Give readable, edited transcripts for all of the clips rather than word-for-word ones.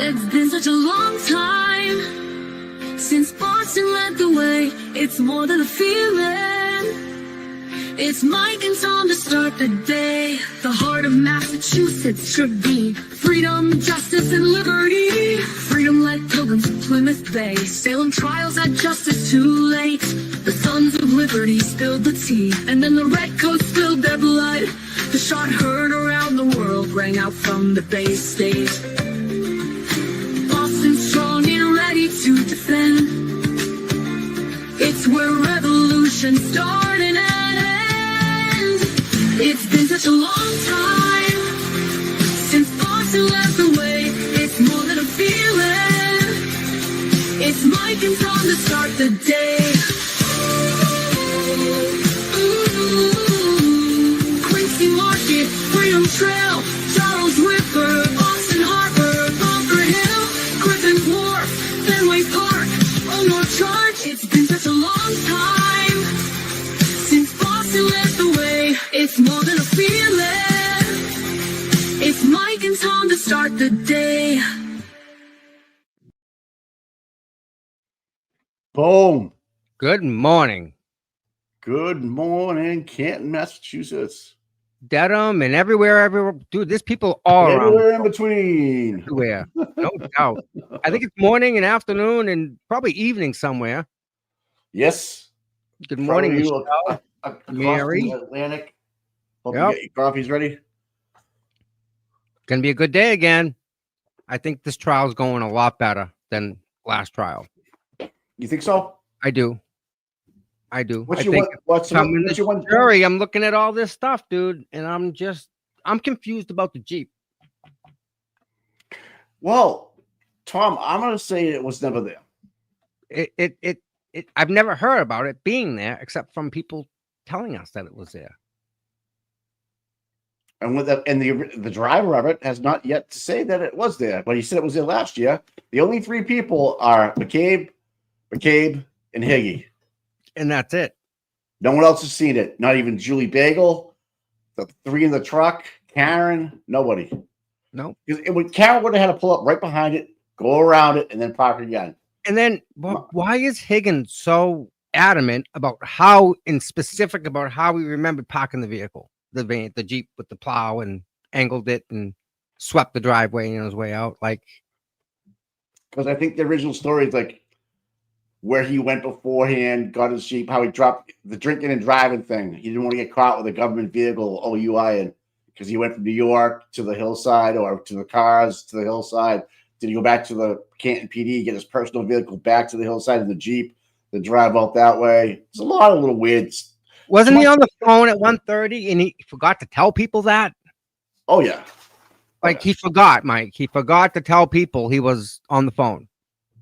It's been such a long time since Boston led the way. It's more than a feeling. It's Mike and Tom to start the day. The heart of Massachusetts should be freedom, justice, and liberty. Freedom led pilgrims to Plymouth Bay. Salem trials had justice too late. The sons of liberty spilled the tea, and then the redcoats spilled their blood. The shot heard around the world rang out from the Bay State. Boston strong and ready to defend. It's where revolution started and ends. It's been such a long time since Boston led the way. It's more than a feeling. It's Mike and Tom to start the day. Quincy Market, Freedom Trail, Charles River, Boston Harbor, Bunker Hill, Griffin Wharf, Fenway Park, North Charge. It's been such a long time since Boston led the way. It's more than a feeling. It's Mike and Tom to start the day. Boom. Good morning. Good morning, Canton, Massachusetts. Dedham and everywhere. Dude, there's people all Everywhere around. in between. Everywhere. No doubt. I think it's morning and afternoon and probably evening somewhere. Yes. Good morning, Probably Michelle. across Mary. the Atlantic. Hope Yep. you get your coffees ready. Gonna be a good day again. I think this trial's going a lot better than last trial. You think so? I do. I What's think your one? What's your one? jury, I'm looking at all this stuff, dude, and I'm confused about the Jeep. Well, Tom, I'm gonna say it was never there. I've never heard about it being there except from people telling us that it was there. And the driver of it has not yet to say that it was there, but he said it was there last year. The only three people are McCabe, and Higgy. And that's it. No one else has seen it. Not even Julie Bagel, the three in the truck, Karen, nobody. No. Karen would have had to pull up right behind it, go around it, and then park again. And then why is Higgins so adamant about how he remembered parking the vehicle, the van, the Jeep with the plow, and angled it and swept the driveway on his way out? Like, because I think the original story is like where he went beforehand, got his Jeep, how he dropped the drinking and driving thing. He didn't want to get caught with a government vehicle, OUI, and because he went from New York to the hillside or to the cars to the hillside. Did he go back to the Canton PD, get his personal vehicle back to the hillside in the Jeep, then drive out that way? There's a lot of little weird. wasn't he on the phone at 1:30 and he forgot to tell people that? Oh, yeah. Like, he forgot, Mike. He forgot to tell people he was on the phone.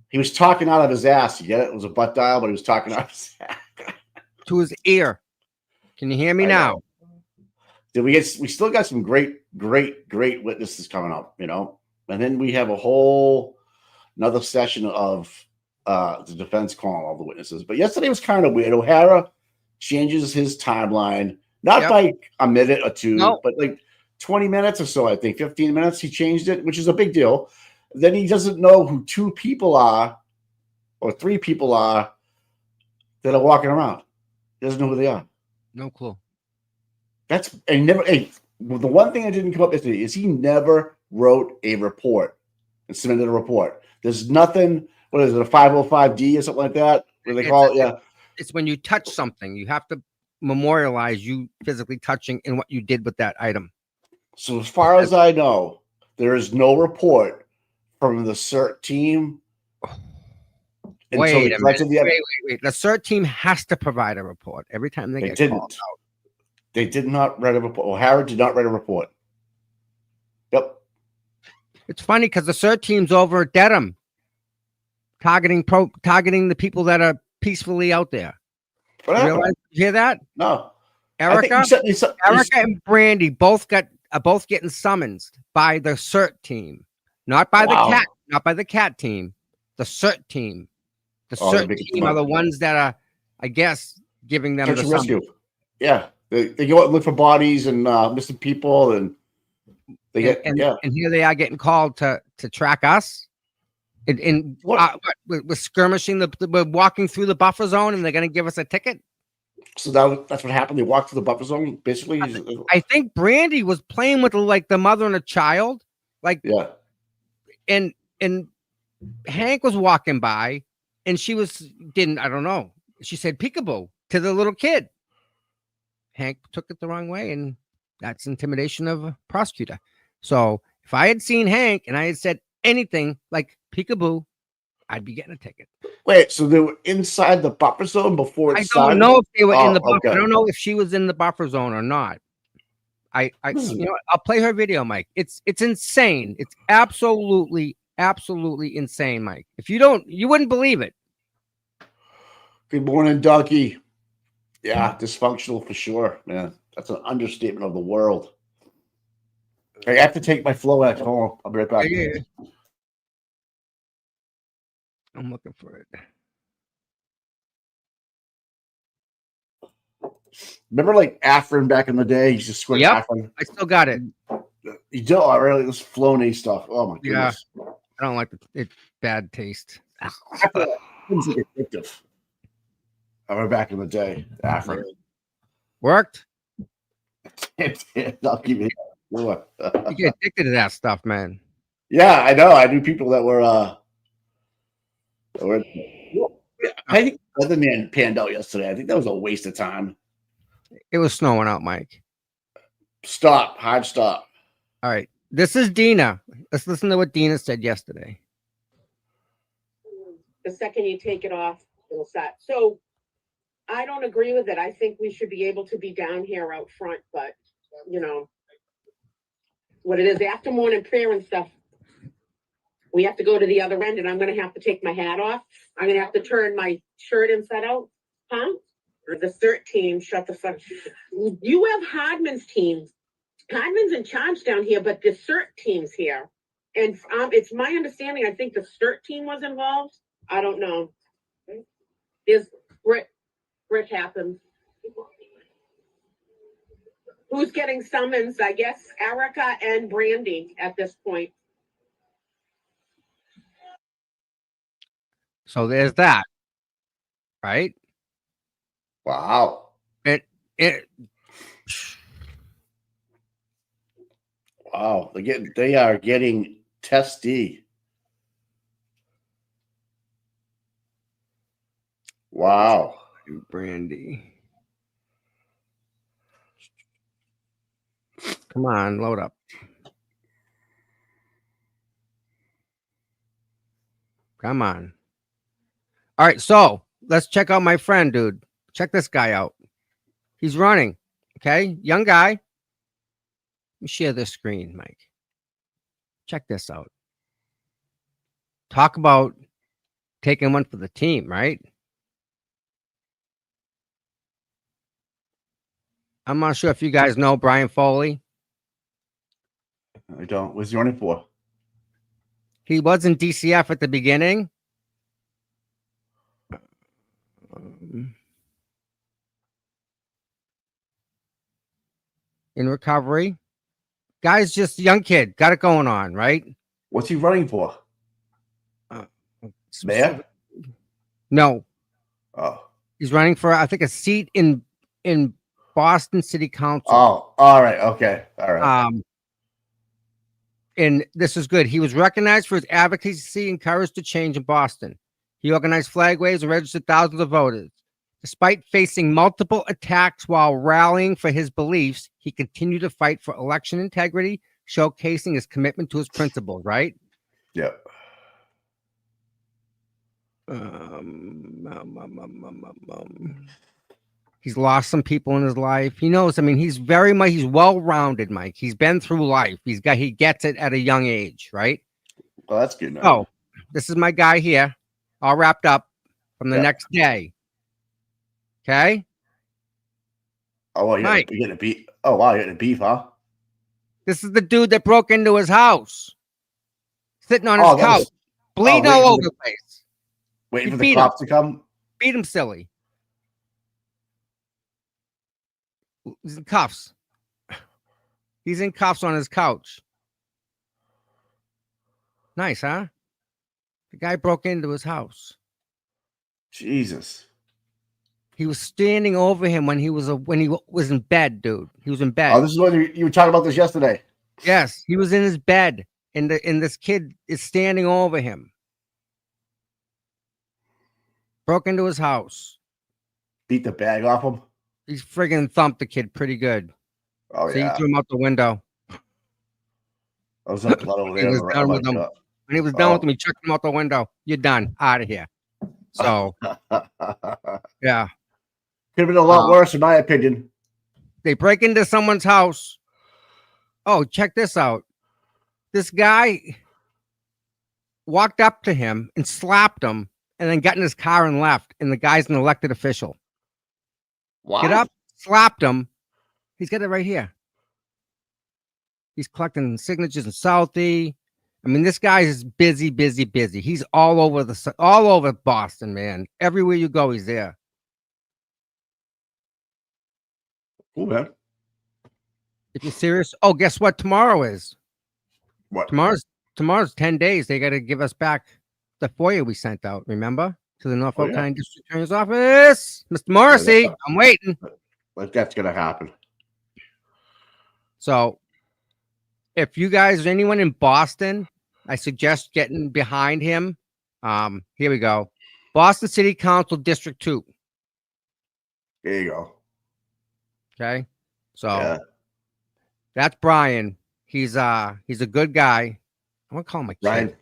He was talking out of his ass. You get it? It was a butt dial, but he was talking out of his ass. To his ear. Can you hear me now? We still got some great witnesses coming up, you know? And then we have another session of the defense calling all the witnesses. But yesterday was kind of weird. O'Hara changes his timeline, not by a minute or two, but like 20 minutes or so, I think, 15 minutes. He changed it, which is a big deal. Then he doesn't know who two people are or three people are that are walking around. He doesn't know who they are. No clue. The one thing that didn't come up yesterday is he never wrote a report and submitted a report. There's nothing, what is it, a 505D or something like that? What do they call it? Yeah. It's when you touch something, you have to memorialize you physically touching and what you did with that item. So as far as I know, there is no report from the CERT team. Wait. The CERT team has to provide a report every time they get called out. They did not write a report. O'Hara did not write a report. Yep. It's funny because the CERT team's over at Dedham targeting the people that are peacefully out there. You hear that? No. Erica and Brandy are both getting summons by the CERT team, not by the cat team, the CERT team. The CERT team are the ones that are, I guess, giving them the rescue. Yeah. They go out and look for bodies and missing people, and they get and here they are getting called to track us. What? We're skirmishing we're walking through the buffer zone, and they're going to give us a ticket. So that's what happened. They walked through the buffer zone, basically. I think Brandy was playing with like the mother and a child, like Yeah. and Hank was walking by, and she I don't know. She said peekaboo to the little kid. Hank took it the wrong way, and that's intimidation of a prosecutor. So if I had seen Hank and I had said anything like peekaboo, I'd be getting a ticket. Wait, so they were inside the buffer zone before it started? I don't know if they were in the buffer. Okay. I don't know if she was in the buffer zone or not. You know what? I'll play her video, Mike. It's insane. It's absolutely insane, Mike. If you wouldn't believe it. Good morning, Ducky. Yeah, dysfunctional for sure, man. That's an understatement of the world. I have to take my Floex home. I'll be right back. Yeah. I'm looking for it. Remember, like Afrin back in the day? You just squirt Afrin. I still got it. You do really this Flonase stuff. Oh my goodness. Yeah, I don't like it. Bad taste. It's addictive. I remember back in the day, Afrin worked. I'll keep it. You get addicted to that stuff, man. Yeah, I know. I knew people that were. I think the other man panned out yesterday. I think that was a waste of time. It was snowing out, Mike. Stop. Hard stop. All right. This is Dina. Let's listen to what Dina said yesterday. The second you take it off, it'll start. So I don't agree with it. I think we should be able to be down here out front, but you know what it is after morning prayer and stuff. We have to go to the other end, and I'm going to have to take my hat off. I'm going to have to turn my shirt inside out. Huh? Or the CERT team, shut the fuck. You have Hardman's team. Hardman's in charge down here, but the CERT team's here. And it's my understanding, I think the CERT team was involved. I don't know. There's Britt happens. Who's getting summons? I guess Erica and Brandy at this point. So there's that, right? Wow. Wow. They are getting testy. Wow. Brandy. Come on, load up. Come on. All right, so let's check out my friend, dude. Check this guy out. He's running. Okay, young guy. Let me share this screen, Mike. Check this out. Talk about taking one for the team, right? I'm not sure if you guys know Brian Foley. I don't. What's he running for? He was in DCF at the beginning. In recovery. Guy's just a young kid. Got it going on, right? What's he running for? Mayor? No. Oh. He's running for, I think, a seat in Boston City Council. Oh, all right. Okay. All right. And this is good. He was recognized for his advocacy and courage to change in Boston. He organized flag waves and registered thousands of voters. Despite facing multiple attacks while rallying for his beliefs, he continued to fight for election integrity, showcasing his commitment to his principles, right? Yeah. He's lost some people in his life. He knows. I mean, he's well-rounded, Mike. He's been through life. He gets it at a young age, right? Well, that's good. Oh, this is my guy here, all wrapped up from the next day. Okay. Oh, well, you're getting a beef. Oh, wow, you're getting a beef, huh? This is the dude that broke into his house, sitting on his couch, bleeding all over the place. Waiting for the cops to come. Beat him silly. He's in cuffs. He's in cuffs on his couch. Nice, huh? The guy broke into his house. Jesus. He was standing over him when he was in bed, dude. He was in bed. Oh, this is what you were talking about this yesterday. Yes, he was in his bed, and this kid is standing over him. Broke into his house. Beat the bag off him. He's friggin' thumped the kid pretty good. Oh, So yeah. he threw him out the window. I was up blood over He there. was done with him. God. When he was done with him, he chucked him out the window. You're done. Out of here. So, yeah. Could have been a lot worse, in my opinion. They break into someone's house. Oh, check this out. This guy walked up to him and slapped him and then got in his car and left. And the guy's an elected official. Wow. Get up, slapped him. He's got it right here. He's collecting signatures in Southie. I mean, this guy is busy. He's all over Boston, man. Everywhere you go, he's there. Cool, man. If you're serious, oh, guess what tomorrow is? What? Tomorrow's 10 days. They got to give us back the FOIA we sent out, remember? To the Norfolk County District Attorney's Office. Mr. Morrissey, I'm waiting. Like that's going to happen. So if you guys, anyone in Boston, I suggest getting behind him. Here we go. Boston City Council District 2. There you go. Okay. So that's Brian. He's a good guy. I want to call him a kid. Brian.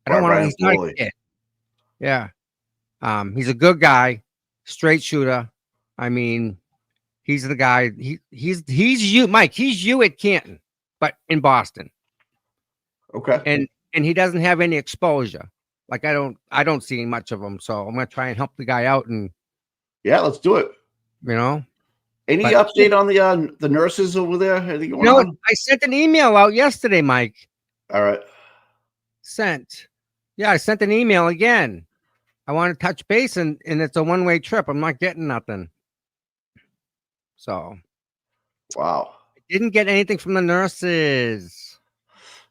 I don't want to. He's not a kid. Yeah. He's a good guy, straight shooter. I mean, he's the guy. He's you, Mike. He's you at Canton, but in Boston. Okay. And he doesn't have any exposure. Like I don't see much of him. So I'm gonna try and help the guy out. And yeah, let's do it. You know. Any update on the nurses over there? Anything going on? I sent an email out yesterday, Mike. All right. Sent. Yeah, I sent an email again. I want to touch base, and it's a one-way trip. I'm not getting nothing. So. Wow. I didn't get anything from the nurses.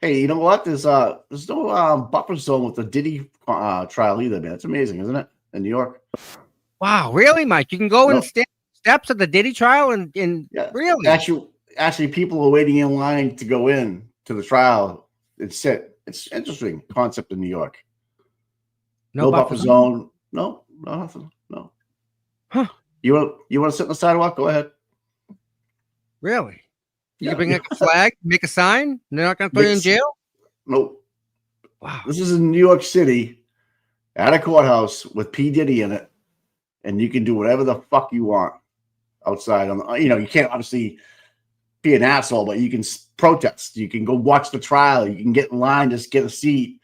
Hey, you know what? There's no buffer zone with the Diddy trial either, man. It's amazing, isn't it? In New York. Wow, really, Mike? You can go and steps of the Diddy trial and really? Actually, people are waiting in line to go in to the trial and sit. It's interesting concept in New York. No buffer zone. No, nothing. No. Huh. You want to sit on the sidewalk? Go ahead. Really? You can bring like a flag, make a sign. They're not going to throw you in jail. Nope. Wow. This is in New York City, at a courthouse with P. Diddy in it, and you can do whatever the fuck you want outside. You can't obviously be an asshole, but you can protest. You can go watch the trial. You can get in line, just get a seat.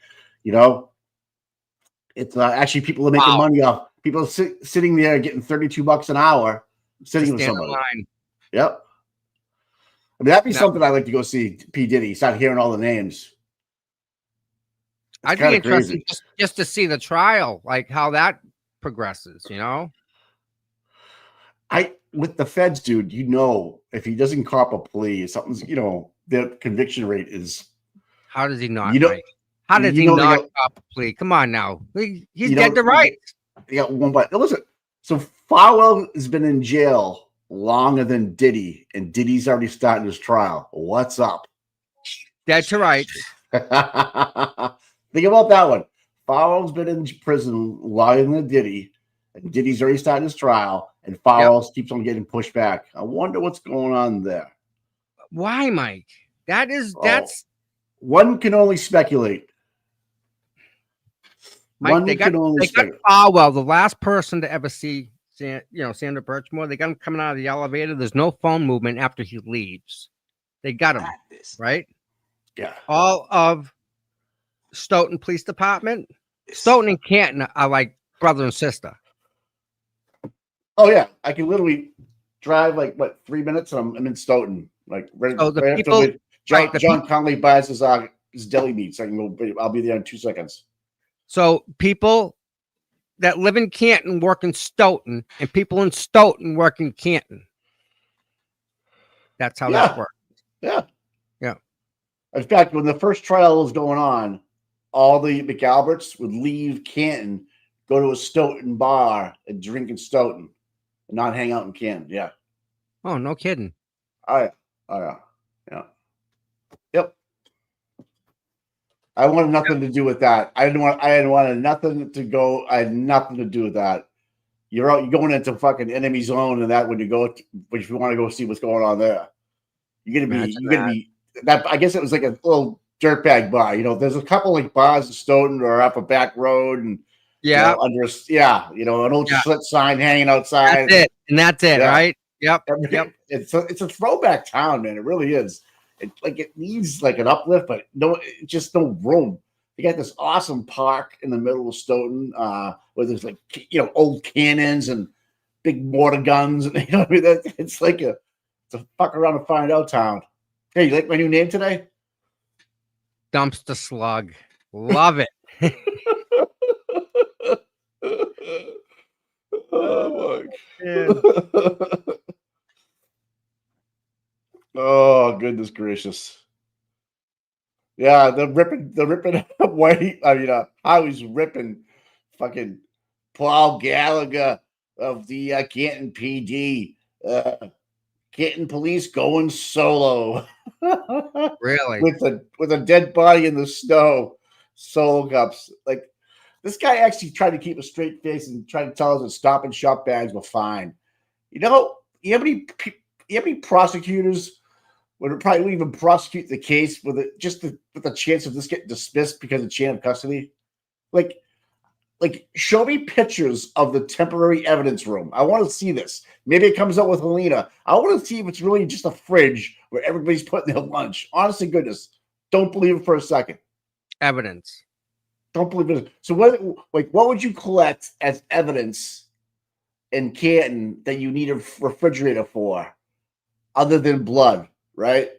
It's actually people are making money off. People are sitting there getting $32 an hour, sitting with somebody. Yep. I mean, that'd be something I'd like to go see. P. Diddy. Start hearing all the names. I'd be interested just to see the trial, like how that progresses. With the feds, dude, if he doesn't cop a plea, something's, the conviction rate is. How does he not? How does he not cop a plea? Come on now. He's dead to rights. He got one bite. Listen, so Farwell has been in jail longer than Diddy, and Diddy's already starting his trial. What's up? Dead to rights. Think about that one. Farwell's been in prison longer than Diddy, and Diddy's already starting his trial, and Farwell keeps on getting pushed back. I wonder what's going on there. Why, Mike? That's one can only speculate. Mike, they got Farwell, the last person to ever see Sandra Birchmore. They got him coming out of the elevator. There's no phone movement after he leaves. They got him, right? Yeah. All of Stoughton Police Department. Stoughton and Canton are like brother and sister. Oh yeah, I can literally drive 3 minutes and I'm in Stoughton. John Conley buys his deli meats. I'll be there in 2 seconds. So people that live in Canton work in Stoughton, and people in Stoughton work in Canton. That's how that works. Yeah. Yeah. In fact, when the first trial was going on, all the McAlberts would leave Canton, go to a Stoughton bar and drink in Stoughton, and not hang out in Canton. Yeah. Oh, no kidding. Oh yeah. Oh yeah. Yeah. Yep. I wanted nothing to do with that. I had wanted nothing to go. I had nothing to do with that. You're out. You're going into fucking enemy zone, and that when you go, but if you want to go see what's going on there, you're gonna be that. I guess it was like a little dirtbag bar. You know, there's a couple like bars in Stoughton or up a back road, and Yeah. you know, an old slit sign hanging outside. That's it. And that's it, Yeah. right? Yep. Yep. It's a throwback town, man. It really is. It needs like an uplift, but just no room. You got this awesome park in the middle of Stoughton, where there's like old cannons and big mortar guns, and what I mean, it's like it's a fuck around and find out town. Hey, you like my new name today? Dumpster slug. Love it. Oh my. Oh goodness gracious. Yeah, the ripping white. I mean, I was ripping fucking Paul Gallagher of the Canton PD, Canton Police going solo. Really? with a dead body in the snow, solo cups. Like this guy actually tried to keep a straight face and tried to tell us that Stop and Shop bags were fine. You know how many prosecutors would probably even prosecute the case with the chance of this getting dismissed because of chain of custody? Like show me pictures of the temporary evidence room. I want to see this. Maybe it comes out with Helena. I want to see if it's really just a fridge where everybody's putting their lunch. Honest to goodness, don't believe it for a second. Evidence. Don't believe it. So what would you collect as evidence in Canton that you need a refrigerator for, other than blood, right?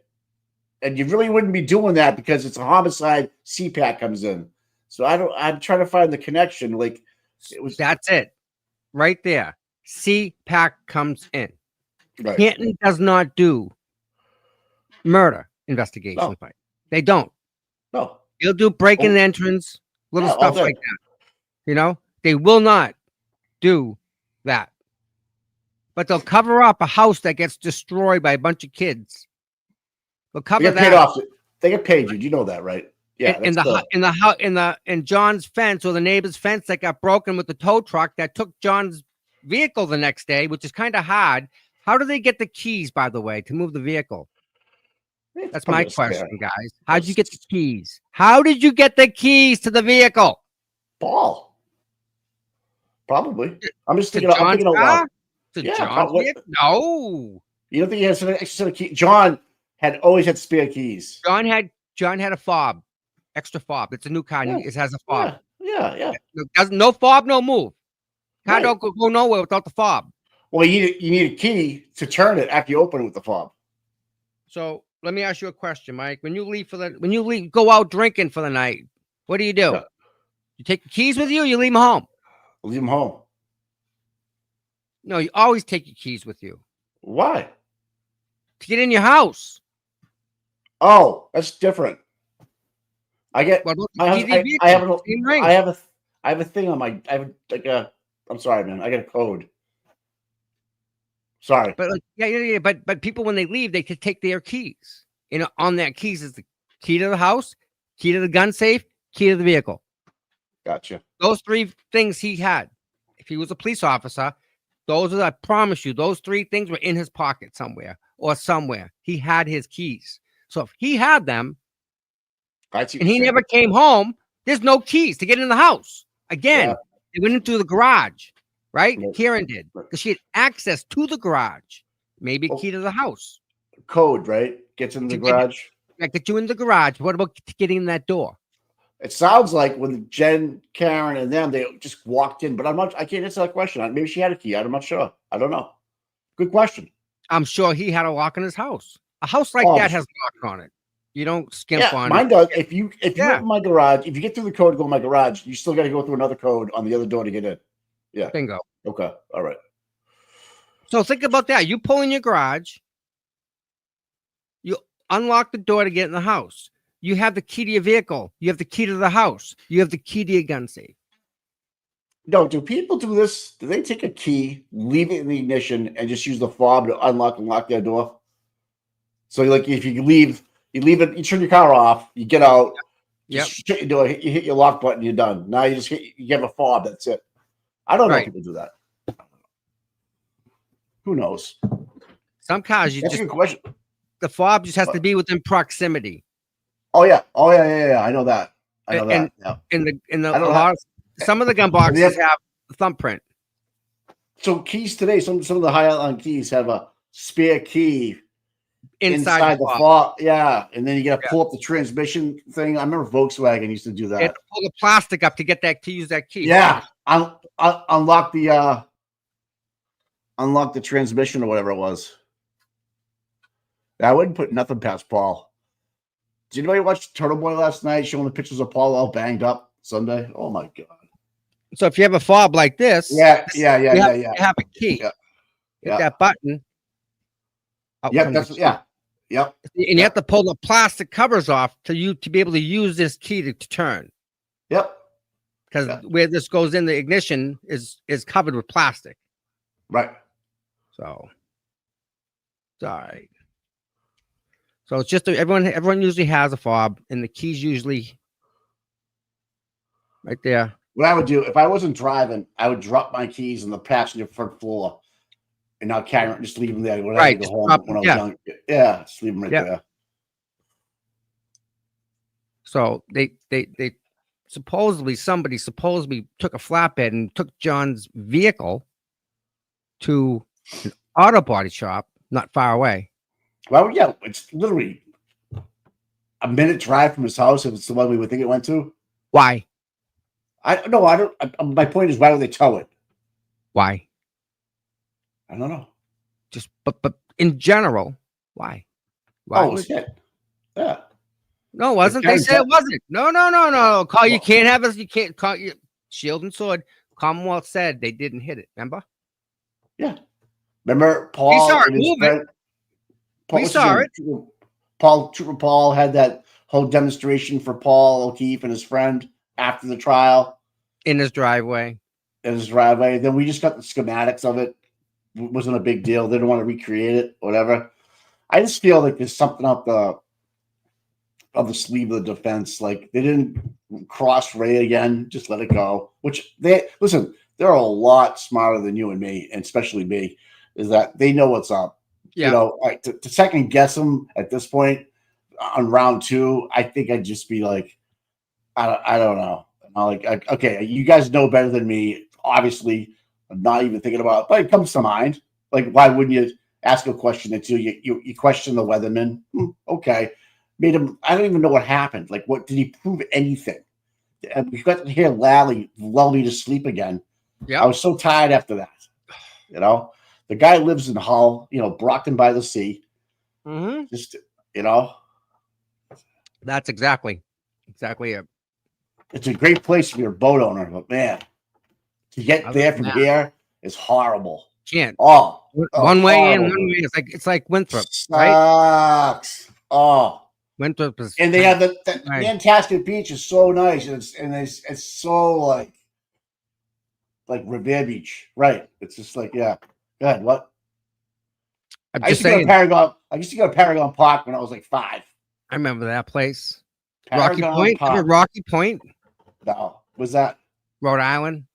And you really wouldn't be doing that because it's a homicide. CPAC comes in. So I'm trying to find the connection. Like That's it. Right there. CPAC comes in. Right. Canton does not do murder investigation. No. They don't. No. They'll do break and entrance, little stuff like that. They will not do that. But they'll cover up a house that gets destroyed by a bunch of kids. They'll cover They get that. paid off. They get paid you. You know that, right? Yeah. In John's fence or the neighbor's fence that got broken with the tow truck that took John's vehicle the next day, which is kind of hard. How do they get the keys, by the way, to move the vehicle? That's my question, guys. How did you get the keys? How did you get the keys to the vehicle? Ball. Probably. I'm just thinking. John's car? Yeah, John's vehicle? No. You don't think he has an extra set of keys? John had always had spare keys. John had a fob, extra fob. It's a new car. Yeah. It has a fob. Yeah. No fob, no move. Car Right. don't go nowhere without the fob. Well, you need a key to turn it after you open it with the fob. So let me ask you a question, Mike. When you go out drinking for the night, what do? Yeah. You take the keys with you, or you leave them home? Leave them home. No, you always take your keys with you Why? to get in your house. Oh, that's different. I get. What about the I keys to have, your I, I have, vehicle? a, Same ring. I have a thing on my. I have like a. I'm sorry, man. I got a code. Sorry. But yeah. But people when they leave, they could take their keys. On their keys is the key to the house, key to the gun safe, key to the vehicle. Gotcha. Those three things he had. If he was a police officer, I promise you, those three things were in his pocket somewhere or somewhere. He had his keys. So if he had them and he never came home, there's no keys to get in the house. Again, they went into the garage, right? Right. Karen did because she had access to the garage, maybe key to the house. Code, right? Gets in the garage. I get you in the garage. What about getting in that door? It sounds like when Jen, Karen, and them, they just walked in, but I can't answer that question. Maybe she had a key. I'm not sure. I don't know. Good question. I'm sure he had a lock in his house. A house like that has a lock on it. You don't skimp on mine it. does. If you open my garage, if you get through the code to go in my garage, you still got to go through another code on the other door to get in. Yeah. Bingo. Okay. All right. So think about that. You pull in your garage. You unlock the door to get in the house. You have the key to your vehicle. You have the key to the house. You have the key to your gun safe. No, do people do this? Do they take a key, leave it in the ignition, and just use the fob to unlock and lock their door? So, like, if you leave it, you turn your car off, you get out, just shut your door, you hit your lock button, you're done. Now you have a fob. That's it. I don't know if people do that. Who knows? Some cars That's a good question. The fob just has to be within proximity. Oh yeah. I know that. I know that. Yeah. Some of the gun boxes have thumbprint. So keys today, some of the high-end keys have a spare key inside the fob. Yeah, and then you got to pull up the transmission thing. I remember Volkswagen used to do that. You have to pull the plastic up to get that to use that key. Yeah, unlock the transmission or whatever it was. I wouldn't put nothing past Paul. Did anybody watch Turtle Boy last night showing the pictures of Paul all banged up Sunday? Oh my god. So if you have a fob like this, you have a key. Yeah. Hit that button. Yep. And you have to pull the plastic covers off to be able to use this key to turn. Yep. Because where this goes in the ignition is covered with plastic. Right. So it's all right. So it's just everyone usually has a fob, and the key's usually right there. What I would do if I wasn't driving, I would drop my keys on the passenger front floor, and I'll carry them, just leave them there. When I go home when I was young, just leave them right there. So they supposedly somebody took a flatbed and took John's vehicle to an auto body shop not far away. Well, yeah, it's literally a minute drive from his house if it's the one we would think it went to. Why? I don't. My point is, why would they tow it? Why? I don't know. Just, but in general, why? Shit. Yeah. No, it wasn't. They said it wasn't. No. Call. You can't have us. You can't call you shield and sword. Commonwealth said they didn't hit it. Remember? Yeah. Remember Paul? We saw it moving. We saw it. Trooper Paul had that whole demonstration for Paul O'Keefe and his friend after the trial. In his driveway. Then we just got the schematics of it. It wasn't a big deal. They didn't want to recreate it, whatever. I just feel like there's something up the sleeve of the defense. Like they didn't cross Ray again. Just let it go. Which they're a lot smarter than you and me, and especially me, is that they know what's up. Yeah. You know, like to second guess them at this point on round 2, I think I'd just be like, I don't know. Like, okay, you guys know better than me. Obviously, I'm not even thinking about it, but it comes to mind. Like, why wouldn't you ask a question or two? You question the weatherman. Okay. Made him, I don't even know what happened. Like, what did he prove anything? And we got to hear Lally lull me to sleep again. Yeah. I was so tired after that. You know, the guy lives in Hull, Brockton by the sea. Mm-hmm. Just, That's exactly it. It's a great place if you're a boat owner, but man, to get there from here is horrible. Can't. One way in, one way. It's like Winthrop, right? Sucks. Oh, Winthrop is. And they have the Nantasket Beach is so nice, and it's so like Revere Beach, right? It's just like, yeah. Go ahead. What? I used to go to Paragon Park when I was like 5. I remember that place. Paragon Rocky Point. Park. Remember Rocky Point? No. Was that Rhode Island?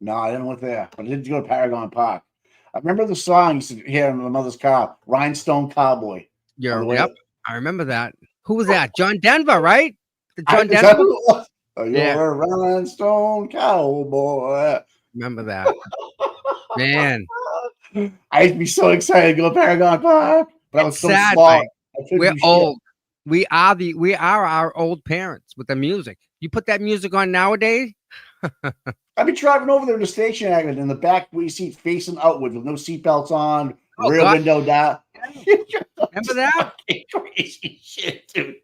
No, I didn't went there. But I did go to Paragon Park. I remember the song you used to hear in my mother's car, Rhinestone Cowboy. Yep. I remember that. Who was that? John Denver, right? John Denver? You're a Rhinestone Cowboy. Remember that. Man. I used to be so excited to go to Paragon Park. But I was so small. We're old. We are our old parents with the music. You put that music on nowadays. I'd be driving over there to the station wagon in the back wheel seat facing outward with no seatbelts on, rear window down. Remember that? Crazy shit, dude.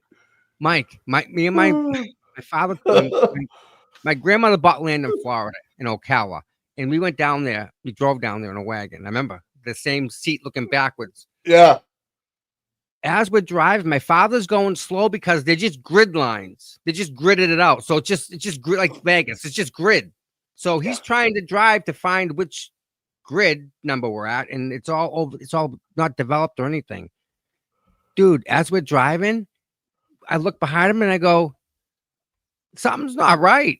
Mike, me and my father, my grandmother bought land in Florida, in Ocala, and we went down there. We drove down there in a wagon. I remember the same seat looking backwards. Yeah. as we're driving, my father's going slow because they're just grid lines. They just gridded it out. So it's just grid like Vegas. It's just grid. So he's trying to drive to find which grid number we're at, and it's all over. It's all not developed or anything. Dude, as we're driving, I look behind him and I go, something's not right.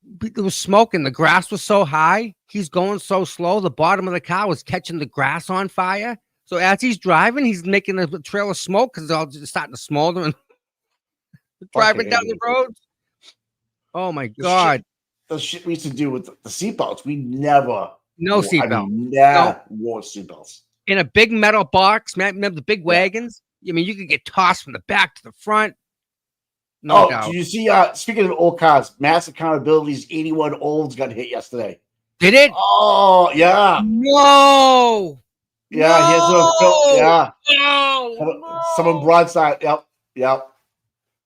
There was smoke and the grass was so high. He's going so slow. The bottom of the car was catching the grass on fire. So as he's driving, he's making a trail of smoke because it's all just starting to smolder and driving down the road. Oh my God. The shit we used to do with the seatbelts, we never. No seatbelt. Wore seatbelts. In a big metal box, man, remember the big wagons? I mean, you could get tossed from the back to the front. No doubt. Did you see, speaking of old cars, Mass Accountability's 81 Olds got hit yesterday. Did it? Oh, yeah. No. Yeah, no! Someone broadside. Yep.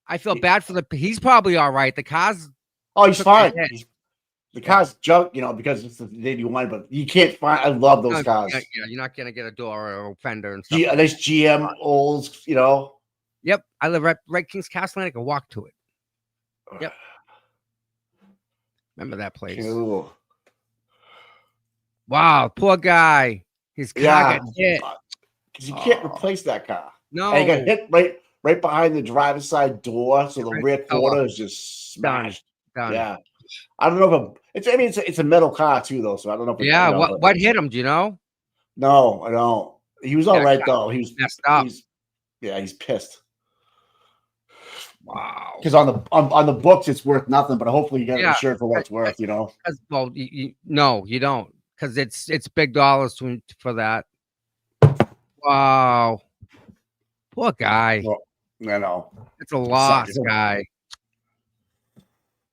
I feel bad for he's probably all right. The car's he's fine. The car's junk, because it's the 81, but you can't find. I love those cars. Yeah, you're not gonna get a door or a fender and stuff. There's GM Olds, Yep, I live right Kings Castle, and I can walk to it. Yep. Remember that place? Cool. Wow, poor guy. His car got hit. Because you can't replace that car. No. And he got hit right behind the driver's side door, so the rear quarter is just smashed. Done. Yeah. I don't know if it's a metal car too, though. So I don't know. What hit him? Do you know? No, I don't. He was all right though. He was messed up. He's pissed. Wow. Because on the books it's worth nothing, but hopefully you get insured for what it's worth. Well, no, you don't, because it's big dollars for that. Wow. Poor guy. Well, I know. It's a loss, guy.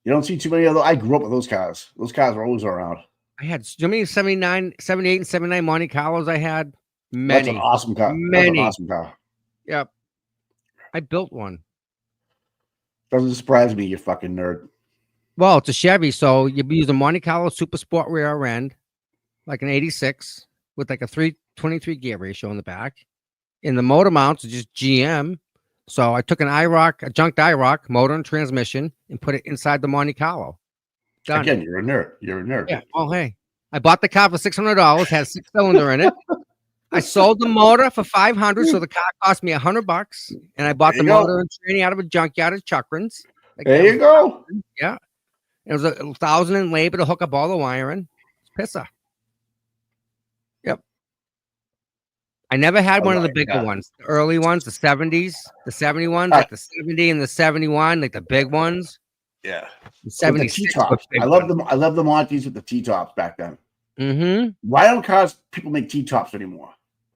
You don't see too many of those. I grew up with those cars. Those cars were always around. I had so many 78 and 79 Monte Carlos. I had many. That's an awesome car. Many. That's an awesome car. Yep. I built one. Doesn't surprise me, you fucking nerd. Well, it's a Chevy, so you use a Monte Carlo Super Sport rear end, like an 86, with like a 323 gear ratio in the back. In the motor mounts are just GM. So I took a junked IROC motor and transmission, and put it inside the Monte Carlo. Done. Again, you're a nerd. Yeah. Oh, hey. I bought the car for $600, had a 6-cylinder in it. I sold the motor for $500, so the car cost me $100, and I bought the motor and training out of a junkyard at Chuckrin's. There you go. Yeah. It was $1,000 in labor to hook up all the wiring. It's pisser. Yep. I never had one of the bigger ones. The early ones, the 70s, the 70 ones, like the 70 and the 71, like the big ones. Yeah. The 70 T-tops. I love them. I love the Montes with the T-tops back then. Mm-hmm. Why don't people make T-tops anymore?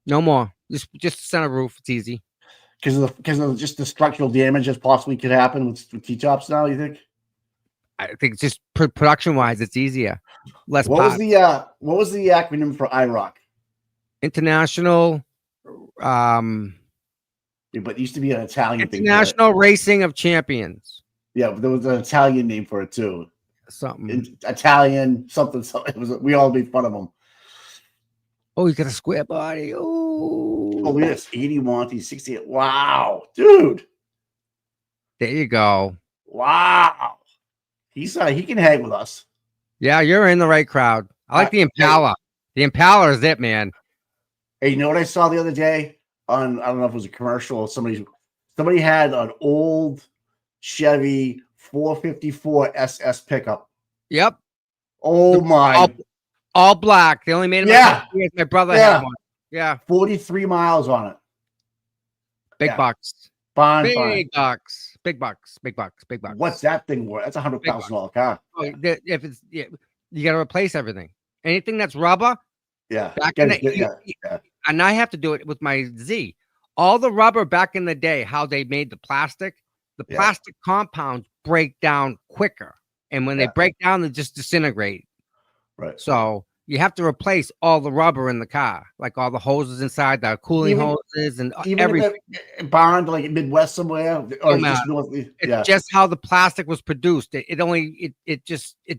No more. Just center roof. It's easy. Because of just the structural damage that possibly could happen with T-tops now, you think? I think it's just production wise, it's easier. Less. What was the acronym for IROC? International. Yeah, but it used to be an Italian thing. International Racing of Champions. Yeah, but there was an Italian name for it too. Something. Italian something. It was. We all made fun of him. Oh, he's got a square body. Oh, look at this. 80 Monte, 68. Wow, dude. There you go. Wow. He can hang with us. Yeah, you're in the right crowd. I like the Impala. The Impala is it, man. Hey, you know what I saw the other day on, I don't know if it was a commercial or somebody had an old Chevy 454 SS pickup. Yep. Oh my. All black. They only made them. My brother had one. Yeah. 43 miles on it. Big bucks. Big bucks. What's that thing worth? That's $100,000 car. Oh, if it's you got to replace everything. Anything that's rubber. Yeah. And I have to do it with my Z. All the rubber back in the day, how they made the plastic compounds break down quicker. And when they break down, they just disintegrate. Right. So you have to replace all the rubber in the car, like all the hoses inside, the cooling hoses, and everything. Bond, like Midwest somewhere, or just north. It's just how the plastic was produced. It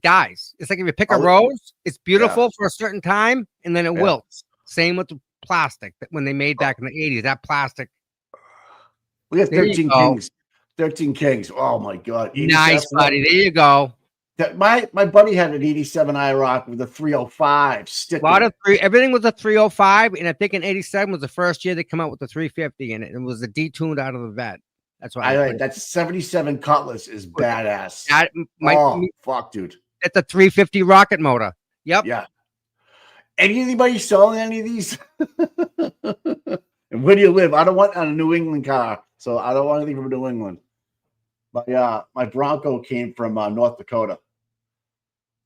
dies. It's like if you pick a rose, it's beautiful for a certain time, and then it wilts. Same with the plastic that when they made back in the 80s, that plastic We got There you 13 go. Kings. 13 Kings. Oh my God. Nice, 87. buddy. There you go. My buddy had an 87 IROC with a 305 stick. A lot of everything was a 305, and I think in 87 was the first year they come out with the 350 in it. It was a detuned out of the vet. That's why that 77 Cutlass is badass. Fuck, dude. That's a 350 rocket motor. Yep. Yeah. Anybody selling any of these? And where do you live? I don't want a New England car, so I don't want anything from New England. My Bronco came from North Dakota.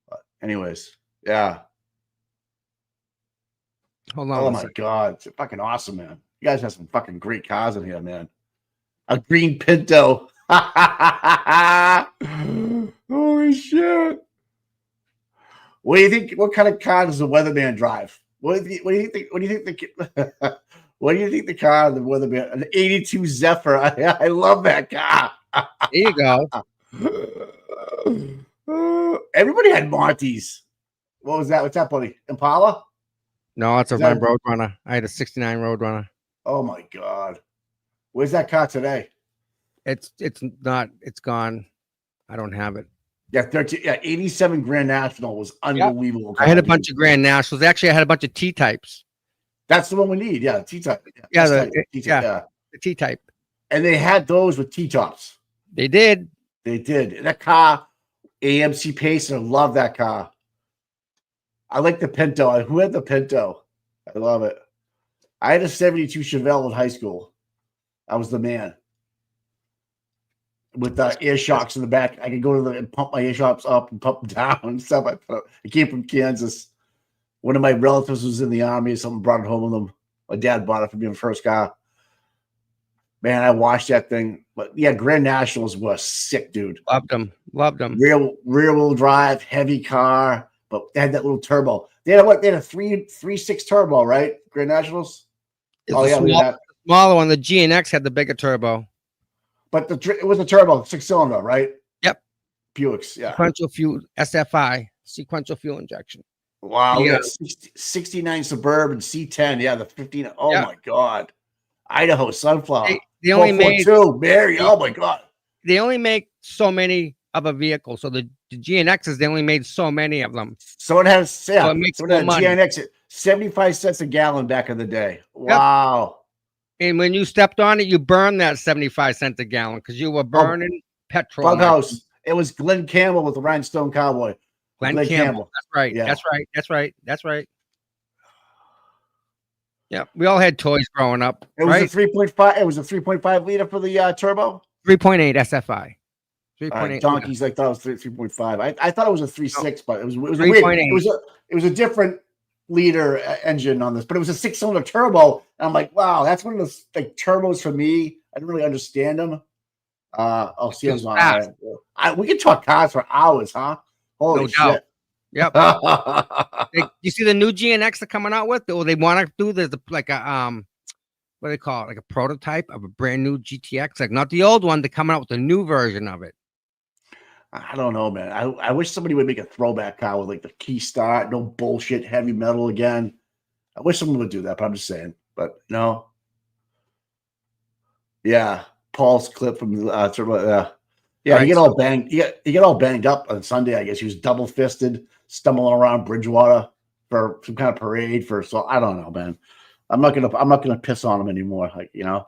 But anyways, yeah. Hold on. Oh my God, it's fucking awesome, man. You guys have some fucking great cars in here, man. A green Pinto. Holy shit. What do you think? What kind of car does the weatherman drive? What do you think? What do you think what do you think the car the weatherman? An 82 Zephyr. I love that car. There you go. Everybody had Monty's. What was that? What's that, buddy? Impala? No, it's a Roadrunner. I had a 69 Roadrunner. Oh my God. Where's that car today? It's not. It's gone. I don't have it. Yeah, 87 Grand National was unbelievable. Yep. I had a bunch of Grand Nationals. Actually, I had a bunch of T-types. That's the one we need. Yeah, T-type. The T-type. And they had those with T-tops. They did. They did. That car, AMC Pacer, love that car. I like the Pinto. Who had the Pinto? I love it. I had a 72 Chevelle in high school. I was the man. With the air shocks in the back. I could go to and pump my air shocks up and pump them down and stuff. I came from Kansas. One of my relatives was in the Army. Someone brought it home with them. My dad bought it for me in the first car. Man, I watched that thing. But yeah, Grand Nationals was sick, dude. Loved them. Rear wheel drive, heavy car, but they had that little turbo. They had what? They had a 3.6 turbo, right? Grand Nationals. The smaller one. The GNX had the bigger turbo. But it was a turbo, 6-cylinder, right? Yep. Buicks, yeah. Sequential fuel, SFI, sequential fuel injection. Wow. Yeah. 69 Suburban C10. Yeah, the 15. Oh my God. Idaho Sunflower. They only made Mary. Oh my God. They only make so many of a vehicle. So the GNXs, they only made so many of them. So it has GNX 75 cents a gallon back in the day. Wow. Yep. And when you stepped on it, you burned that 75 cents a gallon because you were burning petrol. Bughouse. It was Glenn Campbell with the Rhinestone Cowboy. Glenn Campbell. That's right. Yeah. That's right. Yeah. We all had toys growing up. It was a 3.5. It was a 3.5 liter for the turbo. 3.8 SFI. 3.8. Donkeys. I thought it was 3.5. I thought it was a 3.6, but it was weird. It was a different liter engine on this, but it was a 6-cylinder turbo. And I'm like, wow, that's one of those like turbos for me. I didn't really understand them. I'll see them on. We can talk cars for hours, huh? Holy shit! Yep. You see the new GNX they're coming out with, or they want to do this like a what do they call it, like a prototype of a brand new GTX, like not the old one. They're coming out with a new version of it. I don't know, man. I wish somebody would make a throwback car with like the key start, no bullshit, heavy metal again. I wish someone would do that, but I'm just saying. But no. Yeah. Paul's clip from yeah, right. You get all banged. You get all banged up on Sunday, I guess. He was double fisted, stumbling around Bridgewater for some kind of parade so I don't know, man. I'm not gonna piss on him anymore. Like, you know.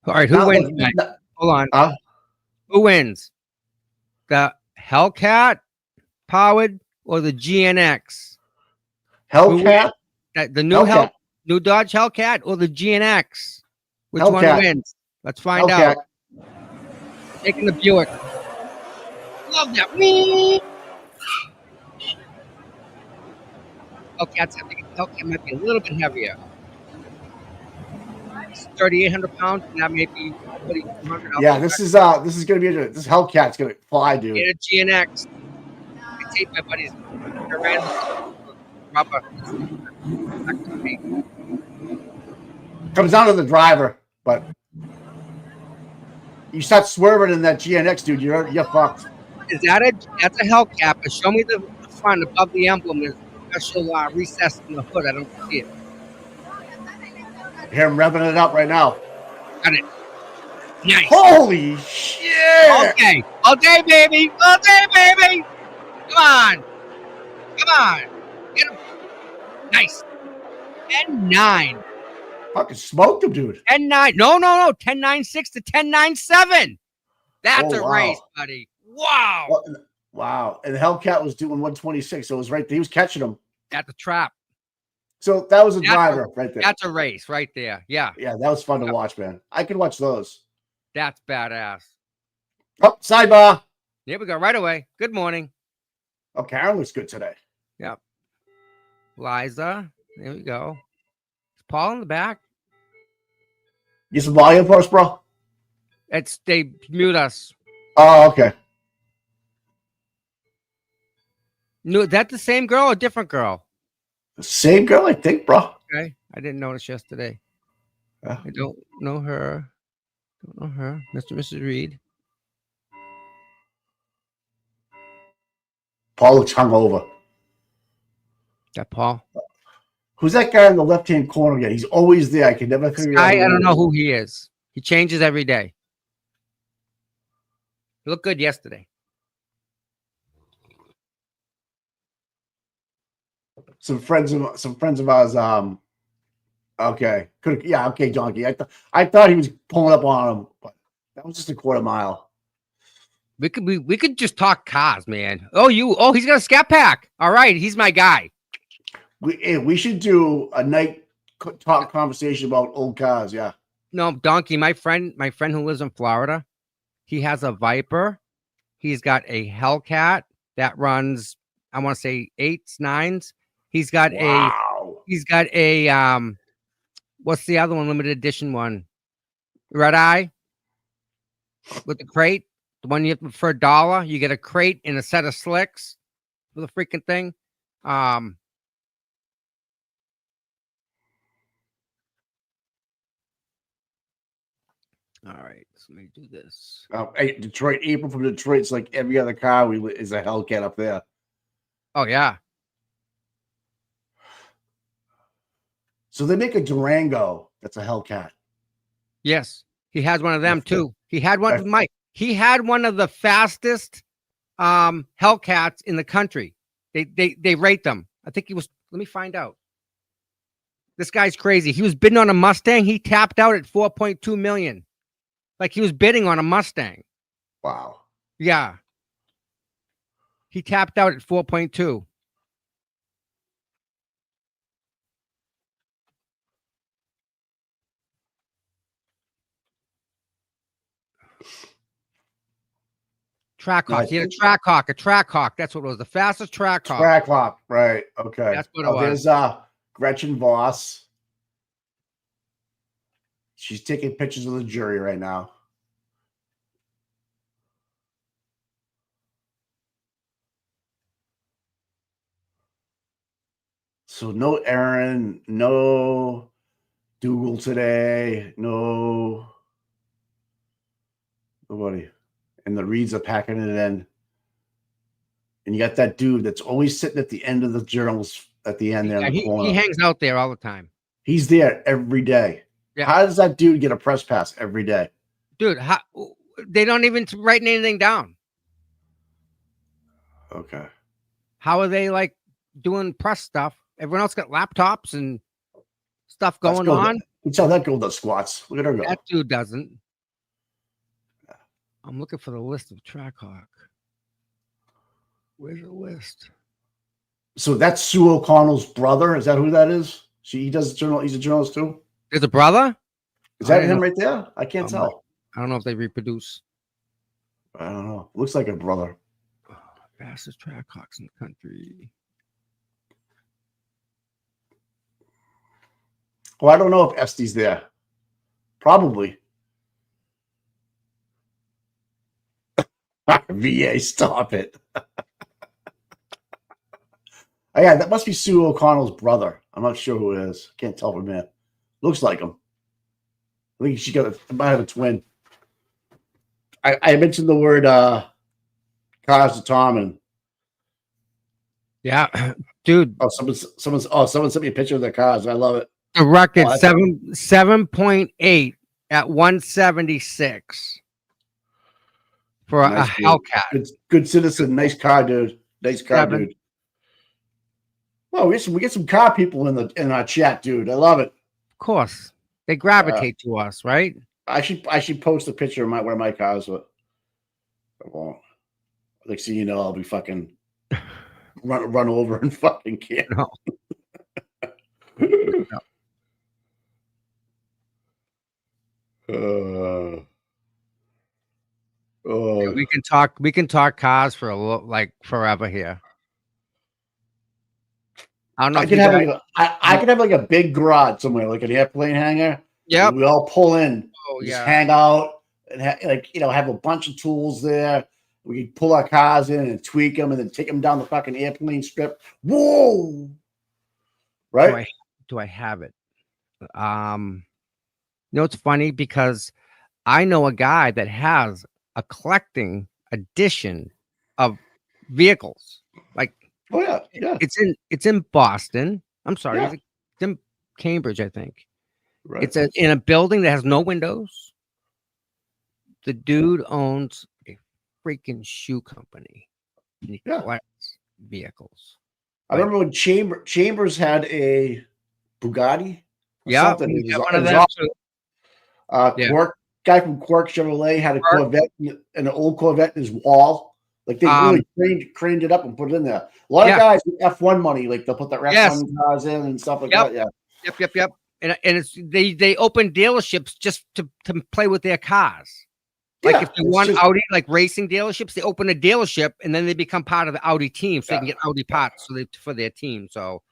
All right, who wins next? Hold on. Who wins? The Hellcat powered or the GNX? Hellcat? The new Dodge Hellcat or the GNX? Which one wins? Let's find out. Taking the Buick. Love that. Hellcat might be a little bit heavier. 3,800 pounds, and that may be 4,200. Yeah, this is gonna be this Hellcat's gonna fly, dude. Get a GNX. I take my buddies. Rubber. Comes down to the driver, but you start swerving in that GNX, dude. You're fucked. Is that's a Hellcat? But show me the front above the emblem. There's a special recess in the hood. I don't see it. Hear him revving it up right now. Got it. Nice. Holy shit! Okay. All day, baby. All day, baby. Come on. Come on. Get him. Nice. 10-9. Fucking smoked him, dude. 10-9. No. 10-9-6 to 10-9-7. That's Oh, a wow. race, buddy. Wow. Wow. And the Hellcat was doing 126, so it was right there. He was catching him. That's a trap. So that was a That's a- driver right there. That's a race right there. Yeah. Yeah, that was fun to watch, man. I could watch those. That's badass. Oh, sidebar. Here we go. Right away. Good morning. Oh, Karen looks good today. Yep. Liza. There we go. Is Paul in the back? Get some volume for us, bro. They mute us. Oh, okay. No, that the same girl or different girl? Same girl, I think, bro. Okay. I didn't notice yesterday. Yeah. I don't know her. Don't know her. Mr. and Mrs. Reed. Paul looks hungover. That Paul. Who's that guy in the left-hand corner again? He's always there. I can never figure out. I who don't he know is. who he is. He changes every day. He looked good yesterday. Some friends of ours. Okay, okay, Donkey. I thought he was pulling up on him, but that was just a quarter mile. We could just talk cars, man. He's got a scat pack. All right, he's my guy. We should do a night talk conversation about old cars. Yeah. No, Donkey, my friend who lives in Florida, he has a Viper. He's got a Hellcat that runs, I want to say 8s, 9s. He's got a what's the other one? Limited edition one. Red Eye with the crate. The one you have for $1. You get a crate and a set of slicks for the freaking thing. All right, so let me do this. Hey, Detroit, April from Detroit. It's like every other car is a Hellcat up there. Oh yeah. So they make a Durango that's a Hellcat. Yes, he has one of them too. He had one with Mike. He had one of the fastest Hellcats in the country. They rate them. I think he was. Let me find out. This guy's crazy. He was bidding on a Mustang. He tapped out at 4.2 million. Like he was bidding on a Mustang. Wow. Yeah. He tapped out at 4.2. Trackhawk. He had a Trackhawk. That's what it was. The fastest Trackhawk. Trackhawk, right? Okay. That's what it was. There's Gretchen Voss. She's taking pictures of the jury right now. So no Aaron, no Dougal today, no nobody. And the Reeds are packing it in. And you got that dude that's always sitting at the end of the journals at the end there in the corner. He hangs out there all the time. He's there every day. Yeah. How does that dude get a press pass every day? Dude, they don't even write anything down. Okay. How are they like doing press stuff? Everyone else got laptops and stuff going on. You can tell that girl does squats. Look at her go. That dude doesn't. I'm looking for the list of Trackhawk. Where's the list? So that's Sue O'Connell's brother. Is that who that is? He does journal. He's a journalist too. There's a brother? Is that him right there? I can't tell. I don't know if they reproduce. I don't know. Looks like a brother. Fastest Trackhawks in the country. Well, I don't know if Estee's there. Probably. VA, stop it. Oh, yeah, that must be Sue O'Connell's brother. I'm not sure who it is. Can't tell from here. Looks like him. I think she might have a twin. I mentioned the word cars to Tom, and yeah, dude. someone sent me a picture of their cars. I love it. The record Oh, that's- 7.8 at 176 for a Nice dude. Hellcat. Good citizen. Nice car, dude. Nice car, 7. dude. Well, we get some car people in our chat, dude. I love it. Of course, they gravitate to us, right? I should post a picture of one of my cars, but I won't. Like, so you know, I'll be fucking run over and fucking can't. No. We can talk cars for like forever here. I don't know. I can have like a big garage somewhere, like an airplane hangar. Yep. We all pull in, Oh, just yeah. hang out, and have a bunch of tools there. We can pull our cars in and tweak them, and then take them down the fucking airplane strip. Whoa! Right? Do I have it? It's funny because I know a guy that has a collecting edition of vehicles. Like, Oh yeah. It's in Boston. I'm sorry, Yeah. it's in Cambridge, I think. Right. It's in a building that has no windows. The dude owns a freaking shoe company. And he Yeah. collects vehicles. I remember when Chambers had a Bugatti. Yeah, something. he It got was- one of it was them awesome. too. Yeah. Quirk, guy from Quirk Chevrolet had a Quirk. Corvette, an old Corvette in his wall. Like they really craned it up and put it in there. A lot of guys with F1 money, like they'll put their F1 cars in and stuff like that. Yeah. Yep. And it's they open dealerships just to play with their cars. Like Yeah, if you it's want just- Audi, like racing dealerships, they open a dealership and then they become part of the Audi team, so they can Yeah. get Audi parts for their team. So,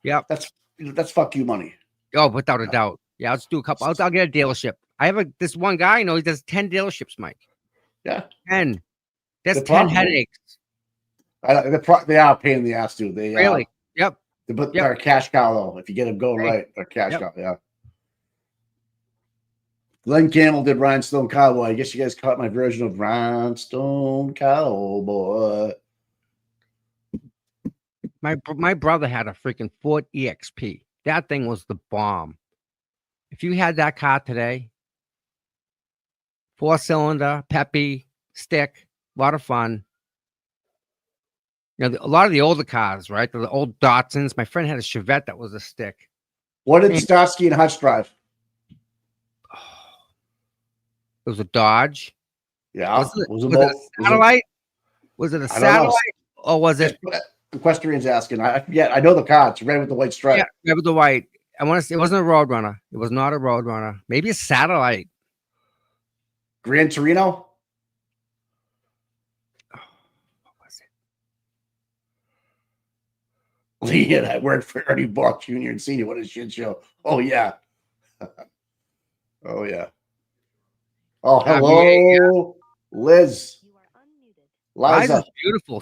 yeah. That's fuck you money. Oh, without a doubt. Yeah, I'll just do a couple. I'll get a dealership. I have this one guy. He does 10 dealerships, Mike. Yeah. 10. That's The 10 problem- headaches. They are a pain in the ass, dude. They Really? Yep. But Yep. they're a cash cow though. If you get them going Right. right, they're a cash Yep. cow. Yeah. Glenn Campbell did Rhinestone Cowboy. I guess you guys caught my version of Rhinestone Cowboy. My brother had a freaking Ford EXP. That thing was the bomb. If you had that car today, 4-cylinder, peppy, stick, a lot of fun. A lot of the older cars, right? The old Datsuns. My friend had a Chevette that was a stick. What did Starsky and Hutch drive? It was a Dodge. Yeah. Was it a Was satellite? Was it a I don't know. satellite? Or was it Equestrian's asking. I forget. I know the car. It's red with the white stripe. yeah, with the white? I want to say it wasn't a Roadrunner. It was not a Roadrunner. Maybe a satellite. Gran Torino. What was it? Lee and I worked for Ernie Bach Jr. and Senior. What a shit show. Oh yeah. Oh yeah. Oh hello, Liz. Liza's Liza. beautiful.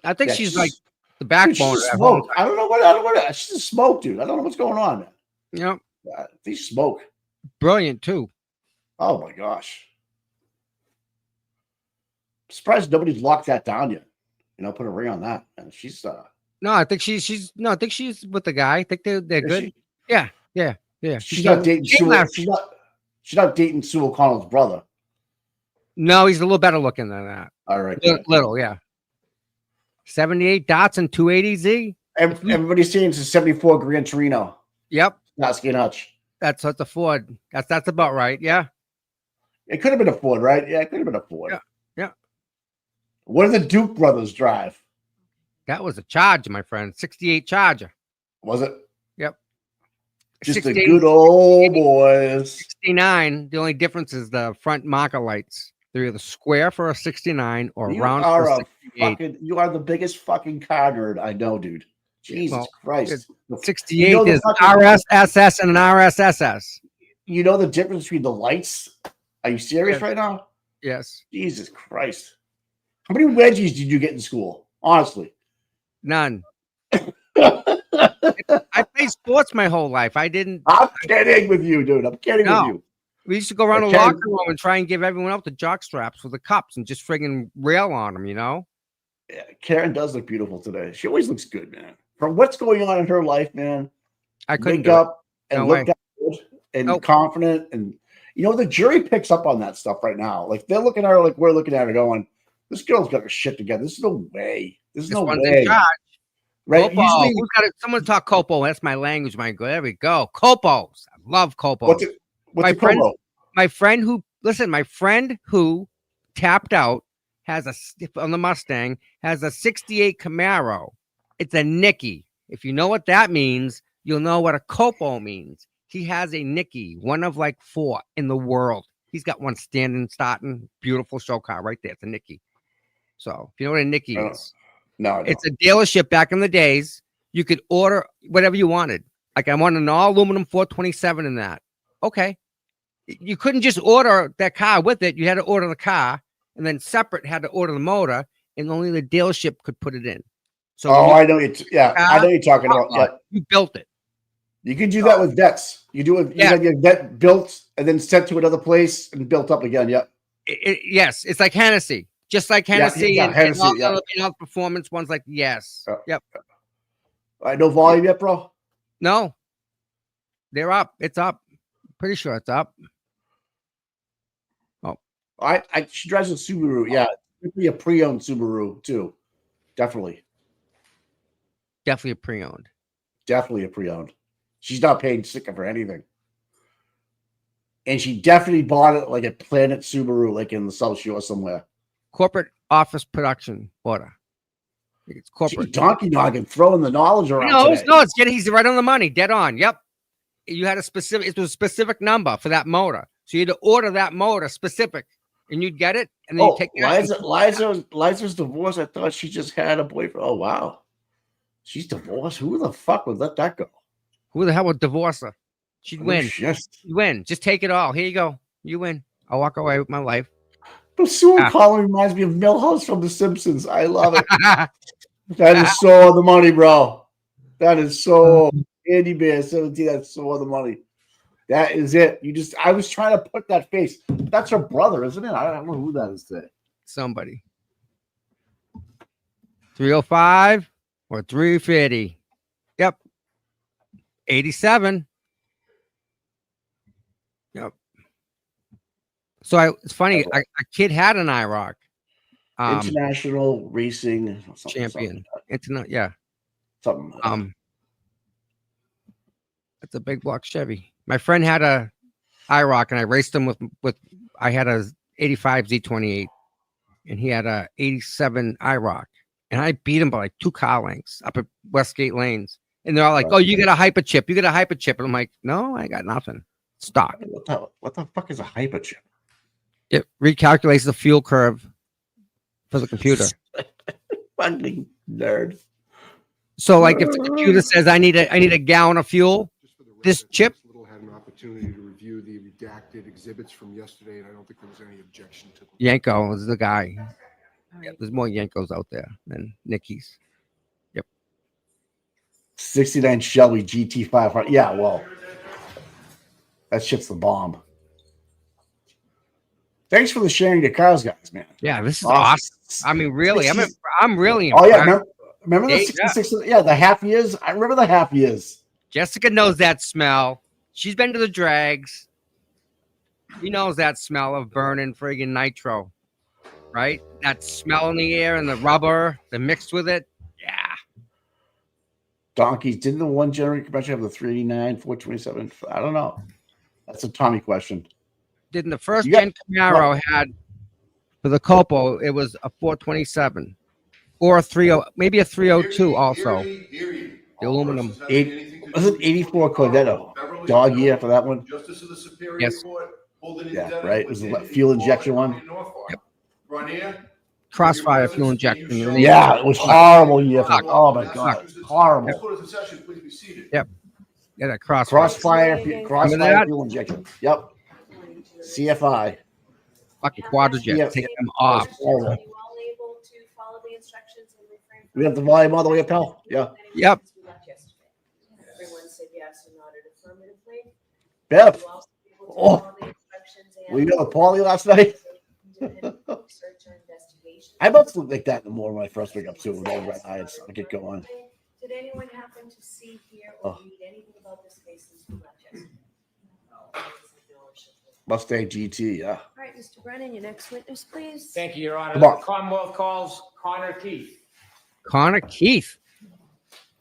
I think Yeah, she's she's- like the Dude, backbone. she's a of that whole- smoke. I don't know what. She's a smoke, dude. I don't know what's going on. Yeah, These smoke. brilliant too. Oh my gosh. I'm surprised nobody's locked that down yet. Put a ring on that. And she's No, I think she's with the guy. I think they're good. Yeah. She's not dating Sue. She's not dating Sue O'Connell's brother. No, he's a little better looking than that. All right. Little, yeah. 78 Datsun 280Z. Everybody's saying it's a 74 Gran Torino. Yep, Not Skin Hutch. that's a Ford. That's about right. Yeah. It could have been a Ford, right? Yeah, it could have been a Ford. Yeah. What did the Duke brothers drive? That was a Charger, my friend. 68 Charger. Was it? Yep. Just the 68, good old boys. 69. The only difference is the front marker lights. They're either square for a 69 or You round are for a a 68. you are the biggest fucking car nerd I know, dude. Jesus Well, Christ. 68 You know the is fucking- RSSS and an RSSS. You know the difference between the lights? Are you serious Yes. right now? Yes. Jesus Christ. How many wedgies did you get in school? Honestly. None. I played sports my whole life. I didn't. I'm kidding with you, dude. I'm kidding No. with you. We used to go around the Okay. locker room and try and give everyone else the jock straps with the cups and just friggin' rail on them, Yeah, Karen does look beautiful today. She always looks good, man. From what's going on in her life, man. I couldn't wake do it. up and No look way. that good and Nope. confident. And, the jury picks up on that stuff right now. Like, they're looking at her like we're looking at her going, this girl's got her shit together. There's no way. There's This no one's in way. charge. Right? Copo. Usually, Who's got it? Someone talk Copo. That's my language, my God. There we go. Copos. I love Copos. what's My a friend- Como? My friend who tapped out has on the Mustang has a 68 Camaro. It's a Nicky. If you know what that means, you'll know what a Copo means. He has a Nicky, one of like 4 in the world. He's got one starting, beautiful show car right there. It's a Nicky. So if you know what a Nicky is, No, it's a dealership back in the days. You could order whatever you wanted. Like I want an all aluminum 427 in that. Okay. You couldn't just order that car with it. You had to order the car and then separate had to order the motor, and only the dealership could put it in. So I know it's I know you're talking about. Yeah. you built it. You can do that with vets. You do it. You Yeah. got your vet built and then sent to another place and built up again. Yep. Yes, it's like Hennessy, just like Hennessy, and Hennessy, all yeah. the other performance ones. Like yes, yep. All right, no volume yet, bro. No, they're up. It's up. Pretty sure it's up. She drives a Subaru. Yeah, definitely a pre-owned Subaru too. Definitely Definitely a pre-owned. a pre-owned. She's not paying sticker for anything, and she definitely bought it like a Planet Subaru, like in the South Shore somewhere. Corporate office production order. It's corporate. She's donkey dogging, throwing the knowledge around. No, today. he's right on the money, dead on. Yep. You had it was a specific number for that motor. So you had to order that motor specific and you'd get it. And then you take Liza's divorced. I thought she just had a boyfriend. Oh, wow. She's divorced. Who the fuck would let that go? Who the hell would divorce her? She'd win. Shit. She'd win. Just take it all. Here you go. You win. I'll walk away with my life. Pursuing Colin reminds me of Milhouse from The Simpsons. I love it. That is so on the money, bro. That is so Andy Bear 17. That's so on the money. That is it. I was trying to put that face. That's her brother, isn't it? I don't know who that is today. Somebody. 305 or 350. Yep. 87. Yep. So it's funny. A kid had an IROC. International racing champion. Something. It's a big block Chevy. My friend had a IROC, and I raced him with. I had a 85 Z28, and he had a 87 IROC, and I beat him by like 2 car lengths up at Westgate Lanes. And they're all like, "Oh, you got a hyper chip. You got a hyper chip." And I'm like, "No, I got nothing. Stock." What the fuck is a hyper chip? It recalculates the fuel curve for the computer. Fucking nerd. So, like, if the computer says I need a gallon of fuel, this chip. Little had an opportunity to review the redacted exhibits from yesterday, and I don't think there was any objection to them. Yanko is the guy. Yeah, there's more Yankos out there than Nickies. Yep. 69 Shelby GT500. Yeah, well, that shit's the bomb. Thanks for the sharing your cars, guys, man. Yeah, this is awesome. I mean, really, I'm really. Oh impressed. yeah, remember the 66? Yeah, the half years. I remember the half years. Jessica knows that smell. She's been to the drags. She knows that smell of burning friggin' nitro, right? That smell in the air and the rubber, the mixed with it. Yeah. Donkeys. Didn't the one generator convention have the 389, 427? I don't know. That's a Tommy question. Didn't the first gen Camaro had for the Copo? It was a 427 or a 30, maybe a 302 also. The aluminum. Was it 84 Corvetto? Dog year for that one? Justice of the Superior Yes. Court Yeah, right. It was the fuel injection one. Yep. Crossfire fuel injection. Yeah, it was horrible year. Oh my god, horrible. Yep. Yeah, that crossfire fuel injection. Yep. CFI. Fucking quadrijet. Yeah. Take them off. We have the volume all the way up, pal. Yeah. Yep. Everyone said yes and nodded affirmatively. Bev. Oh, were you at Paulie last night? I must look like that in the morning when I first wake up too. With all red eyes, I get going. Did anyone happen to see, hear, or Oh. read anything about this case since we left yesterday? No. Mustang GT, yeah. All right, Mr. Brennan, your next witness, please. Thank you, Your Honor. Come on. The Commonwealth calls Connor Keith. Connor Keith.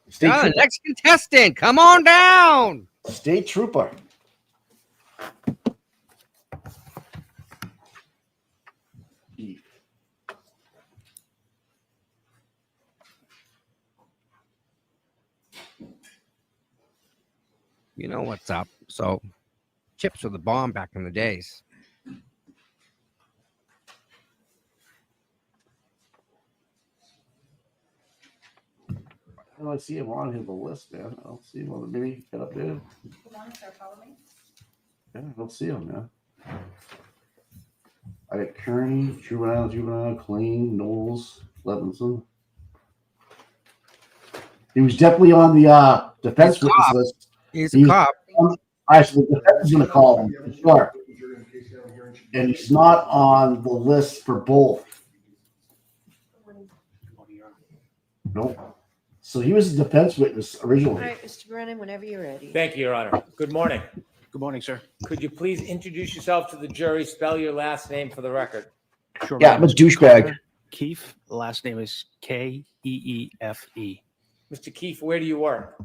State Yeah, trooper. next contestant. Come on down. State trooper. You know what's up. So, chips were the bomb back in the days. I don't see him on the list, man. I don't see him on the maybe get up there. Hold on, sir, follow me. Yeah, I don't see him, man. I got Kearney, Juvenile, Clean, Knowles, Levinson. He was definitely on the defense He's a witness cop. list. He's a He's- cop. All right, so the defense is going to call him for sure. And he's not on the list for both. Nope. So he was a defense witness All originally. right, Mr. Brennan, whenever you're ready. Thank you, Your Honor. Good morning. Good morning, sir. Could you please introduce yourself to the jury, spell your last name for the record? Sure. Yeah, my name I'm a is douchebag. Connor Keefe. The last name is Keefe. Mr. Keefe, where do you work?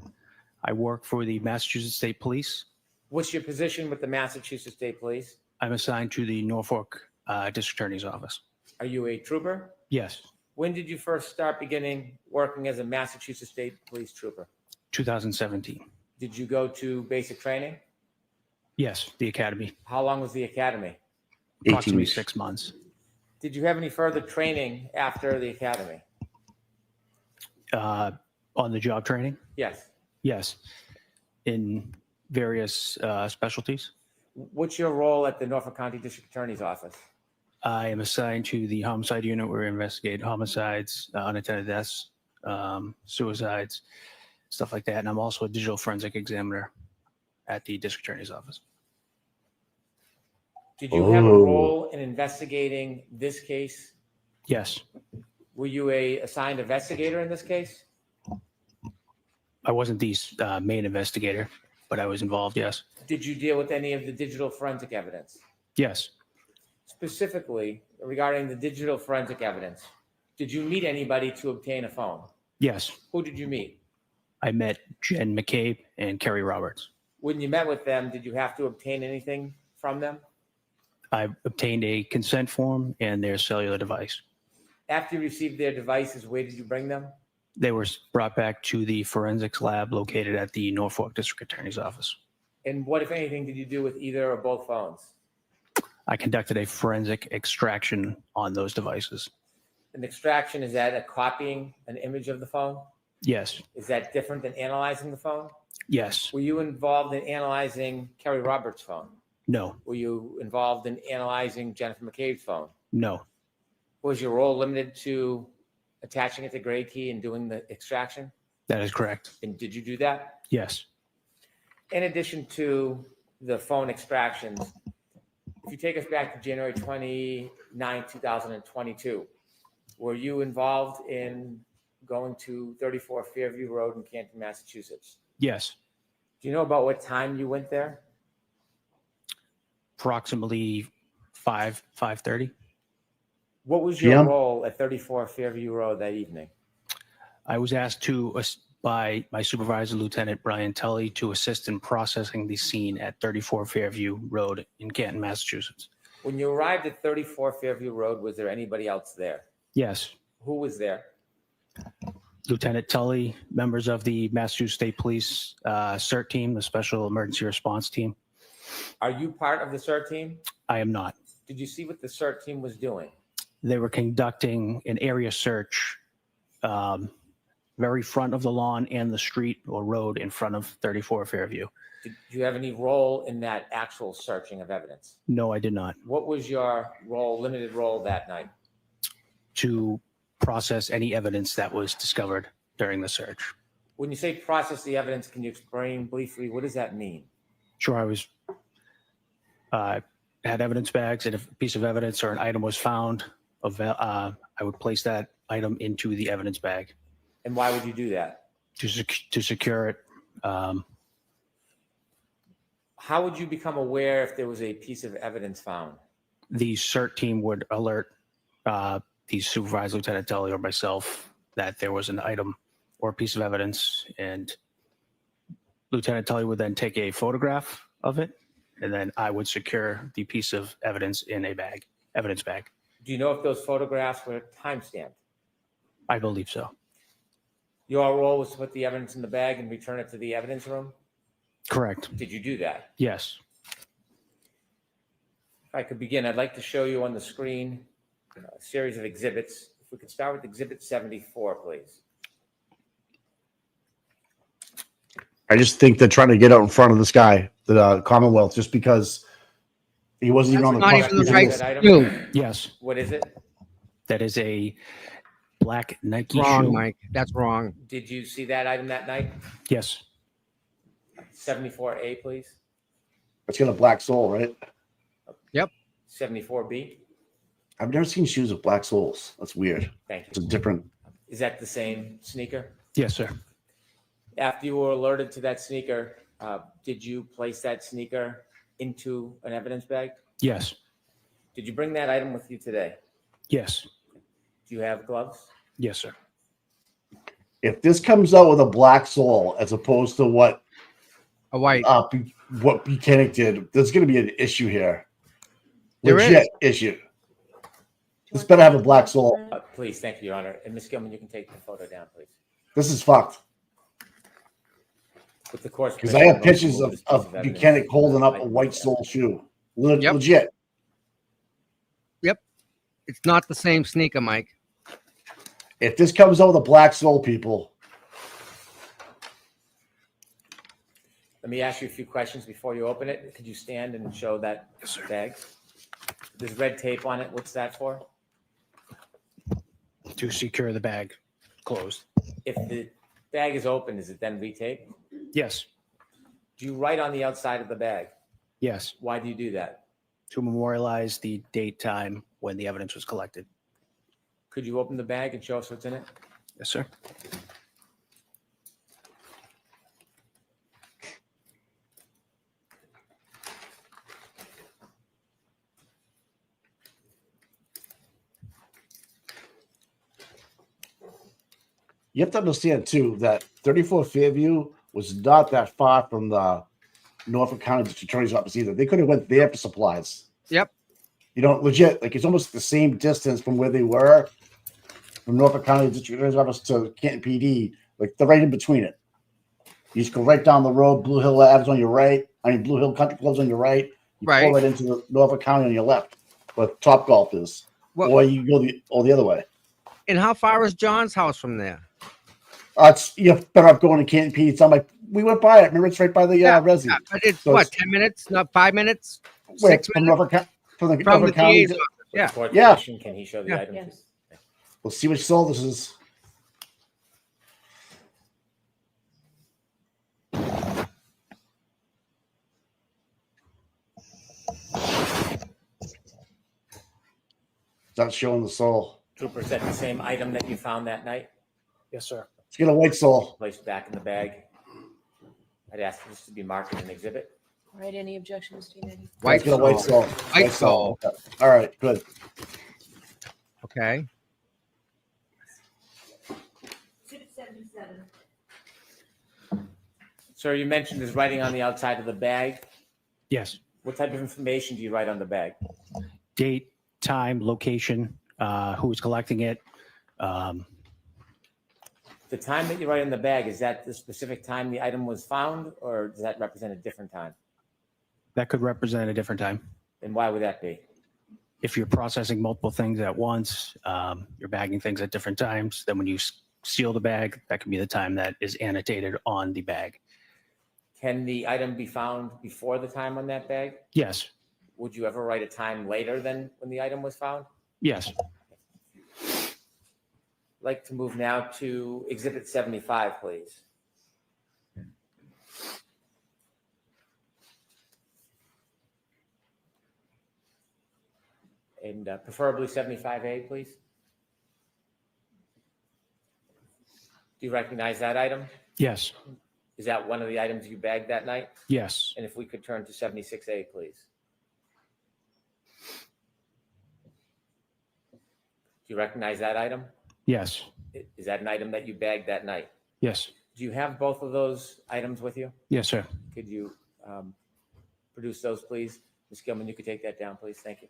I work for the Massachusetts State Police. What's your position with the Massachusetts State Police? I'm assigned to the Norfolk District Attorney's Office. Are you a trooper? Yes, When did you first start beginning working as a Massachusetts State Police trooper? 2017. Did you go to basic training? Yes, the Academy. How long was the academy? 18 Approximately weeks. 6 months. Did you have any further training after the academy? On the job training? Yes. Yes. In various specialties. What's your role at the Norfolk County District Attorney's Office? I am assigned to the homicide unit where we investigate homicides, unattended deaths, suicides, stuff like that. And I'm also a digital forensic examiner at the district attorney's office. Did you have a Oh. role in investigating this case? Yes, Were you assigned investigator in this case? I wasn't the main investigator, but I was involved. Yes, Did you deal with any of the digital forensic evidence? yes, Specifically regarding the digital forensic evidence, did you meet anybody to obtain a phone? yes. Who did you meet? I met Jen McCabe and Kerry Roberts. When you met with them, did you have to obtain anything from them? I obtained a consent form and their cellular device. After you received their devices, where did you bring them? They were brought back to the forensics lab located at the Norfolk District Attorney's Office. And what, if anything, did you do with either or both phones? I conducted a forensic extraction on those devices. An extraction, is that a copying an image of the phone? Yes, Is that different than analyzing the phone? yes, Were you involved in analyzing Kerry Roberts' phone? no, Were you involved in analyzing Jennifer McCabe's phone? no, Was your role limited to attaching it to Gray Key and doing the extraction? that is correct. And did you do that? Yes, In addition to the phone extractions, if you take us back to January 29, 2022, were you involved in going to 34 Fairview Road in Canton, Massachusetts? yes. Do you know about what time you went there? Approximately 5:30. What was your PM? role at 34 Fairview Road that evening? I was asked by my supervisor, Lieutenant Brian Tully, to assist in processing the scene at 34 Fairview Road in Canton, Massachusetts. When you arrived at 34 Fairview Road, was there anybody else there? Yes, Who was there? Lieutenant Tully, members of the Massachusetts State Police CERT team, the Special Emergency Response Team. Are you part of the CERT team? I am not. Did you see what the CERT team was doing? They were conducting an area search very front of the lawn and the street or road in front of 34 Fairview. Did you have any role in that actual searching of evidence? No, I did not. What was your role, limited role that night? To process any evidence that was discovered during the search. When you say process the evidence, can you explain briefly, what does that mean? Sure, I was had evidence bags, and if a piece of evidence or an item was found, I would place that item into the evidence bag. And why would you do that? to secure it. How would you become aware if there was a piece of evidence found? The CERT team would alert the supervisor, Lieutenant Tully, or myself that there was an item or a piece of evidence, and Lieutenant Tully would then take a photograph of it, and then I would secure the piece of evidence in a bag, evidence bag. Do you know if those photographs were time-stamped? I believe so. Your role was to put the evidence in the bag and return it to the evidence room? Correct. Did you do that? Yes. If I could begin, I'd like to show you on the screen a series of exhibits. If we could start with Exhibit 74, please. I just think they're trying to get out in front of this guy, the Commonwealth, just because he wasn't even on the That's not even the right That item? shoe. Yes. What is it? That is a black Nike Wrong, shoe. Mike. That's wrong. Did you see that item that night? Yes. 74A, please. It's got a black sole, right? 74B. I've never seen shoes with black soles. That's weird. Thank It's a you. different. Is that the same sneaker? Yes, sir. After you were alerted to that sneaker, did you place that sneaker into an evidence bag? Yes. Did you bring that item with you today? Yes. Do you have gloves? Yes, sir. If this comes out with a black sole as opposed to what A white. what Buchanan did, there's going to be an issue here. There Legit issue. This better have a black sole. Please, thank you, Your Honor. And Ms. Gilman, you can take the photo down, please. This is fucked. With the course. Because I have pictures of Buchanan holding up a white sole shoe. Yep. Legit. It's not the same sneaker, Mike. If this comes out with a black sole, people, Let me ask you a few questions before you open it. Could you stand and show that bag? There's red tape on it. What's that for? To secure the bag closed. If the bag is open, is it then retaped? Yes. Do you write on the outside of the bag? Yes. Why do you do that? To memorialize the date, time when the evidence was collected. Could you open the bag and show us what's in it? Yes, sir. you have to understand too that 34 Fairview was not that far from the Norfolk County District Attorney's office either. They could have went there for supplies. Yep. You know, legit, like it's almost the same distance from where they were from Norfolk County District Attorney's office to Canton PD. Like they're right in between it. You just go right down the road. Blue Hill Labs on your right. I mean, Blue Hill Country Club's on your right. You Right. pull right into the Norfolk County on your left, where Top Golf is, What- or you go the other way. And how far is John's house from there? It's you're better off going to Canton PD. It's on my. We went by it. Remember, it's right by the resi. But it's So what, it's- 10 minutes? Not 5 minutes? Wait, 6 from minutes? Norfolk, from the From Norfolk the County. DA's office. With Yeah. the court Yeah. permission, can he show the Yeah. item? Yes. We'll see which soul this is. It's not showing the soul. Trooper, is that the same item that you found that night? Yes, sir. Let's get a white soul. Placed back in the bag? I'd ask for this to be marked as an exhibit. All right, any objections, Tina? White Let's get a white soul. soul. White soul. All right, good. Okay. Sir, you mentioned there's writing on the outside of the bag. Yes. What type of information do you write on the bag? Date, time, location, who was collecting it. The time that you write in the bag, is that the specific time the item was found, or does that represent a different time? That could represent a different time. And why would that be? If you're processing multiple things at once, you're bagging things at different times, then when you seal the bag, that can be the time that is annotated on the bag. Can the item be found before the time on that bag? Yes. Would you ever write a time later than when the item was found? Yes. I'd like to move now to Exhibit 75, please. And preferably 75A, please. Do you recognize that item? Yes. Is that one of the items you bagged that night? Yes. And if we could turn to 76A, please. Do you recognize that item? Yes. Is that an item that you bagged that night? Yes. Do you have both of those items with you? Yes, sir. Could you produce those, please? Ms. Gilman, you could take that down, please. Thank you.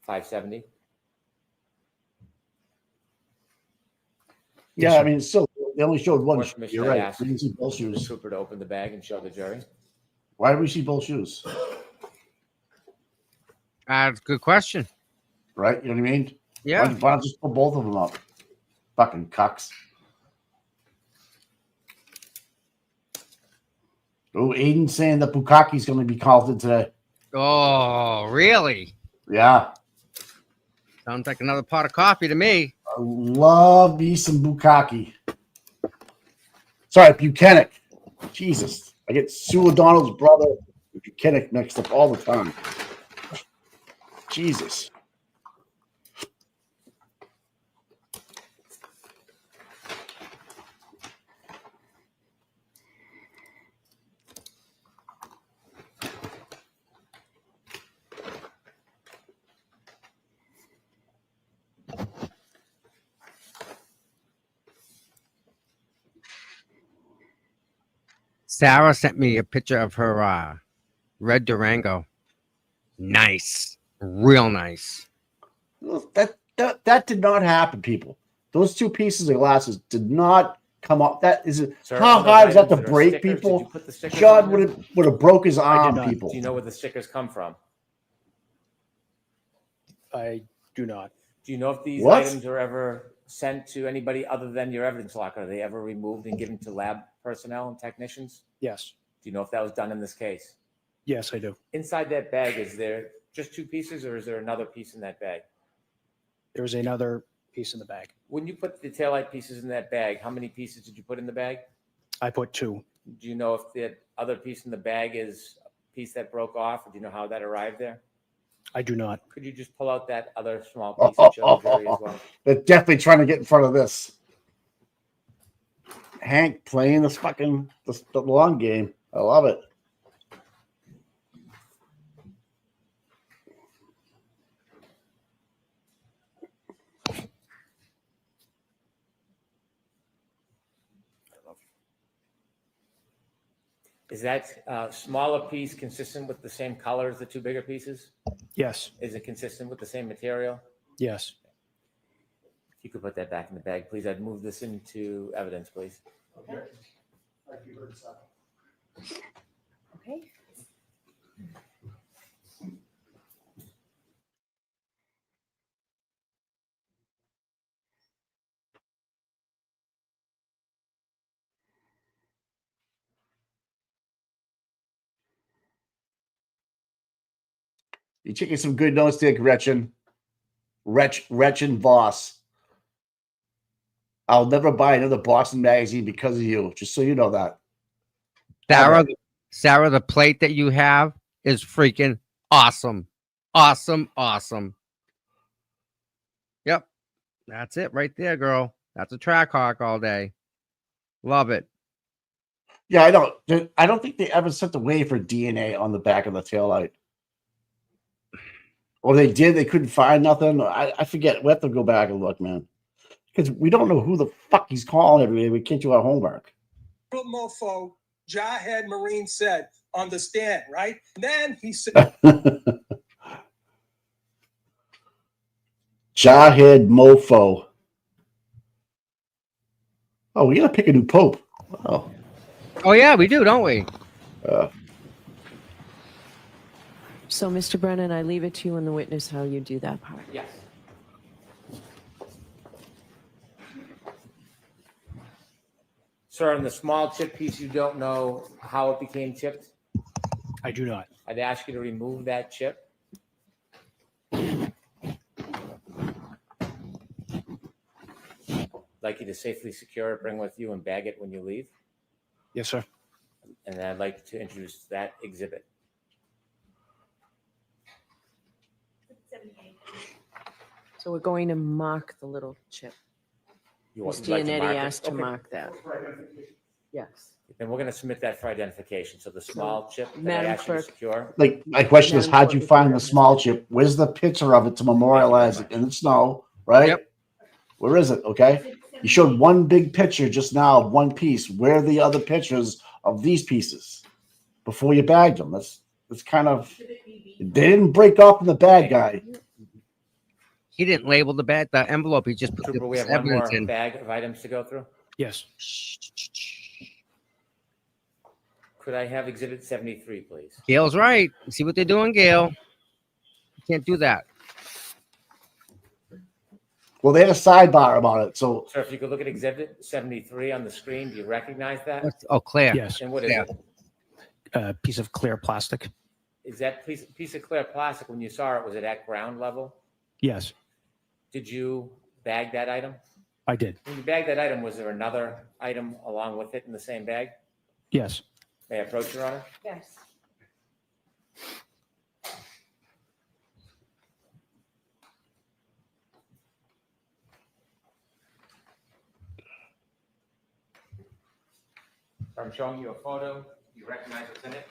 570. Yeah, I mean, still, they only showed one. Court Commissioner, You're I right. asked We didn't see both the shoes. trooper to open the bag and show the jury. Why did we see both shoes? That's a good question. Right? You know what I mean? Yeah. Why not just put both of them up? Fucking cucks. Oh, Aiden's saying that Bukaki's going to be called in today. Oh, really? Yeah. Sounds like another pot of coffee to me. I love me some Bukaki. Sorry, Buchanan. Jesus. I get Sue O'Donnell's brother and Buchanan mixed up all the time. Jesus. Sarah sent me a picture of her red Durango. Nice. Real nice. That did not happen, people. Those two pieces of glasses did not come up. That is Sir, how on those hard is that to items are break, stickers, did people? you put the stickers John on there? would have broke his I did arm, not. people. Do you know where the stickers come from? I do not. Do you know if these What? items are ever sent to anybody other than your evidence locker? Are they ever removed and given to lab personnel and technicians? Yes. Do you know if that was done in this case? Yes, I do. Inside that bag, is there just two pieces or is there another piece in that bag? There's another piece in the bag. When you put the taillight pieces in that bag, how many pieces did you put in the bag? I put 2. Do you know if the other piece in the bag is a piece that broke off, or do you know how that arrived there? I do not. Could you just pull out that other small piece and show the jury as well? They're definitely trying to get in front of this. Hank playing this fucking the long game. I love it. Is that smaller piece consistent with the same color as the two bigger pieces? Yes. Is it consistent with the same material? Yes. If you could put that back in the bag, please. I'd move this into evidence, please. Okay. You're taking some good notes there, Gretchen. Gretchen Voss. I'll never buy another Boston magazine because of you. Just so you know that. Sarah, the plate that you have is freaking awesome. Awesome, awesome. Yep. That's it right there, girl. That's a track hawk all day. Love it. Yeah, I don't think they ever sent away for DNA on the back of the taillight. Or they did, they couldn't find nothing. I forget. We have to go back and look, man. Because we don't know who the fuck he's calling every day. We can't do our homework. Mofo, Jarhead Marine said on the stand, right? And then he said, Jarhead Mofo. Oh, we gotta pick a new pope. Oh, Oh, yeah, we do, don't we? So, Mr. Brennan, I leave it to you and the witness how you do that part. Yes. Sir, on the small chip piece, you don't know how it became chipped? I do not. I'd ask you to remove that chip. Like you to safely secure it, bring with you, and bag it when you leave. Yes, sir. And then I'd like to introduce that exhibit. So we're going to mark the little chip. You Ms. would like to Giannetti mark it? asked to Okay. mark that. Yes. Then we're gonna submit that for identification. So the small chip that I Madam asked you to Clerk. secure, Like my question is, Madam how'd Clerk, you if find you the have- small chip? Where's the picture of it to memorialize it in the snow? Right? Yep. Where is it? Okay. You showed one big picture just now of one piece. Where are the other pictures of these pieces before you bagged them? That's kind of. They didn't break off in the bad guy. He didn't label the envelope. He just put Trooper, we the have one more evidence in. bag of items to go through. Yes. Could I have exhibit 73, please? Gail's right. See what they're doing, Gail. You can't do that. Well, they had a sidebar about it. So Sir, if you could look at exhibit 73 on the screen, do you recognize that? Oh, Claire. Yes. And what is Yeah. it? A piece of clear plastic. Is that piece of clear plastic, when you saw it, was it at ground level? Yes, Did you bag that item? I did. When you bagged that item, was there another item along with it in the same bag? Yes. May I approach, Your Honor? Yes. I'm showing you a photo. Do you recognize what's in it?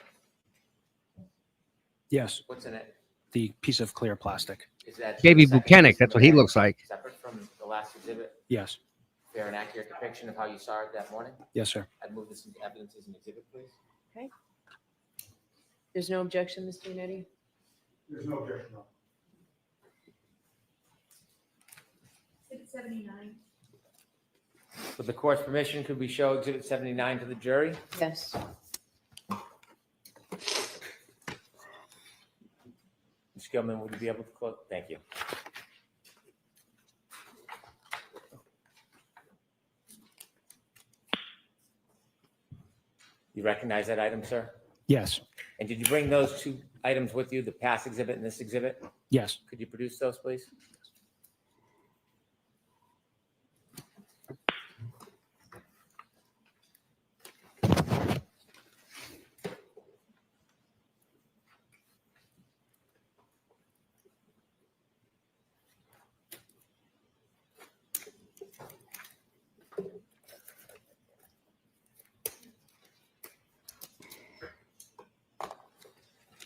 Yes. What's in it? The piece of clear plastic. Is that Baby the second Buchanan. piece in That's the what he bag, looks like. Separate from the last exhibit? Yes. Fair and accurate depiction of how you saw it that morning? Yes, sir. I'd move this into evidence as an exhibit, please. There's no objection, Ms. Giannetti? There's no objection. No. Exhibit 79. With the court's permission, could we show exhibit 79 to the jury? Yes. Ms. Gilman, would you be able to close? Thank you. You recognize that item, sir? Yes. And did you bring those two items with you, the past exhibit and this exhibit? Yes. Could you produce those, please?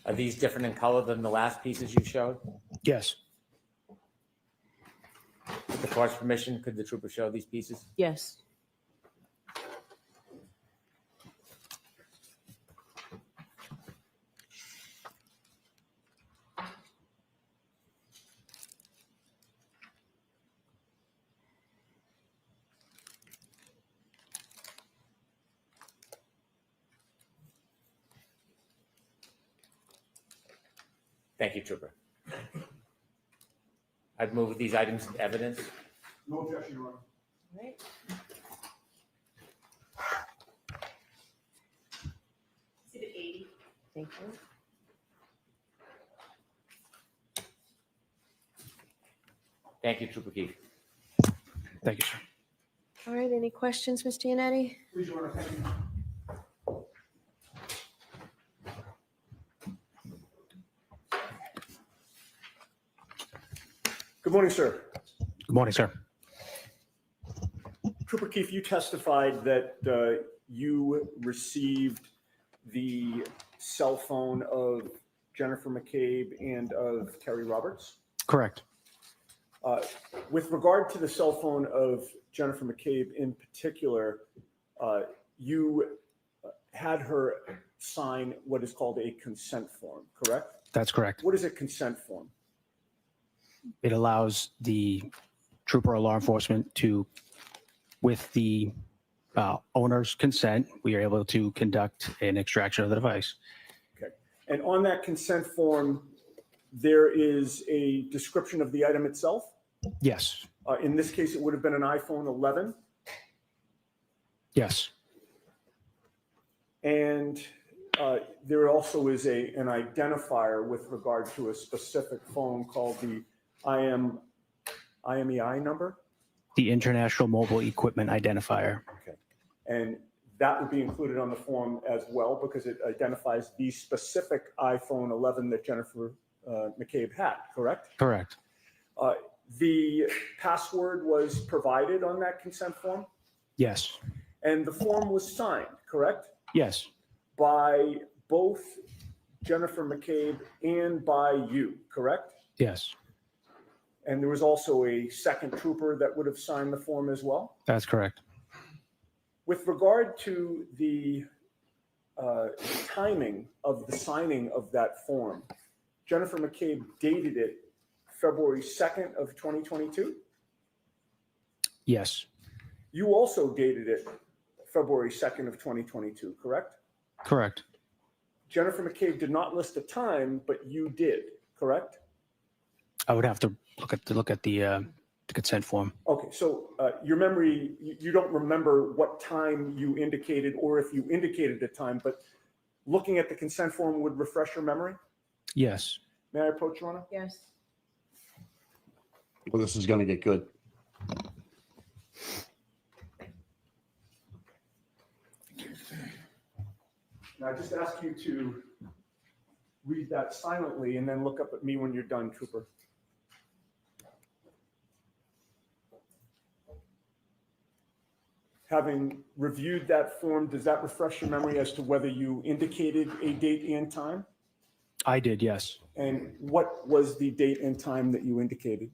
Are these different in color than the last pieces you showed? Yes. With the court's permission, could the trooper show these pieces? Yes. Thank you, trooper. I'd move these items into evidence. No objection, Your Honor. Right. Exhibit 80. Thank you. Thank you, Trooper Keefe. Thank you, sir. All right, any questions, Ms. Giannetti? Please, Your Honor, thank you. Good morning, sir. Good morning, sir. Trooper Keefe, you testified that you received the cell phone of Jennifer McCabe and of Terry Roberts. Correct. With regard to the cell phone of Jennifer McCabe in particular, you had her sign what is called a consent form, correct? That's correct. What is a consent form? It allows the trooper or law enforcement to, with the owner's consent, we are able to conduct an extraction of the device. Okay. And on that consent form, there is a description of the item itself. Yes. In this case, it would have been an iPhone 11. Yes. And there also is an identifier with regard to a specific phone called the IMEI number. The International Mobile Equipment Identifier. Okay. And that would be included on the form as well because it identifies the specific iPhone 11 that Jennifer McCabe had, correct? Correct. The password was provided on that consent form, Yes. and the form was signed, correct? Yes. By both Jennifer McCabe and by you, correct? Yes. And there was also a second trooper that would have signed the form as well. That's correct. With regard to the timing of the signing of that form, Jennifer McCabe dated it February 2nd of 2022. Yes. You also dated it February 2nd of 2022, correct? Correct. Jennifer McCabe did not list a time, but you did, correct? I would have to look at the consent form. Okay, so your memory, you don't remember what time you indicated or if you indicated a time, but looking at the consent form would refresh your memory? Yes. May I approach, Your Honor? Yes. Well, this is going to get good. Now, I just ask you to read that silently and then look up at me when you're done, Trooper. Having reviewed that form, does that refresh your memory as to whether you indicated a date and time? I did, yes. And what was the date and time that you indicated?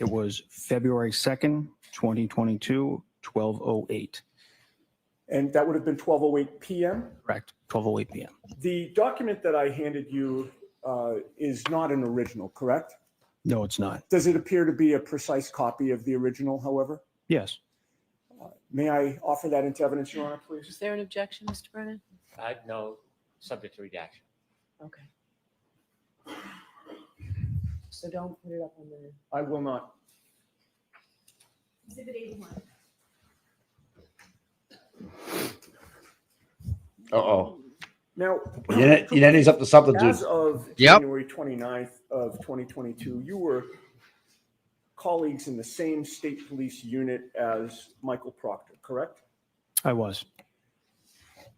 It was February 2nd, 2022, 12:08. And that would have been 12:08 p.m.? Correct. 12:08 p.m. The document that I handed you is not an original, correct? No, it's not. Does it appear to be a precise copy of the original, however? Yes. May I offer that into evidence, Your Honor, Is please? there an objection, Mr. Brennan? No, subject to redaction. Okay. So don't put it up on the. I will not. Exhibit 81. Uh-oh. Now, Yanni's up to something, dude. as of Yep. January 29th of 2022, you were colleagues in the same state police unit as Michael Proctor, correct? I was.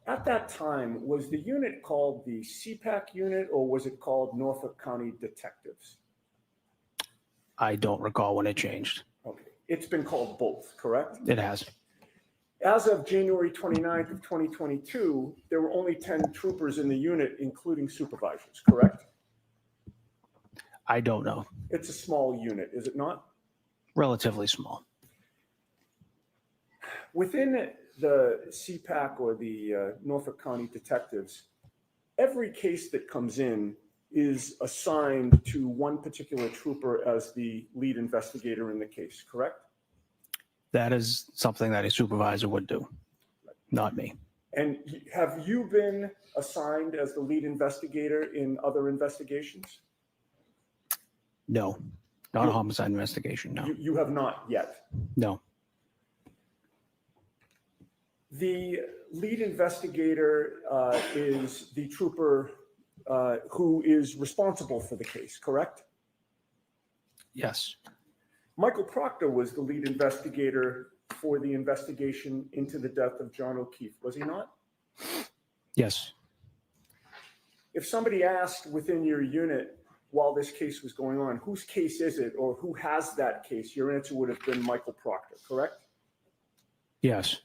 At that time, was the unit called the CPAC unit or was it called Norfolk County Detectives? I don't recall when it changed. Okay, it's been called both, correct? It has. As of January 29th of 2022, there were only 10 troopers in the unit, including supervisors, correct? I don't know. It's a small unit, is it not? Relatively small. Within the CPAC or the Norfolk County Detectives, every case that comes in is assigned to one particular trooper as the lead investigator in the case, correct? That is something that a supervisor would do, not me. And have you been assigned as the lead investigator in other investigations? No, not a homicide investigation. No, You have not yet. no. The lead investigator is the trooper who is responsible for the case, correct? Yes, Michael Proctor was the lead investigator for the investigation into the death of John O'Keefe, was he not? yes. If somebody asked within your unit while this case was going on, whose case is it or who has that case, your answer would have been Michael Proctor, correct? Yes,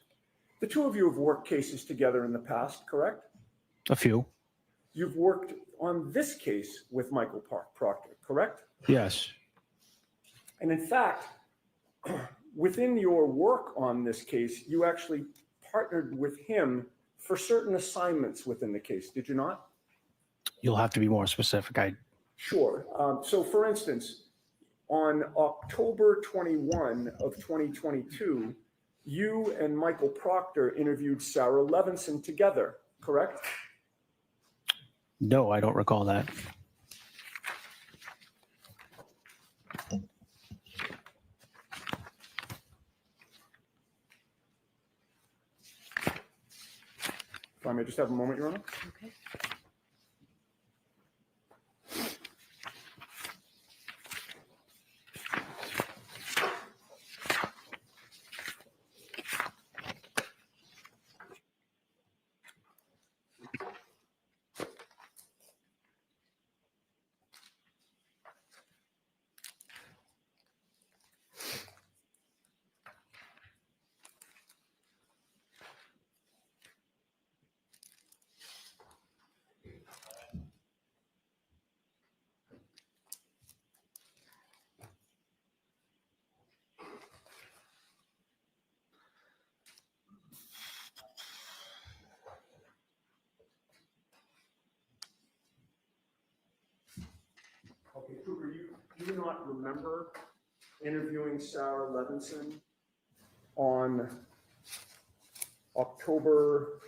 The two of you have worked cases together in the past, correct? a few. You've worked on this case with Michael Proctor, correct? Yes, And in fact, within your work on this case, you actually partnered with him for certain assignments within the case, did you not? you'll have to be more specific. Sure. So for instance, on October 21 of 2022, you and Michael Proctor interviewed Sarah Levinson together, correct? No, I don't recall that. If I may just have a moment, Your Honor. Okay. you not remember interviewing Sarah Levinson on October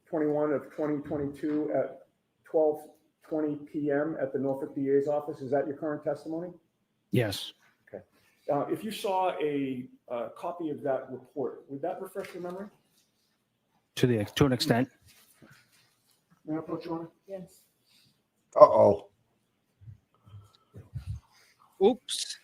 21 of 2022 at 12:20 p.m. at the Norfolk DA's office? Is that your current testimony? Yes. If you saw a copy of that report, would that refresh your memory? To an extent. May I approach you on it? Yes. Uh-oh. Oops.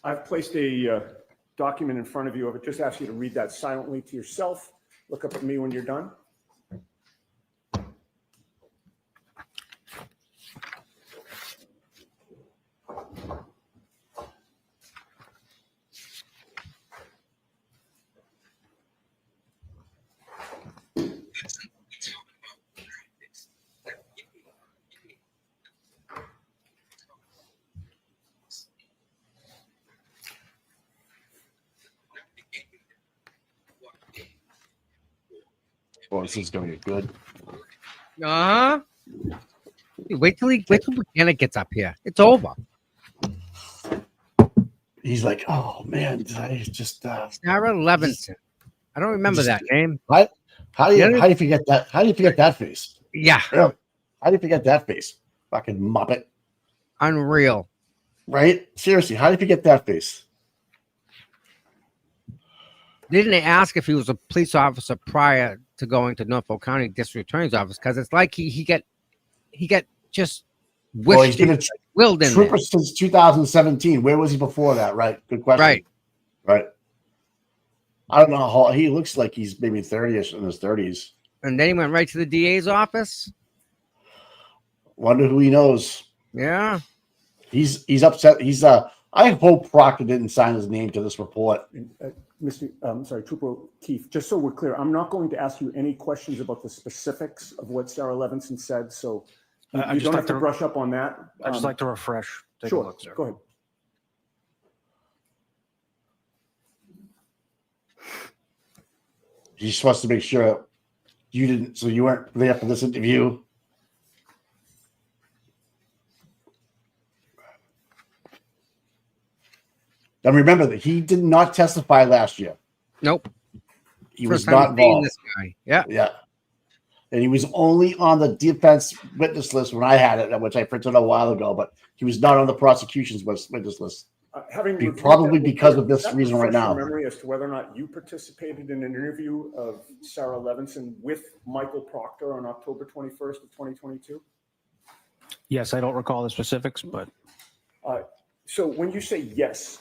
I've placed a document in front of you. I would just ask you to read that silently to yourself. Look up at me when you're done. Well, this is going to get good. Uh-huh. Wait till Buchanan gets up here. It's over. He's like, oh man, I just Sarah Levinson. I don't remember that name. What? How do Yeah. you forget that? How do you forget that face? Yeah. Really? How do you forget that face? Fucking muppet. Unreal. Right? Seriously, how do you forget that face? Didn't they ask if he was a police officer prior to going to Norfolk County District Attorney's office? Because it's like he get just Well, he's been a willed in trooper there. since 2017. Where was he before that? Right. Good question. Right. Right. I don't know how he looks like. He's maybe 30ish in his 30s. And then he went right to the DA's office. Wonder who he knows. Yeah. He's upset. I hope Proctor didn't sign his name to this report. Trooper Keefe, just so we're clear, I'm not going to ask you any questions about the specifics of what Sarah Levinson said, so you don't have to brush up on that. I'd just like to refresh. Take Sure, a look, sir. go ahead. He's supposed to make sure you didn't, so you weren't there for this interview. And remember that he did not testify last year. Nope. He was First time not seeing involved. this guy. Yeah. Yeah. And he was only on the defense witness list when I had it, which I printed a while ago, but he was not on the prosecution's witness list. Probably because of this reason right now. Memory as to whether or not you participated in an interview of Sarah Levinson with Michael Proctor on October 21st of 2022? Yes, I don't recall the specifics, but So when you say yes,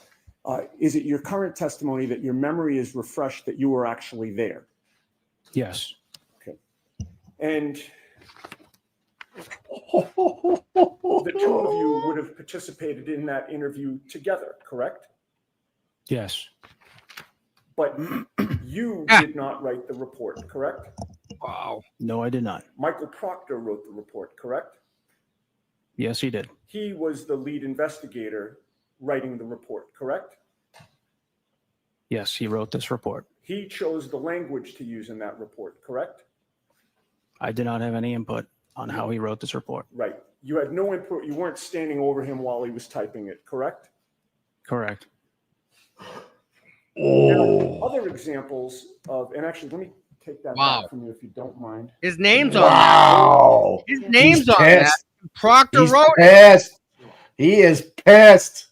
is it your current testimony that your memory is refreshed that you were actually there? yes, And the two of you would have participated in that interview together, correct? yes, But you did not write the report, correct? Wow. no, I did not. Michael Proctor wrote the report, correct? Yes, he did. He was the lead investigator writing the report, correct? Yes, he wrote this report. He chose the language to use in that report, correct? I did not have any input on how he wrote this report. Right. You had no input. You weren't standing over him while he was typing it, correct? Correct. Oh. Other examples of, and actually, let me take that Wow. back from you if you don't mind. His name's on Wow. that. His name's He's on that. pissed. Proctor He's wrote it. pissed. He is pissed.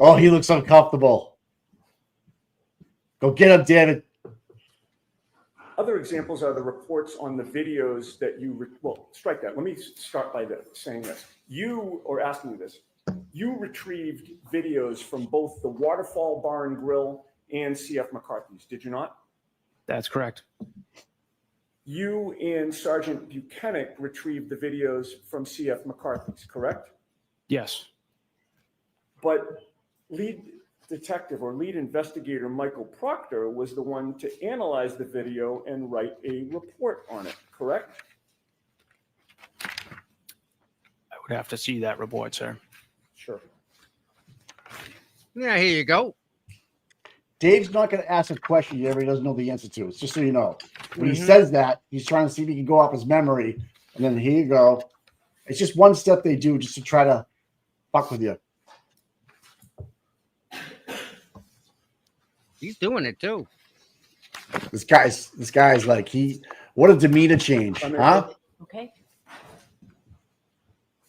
Oh, he looks uncomfortable. Go get him, David. Other examples are the reports on the videos that well, strike that. Let me start by saying this. Asking you this. You retrieved videos from both the Waterfall Bar and Grill and CF McCarthy's, did you not? That's correct. You and Sergeant Buchanan retrieved the videos from CF McCarthy's, correct? Yes. But lead detective or lead investigator Michael Proctor was the one to analyze the video and write a report on it, correct? I would have to see that report, sir. Sure. Yeah, here you go. Dave's not going to ask a question he ever doesn't know the answer to. It's just so you know. When he says that, he's trying to see if he can go off his memory. And then here you go. It's just one step they do just to try to fuck with you. He's doing it too. This guy's like, what a demeanor change, huh? Okay.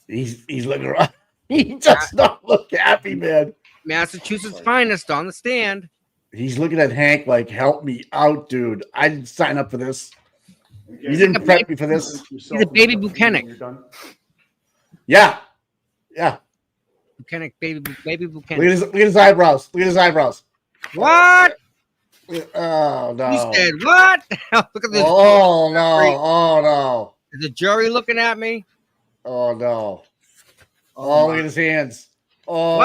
He's looking around. He does not look happy, man. Massachusetts finest on the stand. He's looking at Hank like, help me out, dude. I didn't sign up for this. You didn't prep me for this. He's a baby Buchanan. Yeah. Yeah. Buchanan, baby Buchanan. Look at his eyebrows. Look at his eyebrows. What? Oh, no. You said what? Look at this. Oh, no. Oh, no. Is the jury looking at me? Oh, no. Oh, look at his hands. Oh.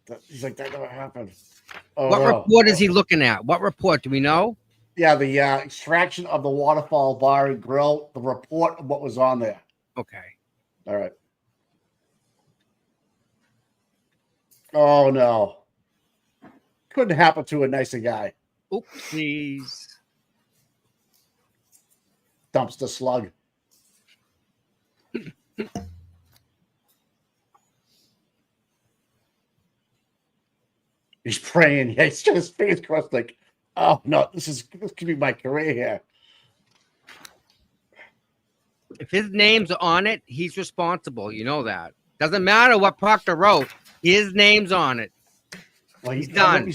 What? He's like, that never happened. Oh, What no. report is he looking at? What report? Do we know? Yeah, the extraction of the Waterfall Bar and Grill, the report of what was on there. Okay. All right. Oh, no. Couldn't happen to a nicer guy. Oopsies. Dumpster slug. He's praying. Yeah, he's got his fingers crossed like, oh, no, this could be my career here. If his name's on it, he's responsible. You know that. Doesn't matter what Proctor wrote. His name's on it. Well, He's done.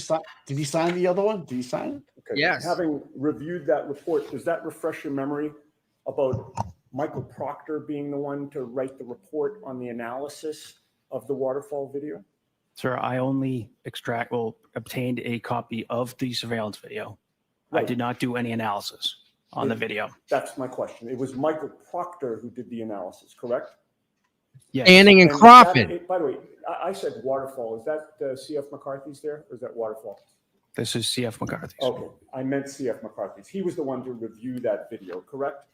Did he sign the other one? Did he sign it? Okay. Yes. Having reviewed that report, does that refresh your memory about Michael Proctor being the one to write the report on the analysis of the Waterfall video? Sir, I only obtained a copy of the surveillance video. I Right. did not do any analysis on the video. That's my question. It was Michael Proctor who did the analysis, correct? Yes. Anning and And Crawford. by the way, I said Waterfall. Is that CF McCarthy's there, or is that Waterfall? This is CF McCarthy's. Okay, I meant CF McCarthy's. He was the one to review that video, correct?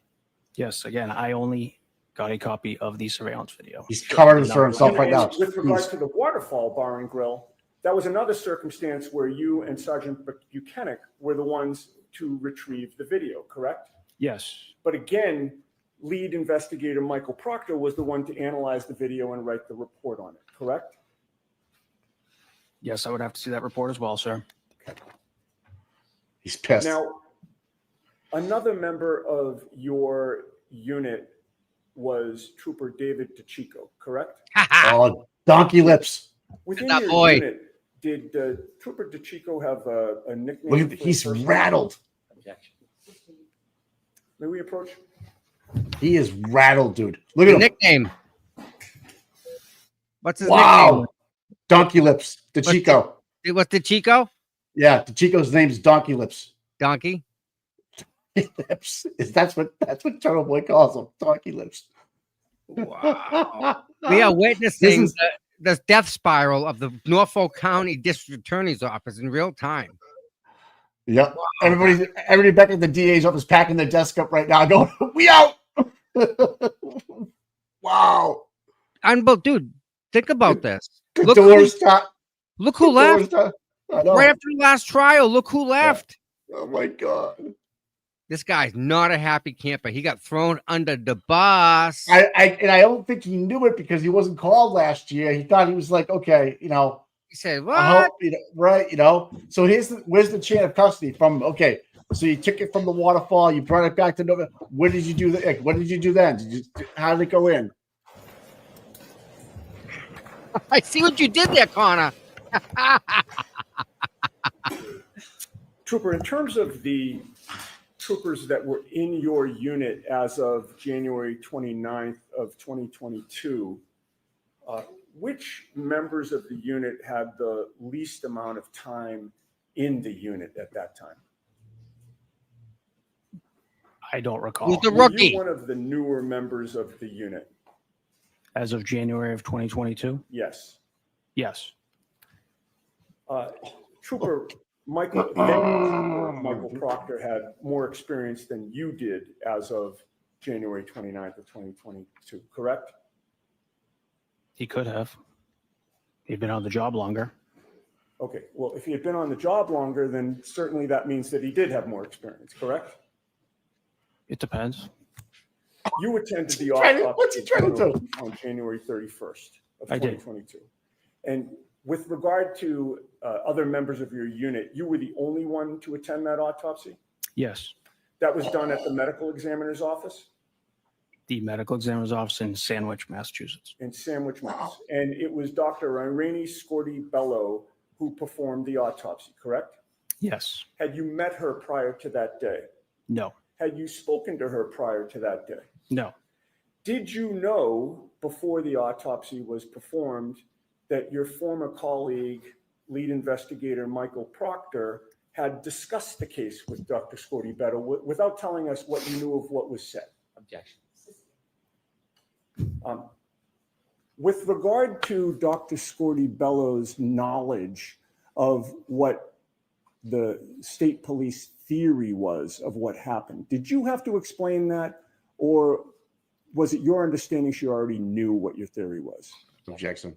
Yes, again, I only got a copy of the surveillance video. He's covering for himself right now. With regard to the Waterfall Bar and Grill, that was another circumstance where you and Sergeant Buchanan were the ones to retrieve the video, correct? Yes. But again, lead investigator Michael Proctor was the one to analyze the video and write the report on it, correct? Yes, I would have to see that report as well, sir. He's pissed. Now, another member of your unit was Trooper David DeChico, correct? Oh, donkey lips. Within That your boy. unit, did Trooper DeChico have a nickname? Look at, for he's the person? rattled. Objection. May we approach? He is rattled, dude. Look at him. Nickname. What's his Wow. Donkey lips. DeChico. nickname? What's the Chico? Yeah, DeChico's name is Donkey Lips. Donkey. Lips. That's what Turtle Boy calls him. Donkey lips. Wow. We are witnessing This is- the death spiral of the Norfolk County District Attorney's Office in real time. Yep. Everybody back at the DA's office packing their desk up right now, going, "We out." Wow. Dude, think about this. The Look doors who- stop. Look who left. I know. Right after the last trial, look who left. Oh my god. This guy's not a happy camper. He got thrown under the bus. I don't think he knew it because he wasn't called last year. He thought he was like, okay, He said, what? I hope, right, So where's the chain of custody from? Okay, so you took it from the Waterfall, you brought it back to Nova. What did you do? What did you do then? How did it go in? I see what you did there, Connor. Trooper, in terms of the troopers that were in your unit as of January 29th of 2022, which members of the unit had the least amount of time in the unit at that time? I don't recall. Who's the Were rookie? you one of the newer members of the unit? As of January of 2022? Yes. Yes. Trooper Michael Proctor had more experience than you did as of January 29th of 2022, correct? He could have. He'd been on the job longer. Okay, well, if he had been on the job longer, then certainly that means that he did have more experience, correct? It depends. You attended the What's he trying to do? autopsy on January 31st of I did. 2022. And with regard to other members of your unit, you were the only one to attend that autopsy? Yes. That was done at the medical examiner's office The medical examiner's office in Sandwich, Massachusetts. in Sandwich, Mass. And it was Dr. Irene Scorti-Bello who performed the autopsy, correct? Yes. Had you met her prior to that day? No. Had you spoken to her prior to that day? No. Did you know before the autopsy was performed that your former colleague, lead investigator Michael Proctor, had discussed the case with Dr. Scorti-Bello without telling us what you knew of what was said? Objection. With regard to Dr. Scorti-Bello's knowledge of what the state police theory was of what happened, did you have to explain that, or was it your understanding she already knew what your theory was? Objection.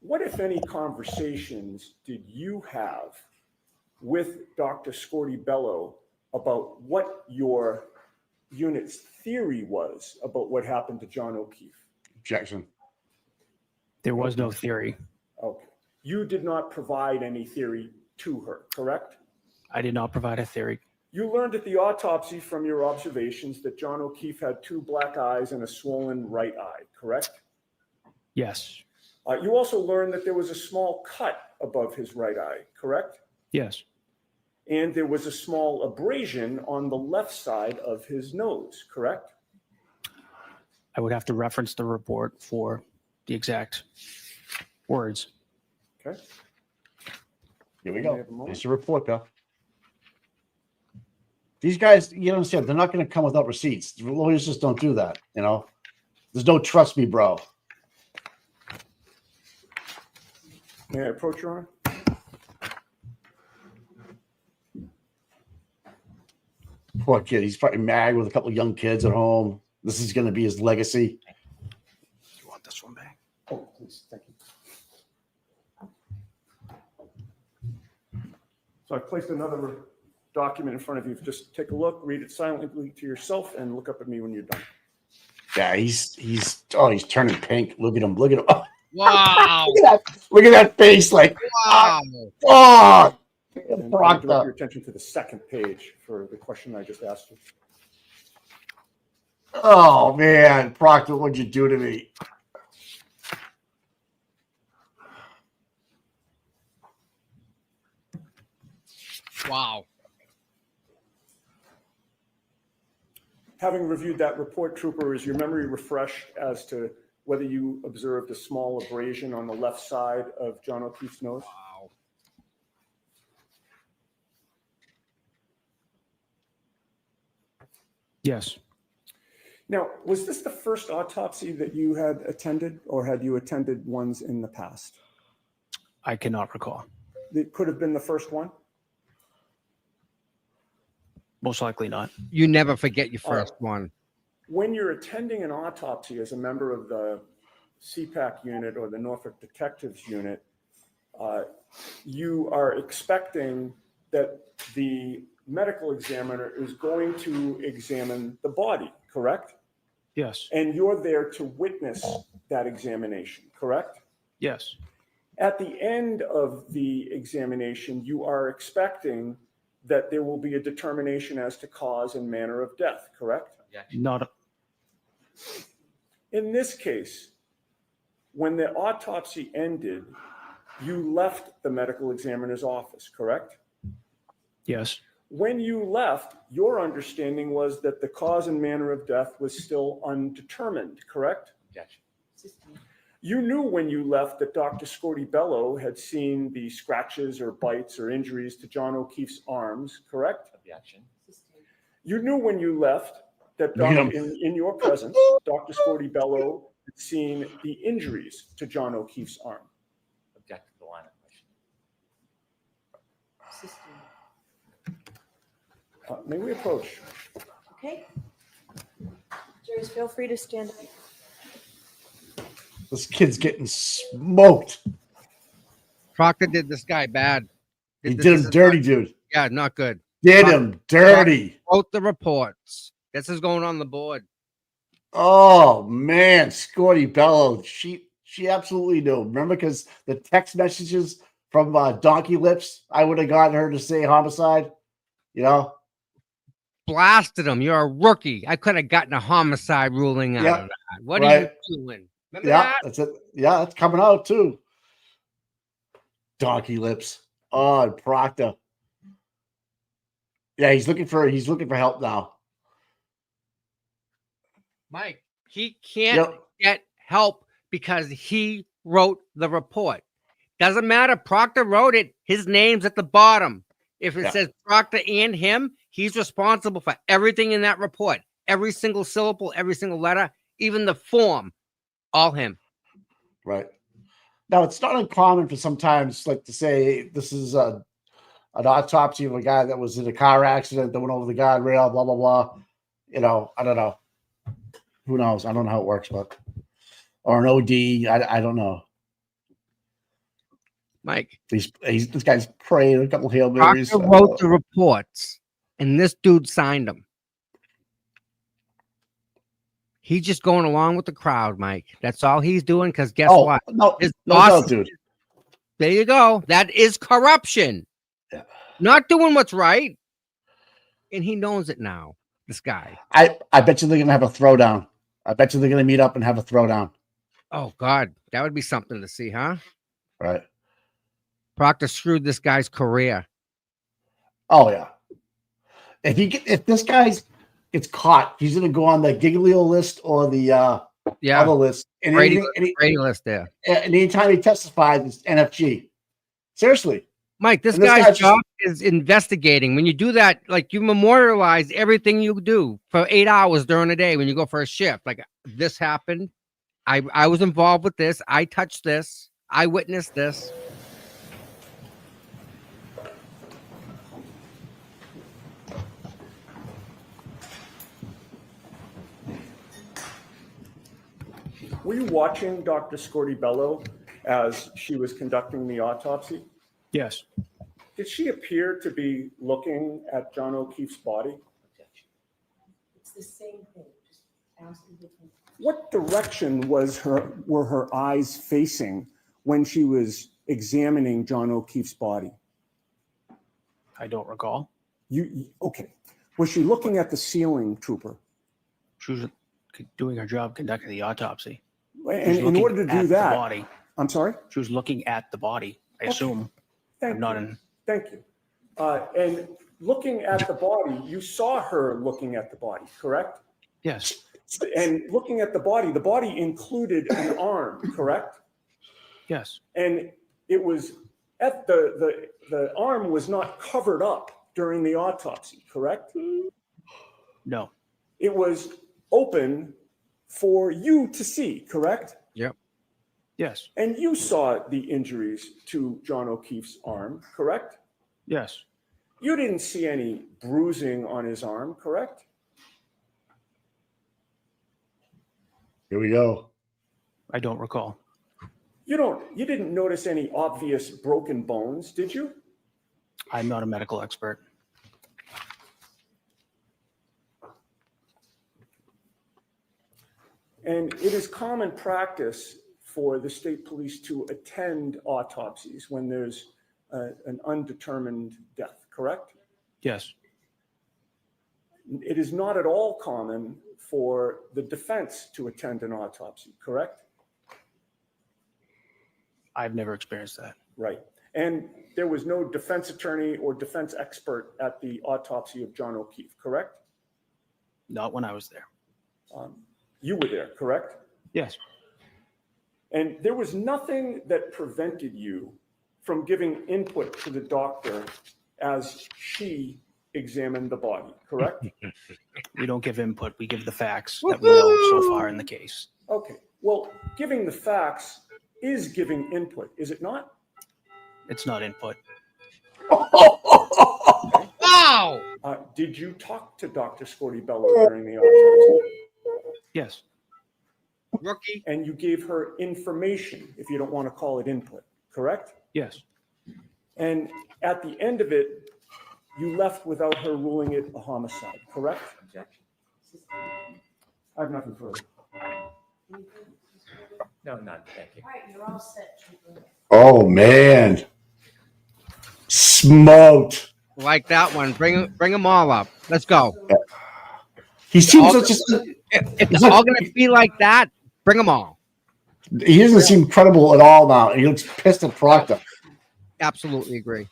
What, if any, conversations did you have with Dr. Scorti-Bello about what your unit's theory was about what happened to John O'Keefe? Objection. There was no theory. Okay. You did not provide any theory to her, correct? I did not provide a theory. You learned at the autopsy from your observations that John O'Keefe had 2 black eyes and a swollen right eye, correct? Yes. You also learned that there was a small cut above his right eye, correct? Yes. And there was a small abrasion on the left side of his nose, correct? I would have to reference the report for the exact words. Okay. Here we May I go. have a moment? It's a report, Bill. These guys, you don't understand, they're not going to come without receipts. The lawyers just don't do that, you know? There's no trust me, bro. May I approach, Your Honor? Poor kid. He's probably mad with a couple of young kids at home. This is going to be his legacy. You want this one back? Oh, please, thank you. So I placed another document in front of you. Just take a look, read it silently to yourself, and look up at me when you're done. Yeah, he's turning pink. Look at him. Look at him. Oh, Wow. look at that face. Like, Wow. And oh, I direct Proctor. your attention to the second page for the question I just asked you. Oh man, Proctor, what'd you do to me? Wow. Having reviewed that report, Trooper, is your memory refreshed as to whether you observed a small abrasion on the left side of John O'Keefe's nose? Wow. Yes. Now, was this the first autopsy that you had attended, or had you attended ones in the past? I cannot recall. It could have been the first one? Most likely not. You never forget your first one. When you're attending an autopsy as a member of the CPAC unit or the Norfolk Detectives Unit, you are expecting that the medical examiner is going to examine the body, correct? Yes. And you're there to witness that examination, correct? Yes. At the end of the examination, you are expecting that there will be a determination as to cause and manner of death, correct? Not. In this case, when the autopsy ended, you left the medical examiner's office, correct? Yes. When you left, your understanding was that the cause and manner of death was still undetermined, correct? Objection. You knew when you left that Dr. Scorti-Bello had seen the scratches or bites or injuries to John O'Keefe's arms, correct? Objection. You knew when you left that in your presence, Dr. Scorti-Bello had seen the injuries to John O'Keefe's arm. Object to the line of question. May we approach? Okay. Jurors, feel free to stand up. This kid's getting smoked. Proctor did this guy bad. He did him dirty, dude. Yeah, not good. Did him dirty. Wrote the reports. This is going on the board. Oh man, Scorti-Bello. She absolutely knew. Remember, because the text messages from Donkey Lips, I would have gotten her to say homicide. You know, Blasted him. You're a rookie. I could have gotten a homicide ruling out of that. What are you doing? Remember that? That's it. Yeah, that's coming out too. Donkey Lips. Oh, and Proctor. Yeah, he's looking for help now. Mike, he can't get help because he wrote the report. Doesn't matter. Proctor wrote it. His name's at the bottom. If it says Proctor and him, he's responsible for everything in that report. Every single syllable, every single letter, even the form, all him. Right. Now, it's not uncommon for sometimes, like, to say this is an autopsy of a guy that was in a car accident that went over the guardrail, blah, blah, blah. You know, I don't know. Who knows? I don't know how it works, but or an OD. I don't know. Mike, this guy's praying a couple Hail Marys. Proctor wrote the reports, and this dude signed them. He's just going along with the crowd, Mike. That's all he's doing. Because guess what? No, his no boss, doubt, dude. There you go. That is corruption. Yeah. Not doing what's right, and he knows it now. This guy. I bet you they're gonna have a throwdown. I bet you they're gonna meet up and have a throwdown. Oh God, that would be something to see, huh? Right. Proctor screwed this guy's career. Oh yeah. If this guy gets caught, he's gonna go on the Giglio list or the other list. And Brady list there. And anytime he testifies, it's NFG. Seriously. Mike, this guy's job is investigating. When you do that, like, you memorialize everything you do for 8 hours during the day when you go for a shift. Like, this happened. I was involved with this. I touched this. I witnessed this. Were you watching Dr. Scorti-Bello as she was conducting the autopsy? Yes. Did she appear to be looking at John O'Keefe's body? It's the same thing. Just ask a different. What direction were her eyes facing when she was examining John O'Keefe's body? I don't recall. Okay. Was she looking at the ceiling, Trooper? She was doing her job conducting the autopsy. And in order to do that, body. I'm sorry? She was looking at the body, I assume. Thank you. And looking at the body, you saw her looking at the body, correct? Yes. And looking at the body included an arm, correct? Yes. And it was at the arm was not covered up during the autopsy, correct? No. It was open for you to see, correct? Yep. Yes. And you saw the injuries to John O'Keefe's arm, correct? Yes. You didn't see any bruising on his arm, correct? Here we go. I don't recall. You didn't notice any obvious broken bones, did you? I'm not a medical expert. And it is common practice for the state police to attend autopsies when there's an undetermined death, correct? Yes. It is not at all common for the defense to attend an autopsy, correct? I've never experienced that. Right. And there was no defense attorney or defense expert at the autopsy of John O'Keefe, correct? Not when I was there. You were there, correct? Yes. And there was nothing that prevented you from giving input to the doctor as she examined the body, correct? We don't give input. We give the facts that we know so far in the case. Okay. Well, giving the facts is giving input, is it not? It's not input. Wow! Did you talk to Dr. Scortibello during the autopsy? Yes. Rookie. And you gave her information, if you don't want to call it input, correct? Yes. And at the end of it, you left without her ruling it a homicide, correct? I have nothing further. No, none, thank you. All right, you're all set, Trooper. Oh man, smoked. Like that one. Bring them all up. Let's go. He seems All- such a. If it's all going to be like that, bring them all. He doesn't seem credible at all now. He looks pissed at Proctor. Absolutely agree.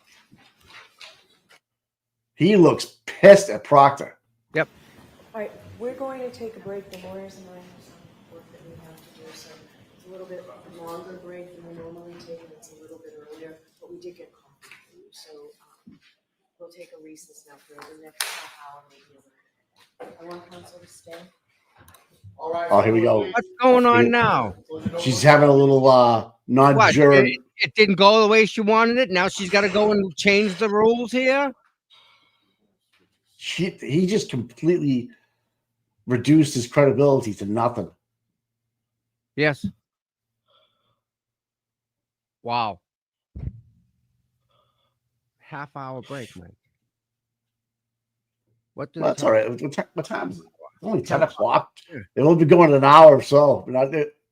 He looks pissed at Proctor. All right, we're going to take a break. The lawyers and I have some work that we have to do, so it's a little bit longer break than we normally take, and it's a little bit earlier, but we did get coffee for you, so we'll take a recess now for the next half hour, maybe. I want council to stay. Oh, here we go. What's going on now? She's having a little What? non-juror. It didn't go the way she wanted it. Now she's got to go and change the rules here. He just completely reduced his credibility to nothing. Yes. Wow. Half-hour break, Mike. What? Well, that's all right. What time is it? It's only 10 o'clock. It will be going an hour or so.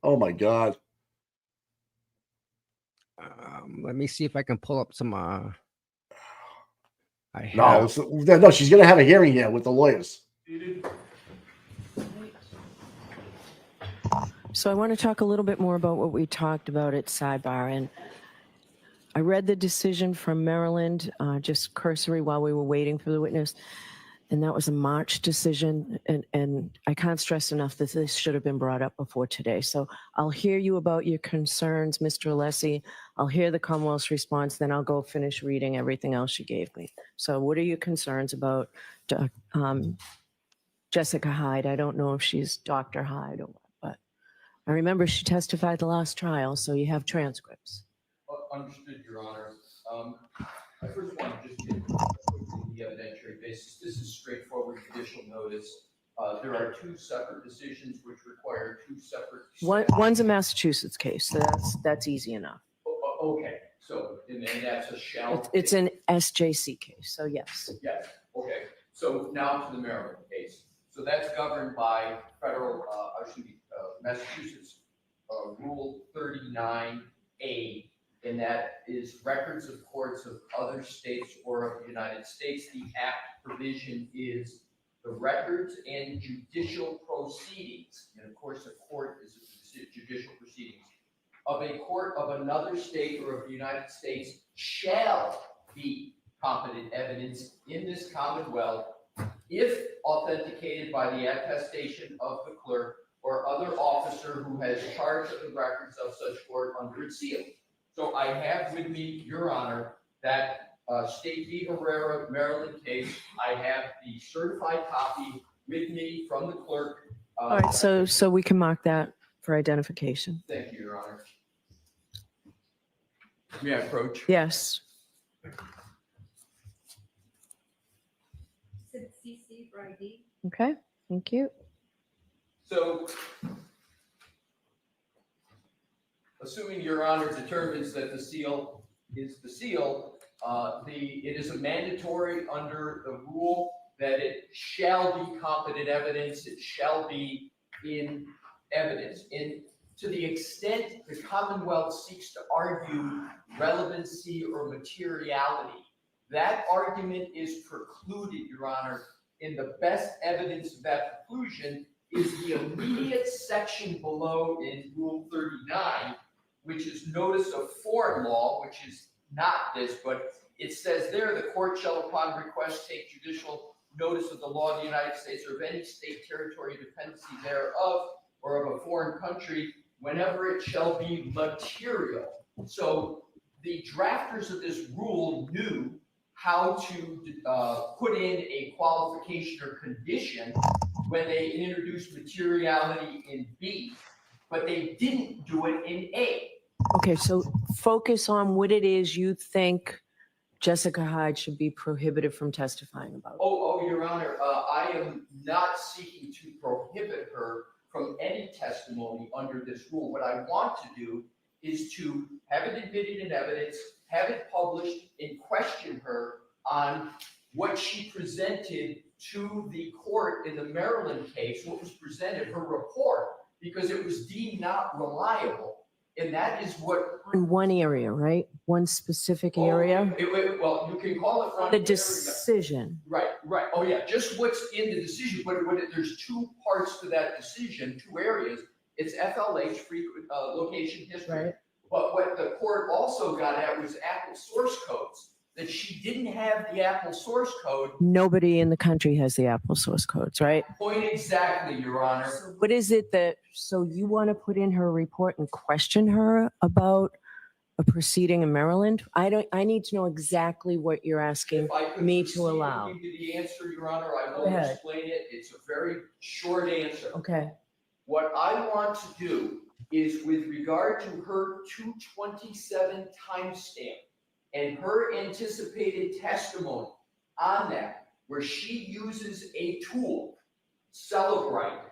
Oh my God. Let me see if I can pull up some. No, she's going to have a hearing here with the lawyers. So I want to talk a little bit more about what we talked about at sidebar. And I read the decision from Maryland, just cursory while we were waiting for the witness. And that was a March decision. And I can't stress enough that this should have been brought up before today. So I'll hear you about your concerns, Mr. Alessi. I'll hear the Commonwealth's response, then I'll go finish reading everything else you gave me. So what are your concerns about Jessica Hyde? I don't know if she's Dr. Hyde or what, but I remember she testified the last trial, so you have transcripts. Understood, Your Honor. I first want to just get the evidentiary basis. This is straightforward judicial notice. There are two separate decisions which require two separate. One's a Massachusetts case, so that's easy enough. Okay, so and that's a shall. It's an SJC case, so yes. Yes. Okay. So now to the Maryland case. So that's governed by federal, Massachusetts Rule 39A. And that is records of courts of other states or of the United States. The Act provision is the records and judicial proceedings. And of course, a court is judicial proceedings of a court of another state or of the United States shall be competent evidence in this Commonwealth if authenticated by the attestation of the clerk or other officer who has charge of the records of such court under its seal. So I have with me, Your Honor, that State v. Herrera, Maryland case. I have the certified copy with me from the clerk. All right, so we can mark that for identification. Thank you, Your Honor. May I approach? Yes. CC for ID. Okay, thank you. So, assuming Your Honor determines that the seal is the seal, it is a mandatory under the rule that it shall be competent evidence. It shall be in evidence. And to the extent the Commonwealth seeks to argue relevancy or materiality, that argument is precluded, Your Honor, in the best evidence of that preclusion is the immediate section below in Rule 39, which is notice of foreign law, which is not this, but it says there, the court shall upon request take judicial notice of the law of the United States or of any state, territory, dependency thereof, or of a foreign country, whenever it shall be material. So the drafters of this rule knew how to put in a qualification or condition when they introduced materiality in B, but they didn't do it in A. Okay, so focus on what it is you think Jessica Hyde should be prohibited from testifying about. Oh, Your Honor, I am not seeking to prohibit her from any testimony under this rule. What I want to do is to have it admitted in evidence, have it published, and question her on what she presented to the court in the Maryland case, what was presented, her report, because it was deemed not reliable. And that is what. In one area, right? One specific area? Well, you can call it. The decision. Right. Oh, yeah, just what's in the decision, but there's two parts to that decision, two areas. It's FLH, frequent location history. Right. But what the court also got at was Apple source codes, that she didn't have the Apple source code. Nobody in the country has the Apple source codes, right? Point exactly, Your Honor. So what is it so you want to put in her report and question her about a proceeding in Maryland? I need to know exactly what you're asking If I could me proceed to allow. Give you the answer, Your Honor, I Go will ahead. explain it. It's a very short answer. Okay. What I want to do is with regard to her 227 timestamp and her anticipated testimony on that, where she uses a tool, Cellebrite,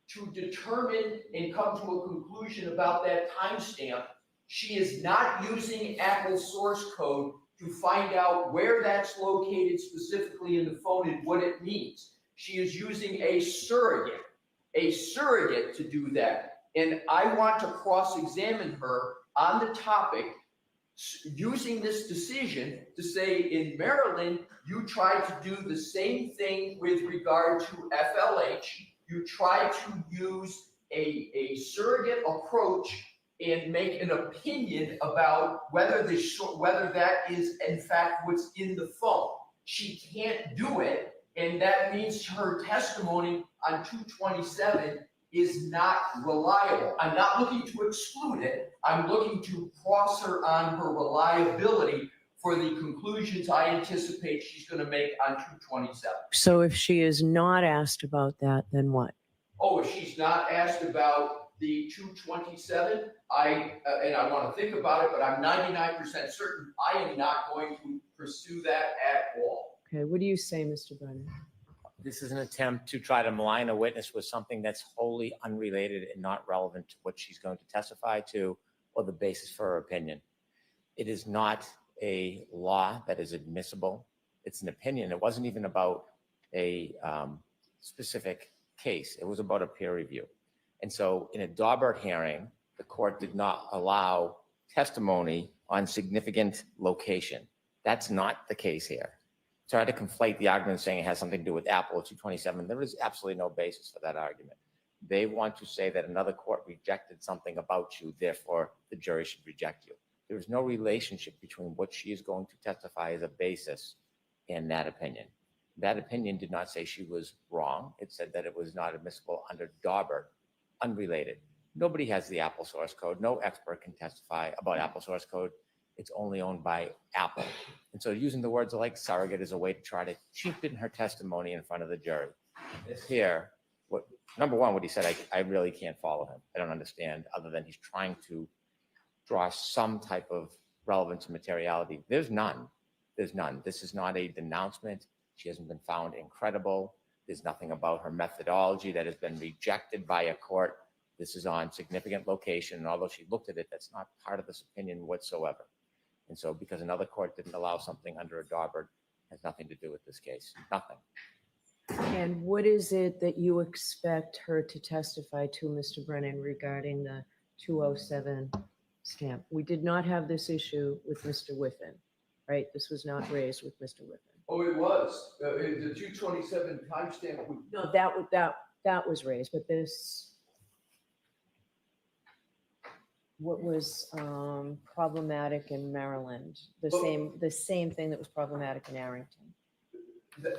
to determine and come to a conclusion about that timestamp. She is not using Apple source code to find out where that's located specifically in the phone and what it means. She is using a surrogate to do that. And I want to cross-examine her on the topic using this decision to say, in Maryland, you tried to do the same thing with regard to FLH. You tried to use a surrogate approach and make an opinion about whether that is in fact what's in the phone. She can't do it, and that means her testimony on 227 is not reliable. I'm not looking to exclude it. I'm looking to cross her on her reliability for the conclusions I anticipate she's going to make on 227. So if she is not asked about that, then what? Oh, if she's not asked about the 227, and I want to think about it, but I'm 99% certain I am not going to pursue that at all. Okay, what do you say, Mr. Brennan? This is an attempt to try to malign a witness with something that's wholly unrelated and not relevant to what she's going to testify to or the basis for her opinion. It is not a law that is admissible. It's an opinion. It wasn't even about a specific case. It was about a peer review. And so in a Daubert hearing, the court did not allow testimony on significant location. That's not the case here. Try to conflate the argument saying it has something to do with Apple 227. There is absolutely no basis for that argument. They want to say that another court rejected something about you, therefore the jury should reject you. There is no relationship between what she is going to testify as a basis and that opinion. That opinion did not say she was wrong. It said that it was not admissible under Daubert, unrelated. Nobody has the Apple source code. No expert can testify about Apple source code. It's only owned by Apple. And so using the words like surrogate is a way to try to cheapen her testimony in front of the jury. Here, number one, what he said, I really can't follow him. I don't understand, other than he's trying to draw some type of relevance and materiality. There's none. There's none. This is not a denouncement. She hasn't been found incredible. There's nothing about her methodology that has been rejected by a court. This is on significant location. And although she looked at it, that's not part of this opinion whatsoever. And so because another court didn't allow something under a Daubert, has nothing to do with this case. Nothing. And what is it that you expect her to testify to, Mr. Brennan, regarding the 207 stamp? We did not have this issue with Mr. Whiffen, right? This was not raised with Mr. Whiffen. Oh, it was. The 227 timestamp. No, that that was raised, but this, what was problematic in Maryland, the same thing that was problematic in Arrington.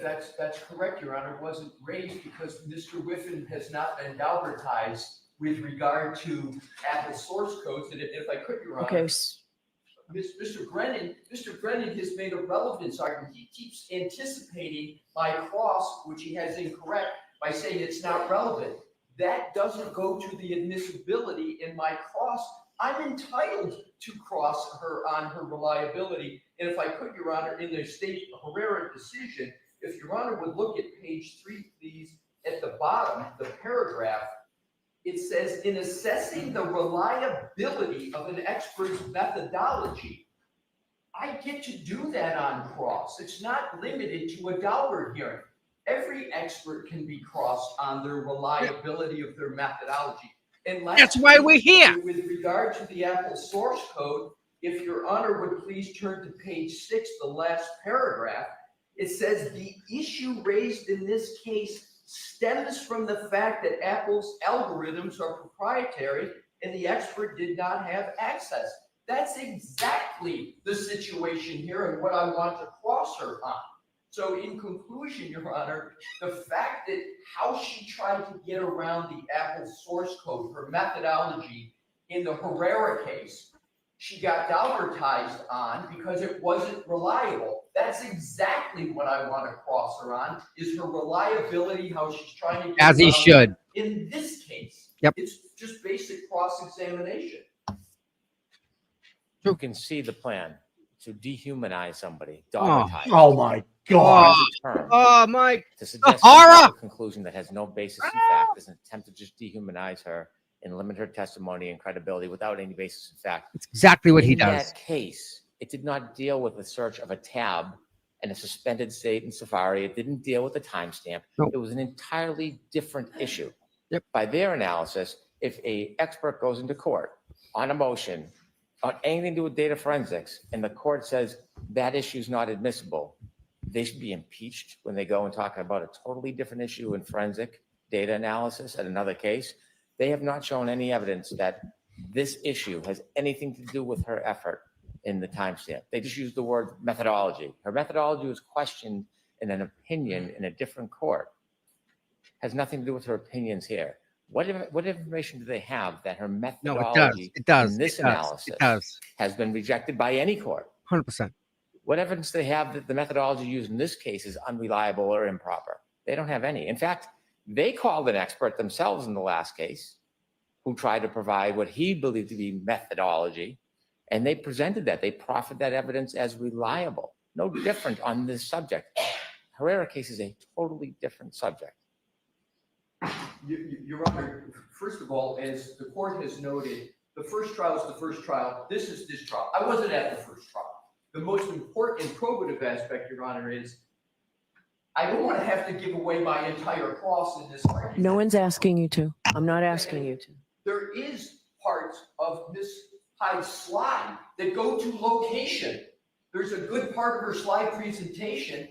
That's correct, Your Honor. It wasn't raised because Mr. Whiffen has not been advertised with regard to Apple source codes. And if I could, Your Honor. Okay. Mr. Brennan has made a relevance argument. He keeps anticipating my cross, which he has incorrect, by saying it's not relevant. That doesn't go to the admissibility in my cross. I'm entitled to cross her on her reliability. And if I could, Your Honor, in the State Herrera decision, if Your Honor would look at page 3, please, at the bottom, the paragraph, it says, in assessing the reliability of an expert's methodology, I get to do that on cross. It's not limited to a Daubert hearing. Every expert can be crossed on their reliability of their methodology. And that's why we're here. With regard to the Apple source code, if Your Honor would please turn to page 6, the last paragraph, it says the issue raised in this case stems from the fact that Apple's algorithms are proprietary and the expert did not have access. That's exactly the situation here and what I want to cross her on. So in conclusion, Your Honor, the fact that how she tried to get around the Apple source code, her methodology in the Herrera case, she got Daubertized on because it wasn't reliable. That's exactly what I want to cross her on, is her reliability, how she's trying to get as he should. In this case, yep. It's just basic cross-examination. You can see the plan to dehumanize somebody. Oh my God. Oh, Mike. To suggest horror. a conclusion that has no basis in fact is an attempt to just dehumanize her and limit her testimony and credibility without any basis in fact. It's exactly what he In does. that case, it did not deal with the search of a tab and a suspended state in Safari. It didn't deal with the timestamp. Nope. It was an entirely different issue. Yep. By their analysis, if an expert goes into court on a motion on anything to do with data forensics and the court says that issue is not admissible, they should be impeached when they go and talk about a totally different issue in forensic data analysis at another case. They have not shown any evidence that this issue has anything to do with her effort in the timestamp. They just used the word methodology. Her methodology was questioned in an opinion in a different court. Has nothing to do with her opinions here. What information do they have that her methodology in this analysis has been rejected by any court? 100%. What evidence do they have that the methodology used in this case is unreliable or improper? They don't have any. In fact, they called an expert themselves in the last case who tried to provide what he believed to be methodology, and they presented that. They proffered that evidence as reliable. No different on this subject. Herrera case is a totally different subject. Your Honor, first of all, as the court has noted, the first trial is the first trial. This is this trial. I wasn't at the first trial. The most important and probative aspect, Your Honor, is I don't want to have to give away my entire cross in this argument. No one's asking you to. I'm not asking you to. There is parts of Ms. Hyde's slide that go to location. There's a good part of her slide presentation.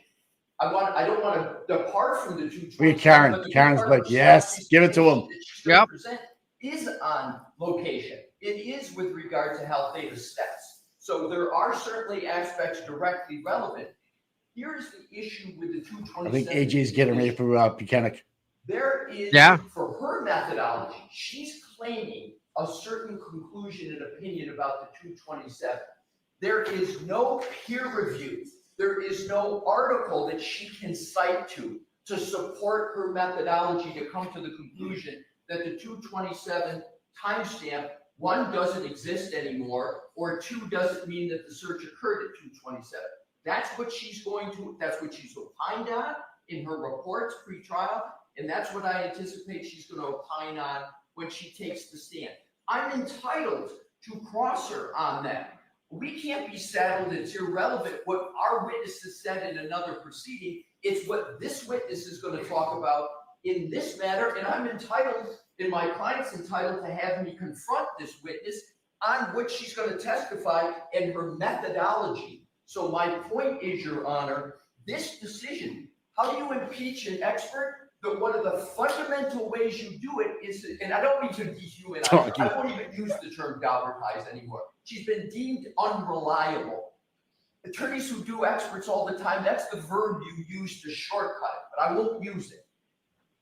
I don't want to depart from the 227. Karen. Karen's like, yes, give it to him. Yep. Is on location. It is with regard to health data steps. So there are certainly aspects directly relevant. Here's the issue with the 227. I think AJ's getting ready for Buchanan. There is, for her methodology, she's claiming a certain conclusion and opinion about the 227. There is no peer review. There is no article that she can cite to support her methodology to come to the conclusion that the 227 timestamp, one, doesn't exist anymore, or two, doesn't mean that the search occurred at 227. That's what she's opined on in her reports pre-trial, and that's what I anticipate she's going to opine on when she takes the stand. I'm entitled to cross her on that. We can't be saddled. It's irrelevant what our witnesses said in another proceeding. It's what this witness is going to talk about in this matter, and I'm entitled, and my client's entitled, to have me confront this witness on what she's going to testify and her methodology. So my point is, Your Honor, this decision, how do you impeach an expert? one of the fundamental ways you do it is, and I don't mean to dehumanize Oh, her. I won't even use the term galvanize anymore. She's been deemed unreliable. Attorneys who do experts all the time, that's the verb you use to shortcut it, but I won't use it.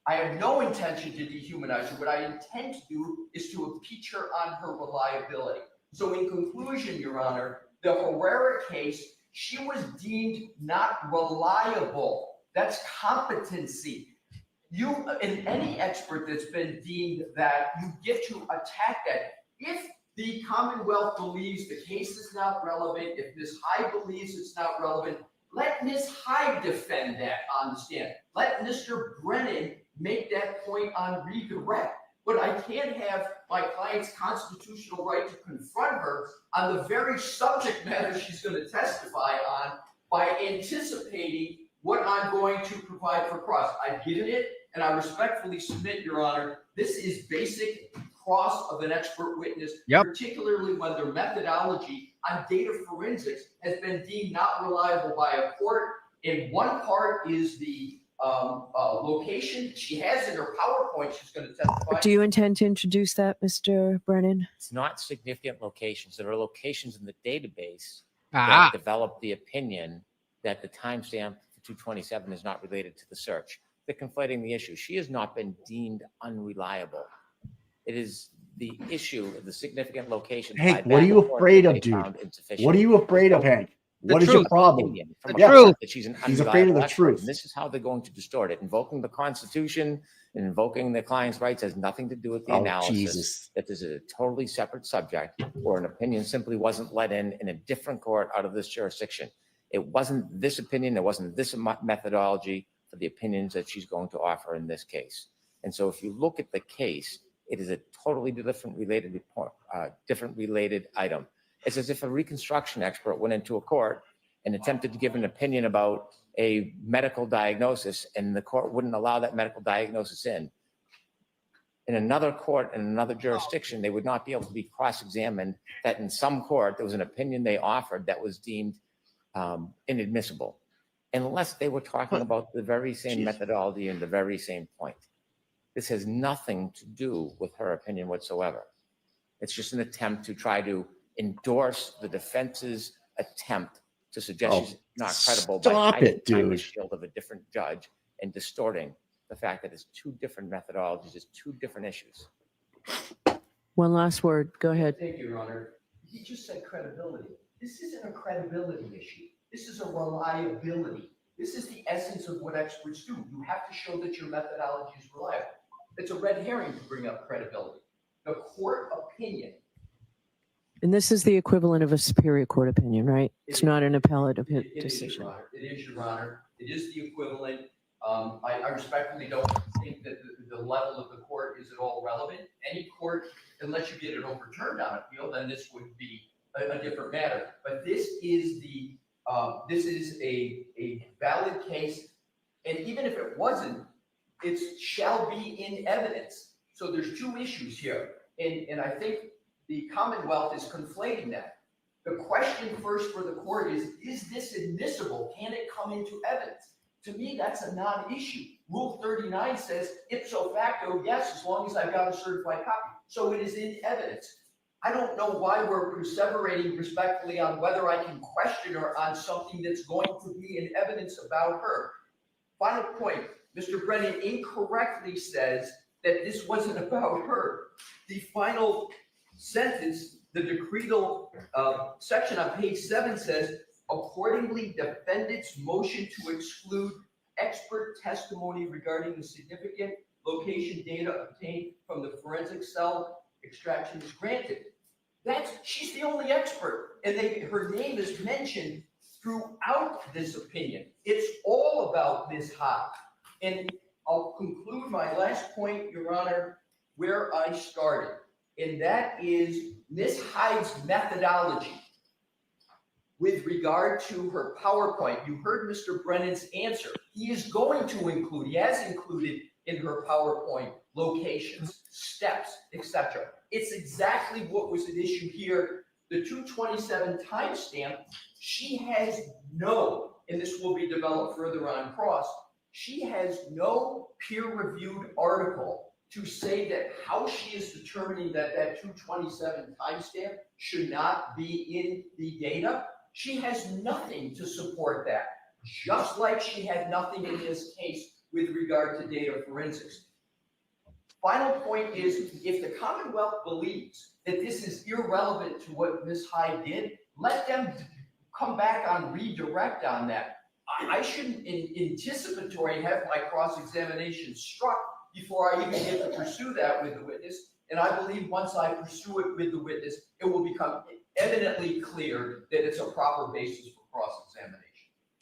I have no intention to dehumanize her. What I intend to do is to impeach her on her reliability. So in conclusion, Your Honor, the Herrera case, she was deemed not reliable. That's competency. You, and any expert that's been deemed that, you get to attack that. If the Commonwealth believes the case is not relevant, if Ms. Hyde believes it's not relevant, let Ms. Hyde defend that on the stand. Let Mr. Brennan make that point on redirect. But I can't have my client's constitutional right to confront her on the very subject matter she's going to testify on by anticipating what I'm going to provide for cross. I've given it, and I respectfully submit, Your Honor, this is basic cross of an expert witness, particularly when their methodology on data forensics has been deemed not reliable by a court. And one part is the location. She has in her PowerPoint, she's going to testify. Do you intend to introduce that, Mr. Brennan? It's not significant locations. There are locations in the database Ah. that develop the opinion that the timestamp for 227 is not related to the search. They're conflating the issue. She has not been deemed unreliable. It is the issue of the significant location. Hank, what are you afraid of, dude? What are you afraid of, Hank? What is your problem? The Yeah. truth. That she's an He's afraid of the unreliable expert. truth. And this is how they're going to distort it. Invoking the Constitution and invoking the client's rights has nothing to do with the Oh, analysis. Jesus. That this is a totally separate subject, or an opinion simply wasn't let in a different court out of this jurisdiction. It wasn't this opinion. It wasn't this methodology for the opinions that she's going to offer in this case. And so if you look at the case, it is a totally different related report, different related item. It's as if a reconstruction expert went into a court and attempted to give an opinion about a medical diagnosis, and the court wouldn't allow that medical diagnosis in. In another court, in another jurisdiction, they would not be able to be cross-examined that in some court, there was an opinion they offered that was deemed inadmissible, unless they were talking about the very same methodology and the very same point. This has nothing to do with her opinion whatsoever. It's just an attempt to try to endorse the defense's attempt to suggest she's not credible by stop hiding it, behind the dude. shield of a different judge and distorting the fact that it's two different methodologies, it's two different issues. One last word. Go ahead. Thank you, Your Honor. He just said credibility. This isn't a credibility issue. This is a reliability. This is the essence of what experts do. You have to show that your methodology is reliable. It's a red herring to bring up credibility. The court opinion. And this is the equivalent of a Superior Court opinion, right? It's not an appellate decision. It is, Your Honor. It is the equivalent. I respectfully don't think that the level of the court is at all relevant. Any court, unless you get it overturned on appeal, then this would be a different matter. But this is a valid case, and even if it wasn't, it shall be in evidence. So there's two issues here, and I think the Commonwealth is conflating that. The question first for the court is this admissible? Can it come into evidence? To me, that's a non-issue. Rule 39 says ipso facto, yes, as long as I've got a certified copy. So it is in evidence. I don't know why we're perseverating respectfully on whether I can question her on something that's going to be in evidence about her. Final point, Mr. Brennan incorrectly says that this wasn't about her. The final sentence, the decretal section on page 7 says, accordingly, defendant's motion to exclude expert testimony regarding the significant location data obtained from the forensic cell extraction is granted. She's the only expert, and her name is mentioned throughout this opinion. It's all about Ms. Hyde. And I'll conclude my last point, Your Honor, where I started, and that is Ms. Hyde's methodology. With regard to her PowerPoint, you heard Mr. Brennan's answer. He is going to include, he has included in her PowerPoint locations, steps, etc. It's exactly what was at issue here. The 227 timestamp, she has no, and this will be developed further on cross, She has no peer-reviewed article to say that how she is determining that that 227 timestamp should not be in the data. She has nothing to support that, just like she had nothing in this case with regard to data forensics. Final point is, if the Commonwealth believes that this is irrelevant to what Ms. Hyde did, let them come back on redirect on that. I shouldn't anticipatory have my cross-examination struck before I even get to pursue that with the witness. And I believe once I pursue it with the witness, it will become evidently clear that it's a proper basis for cross-examination.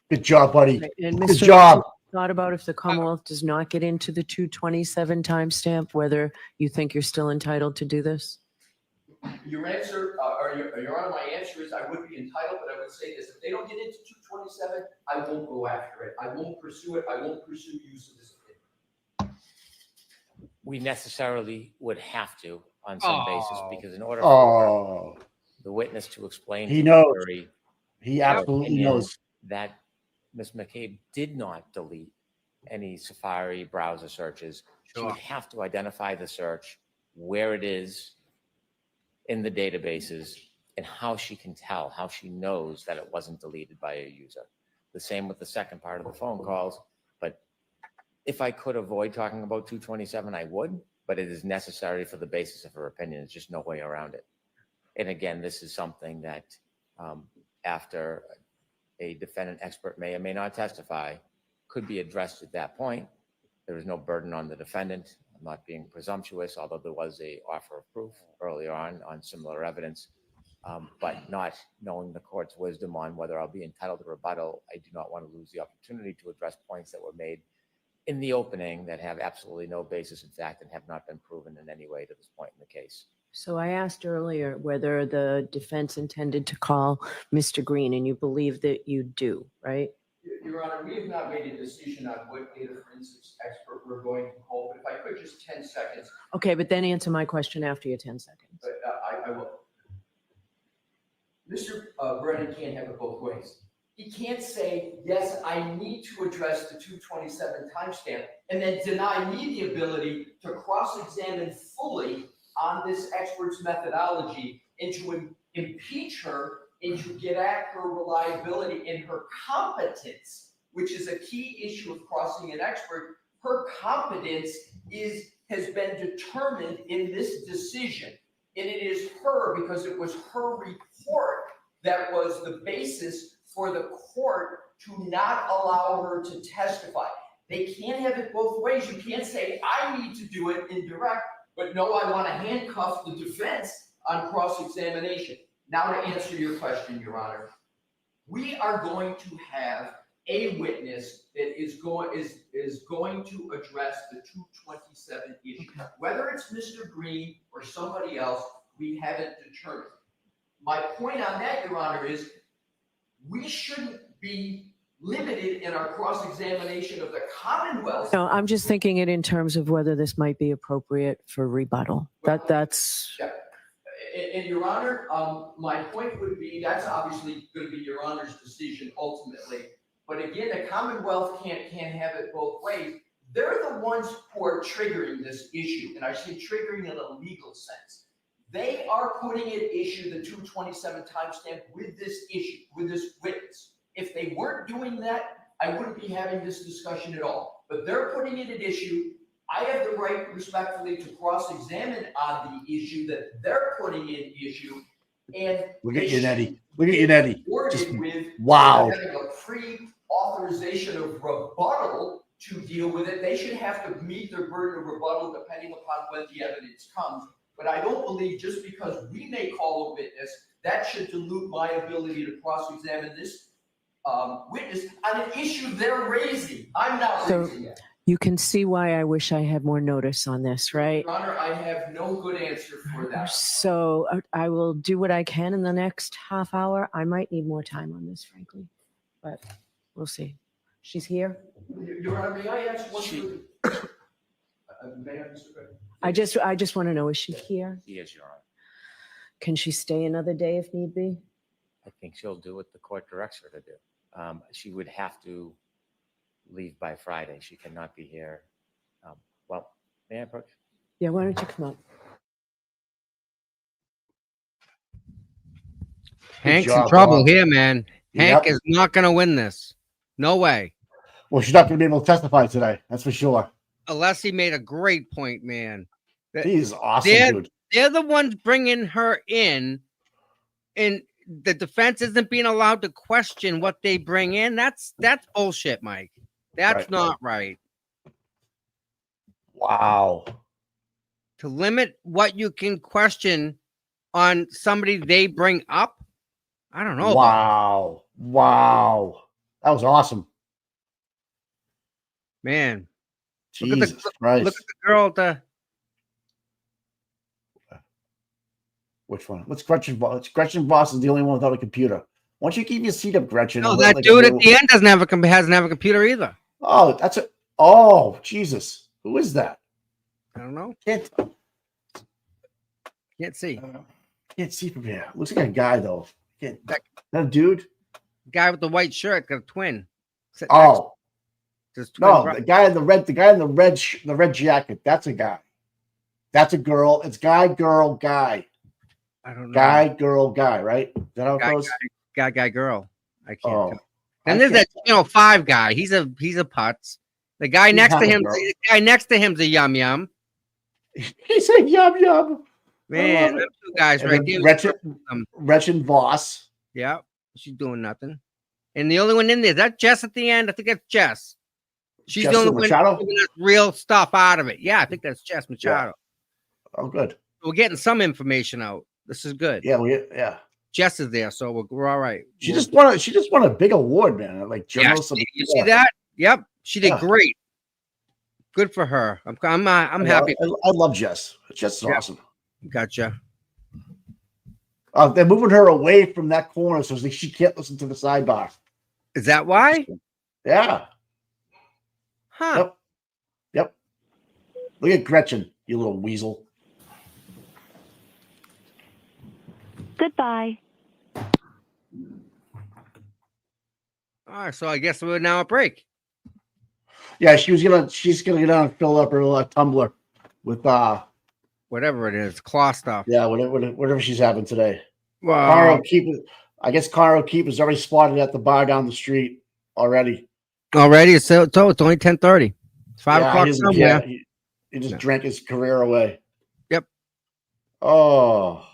Good job, buddy. And Good Mr. job. Thought about if the Commonwealth does not get into the 227 timestamp, whether you think you're still entitled to do this? Your answer, or your Honor, my answer is I would be entitled, but I would say this: if they don't get into 227, I won't go after it. I won't pursue it. I won't pursue use of this opinion. We necessarily would have to on some basis, because in order Oh, for the witness to explain he to the knows. jury He her absolutely opinion knows. that Ms. McCabe did not delete any Safari browser searches, she would have to identify the search, where it is in the databases, and how she can tell, how she knows that it wasn't deleted by a user. The same with the second part of the phone calls. But if I could avoid talking about 227, I would, but it is necessary for the basis of her opinion. There's just no way around it. And again, this is something that after a defendant expert may or may not testify, could be addressed at that point. There is no burden on the defendant. I'm not being presumptuous, although there was a offer of proof earlier on similar evidence, but not knowing the court's wisdom on whether I'll be entitled to rebuttal, I do not want to lose the opportunity to address points that were made in the opening that have absolutely no basis in fact and have not been proven in any way to this point in the case. So I asked earlier whether the defense intended to call Mr. Green, and you believe that you do, right? Your Honor, we have not made a decision on what data forensics expert we're going to call, but if I could just 10 seconds. Okay, but then answer my question after your 10 seconds. But I will. Mr. Brennan can't have it both ways. He can't say, yes, I need to address the 227 timestamp, and then deny me the ability to cross-examine fully on this expert's methodology and to impeach her and to get at her reliability and her competence, which is a key issue of crossing an expert. Her competence has been determined in this decision. And it is her, because it was her report that was the basis for the court to not allow her to testify. They can't have it both ways. You can't say, I need to do it in direct, but no, I want to handcuff the defense on cross-examination. Now to answer your question, Your Honor, we are going to have a witness that is going to address the 227 issue. Whether it's Mr. Green or somebody else, we haven't determined. My point on that, Your Honor, is we shouldn't be limited in our cross-examination of the Commonwealth. No, I'm just thinking it in terms of whether this might be appropriate for rebuttal. That's. Yeah. And Your Honor, my point would be that's obviously going to be Your Honor's decision ultimately. But again, the Commonwealth can't have it both ways. They're the ones who are triggering this issue, and I say triggering in a legal sense. They are putting at issue the 227 timestamp with this issue, with this witness. If they weren't doing that, I wouldn't be having this discussion at all. But they're putting it at issue. I have the right, respectfully, to cross-examine on the issue that they're putting in issue. And Look at you, Nettie. Look at you, Nettie. Just, with wow. having a pre-authorization of rebuttal to deal with it. They should have to meet their burden of rebuttal depending upon when the evidence comes. But I don't believe just because we may call a witness, that should dilute my ability to cross-examine this witness on an issue they're raising. I'm not raising it. You can see why I wish I had more notice on this, right? Your Honor, I have no good answer for that. So I will do what I can in the next half hour. I might need more time on this, frankly, but we'll see. She's here. Your Honor, may I ask one thing? May I, Mr. President? I just want to know, is she here? She is, Your Honor. Can she stay another day if need be? I think she'll do what the court directs her to do. She would have to leave by Friday. She cannot be here. Well, may I approach? Yeah, why don't you come up? Hank's in job, trouble Bob. here, man. Hank Yep. is not going to win this. No way. Well, she's not going to be able to testify today. That's for sure. Unless he made a great point, man. He's awesome, They're, dude. they're the ones bringing her in, and the defense isn't being allowed to question what they bring in. That's bullshit, Mike. That's Right. not right. Wow. To limit what you can question on somebody they bring up, I don't know. Wow. Wow. That was awesome. Man, Jesus Christ. look at the girl at the. Which one? What's Gretchen Voss? Gretchen Voss is the only one without a computer. Why don't you keep your seat up, Gretchen? No, and that let, like, dude a at little- the end doesn't have a computer either. Oh, that's a. Oh, Jesus. Who is that? I don't know. Can't see. Can't see from here. Looks like a guy though. Can't. That a dude? Guy with the white shirt, got a twin. Oh. Just twin No, bro- the guy in the red, the red jacket. That's a guy. That's a girl. It's guy, girl, guy. I don't know. Guy, girl, guy. Right? Is that how it goes? Guy, girl. I can't. Oh. Tell. And there's that 5 guy. He's a putz. The guy He's next to not a him. girl. The guy next to him's a yum yum. He said yum yum. Man, them two guys And right then there. Gretchen Voss. Yeah, she's doing nothing. And the only one in there, is that Jess at the end? I think that's Jess. She's Jess the only one Machado? giving us real stuff out of it. Yeah, I think that's Jess Machado. Oh, good. We're getting some information out. This is good. Yeah, yeah. Jess is there, so we're all right. She just won a big award, man. Like Yeah, journalist. you see that? Yep, she did great. Good for her. I'm happy. I love Jess. Jess is awesome. Gotcha. They're moving her away from that corner so she can't listen to the sidebar. Is that why? Yeah. Huh. Yep. Look at Gretchen, you little weasel. Goodbye. All right, so I guess we're now at break. Yeah, she's gonna get on and fill up her tumbler with whatever it is, claw stuff. Yeah, whatever she's having today. Wow. Carl Keep, I guess Carl Keep is already spotted at the bar down the street already. Already, it's only 10:30. It's 5 o'clock he somewhere. Yeah, he just drank his career away. Yep. Oh,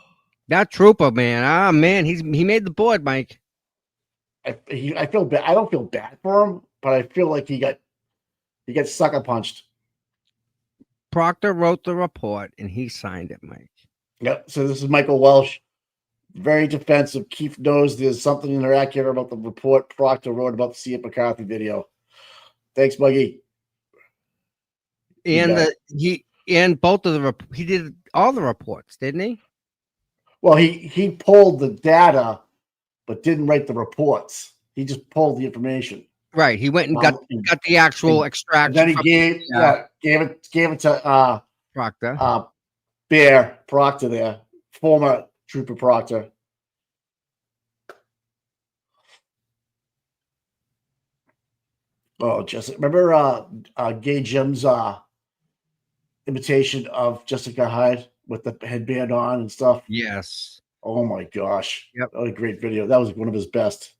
that trooper, man. Ah, man, he made the board, Mike. I feel bad. I don't feel bad for him, but I feel like he got sucker punched. Proctor wrote the report and he signed it, Mike. Yep. So this is Michael Welsh, very defensive. Keith knows there's something inaccurate about the report Proctor wrote about the C.M. McCarthy video. Thanks, Muggy. And he did all the reports, didn't he? Well, he pulled the data, but didn't write the reports. He just pulled the information. Right. He went and got the actual extraction. Then he gave it to Proctor. Bear Proctor there, former Trooper Proctor. Oh, Jessica! Remember Gay Jim's imitation of Jessica Hyde with the headband on and stuff? Yes. Oh my gosh! Yep. That was a great video. That was one of his best.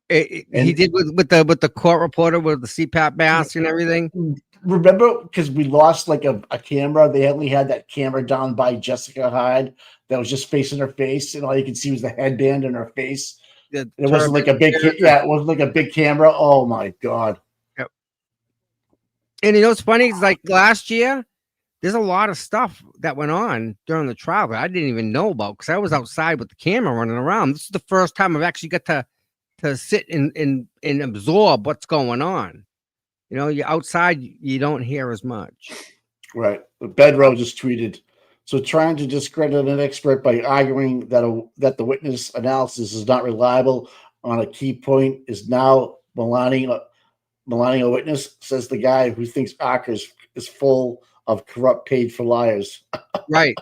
He did with the court reporter with the CPAP mask and everything. Remember, because we lost like a camera. They only had that camera down by Jessica Hyde that was just facing her face, and all you could see was the headband in her face. It wasn't like a big, it wasn't like a big camera. Oh my god! Yep. And you know what's funny? It's like last year, there's a lot of stuff that went on during the trial that I didn't even know about because I was outside with the camera running around. This is the first time I've actually got to sit and absorb what's going on. You know, you're outside, you don't hear as much. Right. Bedrow just tweeted, so trying to discredit an expert by arguing that the witness analysis is not reliable on a key point is now maligning a witness, says the guy who thinks ARCA is full of corrupt paid for liars. Right.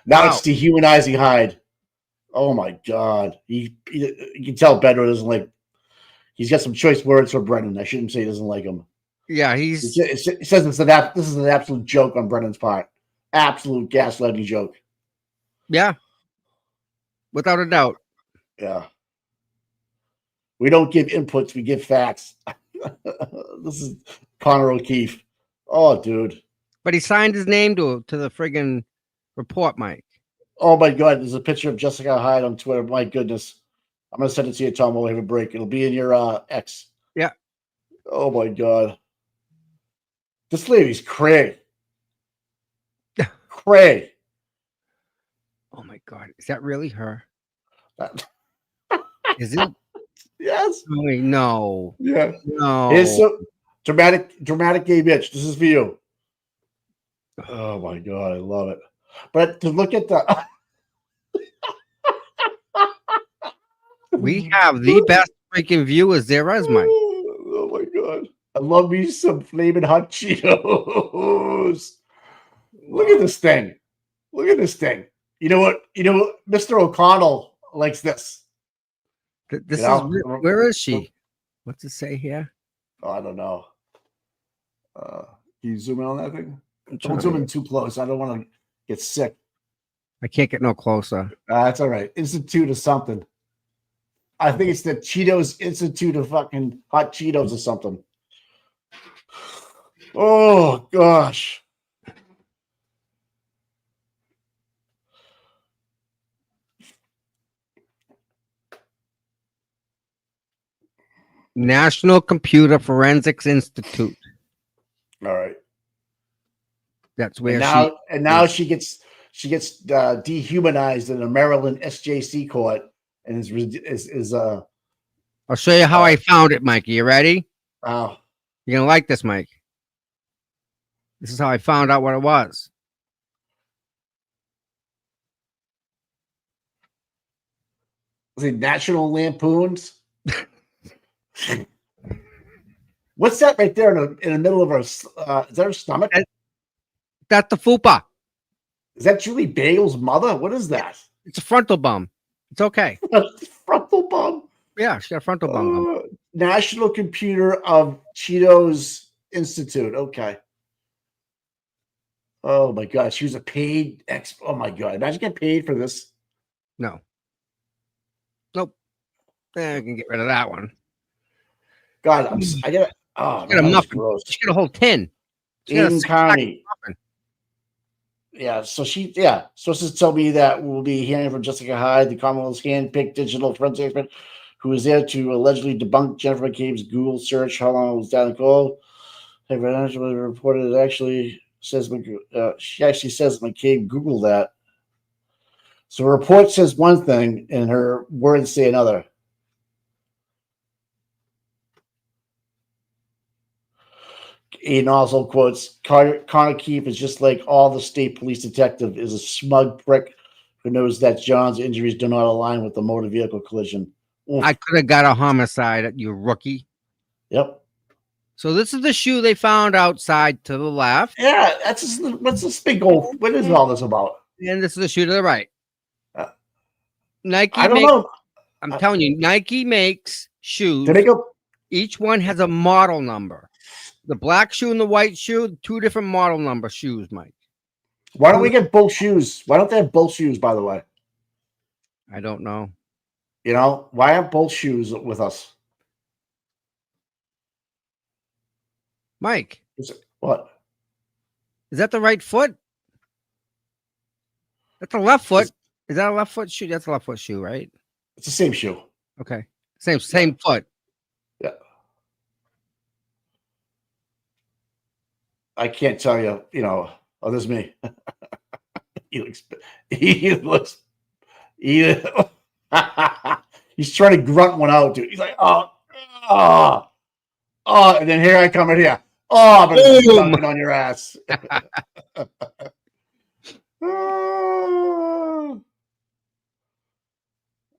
Now it's dehumanizing Hyde. Oh my God. You can tell Bedrow doesn't like, He's got some choice words for Brennan. I shouldn't say he doesn't like him. Yeah, He says this is an absolute joke on Brennan's part. Absolute gaslighting joke. yeah, without a doubt. Yeah. We don't give inputs, we give facts. This is Connor O'Keefe. Oh, dude. But he signed his name to the friggin' report, Mike. Oh my God, there's a picture of Jessica Hyde on Twitter. My goodness. I'm gonna send it to you, Tom, while we have a break. It'll be in your X. Yeah. Oh my God. This lady's cray. Cray. Oh my God, is that really her? Is it? Yes. No. Yeah. No. Here's some dramatic gay bitch. This is for you. Oh my God, I love it. But to look at the We have the best freaking viewers there is, Mike. Oh my God. I love me some flaming hot Cheetos. Look at this thing. Look at this thing. You know what? Mr. O'Connell likes this. This You know? is where is she? What's it say here? Oh, I don't know. Can you zoom in on that thing? trying Don't to- zoom in too close. I don't want to get sick. I can't get no closer. That's all right. Institute of something. I think it's the Cheetos Institute of fucking Hot Cheetos or something. Oh gosh. National Computer Forensics Institute. All right. That's where And now she gets dehumanized in a Maryland SJC court and is I'll show you how I found it, Mikey. You ready? wow. You're gonna like this, Mike. This is how I found out what it was. Was it National Lampoons? What's that right there in the middle of her? Is that her stomach? That's the fupa. Is that Julie Bagel's mother? What is that? It's a frontal bum. It's okay. Frontal bum. Yeah, she got a frontal bum. National Computer of Cheetos Institute. Okay. Oh my God, she was a paid ex. Oh my God, imagine getting paid for this. No. Nope. I can get rid of that one. God, I got. Oh, She got a man, that's muffin. gross. She got a whole tin. She got a Aiden six-pack Carney. muffin. Yeah, sources tell me that we'll be hearing from Jessica Hyde, the Commonwealth's hand-picked digital forensic expert, who was there to allegedly debunk Jennifer McCabe's Google search. How long was down the call? Hey, reported it actually says she actually says McCabe Googled that. So a report says one thing, and her words say another. Aiden also quotes, Connor Keefe is just like all the state police detective is a smug prick who knows that John's injuries do not align with the motor vehicle collision. Oof. I could have got a homicide, you rookie. Yep. So this is the shoe they found outside to the left. Yeah, what's this big old, what is all this about? And this is the shoe to the right. Nike I don't makes, know. I'm telling you, Nike makes shoes. They make a, Each one has a model number. The black shoe and the white shoe, two different model number shoes, Mike. why don't we get both shoes? Why don't they have both shoes, by the way? I don't know. You know, why have both shoes with us? Mike, What? is that the right foot? That's the left foot. Is that a left foot shoe? That's a left foot shoe, right? It's the same shoe. Okay. Same foot. Yeah. I can't tell you, oh, this is me. he looks, he's trying to grunt one out, dude. He's like, oh, and then here I come in here. Oh, but it's dunking on your ass.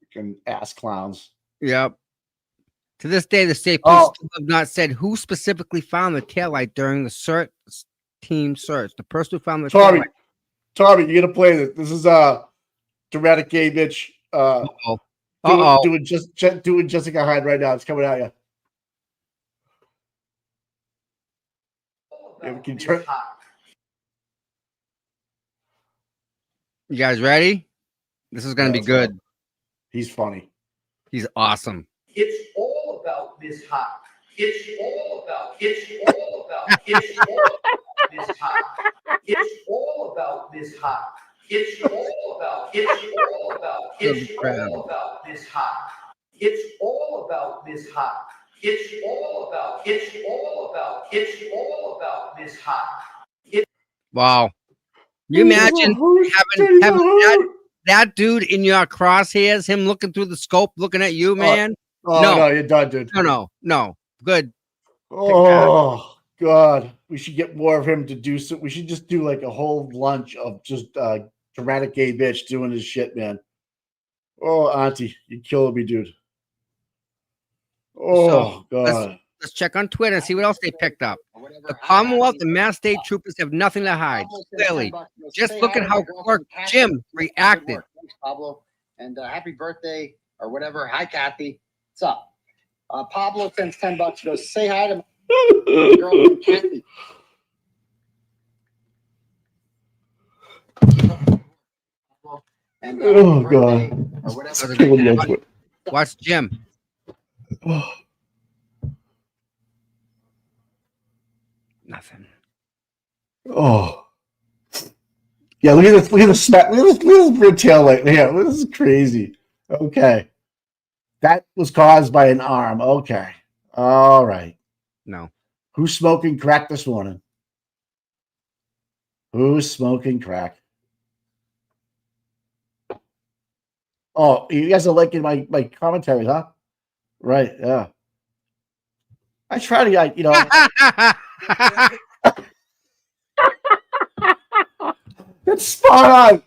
Fucking ass clowns. Yep. To this day, the state police Oh. still have not said who specifically found the taillight during the team search. The person who found the Tommy, taillight. you gotta play this. This is dramatic gay bitch. Uh-oh. Uh-oh. Doing Jessica Hyde right now. It's coming at you. Yeah, we about can this turn- hot. You guys ready? This is gonna be let's go. good. He's funny. He's awesome. It's all about this hot. It's all about this hot. It's all about this hot. It's all about this hot. It's all about this hot. It's all about this hot. It's all about this hot. Wow. You imagine having that dude in your crosshairs, him looking through the scope, looking at you, man. Oh no, you're done, dude. No. Good. Oh God, we should get more of him to do so. We should just do like a whole lunch of just dramatic gay bitch doing his shit, man. Oh, Auntie, you killing me, dude. Oh God. Let's check on Twitter and see what else they picked up. The Commonwealth and Mass State Troopers have nothing to hide. Clearly, just look at how Clerk Jim reacted. Thanks, Pablo, and happy birthday or whatever. Hi, Kathy. What's up? Pablo sends $10. Goes, say hi to my girlfriend, Kathy. And, Oh birthday God. or whatever. Killing me on Twitter. Watch Jim. Nothing. Oh. Yeah, look at this. Look at the smack. Look at this red tail light. Yeah, this is crazy. Okay. That was caused by an arm. Okay. All right. No. Who's smoking crack this morning? Who's smoking crack? Oh, you guys are liking my commentaries, huh? Right, yeah. I try to, you know. It's spot on.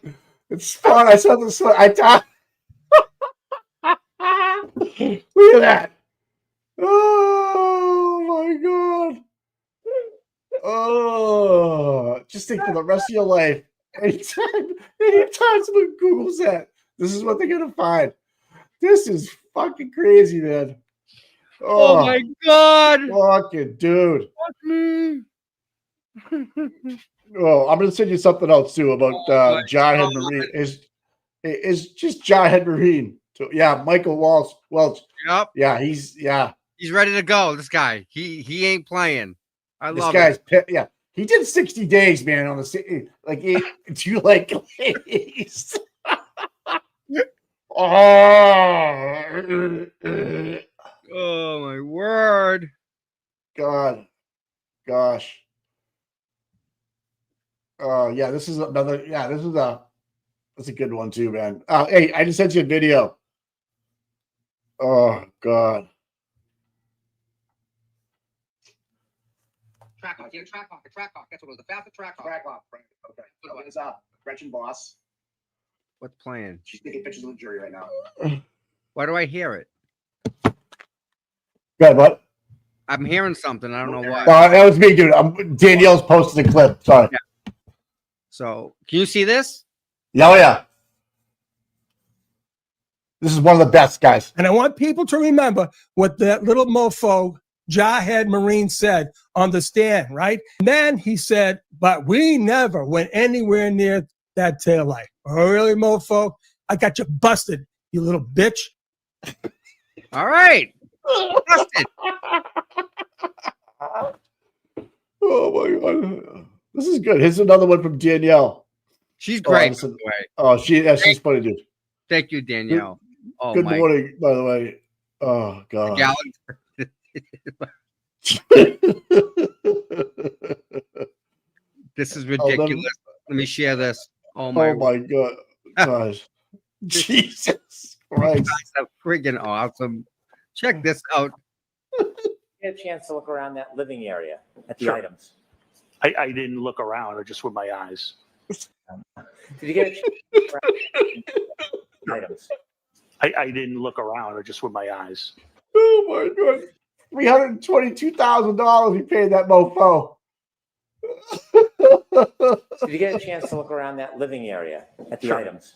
It's spot on. I saw this one. Look at that. Oh my God. Oh, just think for the rest of your life. Anytime someone Googles that, this is what they're gonna find. This is fucking crazy, man. Oh my God. Fucking dude. Fuck me. Oh, I'm gonna send you something else too about Jarhead Marine. Is just Jarhead Marine. So yeah, Michael Welch. Yep. Yeah, he's ready to go. This guy. He ain't playing. I this love guy's it. yeah. He did 60 days, man, on the like do you like ladies? Oh my word. God. Gosh. Oh yeah, this is another. Yeah, that's a good one too, man. Hey, I just sent you a video. Oh God. Track off. Get a track off. A track off. That's what it was. The fastest track off. Track off. Right. Okay. So there's Gretchen Boss. What's playing? She's taking pictures of the jury right now. Why do I hear it? Good, what? I'm hearing something. I don't know why. That was me, dude. Danielle's posted a clip. Sorry. Yeah. So, can you see this? Yeah, oh yeah. This is one of the best, guys. And I want people to remember what that little mofo Jarhead Marine said on the stand, right? And then he said, but we never went anywhere near that taillight. Oh, really, mofo? I got you busted, you little bitch. All right. Busted. Oh my God. This is good. Here's another one from Danielle. She's great, by the way. Oh, she's funny, dude. Thank you, Danielle. Oh, Good my morning, by the way. Oh God. This is ridiculous. Let me share this. Oh my God. Gosh. Jesus Christ. That's friggin' awesome. Check this out. Get a chance to look around that living area at the Sure. items. I didn't look around, or just with my eyes. Did you get a chance to look around the items? I didn't look around, or just with my eyes. Oh my God. $322,000 he paid that mofo. Did you get a chance to look around that living area at the Sure. items?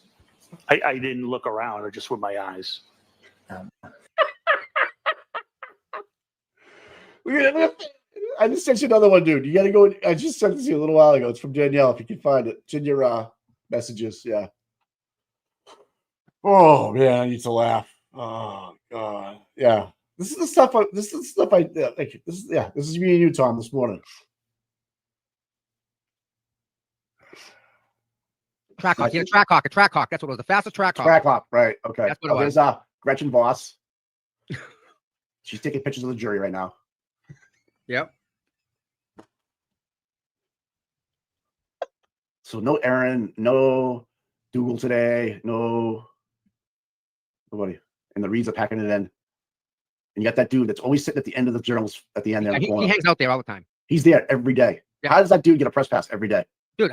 I didn't look around, or just with my eyes. I just sent you another one, dude. You got to go. I just sent this to you a little while ago. It's from Danielle. If you can find it, it's in your messages. Yeah. Oh man, I need to laugh. Oh god. Yeah. This is the stuff. This is the stuff I. Yeah, thank you. This is me and you, Tom, this morning. Trackhawk. Yeah, Trackhawk. A Trackhawk. That's what it was. The fastest Trackhawk. Trackhawk. Right. Okay. That's what it was. There's Gretchen Voss. She's taking pictures of the jury right now. Yep. So no Aaron, no Dougal today, no nobody. And the Reeds are packing it in. And you got that dude that's always sitting at the end of the journals at the end there. Yeah, he hangs out there all the time. He's there every day. Yeah. How does that dude get a press pass every day? Dude,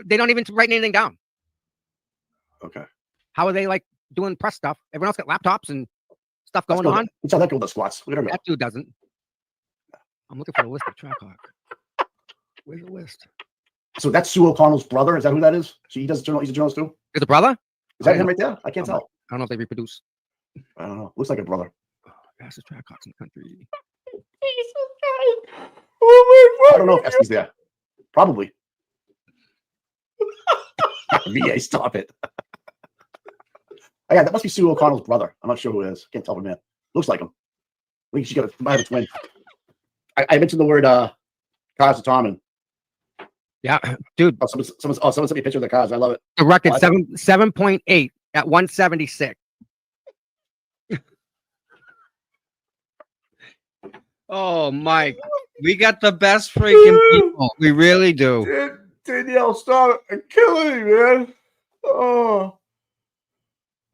they don't even write anything down. Okay. How are they like doing press stuff? Everyone else got laptops and stuff going on. Let's how that go with the squats. We don't know. That dude doesn't. I'm looking for the list of Trackhawk. Where's the list? So that's Sue O'Connell's brother. Is that who that is? So he does journal. He's a journalist too. Is it brother? Is that him right there? I can't tell. I don't know if they reproduce. I don't know. Looks like a brother. Fastest Trackhawks in the country. Oh my God. I don't know if Esky's there. Probably. VA, stop it. Yeah, that must be Sue O'Connell's brother. I'm not sure who it is. Can't tell from there. Looks like him. I think she got a twin. I mentioned the word cars to Tom and yeah, dude. Someone sent me a picture of the cars. I love it. The record 7.8 at 176. Oh, Mike, we got the best freaking people. We really do. Danielle, stop it. Killing me, man. Oh,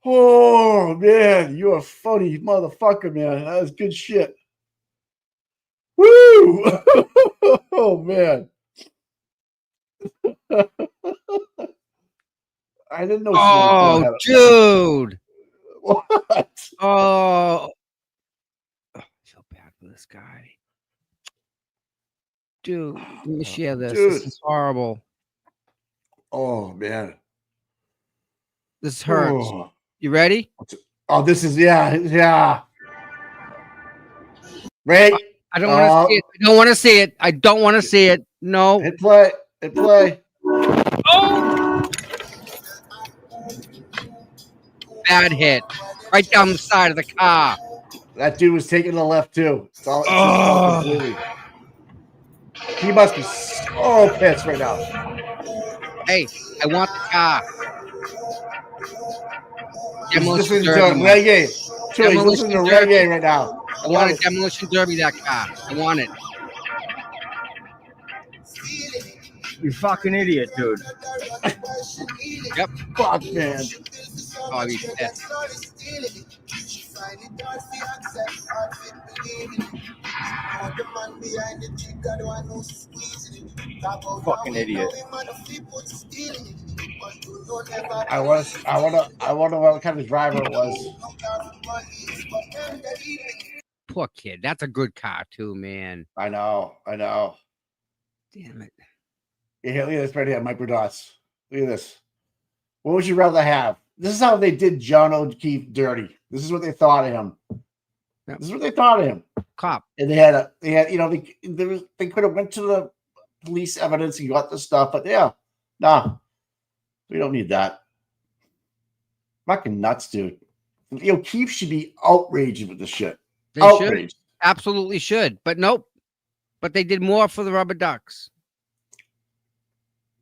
man. You're a funny motherfucker, man. That was good shit. Woo! Oh, man. I didn't know. Oh, dude. What? Oh. I feel bad for this guy. Dude, let me share this. Dude. This is horrible. Oh, man. This hurts. Oh. You ready? Oh, this is, yeah. Right? I don't want to see it. I don't want to see it. I don't want to see it. No. Hit play. Oh! Bad hit. Right down the side of the car. That dude was taking the left, too. It's all completely. He must be so pissed right now. Hey, I want the car. He's listening to reggae. He's listening to reggae right now. I want a demolition derby, that car. I want it. You fucking idiot, dude. Yep. Fuck, man. Oh, he's pissed. Fucking idiot. I wonder what kind of driver it was. Poor kid. That's a good car too, man. I know. Damn it. Yeah, look at this right here, microdots. Look at this. What would you rather have? This is how they did John O'Keefe dirty. This is what they thought of him. Yep. This is what they thought of him. Cop. And they had, they could have went to the police evidence and got the stuff, but yeah, nah, we don't need that. Fucking nuts, dude. O'Keefe should be outraged with this shit. They Outraged. should. Absolutely should. But nope. But they did more for the Rubber Ducks.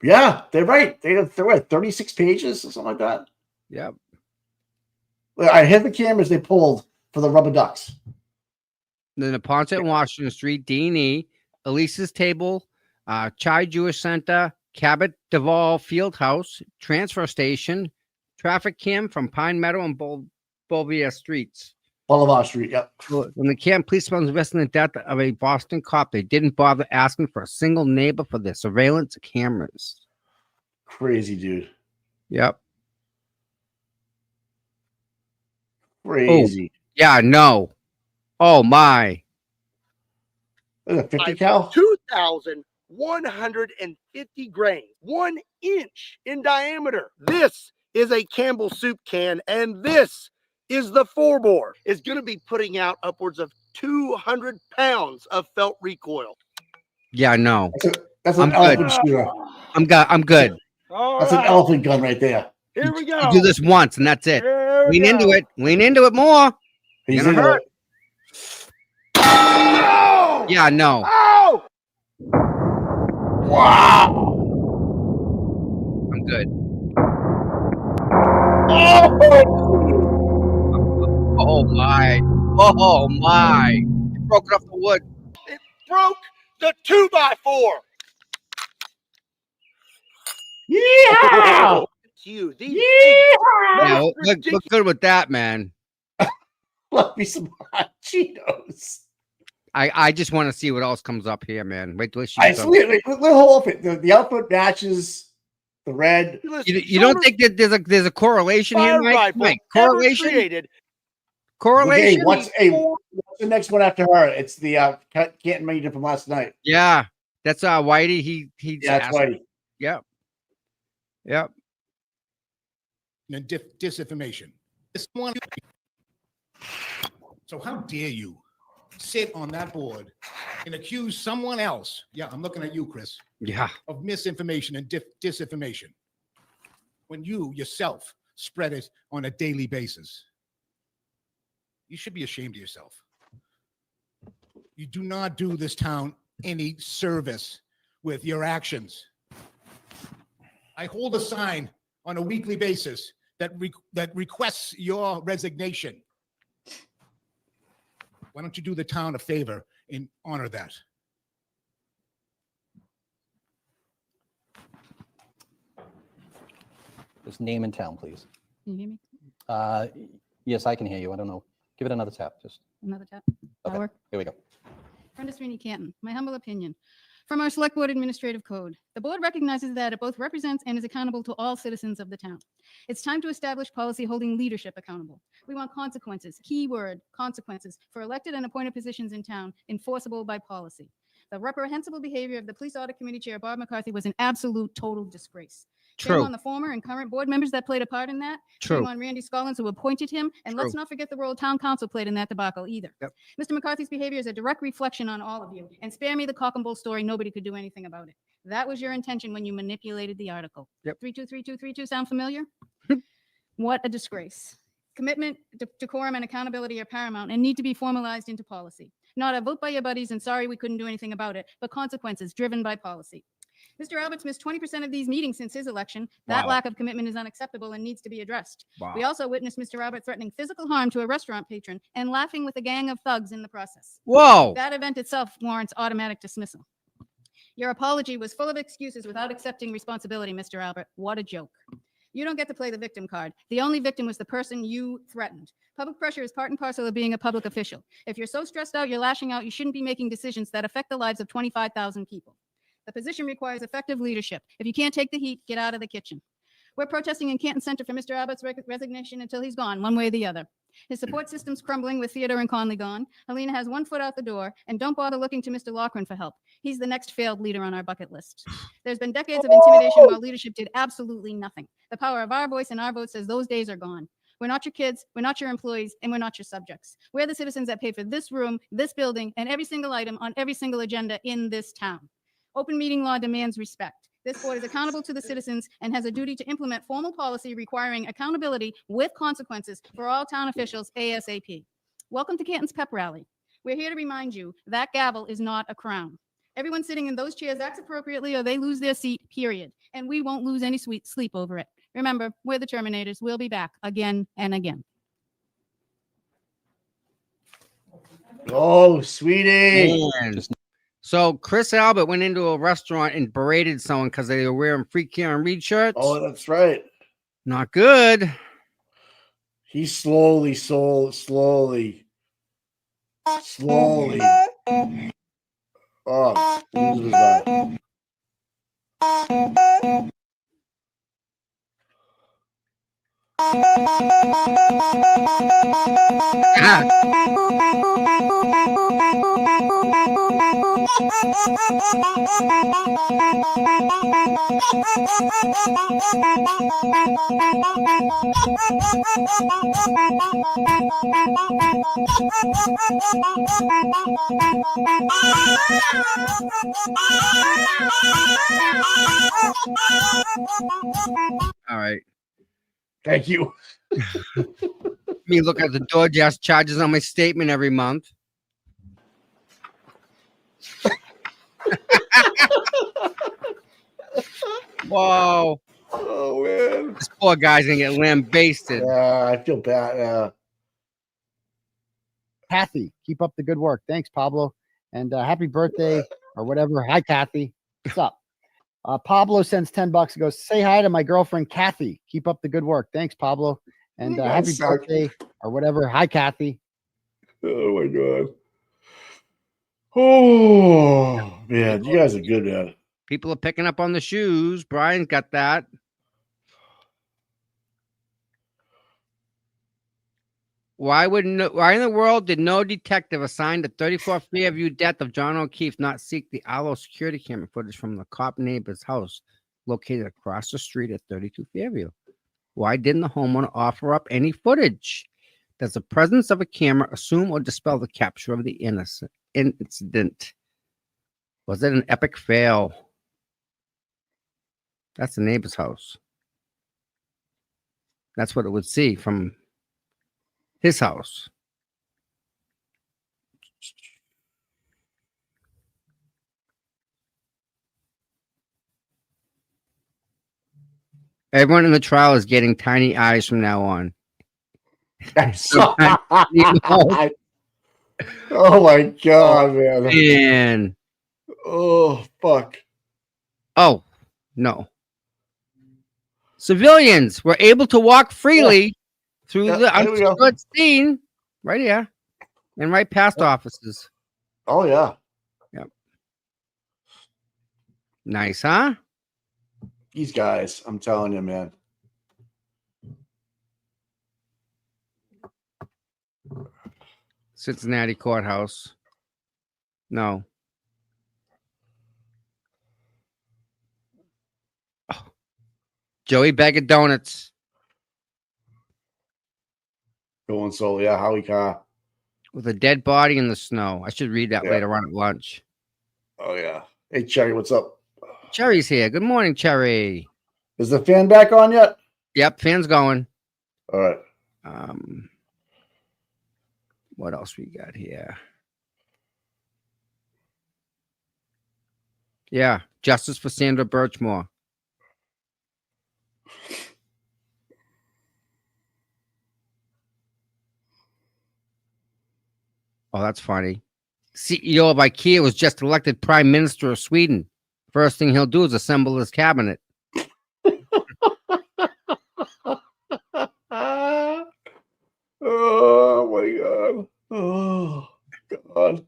Yeah, they're right. They're 36 pages or something like that. Yep. I hit the cameras they pulled for the Rubber Ducks. Then the Ponce and Washington Street, D&E, Elise's Table, Chai Jewish Center, Cabot Duvall Fieldhouse, Transfer Station, traffic cam from Pine Meadow and Bolivia Streets. Boulevard Street, yep. When the Canton Police Department was investigating the death of a Boston cop, they didn't bother asking for a single neighbor for their surveillance cameras. Crazy, dude. Yep. Crazy. Oh, yeah, no. Oh, my. Look at 50 cal? 2,150 grains, 1 inch in diameter. This is a Campbell soup can, and this is the 4-bore. It's going to be putting out upwards of 200 pounds of felt recoil. Yeah, no. That's I'm an elephant good. shooter. I'm good. That's an elephant gun right there. Here we go. You do this once and that's it. Here we Lean into go. it. Lean into it more. He's You're into gonna hurt. it. Oh! Yeah, no. Oh! Wow. I'm good. Oh my. Oh my. You broke it off the wood. It broke the 2x4. Yeah. You. These Yeah, most look good with that, man. Love me some hot Cheetos. I just want to see what else comes up here, man. Wait till she I swear, the whole outfit. The outfit matches the red. You don't think that there's a correlation here, Mike? Mike, correlation? Correlation? What's the next one after her? It's the Canton Major from last night. Yeah, that's Whitey. He Yeah, that's Whitey. Yep. Yep. And disinformation. So how dare you sit on that board and accuse someone else? Yeah, I'm looking at you, Chris. Yeah. Of misinformation and disinformation when you yourself spread it on a daily basis. You should be ashamed of yourself. You do not do this town any service with your actions. I hold a sign on a weekly basis that requests your resignation. Why don't you do the town a favor and honor that? Just name and town, please. Can you hear me? Yes, I can hear you. I don't know. Give it another tap. Just Another tap. okay. That'll work. Here we go. Brenda Sweeney Canton, my humble opinion. From our Select Board Administrative Code, the board recognizes that it both represents and is accountable to all citizens of the town. It's time to establish policy holding leadership accountable. We want consequences, keyword consequences, for elected and appointed positions in town enforceable by policy. The reprehensible behavior of the Police Audit Committee Chair Bob McCarthy was an absolute total disgrace. True. Shame on the former and current board members that played a part in that. True. Shame on Randy Scollins who appointed him. And let's True. not forget the role town council played in that debacle either. Yep. Mr. McCarthy's behavior is a direct reflection on all of you. And spare me the cock and bull story. Nobody could do anything about it. That was your intention when you manipulated the article. Yep. 323232 sound familiar? What a disgrace. Commitment, decorum, and accountability are paramount and need to be formalized into policy. Not a vote by your buddies and sorry we couldn't do anything about it, but consequences driven by policy. Mr. Alberts missed 20% of these meetings since his election. That Wow. lack of commitment is unacceptable and needs to be addressed. Wow. We also witnessed Mr. Albert threatening physical harm to a restaurant patron and laughing with a gang of thugs in the process. Whoa. That event itself warrants automatic dismissal. Your apology was full of excuses without accepting responsibility, Mr. Albert. What a joke. You don't get to play the victim card. The only victim was the person you threatened. Public pressure is part and parcel of being a public official. If you're so stressed out, you're lashing out, you shouldn't be making decisions that affect the lives of 25,000 people. The position requires effective leadership. If you can't take the heat, get out of the kitchen. We're protesting in Canton Center for Mr. Albert's resignation until he's gone, one way or the other. His support system's crumbling with Theodore and Conley gone. Helena has one foot out the door, and don't bother looking to Mr. Loughran for help. He's the next failed leader on our bucket list. There's been decades of intimidation while leadership did absolutely nothing. The power of our voice and our vote says those days are gone. We're not your kids, we're not your employees, and we're not your subjects. We're the citizens that pay for this room, this building, and every single item on every single agenda in this town. Open meeting law demands respect. This board is accountable to the citizens and has a duty to implement formal policy requiring accountability with consequences for all town officials ASAP. Welcome to Canton's pep rally. We're here to remind you that gavel is not a crown. Everyone sitting in those chairs acts appropriately or they lose their seat, period. And we won't lose any sweet sleep over it. Remember, we're the Terminators. We'll be back again and again. Oh, sweetie. Man. So Chris Albert went into a restaurant and berated someone because they were wearing Free Karen Reed shirts. Oh, that's right. Not good. He's slowly. Oh, loses his mind. All right. Thank you. Me look at the DoorDash charges on my statement every month. Whoa. Oh man. This poor guy's gonna get lambasted. Yeah, I feel bad. Yeah. Kathy, keep up the good work. Thanks, Pablo. And happy birthday or whatever. Hi, Kathy. What's up? Pablo sends $10 and goes, say hi to my girlfriend, Kathy. Keep up the good work. Thanks, Pablo. And happy birthday or whatever. Hi, Kathy. Oh my God. Oh man, you guys are good, man. People are picking up on the shoes. Brian's got that. Why in the world did no detective assigned to 34 Fairview death of John O'Keefe not seek the Arlo security camera footage from the cop neighbor's house located across the street at 32 Fairview? Why didn't the homeowner offer up any footage? Does the presence of a camera assume or dispel the capture of the incident? Was it an epic fail? That's the neighbor's house. That's what it would see from his house. Everyone in the trial is getting tiny eyes from now on. Oh my God, man. Man. Oh, fuck. Oh, no. Civilians were able to walk freely through the unsecured scene right here and right past offices. Oh, yeah. Yep. Nice, huh? These guys, I'm telling you, man. Cincinnati courthouse. No. Oh. Joey Bag of Donuts. Going solo, yeah. Howie Carr. With a dead body in the snow. I should read that later on at lunch. Oh, yeah. Hey, Cherry, what's up? Cherry's here. Good morning, Cherry. Is the fan back on yet? Yep, fan's going. All right. What else we got here? Yeah, justice for Sandra Birchmore. Oh, that's funny. CEO of IKEA was just elected Prime Minister of Sweden. First thing he'll do is assemble his cabinet. Oh my God. Oh God.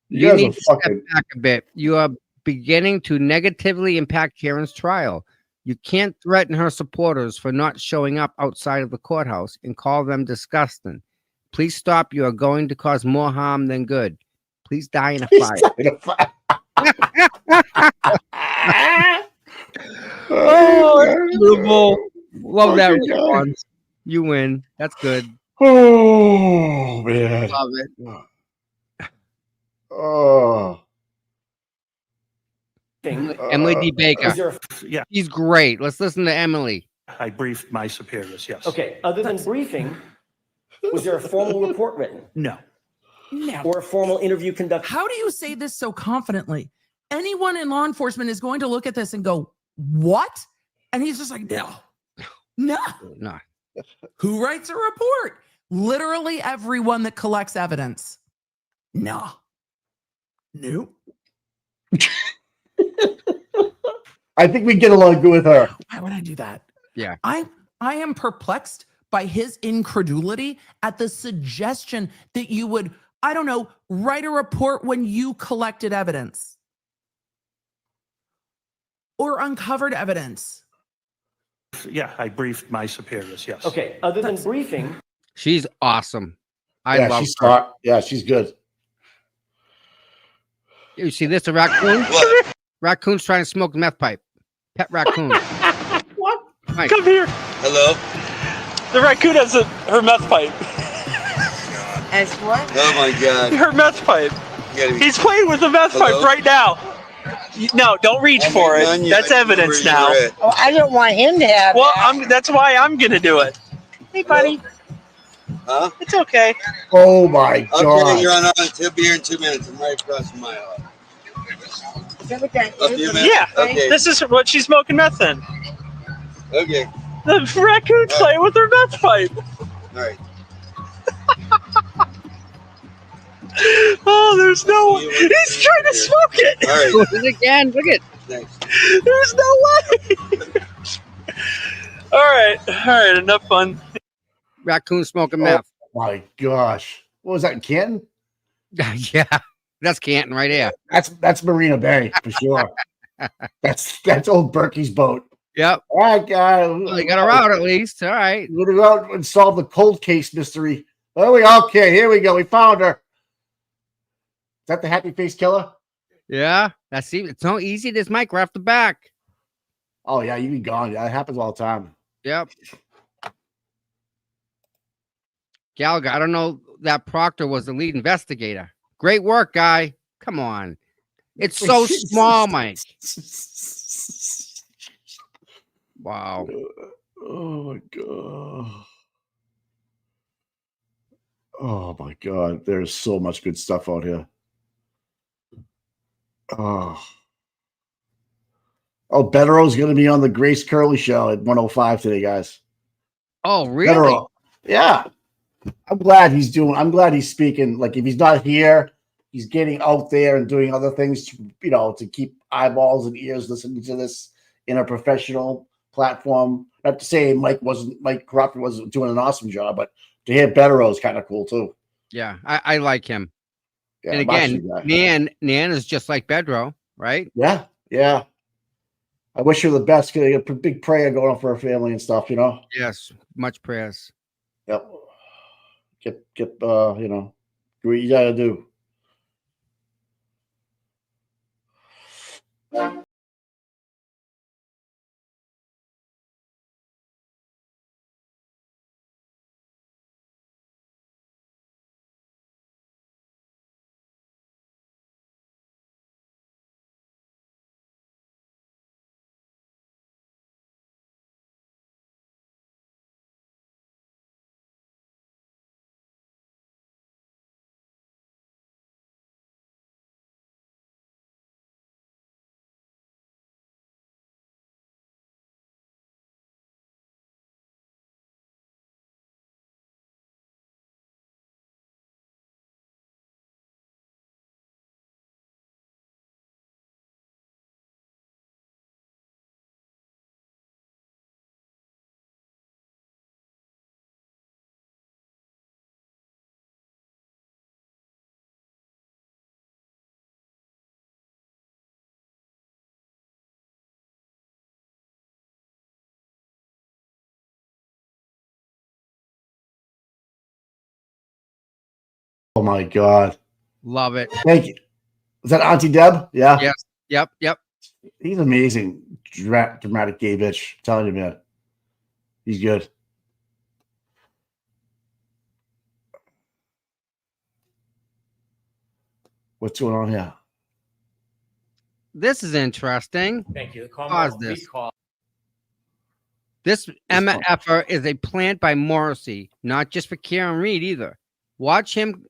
You need to step back a bit. You are beginning to negatively impact Karen's trial. You can't threaten her supporters for not showing up outside of the courthouse and call them disgusting. Please stop. You are going to cause more harm than good. Please die in a fire. Oh, beautiful. Love that response. You win. That's good. Oh man. Love it. Oh. Emily D. Baker. Yeah. She's great. Let's listen to Emily. I briefed my superiors, yes. Okay, other than briefing, was there a formal report written? No. No. Or a formal interview conducted? How do you say this so confidently? Anyone in law enforcement is going to look at this and go, what? And he's just like, no. No. Who writes a report? Literally everyone that collects evidence. No. Nope. I think we get along good with her. Why would I do that? Yeah. I am perplexed by his incredulity at the suggestion that you would, I don't know, write a report when you collected evidence or uncovered evidence. Yeah, I briefed my superiors, yes. Okay, other than briefing. She's awesome. I love she's her. smart. Yeah, she's good. You see this? A raccoon? Raccoon's trying to smoke a meth pipe. Pet raccoon. What? Mike. Come here. Hello? The raccoon has her meth pipe. As what? Oh my God. Her meth pipe. He's playing with the meth pipe right now. No, don't reach for it. That's evidence now. Oh, I don't want him to have Well, that. that's why I'm gonna do it. Hey, buddy. Huh? It's okay. Oh my Okay, God. you're on. He'll be here in 2 minutes. I'm right across from my house. Is that what that Okay, is? man. Yeah. Okay. This is what she's smoking meth in. Okay. The raccoon's playing with her meth pipe. All right. Oh, there's no. He's trying to smoke it. All right. Look it again. Look it. Thanks. There's no way. All right. Enough fun. Raccoon smoking meth. Oh my gosh. What was that in Canton? Yeah, that's Canton right there. That's Marina Bay for sure. that's old Berkey's boat. Yep. All right, guys. Well, they got her out at least. All right. We're gonna go out and solve the cold case mystery. Oh, okay, here we go. We found her. Is that the happy face killer? Yeah. That's it's no easy. This mic right off the back. Oh yeah, you be gone. Yeah, it happens all the time. Yep. Gallagher, I don't know that Proctor was the lead investigator. Great work, guy. Come on. It's so small, Mike. Wow. Oh my God. Oh my God. There's so much good stuff out here. Oh, Bettero's going to be on the Grace Curley show at 105 today, guys. Oh, really? Bettero. Yeah. I'm glad he's speaking. Like, if he's not here, he's getting out there and doing other things, to keep eyeballs and ears listening to this in a professional platform. Not to say Mike Crawford wasn't doing an awesome job, but to hear Bettero is kind of cool too. Yeah, I like him. Yeah, and again, Nan is just like Bedro, right? Yeah. I wish her the best. Get a big prayer going on for her family and stuff, Yes, much prayers. Yep. Get do what you gotta do. Oh my God. Love it. Thank you. Is that Auntie Deb? Yeah. Yes. Yep. He's amazing. Dramatic gay bitch. I'm telling you, man. He's good. What's going on here? This is interesting. Thank you. Pause this. Recall. This Emma Effer is a plant by Morrissey, not just for Karen Reed either. Watch him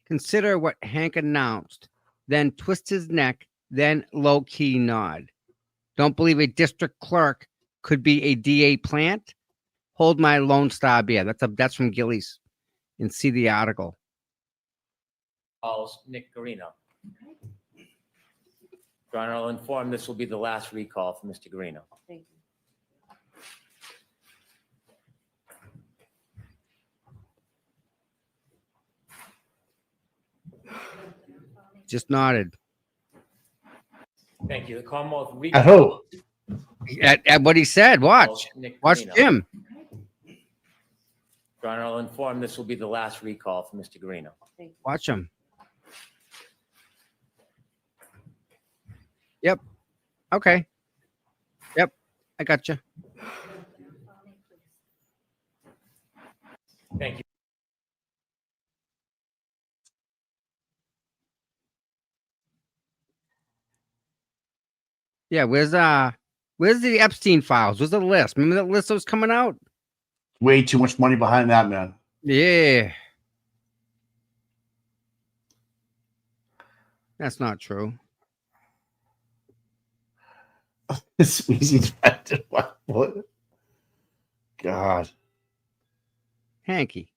consider what Hank announced, then twist his neck, then low-key nod. Don't believe a district clerk could be a DA plant? Hold my Lone Star beer. That's from Gillies. And see the article. Calls Nick Garino. Your Honor, I'll inform this will be the last recall for Mr. Garino. Thank you. Just nodded. Thank you. The Commonwealth At recall. who? At what he said. Watch. Nick Watch Garino. Jim. Your Honor, I'll inform this will be the last recall for Mr. Garino. Watch him. Yep. Okay. Yep. I got you. Thank you. Yeah. Where's the Epstein files? Where's the list? Remember that list that was coming out? Way too much money behind that, man. Yeah. That's not true. It's easy to what? God. Hanky.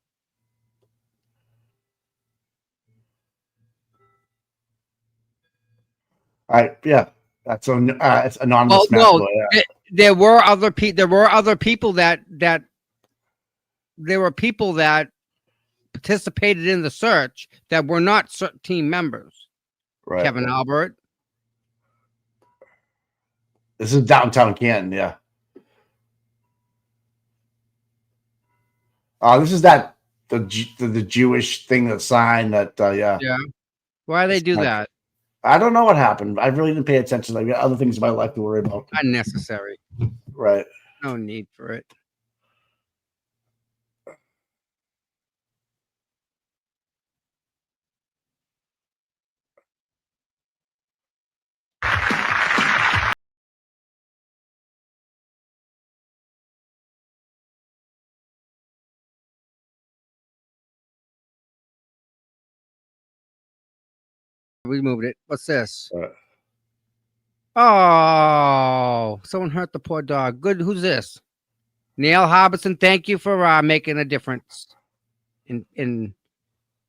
All right, yeah. That's it's anonymous. Oh, no, Matt, yeah. there were other people. There were other people that there were people that participated in the search that were not CERT team members. Right. Kevin Albert. This is downtown Canton, yeah. This is that the Jewish thing that signed that yeah. Yeah. Why they do that? I don't know what happened. I really didn't pay attention. I got other things in my life to worry about. Unnecessary. Right. No need for it. We moved it. What's this? Oh, someone hurt the poor dog. Good. Who's this? Neil Harbison. Thank you for making a difference. In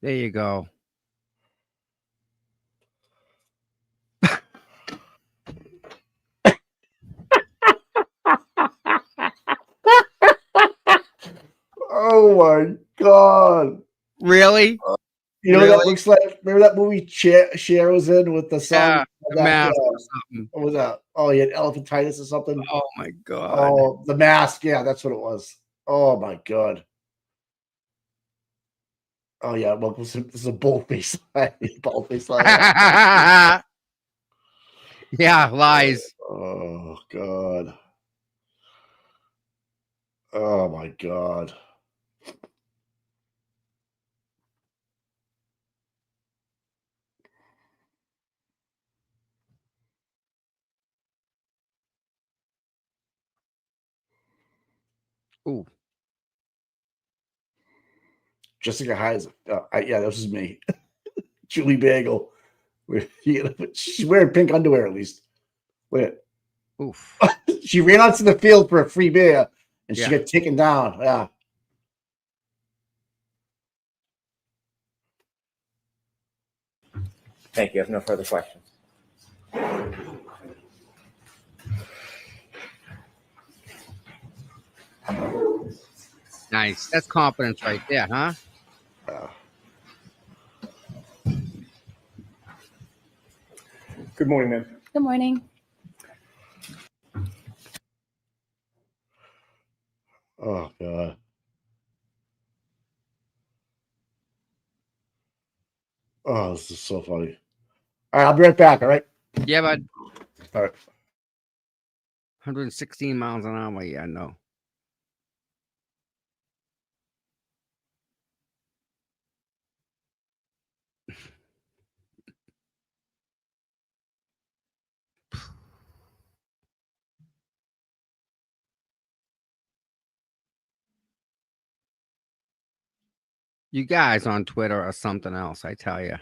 there you go. Oh my God. Really? You know what Really? that looks like? Remember that movie Cher was in with the song? Yeah, The Mask or something. What was that? Oh, he had elephantitis or something? Oh my God. Oh, The Mask. Yeah, that's what it was. Oh my God. Oh yeah, well, this is a bullface line. Bullface line. Yeah, lies. Oh God. Oh my God. Ooh. Jessica Hyde. Yeah, this is me. Julie Bagel. She's wearing pink underwear at least. Wait. Oof. She ran onto the field for a free beer and Yeah. she got taken down. Yeah. Thank you. I have no further questions. Nice. That's confidence right there, huh? Good morning, ma'am. Good morning. Oh God. Oh, this is so funny. All right, I'll be right back. All right. Yeah, bud. All right. 116 miles an hour. Yeah, no. You guys on Twitter are something else, I tell you.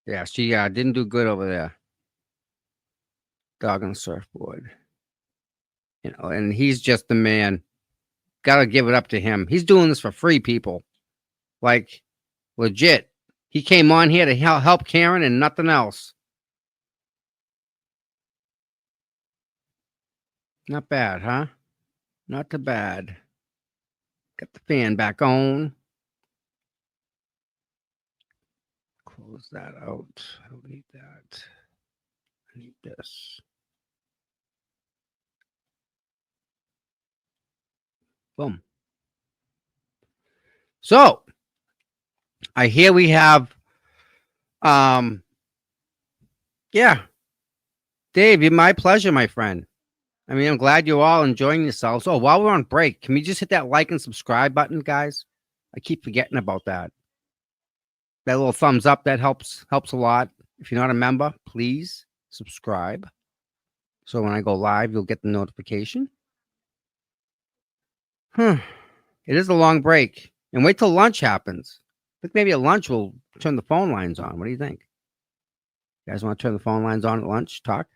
Yeah, she didn't do good over there. Dog on the surfboard. You know, and he's just the man. Gotta give it up to him. He's doing this for free, people. Like, legit. He came on here to help Karen and nothing else. Not bad, huh? Not too bad. Got the fan back on. Close that out. I don't need that. I need this. Boom. So, I hear we have, yeah. Dave, my pleasure, my friend. I mean, I'm glad you're all enjoying yourselves. Oh, while we're on break, can we just hit that like and subscribe button, guys? I keep forgetting about that. That little thumbs up, that helps a lot. If you're not a member, please subscribe. So when I go live, you'll get the notification. It is a long break. And wait till lunch happens. I think maybe at lunch we'll turn the phone lines on. What do you think? You guys want to turn the phone lines on at lunch? Talk?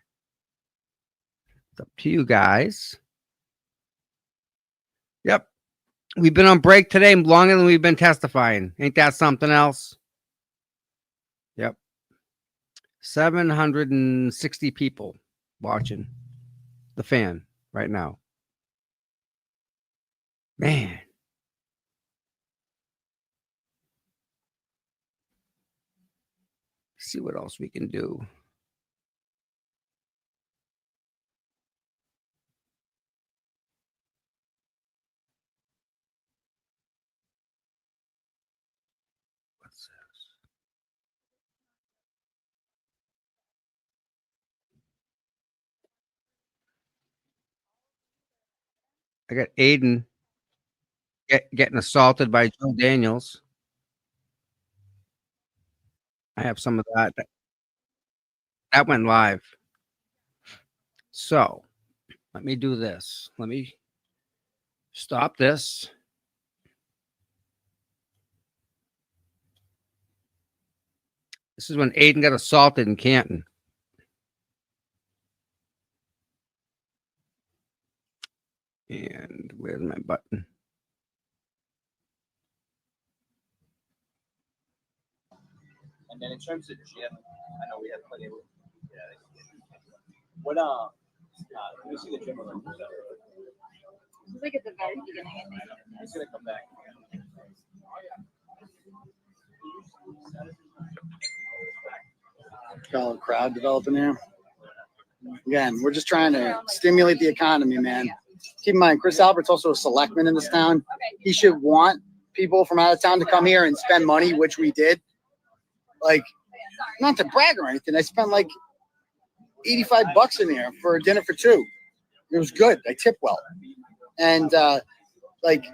It's up to you guys. Yep. We've been on break today longer than we've been testifying. Ain't that something else? Yep. 760 people watching the fan right now. Man. See what else we can do. What's this? I got Aiden getting assaulted by Joe Daniels. I have some of that. That went live. So let me do this. Let me stop this. This is when Aiden got assaulted in Canton. And where's my button? And then in terms of gym, I know we have plenty of. Yeah. What let me see the gym room. It's like at the very beginning. He's gonna come back. Solid crowd developing here. Again, we're just trying to stimulate the economy, man. Keep in mind, Chris Albert's also a selectman in this town. He should want people from out of town to come here and spend money, which we did. Like, not to brag or anything, I spent like $85 in here for a dinner for two. It was good. I tip well. And like,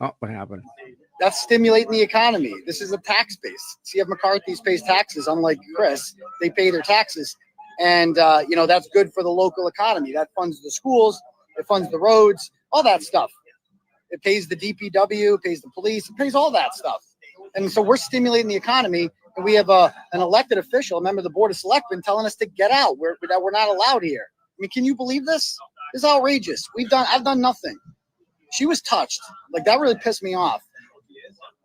oh, what happened? That's stimulating the economy. This is a tax base. CF McCarthy's pays taxes, unlike Chris. They pay their taxes. And, you know, that's good for the local economy. That funds the schools. It funds the roads, all that stuff. It pays the DPW, it pays the police, it pays all that stuff. And so we're stimulating the economy. And we have an elected official, a member of the Board of Selectmen, telling us to get out. We're not allowed here. I mean, can you believe this? This is outrageous. I've done nothing. She was touched. Like, that really pissed me off.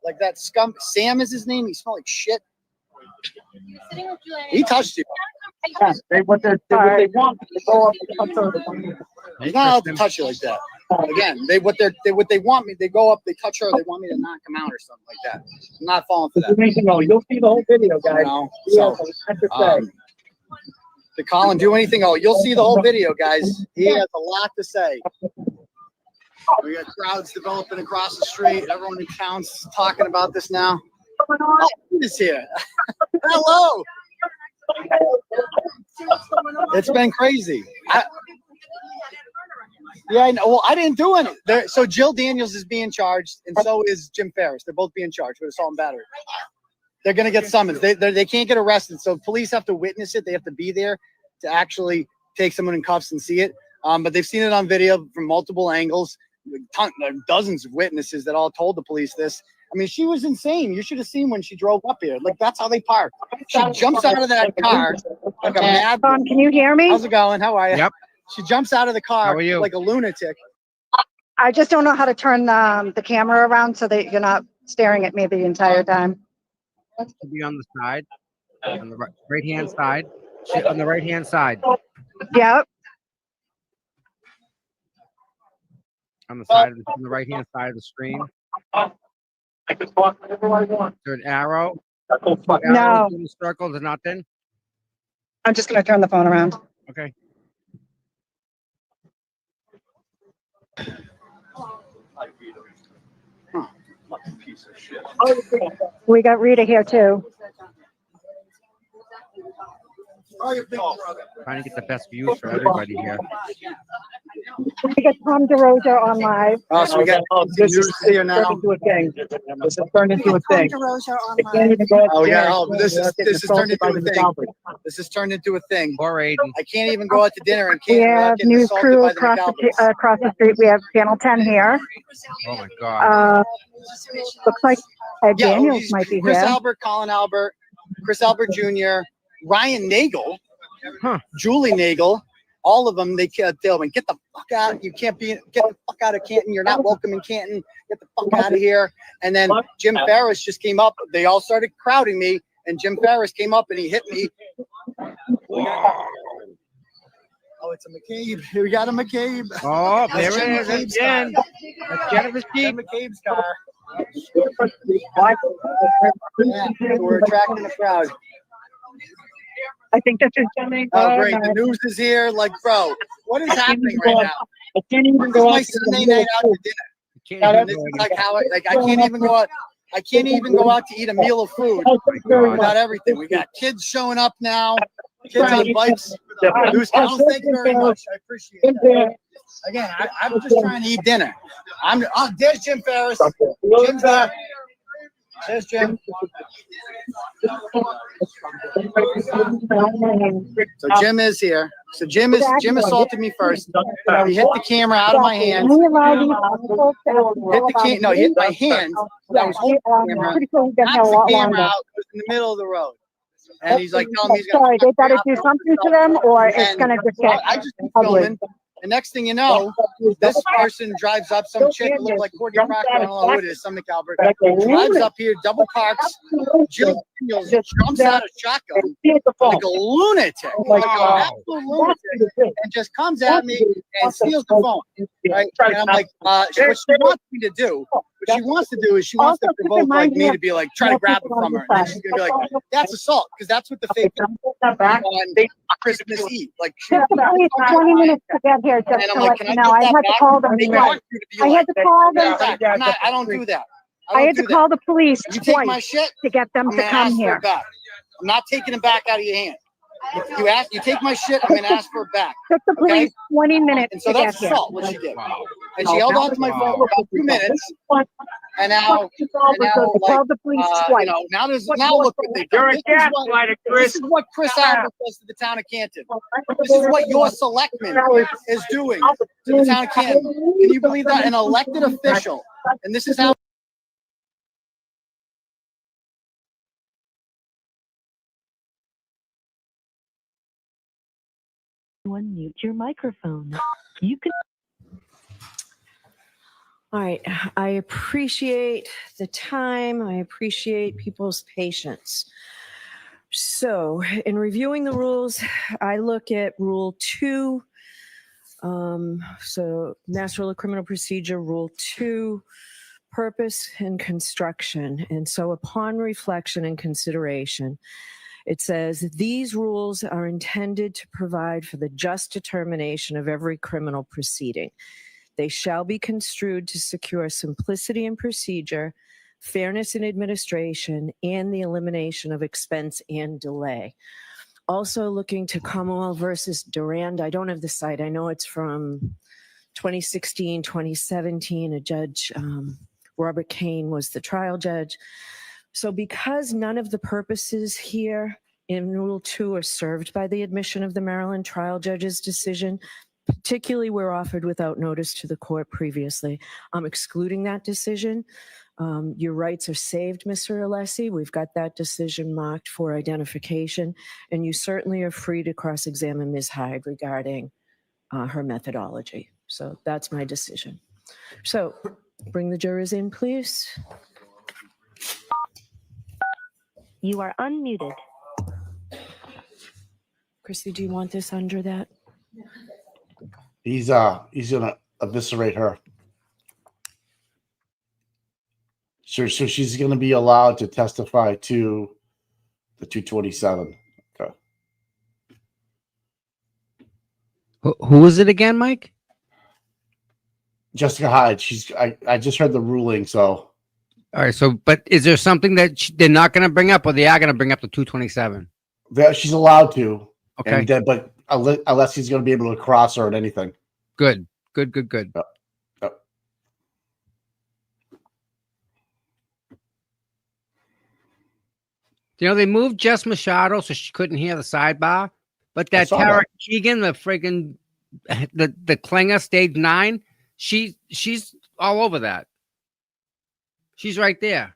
Like, that scum, Sam is his name. He smelled like shit. He touched you. What they want, they go up and touch her. He's not allowed to touch you like that. Again, what they want me, they go up, they touch her, they want me to knock him out or something like that. I'm not falling for that. You'll see the whole video, guys. So, to Colin, do anything. Oh, you'll see the whole video, guys. He has a lot to say. We got crowds developing across the street. Everyone in town's talking about this now. Oh, is here. Hello. It's been crazy. Yeah, I know. Well, I didn't do any. So Jill Daniels is being charged, and so is Jim Ferris. They're both being charged with assault and battery. They're going to get summons. They can't get arrested. So police have to witness it. They have to be there to actually take someone in cuffs and see it. But they've seen it on video from multiple angles. Dozens of witnesses that all told the police this. I mean, she was insane. You should have seen when she drove up here. Like, that's how they park. She jumps out of that car like a mad. Can you hear me? How's it going? How are you? Yep. She jumps out of the car How are you? like a lunatic. I just don't know how to turn the camera around so that you're not staring at me the entire time. To be on the side, on the right hand side. On the right hand side. Yep. On the side of the, on the right hand side of the screen. Is there an arrow? No. In the circle, there's nothing. I'm just going to turn the phone around. Okay. Piece of shit. We got Rita here too. Trying to get the best views for everybody here. We got Tom DeRosa on live. Oh, so we got this is here now. Into a thing. This is turned into a thing. DeRosa on I can't even go Oh yeah, upstairs. this is turned into a thing. This is turned into a thing. Poor Aiden. I can't even go out to dinner and We can't have getting news assaulted crew by the McAlpers. across the street. We have Channel 10 here. Oh my God. Looks like Ed Yeah, Daniels might be Chris here. Albert, Colin Albert, Chris Albert Jr., Ryan Nagel, Julie Nagel, all of them. They'll went, get the fuck out. You can't get the fuck out of Canton. You're not welcome in Canton. Get the fuck out of here. And then Jim Ferris just came up. They all started crowding me, and Jim Ferris came up and he hit me. Oh, it's a McCabe. We got a McCabe. Oh, there Jen it is McCabe's again. car. That's Jennifer's Jen Jeep. McCabe's car. Yeah, we're attracting a crowd. I think that's just Jenny. Oh, great. The news is here. Like, bro, what is happening right now? I can't even This is my Sunday night out to dinner. And this is like how I can't even go out. I can't even go out to eat a meal of food without everything. We got kids showing up now. Kids on bikes. Oh, thank you very much. I appreciate it. Again, I'm just trying to eat dinner. There's Jim Ferris. Jim's there. There's Jim. So Jim is here. So Jim assaulted me first. He hit the camera out of my hands. Hit he hit my hand. I was holding the camera. Knocked the camera out. It was in the middle of the road. And he's like telling me he's Sorry, they better do something to them, or it's gonna just get I just keep filming. The next thing you know, this person drives up, some chick that looks like Courtney Proctor, I don't know who it is, some McAlbert, drives up here, double parks, Jill Daniels jumps out of shotgun like a lunatic, like an absolute lunatic, and just comes at me and steals the phone. Right? And I'm like, what she wants me to do, is she wants to provoke like me to be like, try to grab it from her. And then she's gonna be like, that's assault, because that's what the fake on Christmas Eve. Like, she, 20 minutes to get here. Just and I'm to like, let can you I know, I get had that to back? call them. They want you to be I like, had to call them. I don't do that. I had to call the police You take my twice shit, to get them I'm to gonna come ask for here. it back. I'm not taking it back out of your hand. You take my shit, I'm gonna ask for it back. Took the police 20 minutes And so to get that's here. assault, what she did. And she held on to my phone for about 2 minutes. And now, called the police twice. now look what they've done. This is what Chris Albert does to the town of Canton. This is what your selectman is doing to the town of Canton. Can you believe that? An elected official. And this is how. Unmute your microphone. You can. All right. I appreciate the time. I appreciate people's patience. So, in reviewing the rules, I look at Rule 2. So, Mass Rule of Criminal Procedure, Rule 2, purpose and construction. And so, upon reflection and consideration, it says these rules are intended to provide for the just determination of every criminal proceeding. They shall be construed to secure simplicity in procedure, fairness in administration, and the elimination of expense and delay. Also looking to Commonwealth versus Durand. I don't have the site. I know it's from 2016, 2017. A judge, Robert Kane, was the trial judge. So because none of the purposes here in Rule 2 are served by the admission of the Maryland trial judge's decision, particularly were offered without notice to the court previously. I'm excluding that decision. Your rights are saved, Mr. Alessi. We've got that decision marked for identification, and you certainly are free to cross-examine Ms. Hyde regarding her methodology. So that's my decision. So bring the jurors in, please. You are unmuted. Christy, do you want this under that? He's gonna eviscerate her. So she's gonna be allowed to testify to the 227. Okay. Who is it again, Mike? Jessica Hyde. I just heard the ruling, so. All right. So, but is there something that they're not going to bring up, or they are going to bring up the 227? That she's allowed to. Okay. And then, but unless he's going to be able to cross her at anything. Good. Yep. You know, they moved Jess Machado so she couldn't hear the sidebar, but that saw Tara that. Keegan, the friggin' the Klinger stage 9, she's all over that. She's right there.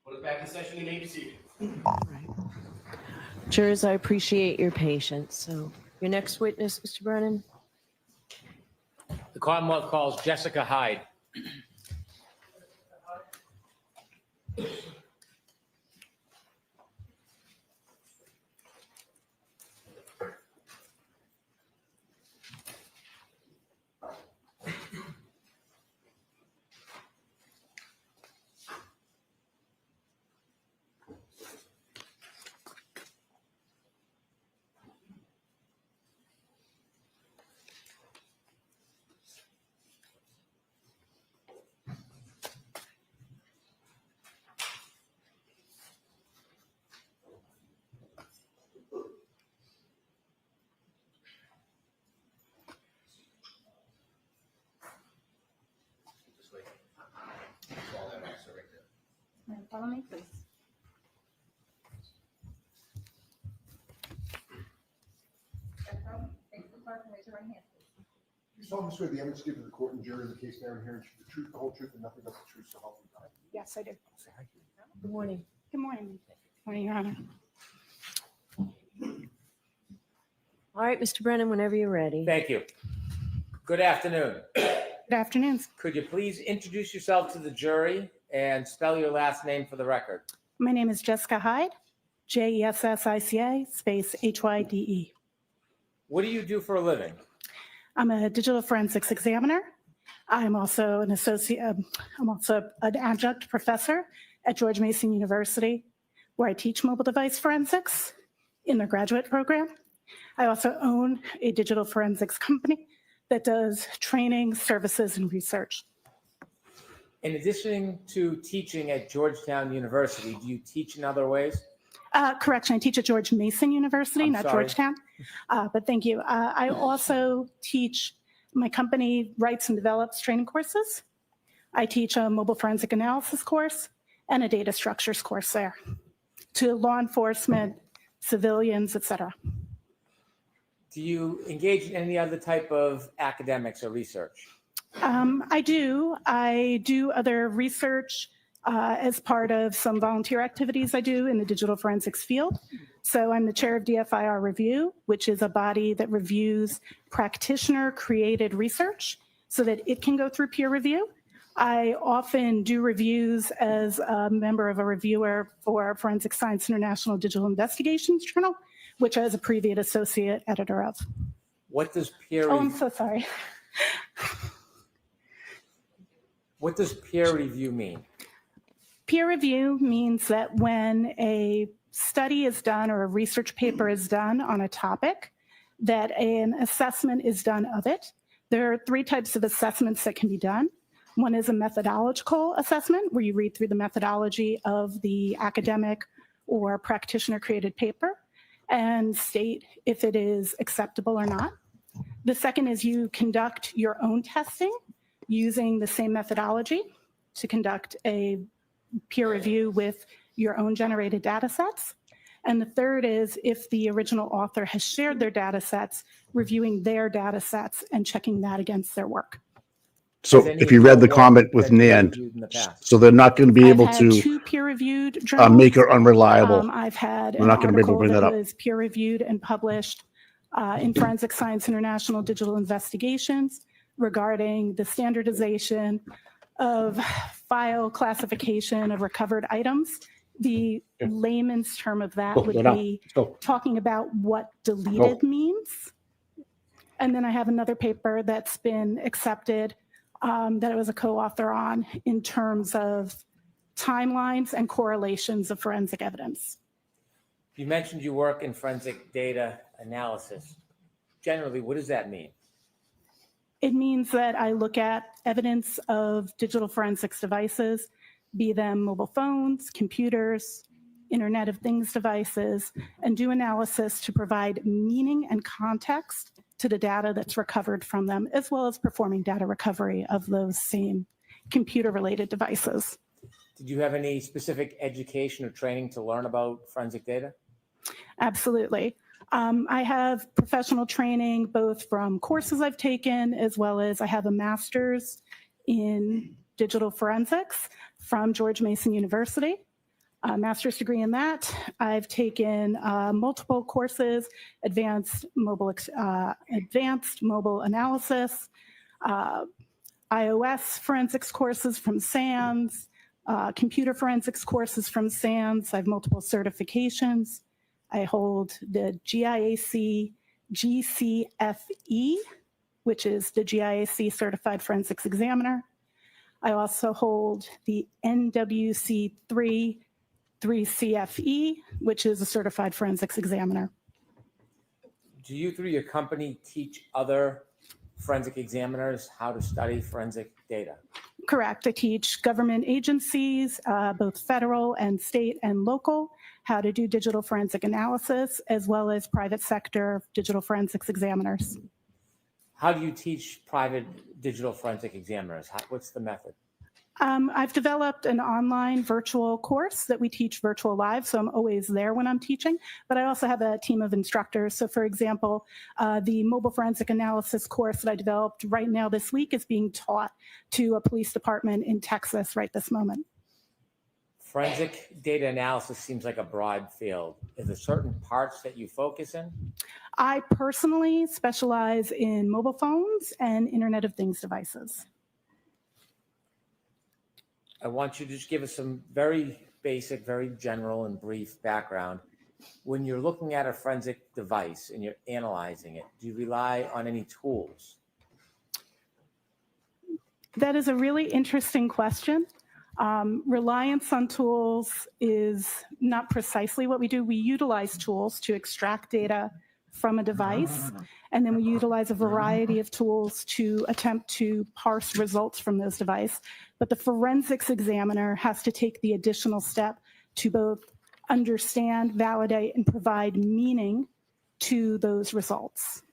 Put it back in session. You may be seated. Jurors, I appreciate your patience. So your next witness, Mr. Brennan. The Commonwealth calls Jessica Hyde. Follow me, please. You solemnly swear the evidence given to the court and jury in the case now and hearing the truth, the whole truth, and nothing but the truth, so help you God. Yes, I do. Good morning. Good morning. Good morning, Your Honor. All right, Mr. Brennan, whenever you're ready. Thank you. Good afternoon. Good afternoon. Could you please introduce yourself to the jury and spell your last name for the record? My name is Jessica Hyde, Jessica space HYDE. What do you do for a living? I'm a digital forensics examiner. I'm also an associate. I'm also an adjunct professor at George Mason University, where I teach mobile device forensics in their graduate program. I also own a digital forensics company that does training, services, and research. In addition to teaching at Georgetown University, do you teach in other ways? Correction, I teach at George Mason University, I'm not sorry. Georgetown. But thank you. I also teach, my company writes and develops training courses. I teach a mobile forensic analysis course and a data structures course there to law enforcement, civilians, et cetera. Do you engage in any other type of academics or research? I do. I do other research as part of some volunteer activities I do in the digital forensics field. So I'm the chair of DFIR Review, which is a body that reviews practitioner-created research so that it can go through peer review. I often do reviews as a member of a reviewer for Forensic Science International Digital Investigations Journal, which I was a previous associate editor of. What does peer Oh, I'm review? so sorry. What does peer review mean? Peer review means that when a study is done or a research paper is done on a topic, that an assessment is done of it. There are 3 types of assessments that can be done. One is a methodological assessment, where you read through the methodology of the academic or practitioner-created paper and state if it is acceptable or not. The second is you conduct your own testing using the same methodology to conduct a peer review with your own generated data sets. And the third is if the original author has shared their data sets, reviewing their data sets and checking that against their work. So if you read the comment with Nan, so they're not going to be able I've had to 2 peer-reviewed journals. make her unreliable. I've had We're an not going to be able to article bring that that up. was peer-reviewed and published in Forensic Science International Digital Investigations regarding the standardization of file classification of recovered items. The layman's term of that would be talking about what deleted means. And then I have another paper that's been accepted that I was a co-author on in terms of timelines and correlations of forensic evidence. You mentioned you work in forensic data analysis. Generally, what does that mean? It means that I look at evidence of digital forensics devices, be them mobile phones, computers, Internet of Things devices, and do analysis to provide meaning and context to the data that's recovered from them, as well as performing data recovery of those same computer-related devices. Did you have any specific education or training to learn about forensic data? Absolutely. I have professional training both from courses I've taken, as well as I have a master's in digital forensics from George Mason University, a master's degree in that. I've taken multiple courses, advanced mobile analysis, iOS forensics courses from SANS, computer forensics courses from SANS. I have multiple certifications. I hold the GIAC GCFE, which is the GIAC Certified Forensics Examiner. I also hold the NWC 3CFE, which is a Certified Forensics Examiner. Do you, through your company, teach other forensic examiners how to study forensic data? Correct. I teach government agencies, both federal and state and local, how to do digital forensic analysis, as well as private sector digital forensics examiners. How do you teach private digital forensic examiners? What's the method? I've developed an online virtual course that we teach virtual live, so I'm always there when I'm teaching, but I also have a team of instructors. So for example, the mobile forensic analysis course that I developed right now this week is being taught to a police department in Texas right this moment. Forensic data analysis seems like a broad field. Is there certain parts that you focus in? I personally specialize in mobile phones and Internet of Things devices. I want you to just give us some very basic, very general and brief background. When you're looking at a forensic device and you're analyzing it, do you rely on any tools? That is a really interesting question. Reliance on tools is not precisely what we do. We utilize tools to extract data from a device, and then we utilize a variety of tools to attempt to parse results from those devices. But the forensics examiner has to take the additional step to both understand, validate, and provide meaning to those results.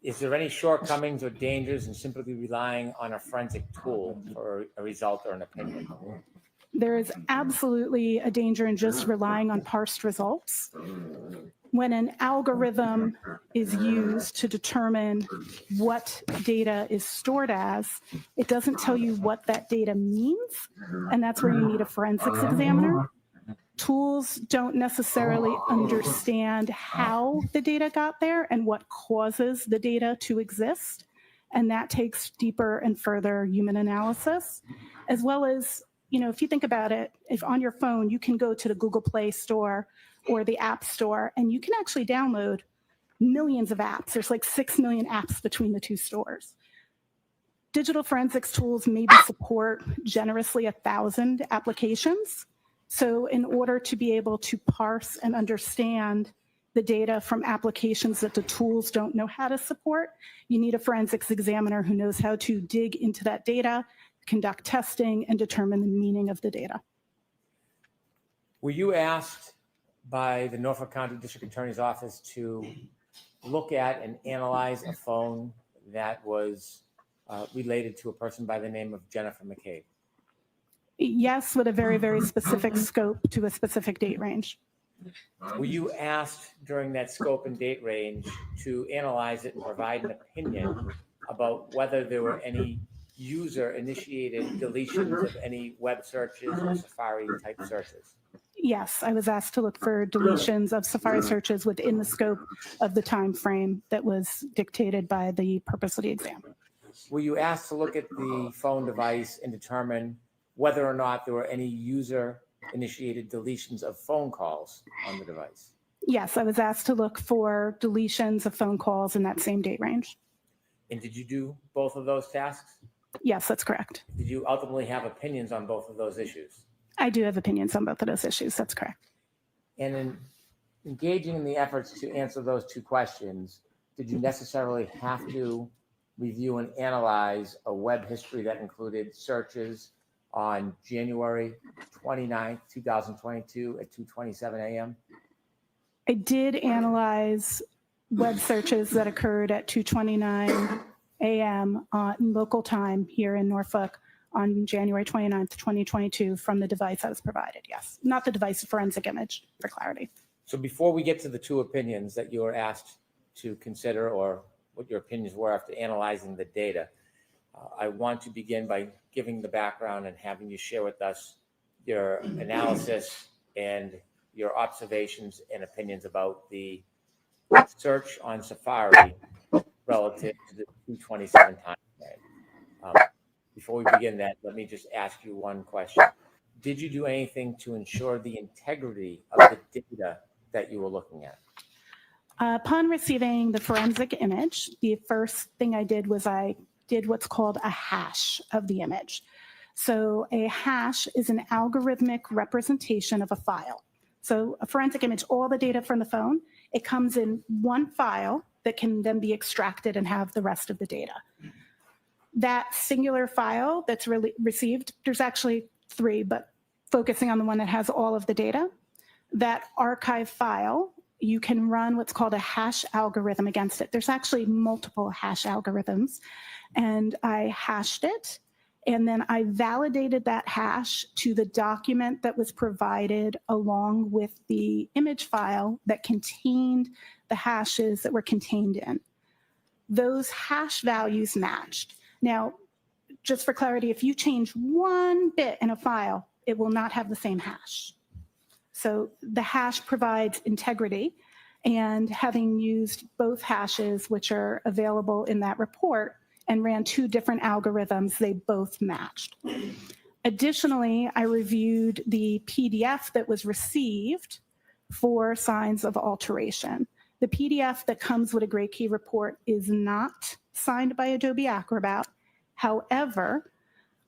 Is there any shortcomings or dangers in simply relying on a forensic tool for a result or an opinion? There is absolutely a danger in just relying on parsed results. When an algorithm is used to determine what data is stored as, it doesn't tell you what that data means, and that's where you need a forensics examiner. Tools don't necessarily understand how the data got there and what causes the data to exist, and that takes deeper and further human analysis, as well as, if you think about it, if on your phone you can go to the Google Play Store or the App Store, and you can actually download millions of apps. There's like 6 million apps between the two stores. Digital forensics tools maybe support generously 1,000 applications. So in order to be able to parse and understand the data from applications that the tools don't know how to support, you need a forensics examiner who knows how to dig into that data, conduct testing, and determine the meaning of the data. Were you asked by the Norfolk County District Attorney's Office to look at and analyze a phone that was related to a person by the name of Jennifer McCabe? Yes, with a very, very specific scope to a specific date range. Were you asked during that scope and date range to analyze it and provide an opinion about whether there were any user-initiated deletions of any web searches or Safari-type searches? Yes, I was asked to look for deletions of Safari searches within the scope of the time frame that was dictated by the purpose of the exam. Were you asked to look at the phone device and determine whether or not there were any user-initiated deletions of phone calls on the device? Yes, I was asked to look for deletions of phone calls in that same date range. And did you do both of those tasks? Yes, that's correct. Did you ultimately have opinions on both of those issues? I do have opinions on both of those issues. That's correct. And in engaging in the efforts to answer those two questions, did you necessarily have to review and analyze a web history that included searches on January 29th, 2022 at 2:27 a.m.? I did analyze web searches that occurred at 2:29 a.m. on local time here in Norfolk on January 29th, 2022 from the device I was provided. Yes, not the device, forensic image for clarity. So before we get to the two opinions that you were asked to consider or what your opinions were after analyzing the data, I want to begin by giving the background and having you share with us your analysis and your observations and opinions about the search on Safari relative to the 227 time frame. Before we begin that, let me just ask you one question. Did you do anything to ensure the integrity of the data that you were looking at? Upon receiving the forensic image, the first thing I did was I did what's called a hash of the image. So a hash is an algorithmic representation of a file. So a forensic image, all the data from the phone, it comes in one file that can then be extracted and have the rest of the data. That singular file that's really received, there's actually three, but focusing on the one that has all of the data, that archive file, you can run what's called a hash algorithm against it. There's actually multiple hash algorithms, and I hashed it, and then I validated that hash to the document that was provided along with the image file that contained the hashes that were contained in. Those hash values matched. Now, just for clarity, if you change one bit in a file, it will not have the same hash. So the hash provides integrity, and having used both hashes, which are available in that report, and ran two different algorithms, they both matched. Additionally, I reviewed the PDF that was received for signs of alteration. The PDF that comes with a Gray Key report is not signed by Adobe Acrobat. However,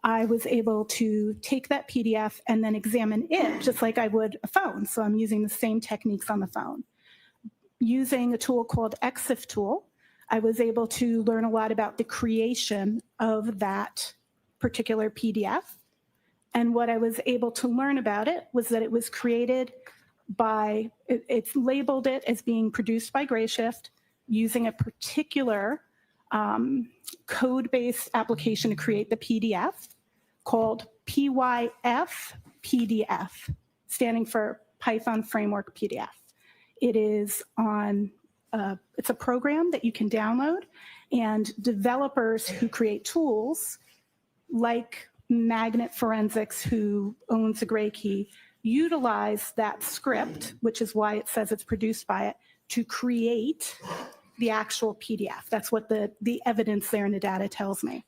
I was able to take that PDF and then examine it just like I would a phone. So I'm using the same techniques on the phone. Using a tool called EXIF tool, I was able to learn a lot about the creation of that particular PDF. And what I was able to learn about it was that it was created by, it's labeled it as being produced by Grayshift using a particular code-based application to create the PDF called PYF PDF, standing for Python Framework PDF. It is on, it's a program that you can download, and developers who create tools like Magnet Forensics, who owns the Gray Key, utilize that script, which is why it says it's produced by it, to create the actual PDF. That's what the evidence there in the data tells me.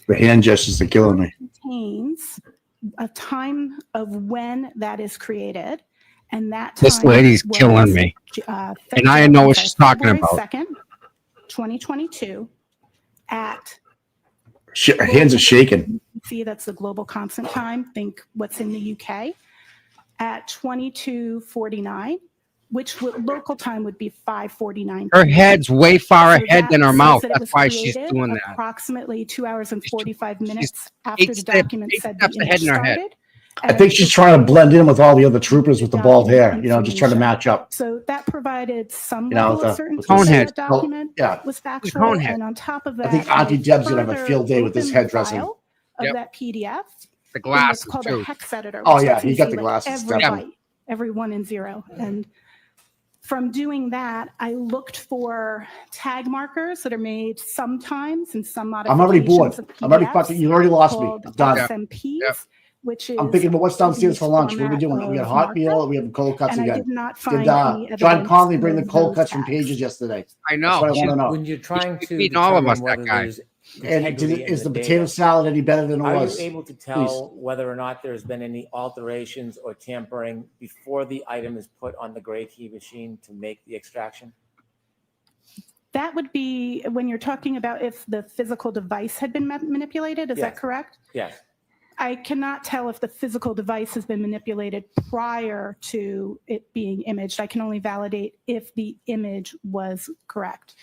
The hand gestures are killing me. It contains a time of when that is created, and that time This lady's was, killing me. And I know what she's talking February about. 2nd, 2022 at Her hands are shaking. See, that's the global constant time. Think what's in the UK at 22:49, which local time would be 5:49. Her head's way far ahead than her says mouth. that it That's was why she's created doing that. approximately 2 hours and 45 minutes eight after the steps- document 8 said the steps ahead image in her head. started. I think she's trying to blend in with all the other troopers with the bald hair, just trying to match up. So that provided some You know, level the- of certainty with that the- that Well, document yeah. was The factual. cone head. And on top of that, I think Auntie I Deb's gonna have a further field day with this opened the headdressing. file Of that PDF. The in glasses, what's called too. a hex editor. Oh, which yeah, lets he me got see, the like, glasses, Every definitely. byte, every 1 and 0. And from doing that, I looked for tag markers that are made sometimes in some I'm already bored. modifications of I'm already PDFs fucking. You already lost me. called I'm done. SMPs, which is I'm thinking about what's downstairs for lunch. What are we doing? format We got of hot markup, meal. We have cold cuts and I again. did not find Did any John evidence Conley bring the of cold those cuts from tags. Pages yesterday? I know. That's what I want to know. When you're trying to beating all of determine us, that whether guy. there's And integrity in is the data, potato salad any better than it Are was? you able to tell whether or not there's been any alterations or tampering before the item is put on the gray key machine to make the extraction? That would be when you're talking about if the physical device had been manipulated. Is that Yes. correct? Yes. I cannot tell if the physical device has been manipulated prior to it being imaged. I can only validate if the image was correct.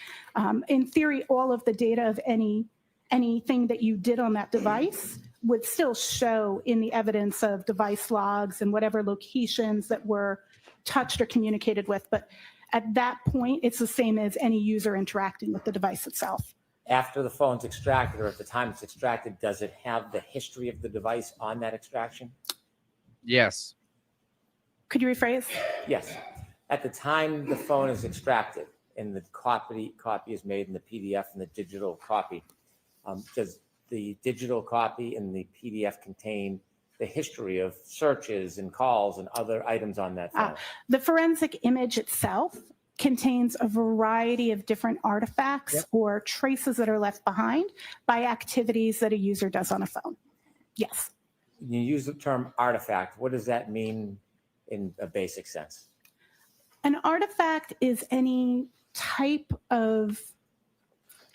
In theory, all of the data of anything that you did on that device would still show in the evidence of device logs and whatever locations that were touched or communicated with. But at that point, it's the same as any user interacting with the device itself. After the phone's extracted or at the time it's extracted, does it have the history of the device on that extraction? Yes. Could you rephrase? Yes. At the time the phone is extracted and the copy is made in the PDF and the digital copy, does the digital copy and the PDF contain the history of searches and calls and other items on that phone? The forensic image itself contains a variety of different artifacts or traces that are left behind by activities that a user does on a phone. Yes. You use the term artifact. What does that mean in a basic sense? An artifact is any type of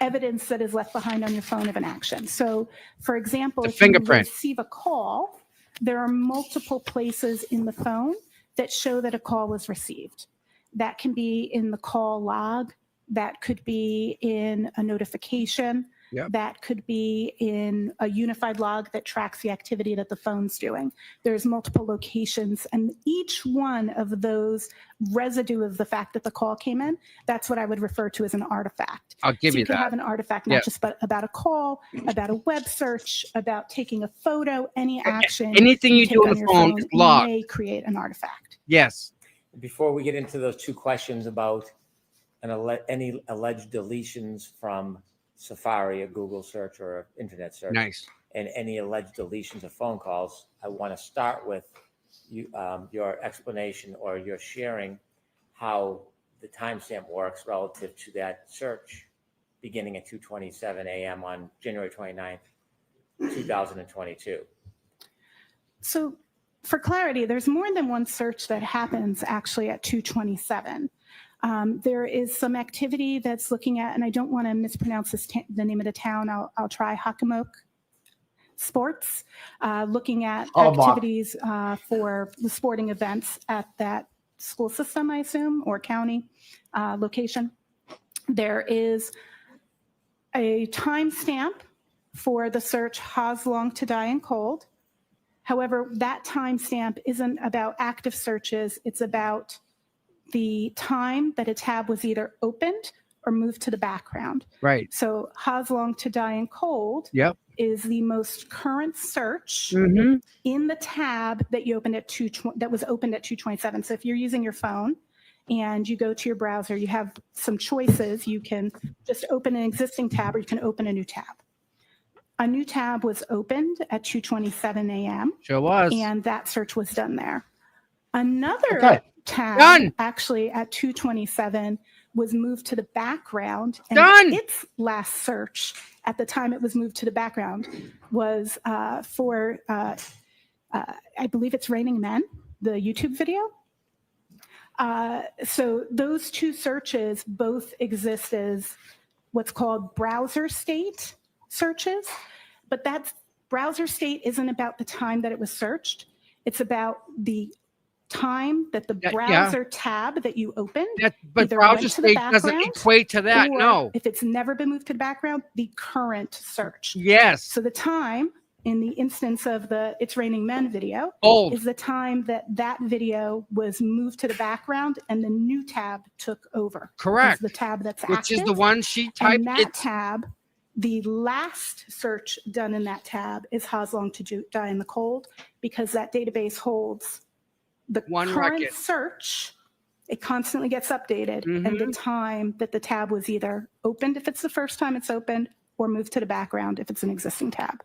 evidence that is left behind on your phone of an action. So, for example, The if you fingerprint. receive a call, there are multiple places in the phone that show that a call was received. That can be in the call log, that could be in a notification, that could be in a unified log that tracks the activity that the phone's doing. There's multiple locations, and each one of those residue of the fact that the call came in, that's what I would refer to as an artifact. I'll give So you you can that. have an artifact not just about a call, about a web search, about taking a photo, any action. Anything you take do on the your phone is logged. may create an artifact. Yes. Before we get into those two questions about any alleged deletions from Safari, a Google search or an internet search, Nice. and any alleged deletions of phone calls, I want to start with your explanation or your sharing how the timestamp works relative to that search beginning at 2:27 a.m. on January 29th, 2022. So for clarity, there's more than one search that happens actually at 2:27. There is some activity that's looking at, and I don't want to mispronounce the name of the town. I'll try Hockomock Sports, looking at activities for the sporting events at that school system, I assume, or county location. There is a timestamp for the search Haas Long to Die in Cold. However, that timestamp isn't about active searches. It's about the time that a tab was either opened or moved to the background. Right. So Haas Long to Die in Cold Yep. is the most current search Mhm. in the tab that you opened at that was opened at 2:27. So if you're using your phone and you go to your browser, you have some choices. You can just open an existing tab or you can open a new tab. A new tab was opened at 2:27 a.m. Sure was. And that search was done there. Another tab Done. actually at 2:27 was moved to the background. And Done. its last search at the time it was moved to the background was for, I believe it's Raining Men, the YouTube video. So those two searches both exist as what's called browser state searches. but that's browser state isn't about the time that it was searched. It's about the time that the Yeah. browser tab that you opened. But either browser went to the state doesn't background, equate to that. or No. if it's never been moved to the background, the current search. Yes. So the time in the instance of the It's Raining Men video Old. is the time that that video was moved to the background and the new tab took over. Correct. That's the tab that's Which active. is the one she typed. And that It's tab, the last search done in that tab is How's Long to Die in the Cold, because that database holds the One current record. search. It constantly gets updated, and the time that the tab was either opened if it's the first time it's opened, or moved to the background if it's an existing tab.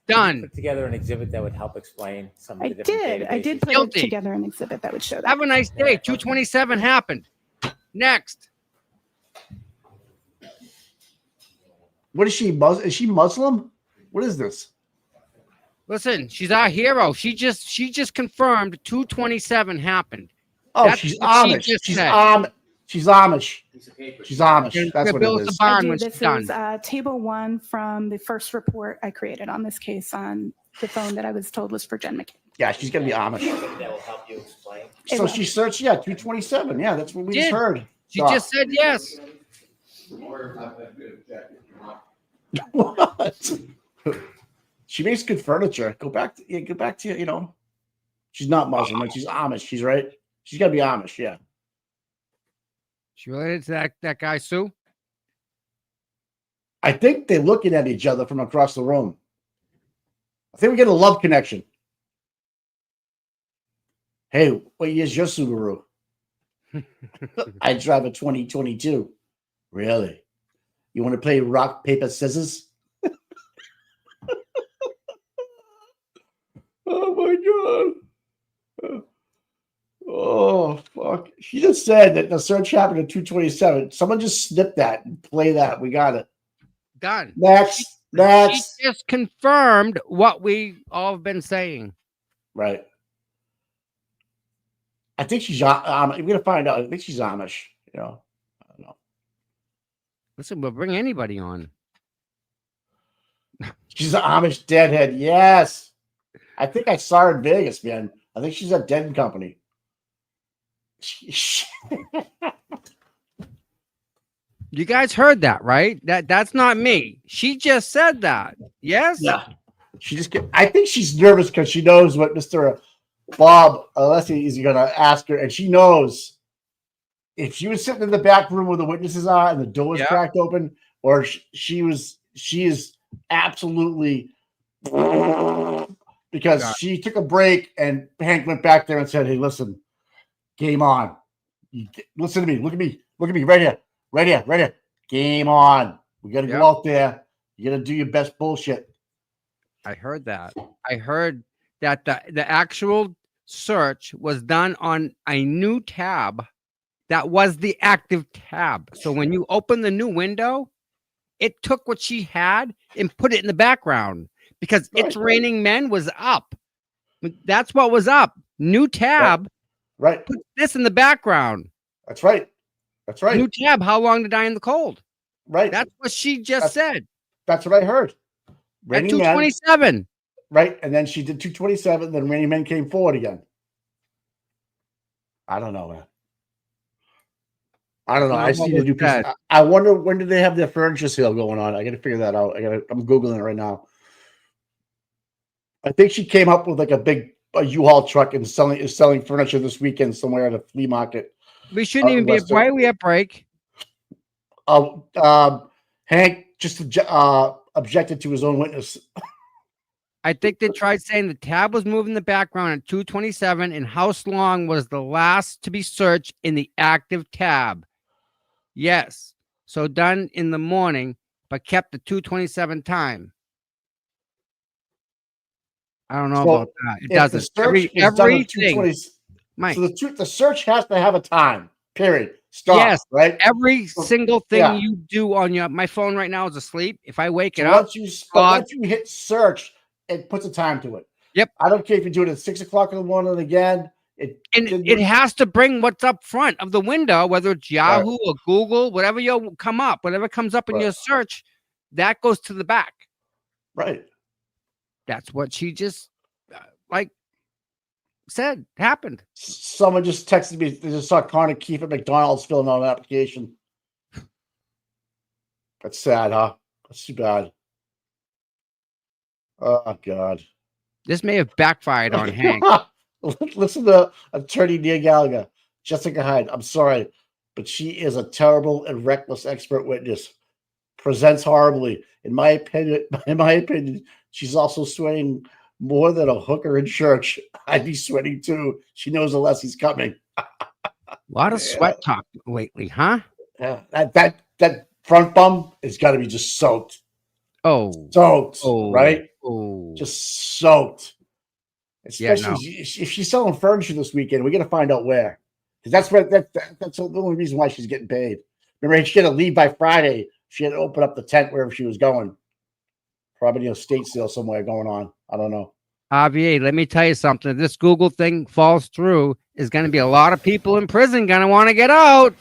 Done. Put together an exhibit that would help explain some of I the different did. I did databases. put Guilty. together an exhibit that would show that. Have a nice day. 227 happened. Next. What is she? Is she Muslim? What is this? Listen, she's our hero. She just confirmed 227 happened. Oh, That's she's what she Amish. just She's said. She's Amish. She's Amish. And That's the what Bill's it the is. barn I do. when she's This done. is table 1 from the first report I created on this case on the phone that I was told was for Jen McCabe. Yeah, she's gonna be Amish. That will help you explain. It So will. she searched, 227. Yeah, that's what we just Did. heard. She Doc. just said yes. What? She makes good furniture. Go back to she's not Muslim, but she's Amish. She's right. She's gotta be Amish, yeah. She related to that guy, Sue? I think they're looking at each other from across the room. I think we get a love connection. Hey, what year's your Subaru? I drive a 2022. Really? You want to play rock, paper, scissors? Oh my God. Oh, fuck. She just said that the search happened at 227. Someone just snip that and play that. We got it. Done. Next. She just confirmed what we all have been saying. Right. I think she's Amish. We're going to find out. I think she's Amish. I don't know. Listen, we'll bring anybody on. She's an Amish deadhead. Yes. I think I saw her in Vegas, man. I think she's at Dead and Company. You guys heard that, right? That's not me. She just said that. Yes? Yeah. I think she's nervous because she knows what Mr. Bob Alessi is going to ask her, and she knows if she was sitting in the back room where the witnesses are and the door was cracked open, or she is absolutely because she took a break and Hank went back there and said, "Hey, listen, game on. Listen to me. Look at me right here. Right here. Game on. We got to go out there. You got to do your best bullshit." I heard that. I heard that the actual search was done on a new tab that was the active tab. So when you open the new window, it took what she had and put it in the background because It's Raining Men was up. That's what was up. New tab. Right. Put this in the background. That's right. That's right. New tab. How long to die in the cold? Right. That's what she just said. That's what I heard. At 227. Right. And then she did 227. Then Raining Men came forward again. I don't know, man. I don't know. I see the new piece. I wonder when did they have their furniture sale going on? I got to figure that out. I'm Googling it right now. I think she came up with like a U-Haul truck and is selling furniture this weekend somewhere at a flea market. We shouldn't even be. Why are we at break? Hank just objected to his own witness. I think they tried saying the tab was moving in the background at 227 and House Long was the last to be searched in the active tab. Yes. So done in the morning, but kept the 227 time. I don't know about that. It doesn't. Everything. Mike. So the search has to have a time. Period. Stop. Yes. Right. Every single thing you do on my phone right now is asleep. If I wake it up, once you hit search, it puts a time to it. Yep. I don't care if you do it at 6 o'clock in the morning again. It has to bring what's up front of the window, whether it's Yahoo or Google, whatever comes up in your search, that goes to the back. Right. That's what she just like said happened. Someone just texted me. They just saw Connor Keefe at McDonald's filling out an application. That's sad, huh? That's too bad. Oh God. This may have backfired on Hank. Listen to attorney Neil Gallagher. Jessica Hyde. I'm sorry, but she is a terrible and reckless expert witness. Presents horribly. In my opinion, she's also sweating more than a hooker in church. I'd be sweating too. She knows the less he's coming. A lot of sweat talk lately, huh? Yeah, that front bum is got to be just soaked. Soaked, right? Just soaked. Especially if she's selling furniture this weekend, we got to find out where, because that's the only reason why she's getting paid. Remember, she had to leave by Friday. She had to open up the tent wherever she was going. Probably a state sale somewhere going on. I don't know. Javier, let me tell you something. If this Google thing falls through, there's going to be a lot of people in prison going to want to get out.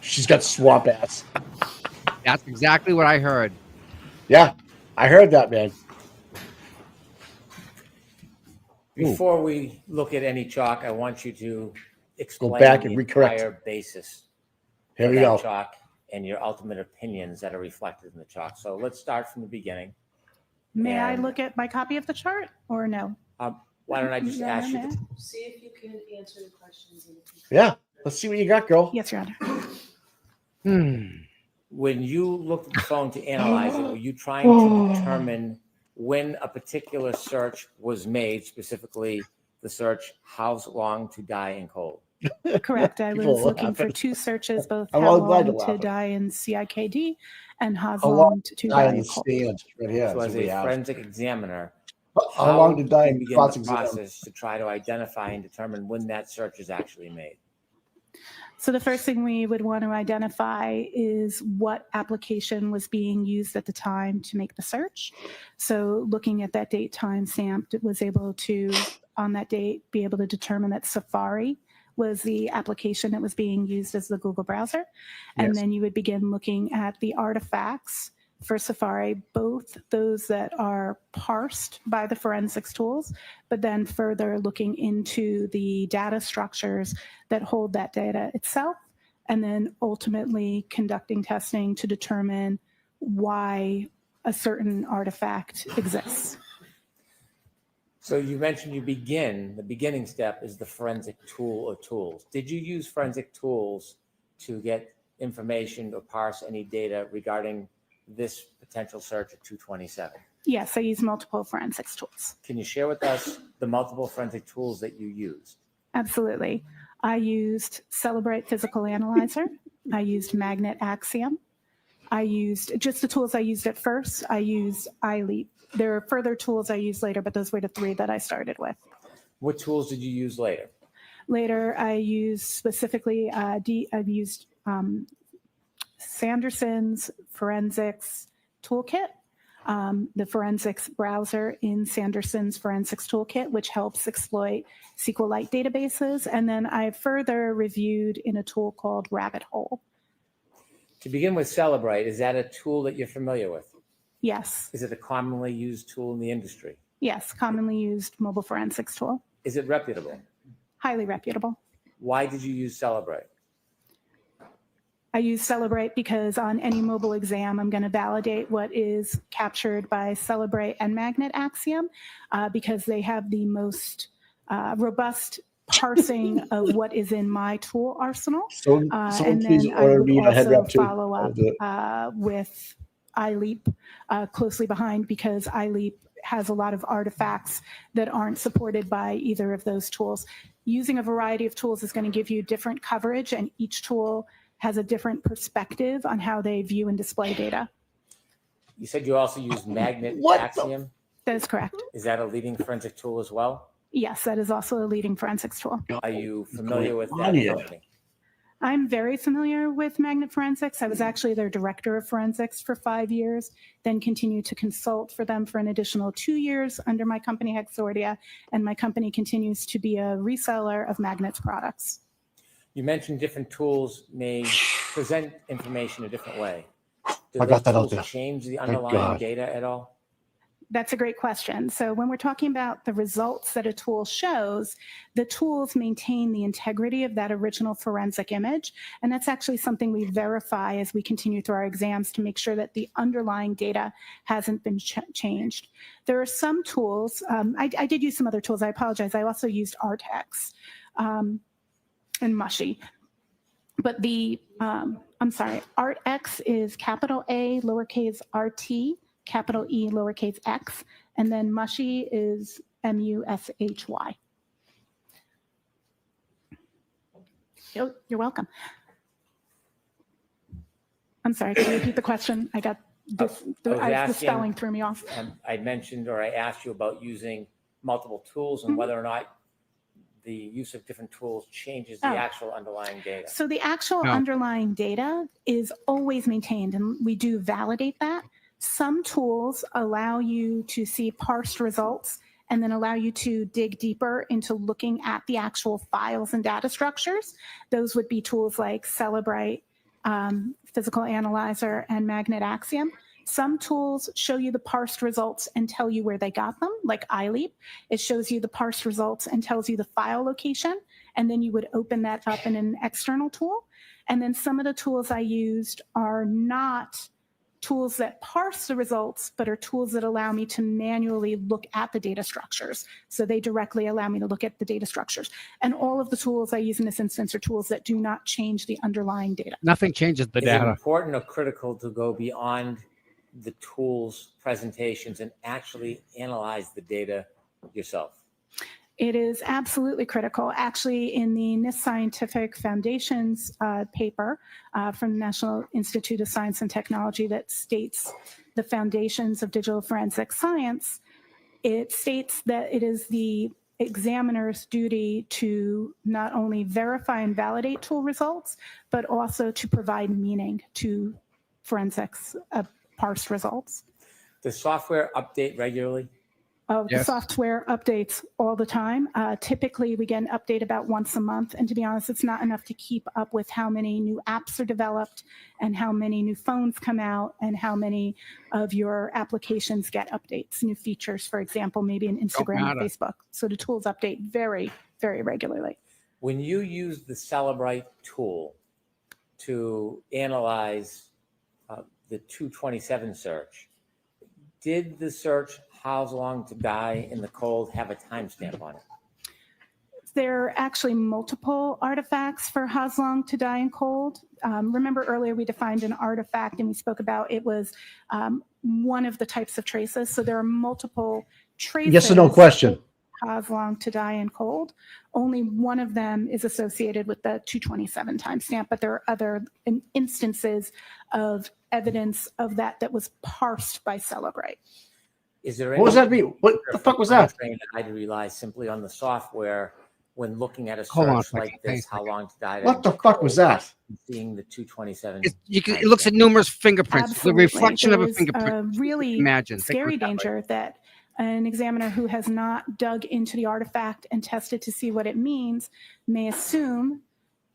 She's got swamp ass. That's exactly what I heard. Yeah, I heard that, man. Before we look at any chalk, I want you to explain back and the recorrect. entire basis Here of we that go. chalk and your ultimate opinions that are reflected in the chalk. So let's start from the beginning. May I And- look at my copy of the chart or no? Why don't I just Your ask you? Honor, See if you can answer the questions. and if you Yeah, let's see what you got, girl. Yes, Your Honor. When you looked at the phone to analyze it, were you trying to determine when a particular search was made, specifically the search "How's long to die in cold"? Correct. I was People are looking for laughing. two searches, both I'm how all glad long you're to laughing. die in CIKD and how How long long to to die die in in cold. stand right here. So That's as what we a have. forensic examiner, How long to die do in you begin the cross-exam? process to try to identify and determine when that search is actually made? So the first thing we would want to identify is what application was being used at the time to make the search. So looking at that date time stamped, it was able to, on that date, be able to determine that Safari was the application that was being used as the Google browser. And Yes. then you would begin looking at the artifacts for Safari, both those that are parsed by the forensics tools, but then further looking into the data structures that hold that data itself, and then ultimately conducting testing to determine why a certain artifact exists. So you mentioned the beginning step is the forensic tool or tools. Did you use forensic tools to get information or parse any data regarding this potential search at 227? Yes, I use multiple forensics tools. Can you share with us the multiple forensic tools that you used? Absolutely. I used Celebrate Physical Analyzer. I used Magnet Axiom. I used just the tools I used at first. I used iLeap. There are further tools I used later, but those were the three that I started with. What tools did you use later? Later, I used specifically, I've used Sanderson's Forensics Toolkit, the forensics browser in Sanderson's Forensics Toolkit, which helps exploit SQLite databases. And then I further reviewed in a tool called Rabbit Hole. To begin with, Celebrate, is that a tool that you're familiar with? Yes, Is it a commonly used tool in the industry? yes, commonly used mobile forensics tool, Is it reputable? highly reputable. Why did you use Celebrate? I use Celebrate because on any mobile exam, I'm going to validate what is captured by Celebrate and Magnet Axiom because they have the most robust parsing of what is in my tool arsenal. Someone And please then I order would me a head also wrap too. follow I'll up do it. with iLeap closely behind because iLeap has a lot of artifacts that aren't supported by either of those tools. Using a variety of tools is going to give you different coverage, and each tool has a different perspective on how they view and display data. You said you also used Magnet What the- Axiom. That is correct. Is that a leading forensic tool as well? Yes, that is also a leading forensics tool. Are you familiar with on that here? company? I'm very familiar with Magnet Forensics. I was actually their director of forensics for 5 years, then continued to consult for them for an additional 2 years under my company Hexordia, and my company continues to be a reseller of Magnet's products. You mentioned different tools may present information a different way, do I got those that out tools there. change the Thank underlying God. data at all? That's a great question. So when we're talking about the results that a tool shows, the tools maintain the integrity of that original forensic image. And that's actually something we verify as we continue through our exams to make sure that the underlying data hasn't been changed. There are some tools, I did use some other tools, I apologize. I also used ArtX and Mushy. But I'm sorry, ArtX is capital A, lowercase rt, capital E, lowercase x, and then Mushy is M-U-S-H-Y. You're welcome. I'm sorry, can you repeat the question? I got this, the spelling threw me off. I mentioned, or I asked you about using multiple tools and whether or not the use of different tools changes the actual underlying data. So the actual underlying data is always maintained, and we do validate that. Some tools allow you to see parsed results and then allow you to dig deeper into looking at the actual files and data structures. Those would be tools like Cellebrite, Physical Analyzer, and Magnet Axiom. Some tools show you the parsed results and tell you where they got them, like iLeap. It shows you the parsed results and tells you the file location, and then you would open that up in an external tool. And then some of the tools I used are not tools that parse the results, but are tools that allow me to manually look at the data structures. So they directly allow me to look at the data structures. And all of the tools I use in this instance are tools that do not change the underlying data. Nothing changes the Is data. it important or critical to go beyond the tools presentations and actually analyze the data yourself? It is absolutely critical. Actually, in the NIST Scientific Foundations paper from the National Institute of Science and Technology that states the foundations of digital forensic science, it states that it is the examiner's duty to not only verify and validate tool results, but also to provide meaning to forensics parsed results. Does software update regularly? The software updates all the time. Typically, we get an update about once a month. And to be honest, it's not enough to keep up with how many new apps are developed and how many new phones come out and how many of your applications get updates, new features, for example, maybe in Instagram or Facebook. So the tools update very, very regularly. When you use the Cellebrite tool to analyze the 227 search, did the search How Long to Die in the Cold have a timestamp on it? There are actually multiple artifacts for How Long to Die in Cold. Remember earlier we defined an artifact and we spoke about it was one of the types of traces. So there are multiple traces. Yes or no question? How Long to Die in Cold. Only one of them is associated with the 227 timestamp, but there are other instances of evidence of that was parsed by Cellebrite. Is there What does that mean? What the fuck was that? I rely simply on the software when looking at a Hold on a search second. like this, How Long to Die. What the fuck was that? Seeing the 227. It looks at numerous fingerprints. Absolutely. The reflection of a There's fingerprint. really Imagine. scary danger that an examiner who has not dug into the artifact and tested to see what it means may assume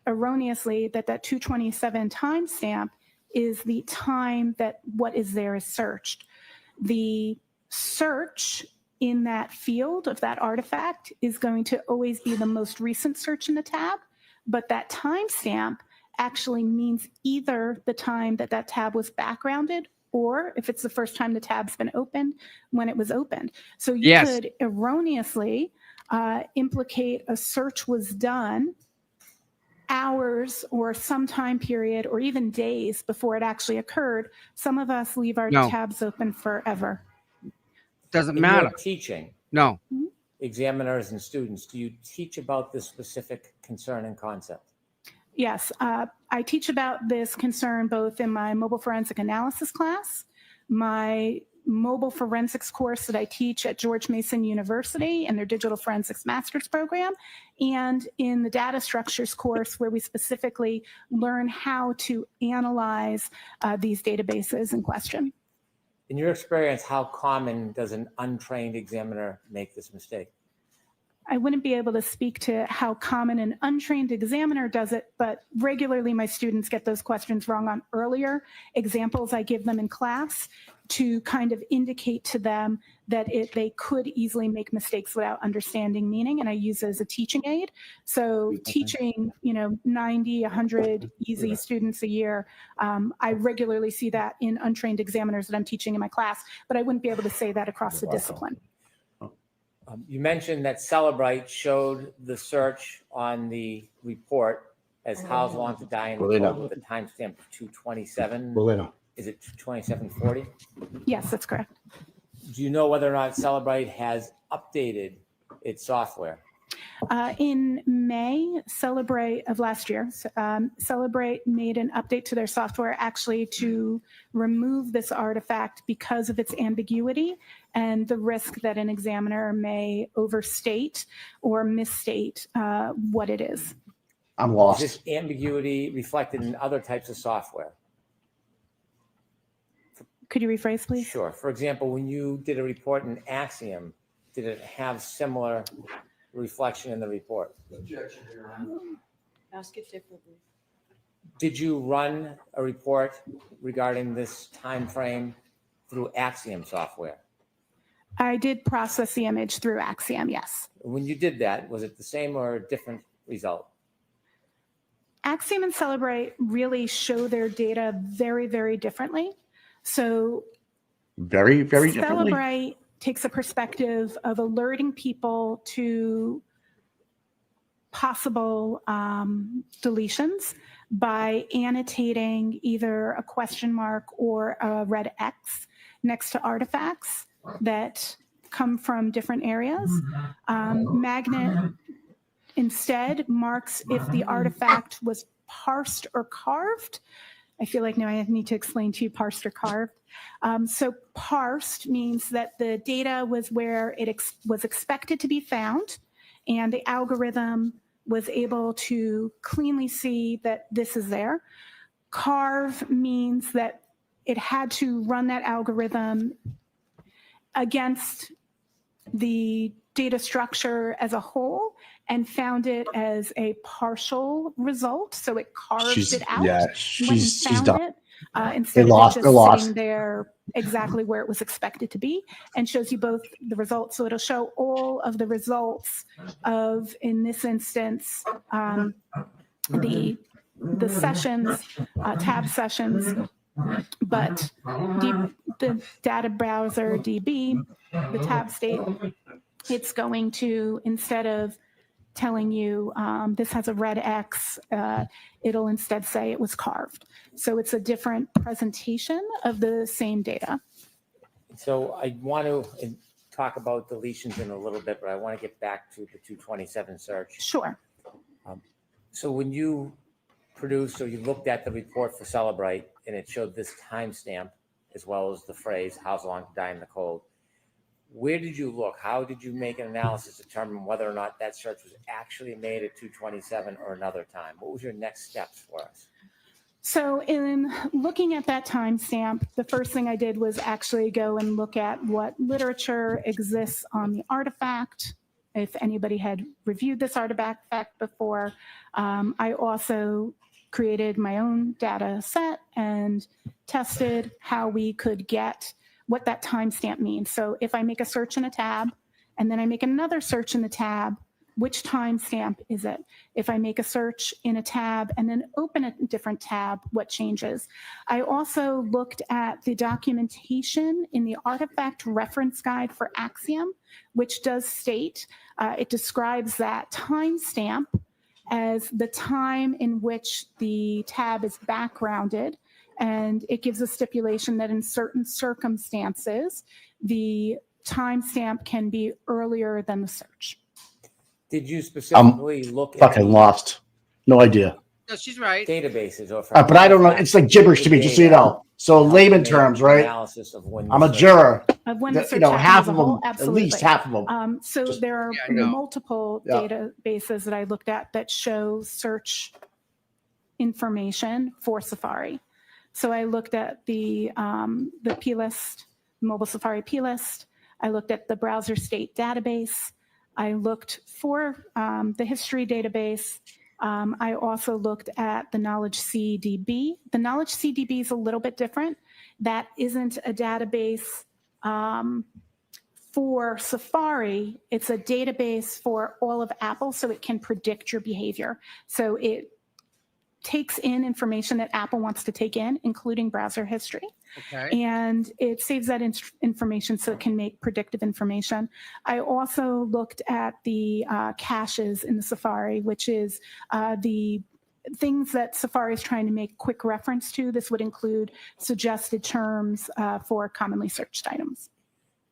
erroneously that 227 timestamp is the time that what is there is searched. The search in that field of that artifact is going to always be the most recent search in the tab, but that timestamp actually means either the time that tab was backgrounded or if it's the first time the tab's been opened, when it was opened. So you could erroneously implicate a search was done hours or some time period or even days before it actually occurred. Some of us leave our tabs open forever. Doesn't In matter. your teaching, No. examiners and students, do you teach about this specific concern and concept? Yes, I teach about this concern both in my mobile forensic analysis class, my mobile forensics course that I teach at George Mason University in their digital forensics master's program, and in the data structures course where we specifically learn how to analyze these databases in question. In your experience, how common does an untrained examiner make this mistake? I wouldn't be able to speak to how common an untrained examiner does it, but regularly my students get those questions wrong on earlier examples I give them in class to kind of indicate to them that they could easily make mistakes without understanding meaning, and I use it as a teaching aid. So teaching, 90, 100 easy students a year, I regularly see that in untrained examiners that I'm teaching in my class, but I wouldn't be able to say that across the discipline. You mentioned that Celebrite showed the search on the report as How's Long to Die in the Cold with a timestamp of 227. Is it 2740? Yes, that's correct. Do you know whether or not Celebrite has updated its software? In May, Celebrate of last year, Celebrate made an update to their software actually to remove this artifact because of its ambiguity and the risk that an examiner may overstate or misstate what it is. I'm lost. Is this ambiguity reflected in other types of software? Could you rephrase, please? Sure. For example, when you did a report in Axiom, did it have similar reflection in the report? Objection, Your Honor. Ask it differently. Did you run a report regarding this time frame through Axiom software? I did process the image through Axiom, yes. When you did that, was it the same or a different result? Axiom and Celebrate really show their data very, very differently. So very, very differently. Celebrate takes a perspective of alerting people to possible deletions by annotating either a question mark or a red X next to artifacts that come from different areas. Magnet instead marks if the artifact was parsed or carved. I feel like now I need to explain to you parsed or carved. So parsed means that the data was where it was expected to be found, and the algorithm was able to cleanly see that this is there. Carve means that it had to run that algorithm against the data structure as a whole and found it as a partial result. So it carved it out when it found it. Instead of it just sitting there exactly where it was expected to be, and shows you both the results. So it'll show all of the results of, in this instance, the sessions, tab sessions, but the data browser DB, the tab state, it's going to, instead of telling you this has a red X, it'll instead say it was carved. So it's a different presentation of the same data. So I want to talk about deletions in a little bit, but I want to get back to the 227 search. Sure. So when you produced or you looked at the report for Celebrite and it showed this timestamp as well as the phrase, "How's Long to Die in the Cold," where did you look? How did you make an analysis to determine whether or not that search was actually made at 227 or another time? What was your next steps for us? So in looking at that timestamp, the first thing I did was actually go and look at what literature exists on the artifact, if anybody had reviewed this artifact before. I also created my own data set and tested how we could get what that timestamp means. So if I make a search in a tab and then I make another search in the tab, which timestamp is it? If I make a search in a tab and then open a different tab, what changes? I also looked at the documentation in the artifact reference guide for Axiom, which does state, it describes that timestamp as the time in which the tab is backgrounded. And it gives a stipulation that in certain circumstances, the timestamp can be earlier than the search. Did you specifically look at fucking lost? No idea. No, she's right. databases or But I don't know. It's like gibberish to me, just so you know. So layman terms, right? analysis of when I'm a juror. Of when the You search know, happens half as a of whole, them, at absolutely. least half of them. So there are I know. multiple Yeah. databases that I looked at that show search information for Safari. So I looked at the plist, mobile Safari plist. I looked at the browser state database. I looked for the history database. I also looked at the Knowledge CDB. The Knowledge CDB is a little bit different. That isn't a database for Safari. It's a database for all of Apple, so it can predict your behavior. So it takes in information that Apple wants to take in, including browser history. Okay. And it saves that information so it can make predictive information. I also looked at the caches in the Safari, which is the things that Safari is trying to make quick reference to. This would include suggested terms for commonly searched items.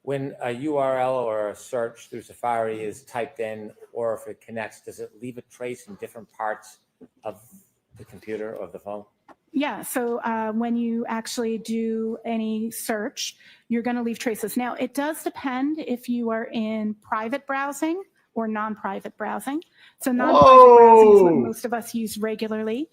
When a URL or a search through Safari is typed in, or if it connects, does it leave a trace in different parts of the computer or the phone? Yeah, so when you actually do any search, you're going to leave traces. Now, it does depend if you are in private browsing or non-private browsing. So non-private browsing is what most of us use regularly.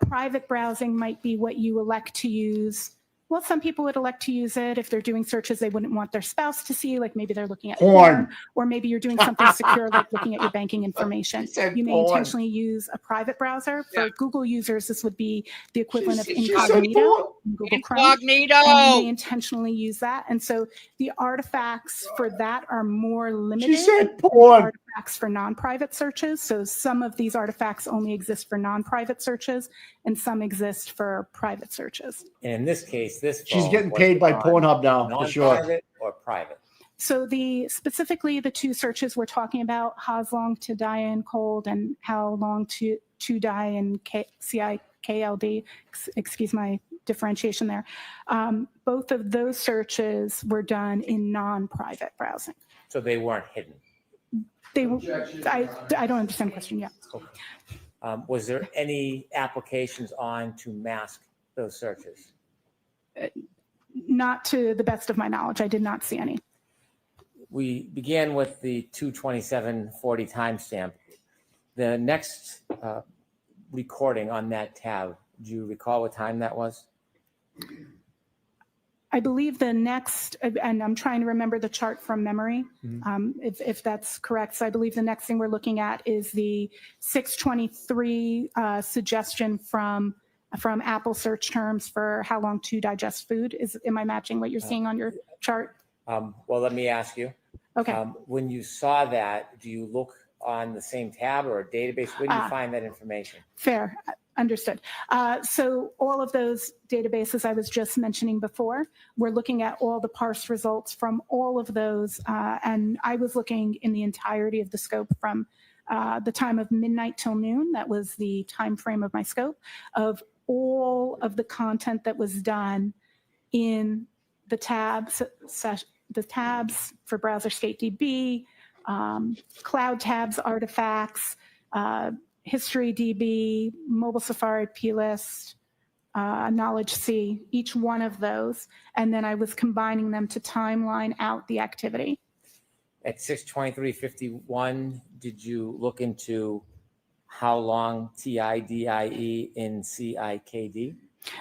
Private browsing might be what you elect to use. Well, some people would elect to use it if they're doing searches they wouldn't want their spouse to see, like maybe they're looking at porn, or maybe you're doing something secure like looking at your banking information. You may intentionally use a private browser. For Google users, this would be the equivalent of incognito in Google Chrome. And you may intentionally use that. And so the artifacts for that are more limited than the artifacts for non-private searches. So some of these artifacts only exist for non-private searches, and some exist for private searches. And in this case, she's getting paid by Pornhub now, for sure. Non-private or private? So specifically the two searches we're talking about, how's long to die in cold and how long to die in CIKLD, excuse my differentiation there. Both of those searches were done in non-private browsing. So they weren't hidden? I don't understand the question yet. Was there any applications on to mask those searches? Not to the best of my knowledge. I did not see any. We began with the 22740 timestamp. The next recording on that tab, do you recall what time that was? I believe the next, and I'm trying to remember the chart from memory, if that's correct. So I believe the next thing we're looking at is the 623 suggestion from Apple search terms for how long to digest food. Am I matching what you're seeing on your chart? Well, let me ask you. Okay. When you saw that, do you look on the same tab or a database? Where do you find that information? Fair. Understood. So all of those databases I was just mentioning before, we're looking at all the parse results from all of those. And I was looking in the entirety of the scope from the time of midnight till noon. That was the time frame of my scope of all of the content that was done in the tabs for Browserscape DB, Cloud Tabs artifacts, History DB, Mobile Safari plist, Knowledge C, each one of those. And then I was combining them to timeline out the activity. At 62351, did you look into how long TIDIE in CIKD?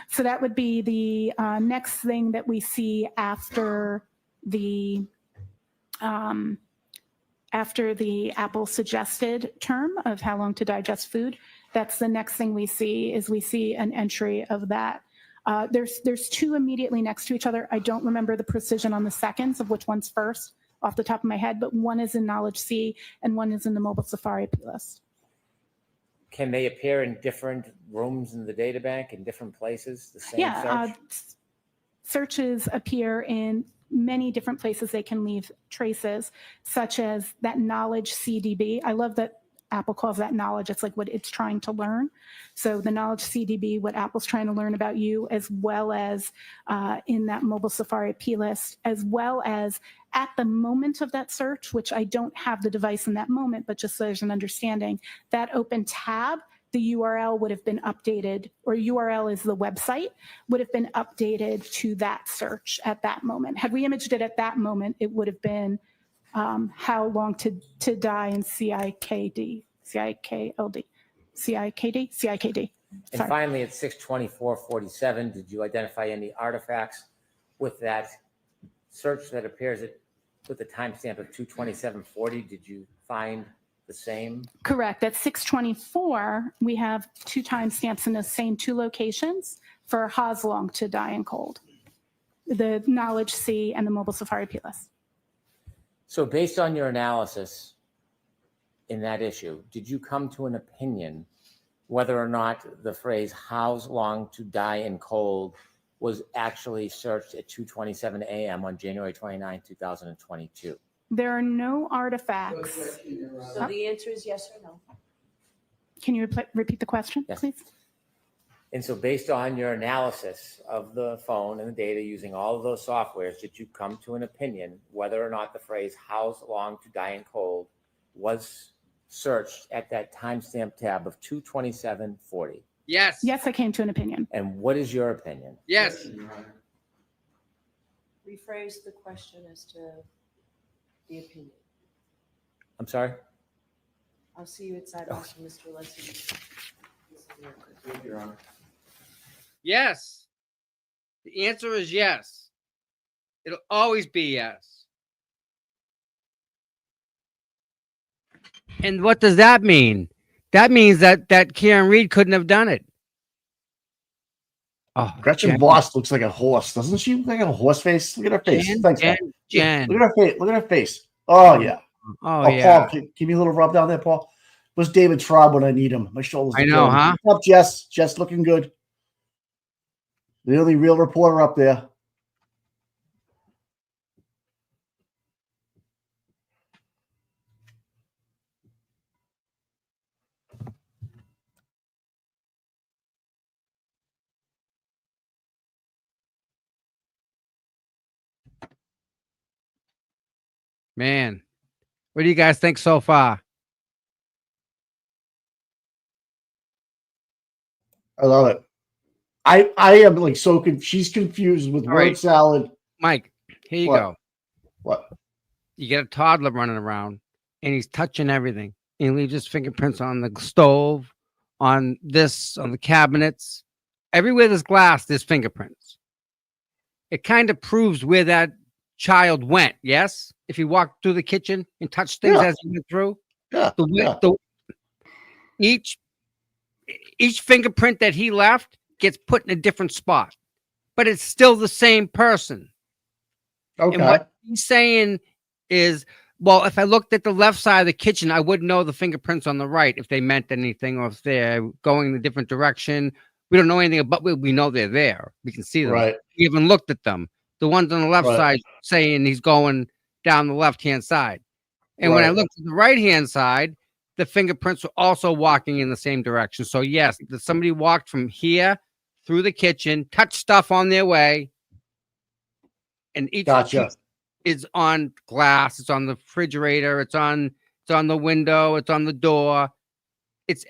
So that would be the next thing that we see after the Apple suggested term of how long to digest food. That's the next thing we see is we see an entry of that. There's two immediately next to each other. I don't remember the precision on the seconds of which one's first off the top of my head, but one is in Knowledge C and one is in the Mobile Safari plist. Can they appear in different rooms in the data bank in different places, the same search? Searches appear in many different places. They can leave traces, such as that Knowledge CDB. I love that Apple calls that knowledge. It's like what it's trying to learn. So the Knowledge CDB, what Apple's trying to learn about you, as well as in that Mobile Safari plist, as well as at the moment of that search, which I don't have the device in that moment, but just so there's an understanding, that open tab, the URL would have been updated, or URL is the website, would have been updated to that search at that moment. Had we imaged it at that moment, it would have been how long to die in CIKD. And finally, at 62447, did you identify any artifacts with that search that appears at with the timestamp of 2/27/40, did you find the same? Correct. At 6:24, we have 2 timestamps in the same 2 locations for Hoslong to die in cold, the Knowledge C and the Mobile Safari PLS. So based on your analysis in that issue, did you come to an opinion whether or not the phrase "how's long to die in cold" was actually searched at 2:27 a.m. on January 29, 2022? There are no artifacts. So the answer is yes or no? Can you repeat the question, Yes. please? And so based on your analysis of the phone and the data using all of those softwares, did you come to an opinion whether or not the phrase "how's long to die in cold" was searched at that timestamp tab of 2/27/40? Yes. Yes, I came to an opinion. And what is your opinion? Yes. Rephrase the question as to the opinion. I'm sorry? I'll see you at sidewalks, Mr. Leslie. Thank you, Your Honor. Yes. The answer is yes. It'll always be yes. And what does that mean? That means that Karen Reed couldn't have done it. Oh, Gretchen Jen. Voss looks like a horse, doesn't she? Look like a horse face. Look at her face. Jen, Thanks, Jen, man. Jen. Look at her face. Look at her face. Oh yeah. Oh, yeah. Paul, give me a little rub down there, Paul. Where's David Traub when I need him? My shoulders. I are know, killing me. huh? What's up, Jess? Jess looking good. The only real reporter up there. Man, what do you guys think so far? I love it. I am like so she's confused with All word right. salad. Mike, here you What? go. What? You get a toddler running around and he's touching everything. And he leaves his fingerprints on the stove, on the cabinets. Everywhere there's glass, there's fingerprints. It kind of proves where that child went, yes? If he walked through the kitchen and touched things Yeah. as he went through. Yeah. Each fingerprint that he left gets put in a different spot, but it's still the same person. Okay. And what he's saying is, well, if I looked at the left side of the kitchen, I wouldn't know the fingerprints on the right if they meant anything or if they're going in a different direction. We don't know anything about, we know they're there. We can see them. Right. We haven't looked at them. The ones on the left Right. side saying he's going down the left-hand side. And when I Right. looked at the right-hand side, the fingerprints were also walking in the same direction. So yes, somebody walked from here through the kitchen, touched stuff on their way, and each Gotcha. piece is on glass. It's on the refrigerator. It's on the window. It's on the door. It's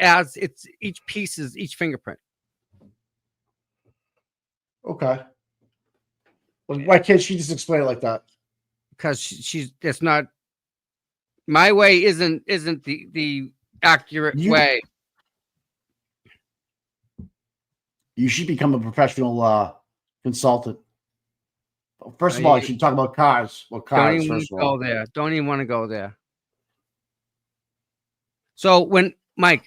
each piece is each fingerprint. Okay. Well, why can't she just explain it like that? Because she's it's not my way isn't the accurate way. You should become a professional consultant. First of all, you should talk about cars. What Don't cars? even First of go all, there. Don't even want to go there. So when I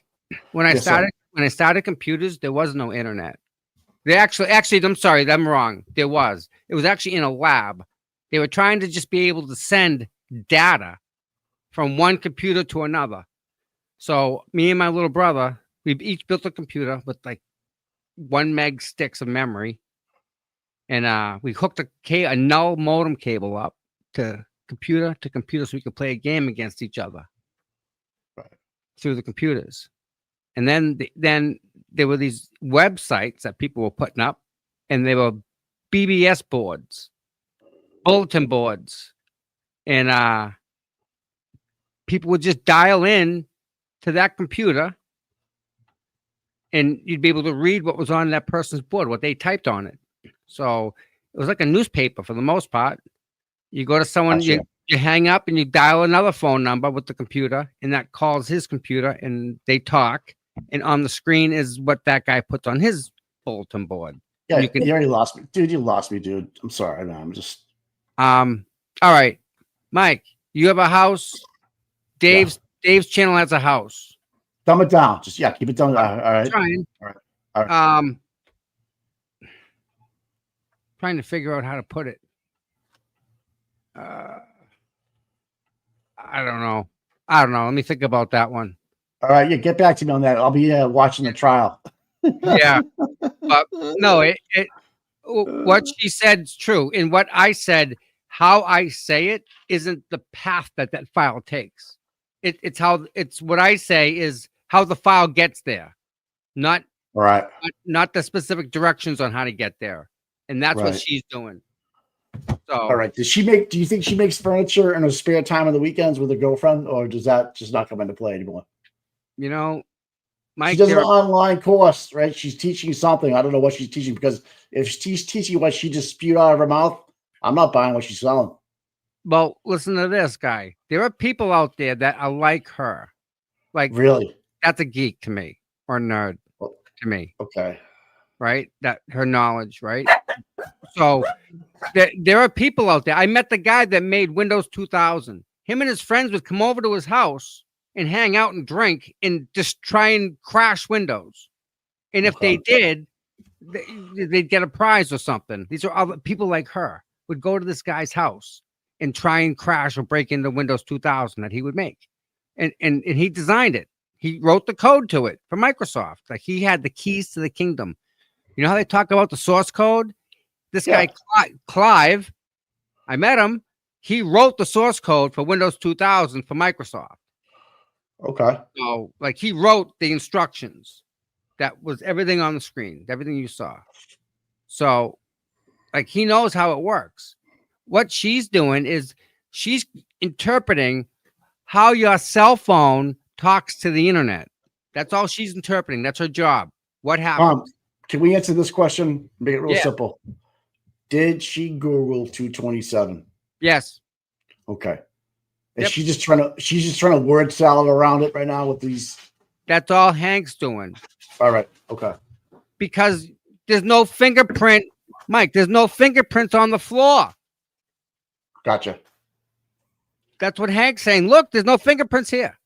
Yes, sir. started computers, there was no internet. They actually, I'm sorry, I'm wrong. There was. It was actually in a lab. They were trying to just be able to send data from one computer to another. So me and my little brother, we each built a computer with like 1 meg sticks of memory. And we hooked a null modem cable up to computer so we could play a game against each other through the computers. And then there were these websites that people were putting up, and they were BBS boards, bulletin boards, and people would just dial in to that computer, and you'd be able to read what was on that person's board, what they typed on it. So it was like a newspaper for the most part. You go to someone, Gotcha. you hang up and you dial another phone number with the computer, and that calls his computer, and they talk. And on the screen is what that guy puts on his bulletin board. Yeah, You can- you already lost me, dude. You lost me, dude. I'm sorry. No, I'm just. All right. Mike, you have a house. Dave's channel has a house. Dumb it down. Just keep it down. All right. Trying. All right. Trying to figure out how to put it. I don't know. Let me think about that one. All right. Yeah, get back to me on that. I'll be watching the trial. Yeah, but no, what she said is true. And what I said, how I say it isn't the path that file takes. It's what I say is how the file gets there, not the specific directions on how to get there. And that's what she's doing. So, all right. Do you think she makes furniture in her spare time on the weekends with her girlfriend, or does that just not come into play anymore? You know, Mike, she does an online course, right? She's teaching something. I don't know what she's teaching, because if she's teaching what she just spewed out of her mouth, I'm not buying what she's selling. Well, listen to this, guy. There are people out there that are like her. Like, really? That's a geek to me, or nerd to me. Okay. Right? That her knowledge, right? So there are people out there. I met the guy that made Windows 2000. Him and his friends would come over to his house and hang out and drink and just try and crash Windows. And if they did, they'd get a prize or something. These are other people like her would go to this guy's house and try and crash or break into Windows 2000 that he would make. And he designed it. He wrote the code to it for Microsoft. Like, he had the keys to the kingdom. You know how they talk about the source code? This guy, Clive, I met him. He wrote the source code for Windows 2000 for Microsoft. Okay. So, like, he wrote the instructions. That was everything on the screen, everything you saw. So, like, he knows how it works. What she's doing is she's interpreting how your cell phone talks to the internet. That's all she's interpreting. That's her job. What happened? Can we answer this question? Make it real simple. Did she Google 227? Yes. Okay. And she's just trying to word salad around it right now with these. That's all Hank's doing. All right. Okay. Because there's no fingerprint, Mike. There's no fingerprints on the floor. Gotcha. That's what Hank's saying. Look, there's no fingerprints here.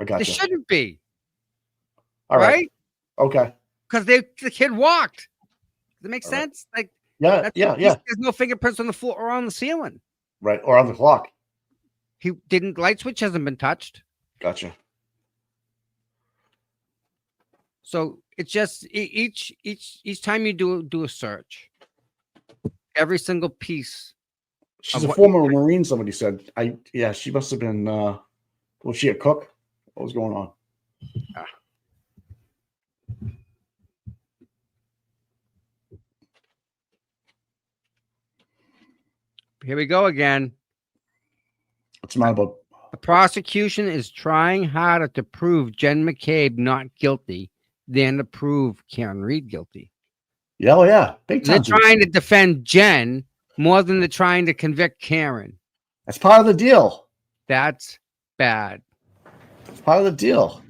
I gotcha. There shouldn't be. All right. Okay. Because the kid walked. Does it make sense? Like, yeah. There's no fingerprints on the floor or on the ceiling. Right. Or on the clock. Light switch hasn't been touched. Gotcha. So it's just each time you do a search, every single piece. She's a former Marine, somebody said. She must have been was she a cook? What was going on? Here we go again. What's the matter about? The prosecution is trying harder to prove Jen McCabe not guilty than to prove Karen Reed guilty. Yeah, oh yeah. Big time. They're trying to defend Jen more than they're trying to convict Karen. That's part of the deal. That's bad. It's part of the deal.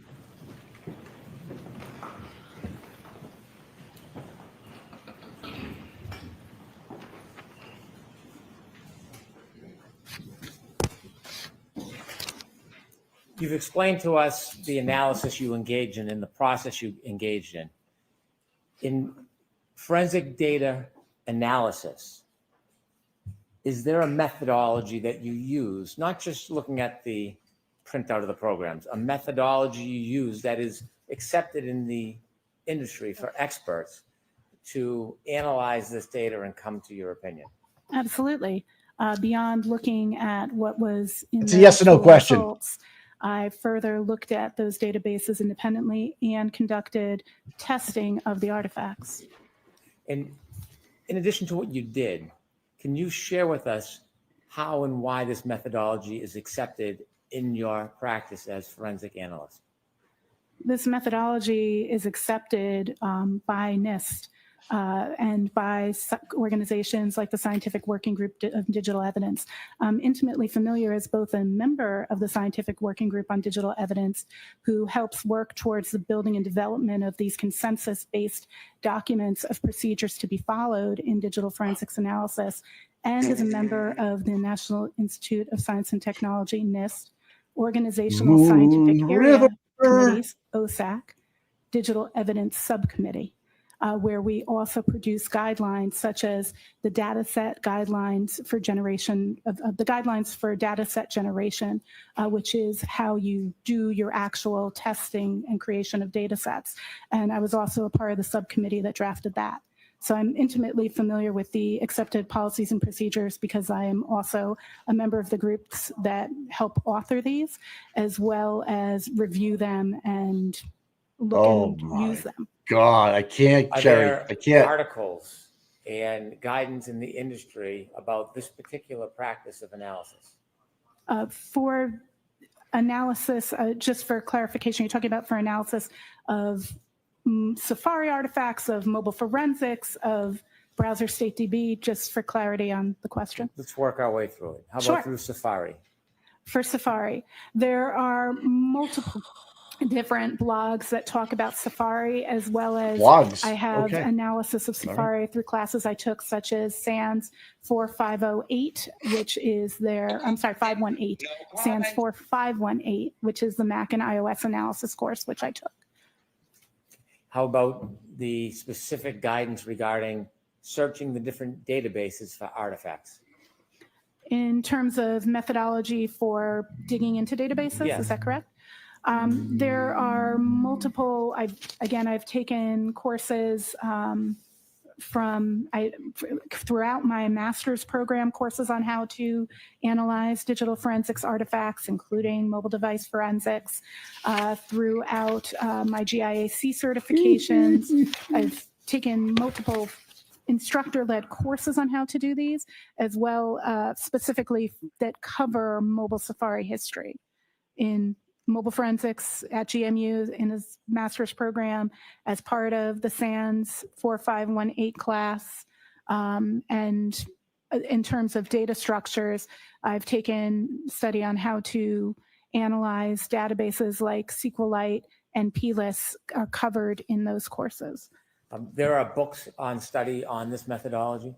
You've explained to us the analysis you engage in and the process you engaged in. In forensic data analysis, is there a methodology that you use, not just looking at the printout of the programs, a methodology you use that is accepted in the industry for experts to analyze this data and come to your opinion? Absolutely. Beyond looking at what was in it's a yes or no question. Results, I further looked at those databases independently and conducted testing of the artifacts. And in addition to what you did, can you share with us how and why this methodology is accepted in your practice as forensic analyst? This methodology is accepted by NIST and by organizations like the Scientific Working Group of Digital Evidence. I'm intimately familiar as both a member of the Scientific Working Group on Digital Evidence, who helps work towards the building and development of these consensus-based documents of procedures to be followed in digital forensics analysis, and as a member of the National Institute of Science and Technology, NIST, Organizational Scientific Area Committees, OSAC, Digital Evidence Subcommittee, where we also produce guidelines such as the data set guidelines for generation of the guidelines for data set generation, which is how you do your actual testing and creation of data sets. And I was also a part of the subcommittee that drafted that. So I'm intimately familiar with the accepted policies and procedures because I am also a member of the groups that help author these, as well as review them and look and use them. God, I can't, Are Jerry. there I can't. articles and guidance in the industry about this particular practice of analysis? For analysis, just for clarification, you're talking about for analysis of Safari artifacts, of mobile forensics, of browser state DB, just for clarity on the question. Let's work our way through it. How Sure. about through Safari? For Safari, there are multiple different blogs that talk about Safari, as well as Blogs. I have Okay. analysis of Safari through classes I took, such as SANS 4508, which is their, 518, SANS 4518, which is the Mac and iOS analysis course, which I took. How about the specific guidance regarding searching the different databases for artifacts? In terms of methodology for digging into databases, Yes. is that correct? There are multiple, I've taken courses throughout my master's program, courses on how to analyze digital forensics artifacts, including mobile device forensics, throughout my GIAC certifications. I've taken multiple instructor-led courses on how to do these, as well specifically that cover mobile Safari history in mobile forensics at GMU in his master's program as part of the SANS 4518 class. And in terms of data structures, I've taken study on how to analyze databases like SQLite and PLIS are covered in those courses. There are books on study on this methodology.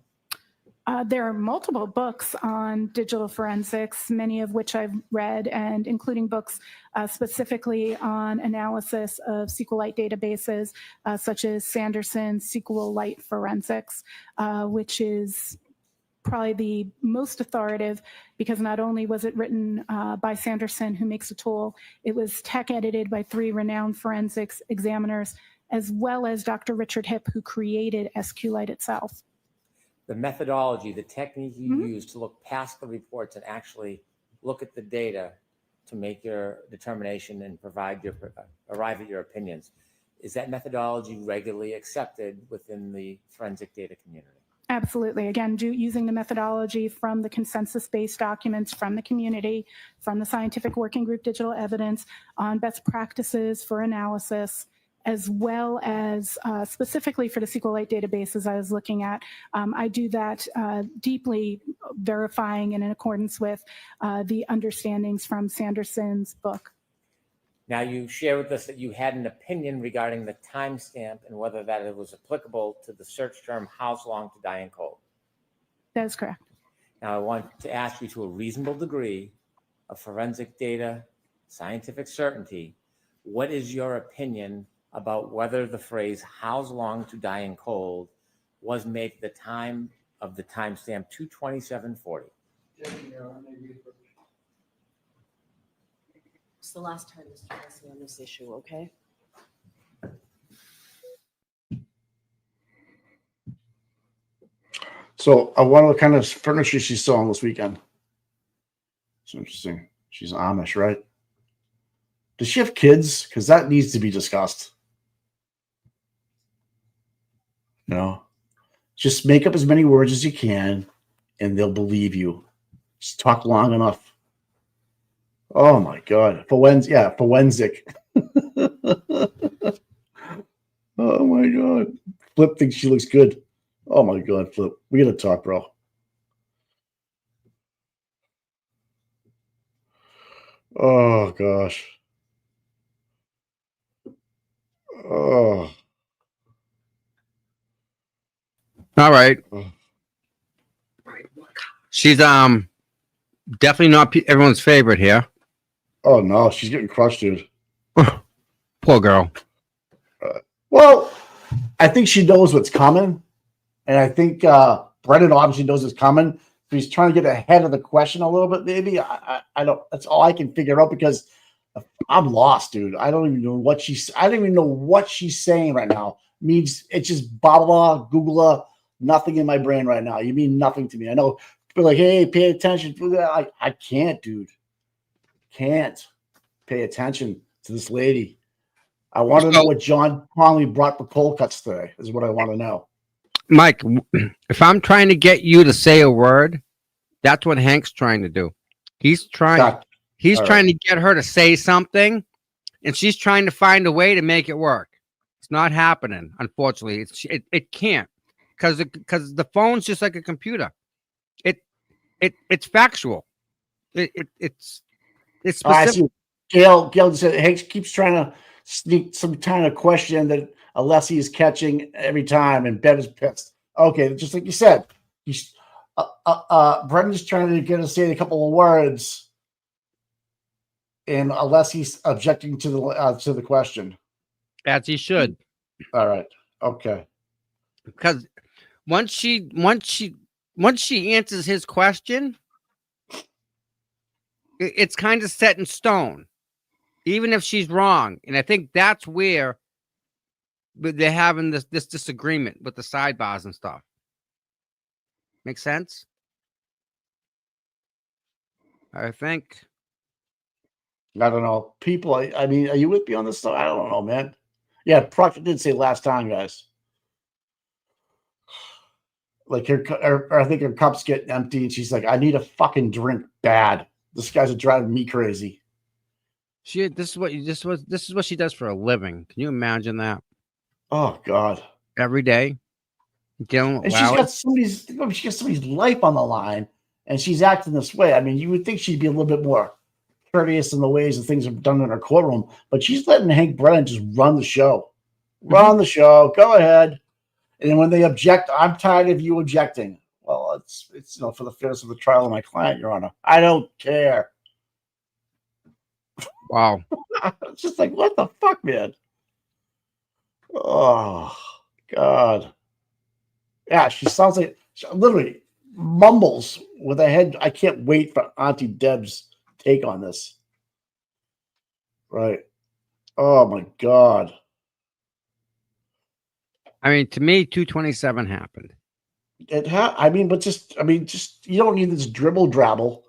There are multiple books on digital forensics, many of which I've read, and including books specifically on analysis of SQLite databases, such as Sanderson's SQLite Forensics, which is probably the most authoritative because not only was it written by Sanderson, who makes a tool, it was tech edited by 3 renowned forensics examiners, as well as Dr. Richard Hipp, who created SQLite itself. The methodology, the technique you use to look past the reports and actually look at the data to make your determination and arrive at your opinions. Is that methodology regularly accepted within the forensic data community? Absolutely. Again, using the methodology from the consensus-based documents from the community, from the Scientific Working Group Digital Evidence on best practices for analysis, as well as specifically for the SQLite databases I was looking at. I do that deeply verifying and in accordance with the understandings from Sanderson's book. Now, you share with us that you had an opinion regarding the timestamp and whether that it was applicable to the search term "How's long to die in cold." That is correct. Now, I want to ask you, to a reasonable degree of forensic data, scientific certainty, what is your opinion about whether the phrase "How's long to die in cold" was made at the time of the timestamp 2/27/40? It's the last time, Mr. President, on this issue, okay? So I want to kind of furniture she's selling this weekend. It's interesting. She's Amish, right? Does she have kids? Because that needs to be discussed. No. Just make up as many words as you can, and they'll believe you. Just talk long enough. Oh my God. Forensic. Oh my God. Flip thinks she looks good. Oh my God, Flip. We gotta talk, bro. Oh gosh. Oh. All right. Oh. All right, what She's definitely not everyone's favorite here. Oh no, she's getting crushed, dude. Poor girl. Well, I think she knows what's coming, and I think Brendan obviously knows it's coming. So he's trying to get ahead of the question a little bit. Maybe I don't. That's all I can figure out because I'm lost, dude. I don't even know what she's. I don't even know what she's saying right now. Means it's just blah blah blah. Google nothing in my brain right now. You mean nothing to me. I know people are like, hey, pay attention. I can't, dude. Can't pay attention to this lady. I want to know what John Conley brought for cold cuts today. Is what I want to know. Mike, if I'm trying to get you to say a word, that's what Hank's trying to do. He's trying. He's trying to get her to say something, and she's trying to find a way to make it work. It's not happening, unfortunately. It can't because the phone's just like a computer. It's factual. It's specific. Gail said Hank keeps trying to sneak some kind of question that Alessi is catching every time, and Ben is pissed. Okay, just like you said, he's Brendan's trying to get us to say a couple of words, and Alessi's objecting to the question. As he should. All right. Okay. Because once she answers his question, it's kind of set in stone, even if she's wrong. And I think that's where they're having this disagreement with the sidebars and stuff. Make sense? I think. I don't know. People, I mean, are you with me on this stuff? I don't know, man. Yeah, Proctor did say last time, guys. Like I think her cup's getting empty, and she's like, "I need a fucking drink bad. This guy's driving me crazy." This is what she does for a living. Can you imagine that? Oh God! Every day, and she's got somebody's life on the line, and she's acting this way. I mean, you would think she'd be a little bit more courteous in the ways that things are done in her courtroom, but she's letting Hank Brennan just run the show. Run the show. Go ahead. And when they object, I'm tired of you objecting. Well, it's for the fairness of the trial of my client, Your Honor. I don't care. Wow. It's just like, what the fuck, man? Oh, God. Yeah, she sounds like she literally mumbles with a head. I can't wait for Auntie Deb's take on this. Right. Oh, my God. I mean, to me, 227 happened. Just you don't need this dribble drabble.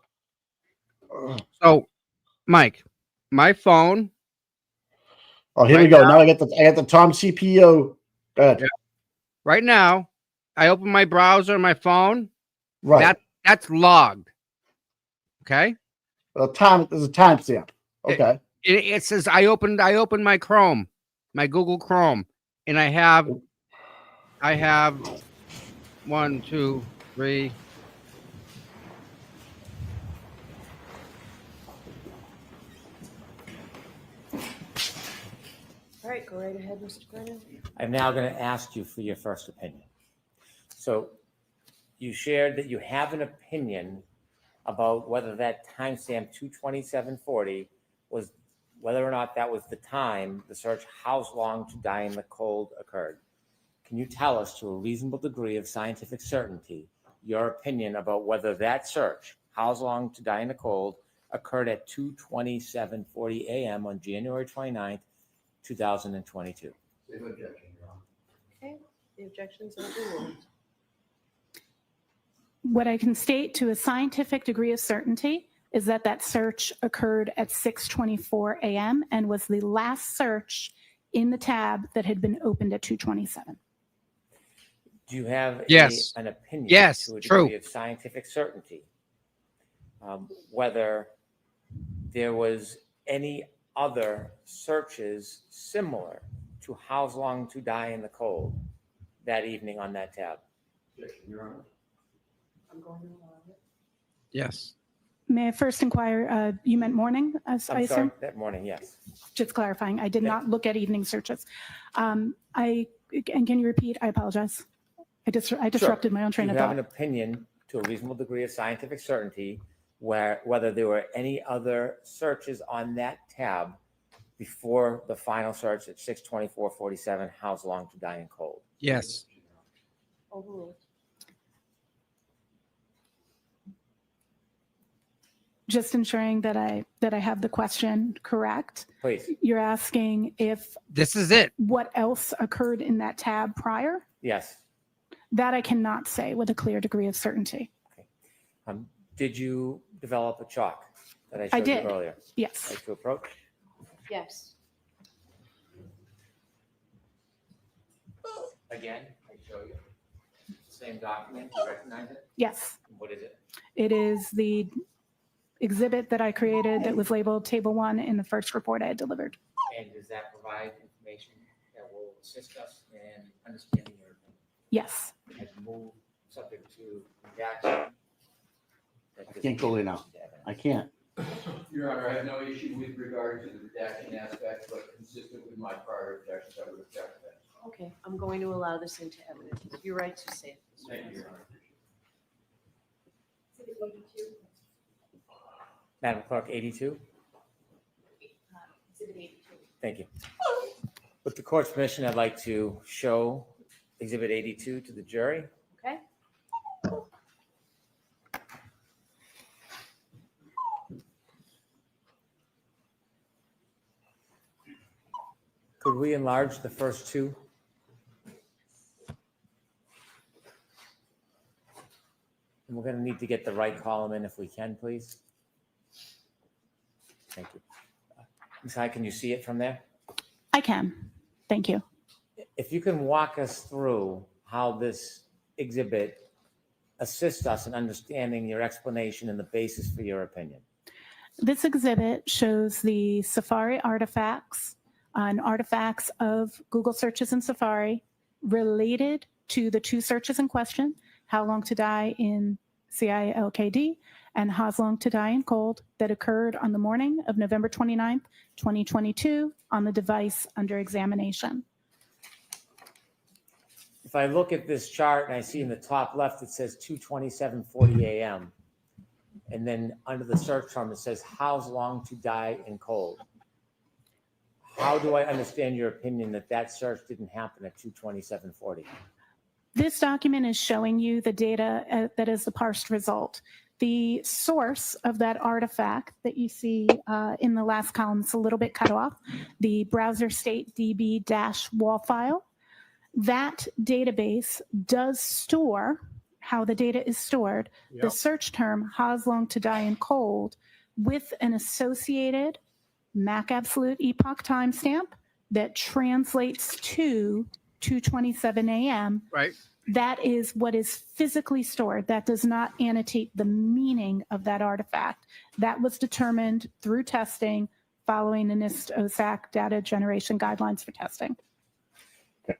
So, Mike, my phone. Oh, here we go. Now I got the Tom CPO. Go ahead. Yeah. Right now, I open my browser on my phone. Right. That's logged. Okay. There's a timestamp. Okay. It says I opened my Chrome, my Google Chrome, and I have 1, 2, 3. All right, go right ahead, Mr. Brennan. I'm now going to ask you for your first opinion. So you shared that you have an opinion about whether that timestamp 227:40 was, whether or not that was the time the search "How Long to Die in the Cold" occurred. Can you tell us, to a reasonable degree of scientific certainty, your opinion about whether that search, "How Long to Die in the Cold," occurred at 2:27:40 a.m. on January 29th, 2022? Okay, the objections are overruled. What I can state to a scientific degree of certainty is that that search occurred at 6:24 a.m. and was the last search in the tab that had been opened at 2:27. Do you have Yes. an opinion Yes, to a true. degree of scientific certainty whether there was any other searches similar to "How Long to Die in the Cold" that evening on that tab? I'm going to allow it. Yes. May I first inquire, you meant morning, I I'm sorry, assume? that morning, yes. Just clarifying, I did not look at evening searches. And can you repeat? I apologize. I disrupted my own train Do of you have thought. an opinion to a reasonable degree of scientific certainty whether there were any other searches on that tab before the final search at 6/24/47, house long to die in cold? Yes. Overruled. Just ensuring that I have the question correct. Please. You're asking if This is it. what else occurred in that tab prior? Yes. That I cannot say with a clear degree of certainty. Did you develop a chalk that I I showed you did. earlier? Yes. Like to approach? Yes. Again, I show you. Same document, you recognize it? Yes. What is it? It is the exhibit that I created that was labeled Table 1 in the first report I had delivered. And does that provide information that will assist us in understanding your opinion? Yes. And move subject to redaction? I can't go in now. I can't. Your Honor, I have no issue with regard to the redaction aspect, but consistent with my prior objections, I would object to that. Okay, I'm going to allow this into evidence. You're right to say it. Thank you, Your Honor. Madam Clerk, 82? Thank you. With the court's permission, I'd like to show Exhibit 82 to the jury. Okay? Could we enlarge the first two? And we're going to need to get the right column in if we can, please. Thank you. Ms. Hyde, can you see it from there? I can. Thank you. If you can walk us through how this exhibit assists us in understanding your explanation and the basis for your opinion. This exhibit shows the Safari artifacts and artifacts of Google searches in Safari related to the two searches in question, How Long to Die in CILKD and How's Long to Die in Cold, that occurred on the morning of November 29th, 2022 on the device under examination. If I look at this chart and I see in the top left, it says 2:27:40 a.m. And then under the search term, it says, How's Long to Die in Cold. How do I understand your opinion that that search didn't happen at 2:27:40? This document is showing you the data that is the parsed result. The source of that artifact that you see in the last column is a little bit cut off, the browser state db-wall file. That database does store how the data is stored, the search term How's Long to Die in Cold with an associated Mac Absolute Epoch timestamp that translates to 2:27 a.m. Right. That is what is physically stored. That does not annotate the meaning of that artifact. That was determined through testing following the NIST OSAC data generation guidelines for testing.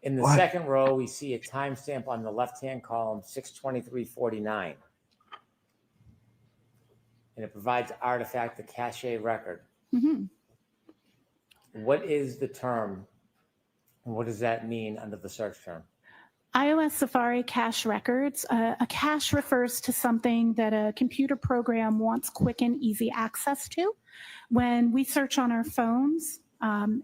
In the second row, we see a timestamp on the left-hand column, 6:23:49. And it provides artifact, the cache record. Mm-hmm. What is the term? And what does that mean under the search term? iOS Safari cache records. A cache refers to something that a computer program wants quick and easy access to. When we search on our phones,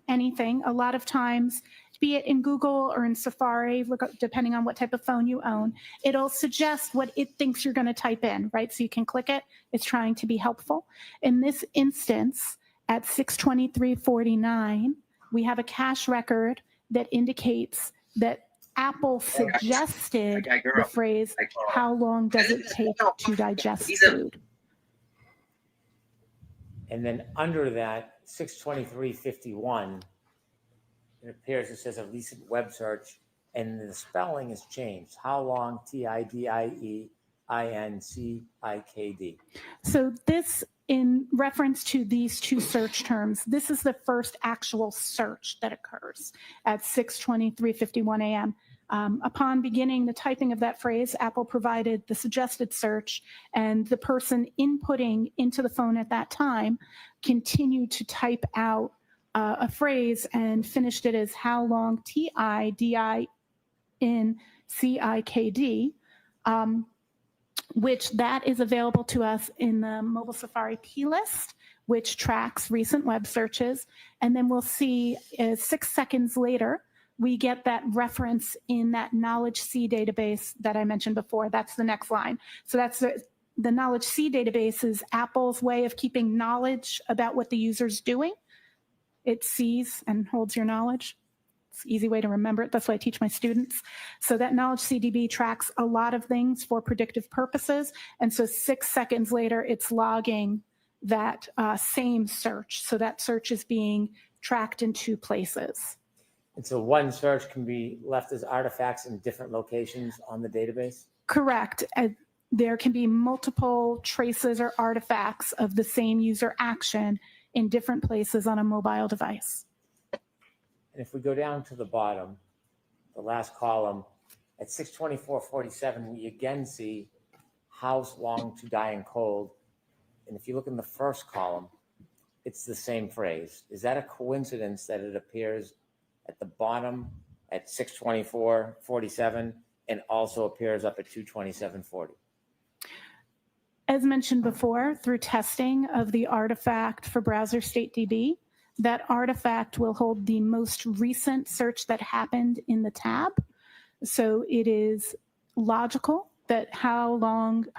anything, a lot of times, be it in Google or in Safari, depending on what type of phone you own, it'll suggest what it thinks you're going to type in, right? So you can click it. It's trying to be helpful. In this instance, at 6:23:49, we have a cache record that indicates that Apple suggested the phrase, how long does it take to digest food? And then under that, 6:23:51, it appears it says a recent web search, and the spelling is changed. How long? TIDIEINCIKD. So this, in reference to these two search terms, this is the first actual search that occurs at 6:23:51 a.m. Upon beginning the typing of that phrase, Apple provided the suggested search, and the person inputting into the phone at that time continued to type out a phrase and finished it as how long, TIDINCIKD. which that is available to us in the Mobile Safari P-List, which tracks recent web searches. And then we'll see 6 seconds later, we get that reference in that Knowledge C database that I mentioned before. That's the next line. So that's the Knowledge C database is Apple's way of keeping knowledge about what the user's doing. It sees and holds your knowledge. It's an easy way to remember it. That's what I teach my students. So that Knowledge CDB tracks a lot of things for predictive purposes. And so 6 seconds later, it's logging that same search. So that search is being tracked in 2 places. And so one search can be left as artifacts in different locations on the database? Correct. There can be multiple traces or artifacts of the same user action in different places on a mobile device. And if we go down to the bottom, the last column, at 624:47, we again see house long to die in cold. And if you look in the first column, it's the same phrase. Is that a coincidence that it appears at the bottom at 624:47 and also appears up at 227:40? As mentioned before, through testing of the artifact for Browser State DB, that artifact will hold the most recent search that happened in the tab. So it is logical that HOS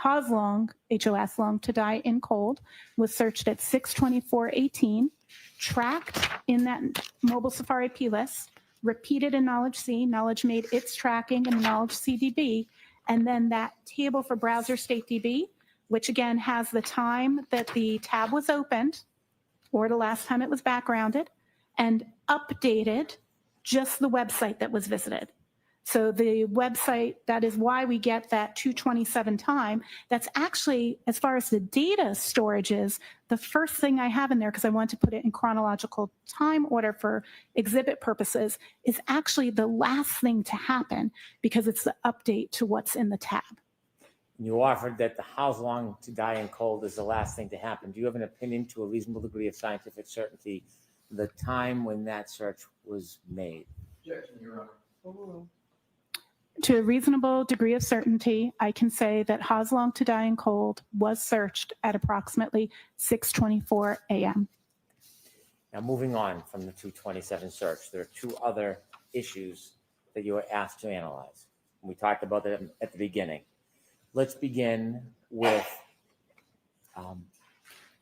long to die in cold was searched at 624:18, tracked in that Mobile Safari P-List, repeated in Knowledge C. Knowledge made its tracking in Knowledge CDB, and then that table for Browser State DB, which again has the time that the tab was opened or the last time it was backgrounded, and updated just the website that was visited. So the website, that is why we get that 227 time. That's actually, as far as the data storage is, the first thing I have in there, because I want to put it in chronological time order for exhibit purposes, is actually the last thing to happen because it's the update to what's in the tab. You offered that the house long to die in cold is the last thing to happen. Do you have an opinion to a reasonable degree of scientific certainty the time when that search was made? Objection, Your Honor. To a reasonable degree of certainty, I can say that Ha's long to die in cold was searched at approximately 6:24 a.m. Now, moving on from the 227 search, there are 2 other issues that you were asked to analyze. We talked about them at the beginning. Let's begin with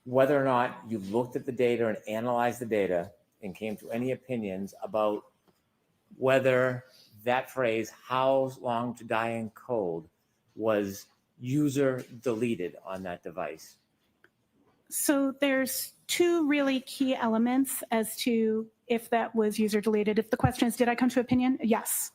whether or not you looked at the data and analyzed the data and came to any opinions about whether that phrase, how long to die in cold, was user deleted on that device. So there's 2 really key elements as to if that was user deleted. If the question is, did I come to opinion? Yes.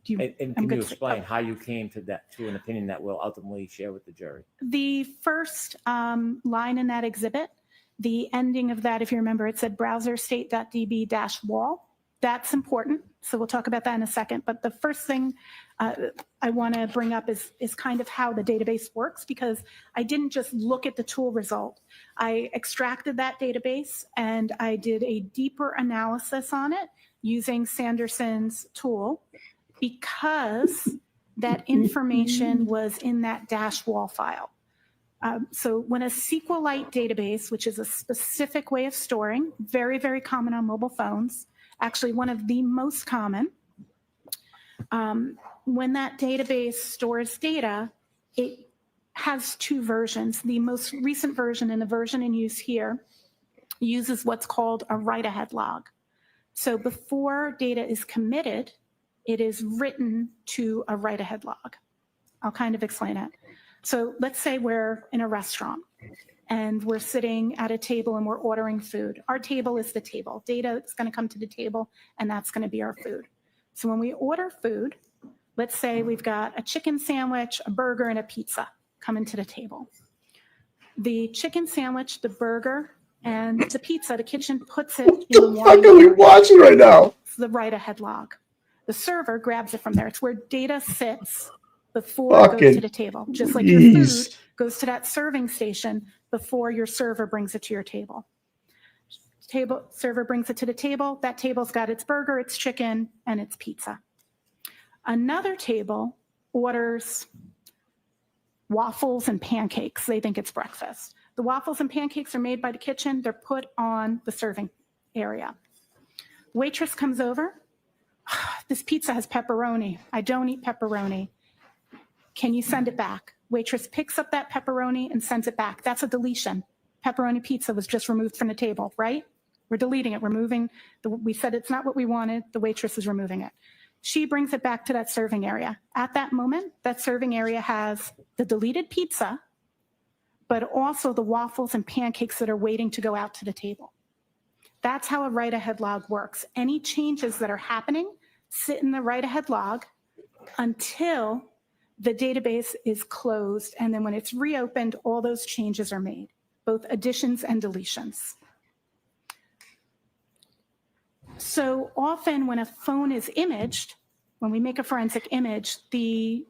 And can you explain how you came to an opinion that we'll ultimately share with the jury? The first line in that exhibit, the ending of that, if you remember, it said browser state.db-wall. That's important. So we'll talk about that in a second. But the first thing I want to bring up is kind of how the database works, because I didn't just look at the tool result. I extracted that database and I did a deeper analysis on it using Sanderson's tool, because that information was in that -wall file. So when a SQLite database, which is a specific way of storing, very, very common on mobile phones, actually one of the most common, when that database stores data, it has 2 versions. The most recent version and the version in use here uses what's called a write-ahead log. So before data is committed, it is written to a write-ahead log. I'll kind of explain it. So let's say we're in a restaurant and we're sitting at a table and we're ordering food. Our table is the table. Data is going to come to the table, and that's going to be our food. So when we order food, let's say we've got a chicken sandwich, a burger, and a pizza coming to the table. The chicken sandwich, the burger, and the pizza, the kitchen puts it in What the fuck are we watching right now? It's the write-ahead log. The server grabs it from there. It's where data sits before it goes to the table. Just like your food goes to that serving station before your server brings it to your table. Server brings it to the table. That table's got its burger, its chicken, and its pizza. Another table orders waffles and pancakes. They think it's breakfast. The waffles and pancakes are made by the kitchen. They're put on the serving area. Waitress comes over. This pizza has pepperoni. I don't eat pepperoni. Can you send it back? Waitress picks up that pepperoni and sends it back. That's a deletion. Pepperoni pizza was just removed from the table, right? We're deleting it. We're moving. We said it's not what we wanted. The waitress is removing it. She brings it back to that serving area. At that moment, that serving area has the deleted pizza, but also the waffles and pancakes that are waiting to go out to the table. That's how a write-ahead log works. Any changes that are happening sit in the write-ahead log until the database is closed, and then when it's reopened, all those changes are made, both additions and deletions. So often when a phone is imaged, when we make a forensic image, the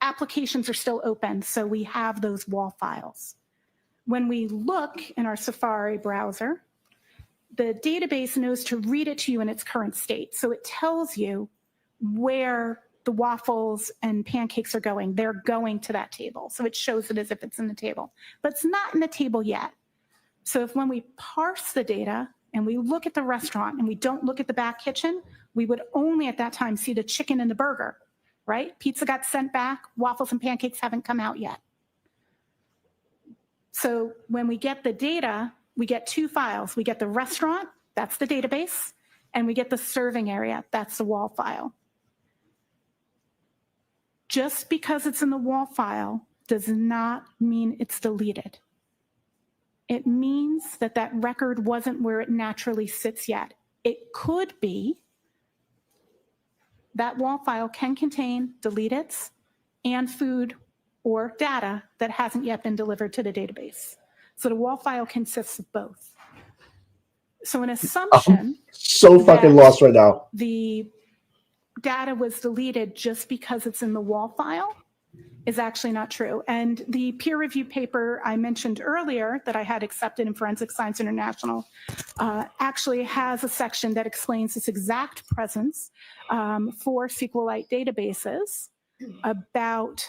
applications are still open, so we have those WAL files. When we look in our Safari browser, the database knows to read it to you in its current state. So it tells you where the waffles and pancakes are going. They're going to that table. So it shows it as if it's in the table, but it's not in the table yet. So if when we parse the data and we look at the restaurant and we don't look at the back kitchen, we would only at that time see the chicken and the burger, right? Pizza got sent back, waffles and pancakes haven't come out yet. So when we get the data, we get two files. We get the restaurant, that's the database, and we get the serving area, that's the WAL file. Just because it's in the WAL file does not mean it's deleted. It means that that record wasn't where it naturally sits yet. It could be that WAL file can contain deleteds and food or data that hasn't yet been delivered to the database. So the WAL file consists of both. So an assumption So fucking lost right now. the data was deleted just because it's in the WAL file is actually not true. And the peer review paper I mentioned earlier that I had accepted in Forensic Science International actually has a section that explains this exact presence for SQLite databases about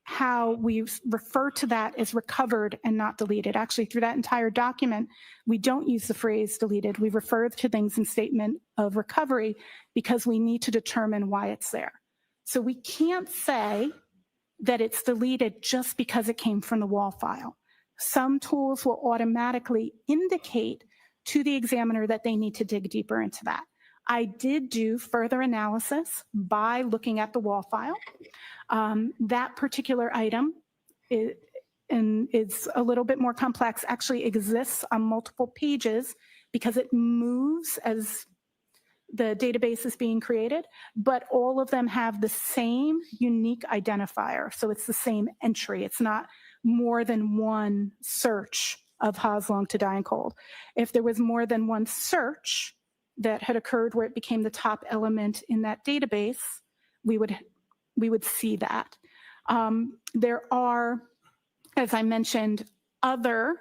how we refer to that as recovered and not deleted. Actually, through that entire document, we don't use the phrase deleted. We refer to things in statement of recovery because we need to determine why it's there. So we can't say that it's deleted just because it came from the WAL file. Some tools will automatically indicate to the examiner that they need to dig deeper into that. I did do further analysis by looking at the WAL file. That particular item is a little bit more complex, actually exists on multiple pages because it moves as the database is being created, but all of them have the same unique identifier. So it's the same entry. It's not more than one search of Haslong to die in cold. If there was more than one search that had occurred where it became the top element in that database, we would see that. There are, as I mentioned, other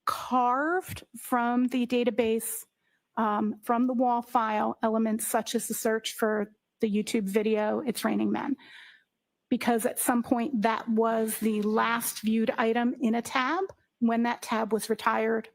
carved from the database, from the WAL file elements, such as the search for the YouTube video, It's Raining Men, because at some point that was the last viewed item in a tab when that tab was retired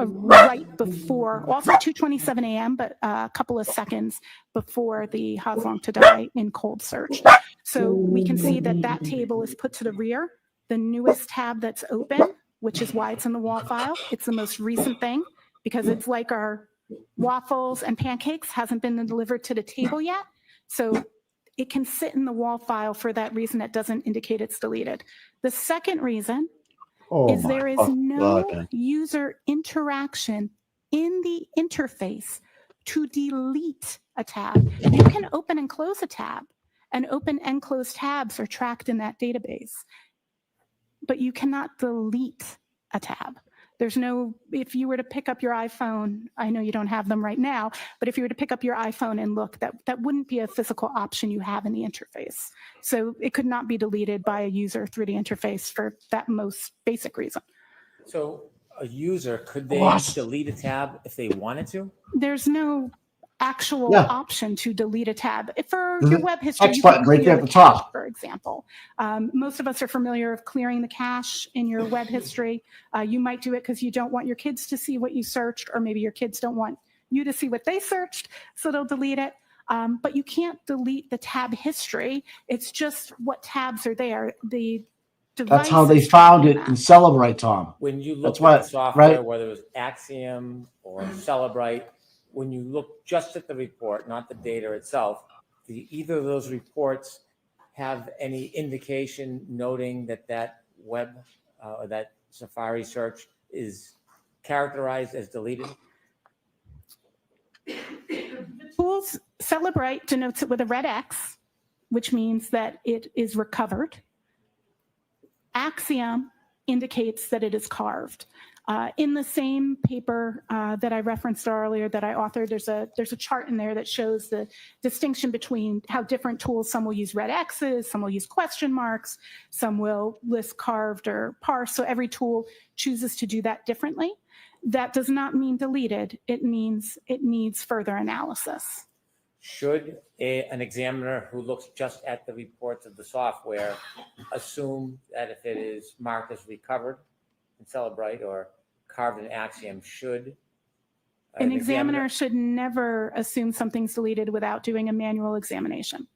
right before, also 2:27 a.m., but a couple of seconds before the Haslong to die in cold search. So we can see that that table is put to the rear. The newest tab that's open, which is why it's in the WAL file, it's the most recent thing because it's like our waffles and pancakes hasn't been delivered to the table yet. So it can sit in the WAL file for that reason. That doesn't indicate it's deleted. The second reason is there is no user interaction in the interface to delete a tab. You can open and close a tab, and open and close tabs are tracked in that database, but you cannot delete a tab. There's no, if you were to pick up your iPhone, I know you don't have them right now, but if you were to pick up your iPhone and look, that wouldn't be a physical option you have in the interface. So it could not be deleted by a user through the interface for that most basic reason. So a user, could they delete a tab if they wanted to? There's no actual Yeah. option to delete a tab. For There's your an web history, X you can button right there clear at the the top. cache, for example. Most of us are familiar with clearing the cache in your web history. You might do it because you don't want your kids to see what you searched, or maybe your kids don't want you to see what they searched, so they'll delete it. But you can't delete the tab history. It's just what tabs are there. The That's how they device is found tracking it that. in Celebrite, Tom. When you That's look at what, the software, right? whether it was Axiom or Celebrite, when you look just at the report, not the data itself, do either of those reports have any indication noting that that web or that Safari search is characterized as deleted? Tools, Celebrite denotes it with a red X, which means that it is recovered. Axiom indicates that it is carved. In the same paper that I referenced earlier that I authored, there's a chart in there that shows the distinction between how different tools, some will use red X's, some will use question marks, some will list carved or parsed. So every tool chooses to do that differently. That does not mean deleted. It means it needs further analysis. Should an examiner who looks just at the reports of the software assume that if it is marked as recovered in Celebrite or carved in Axiom, should An examiner should never assume something's deleted without doing a manual examination.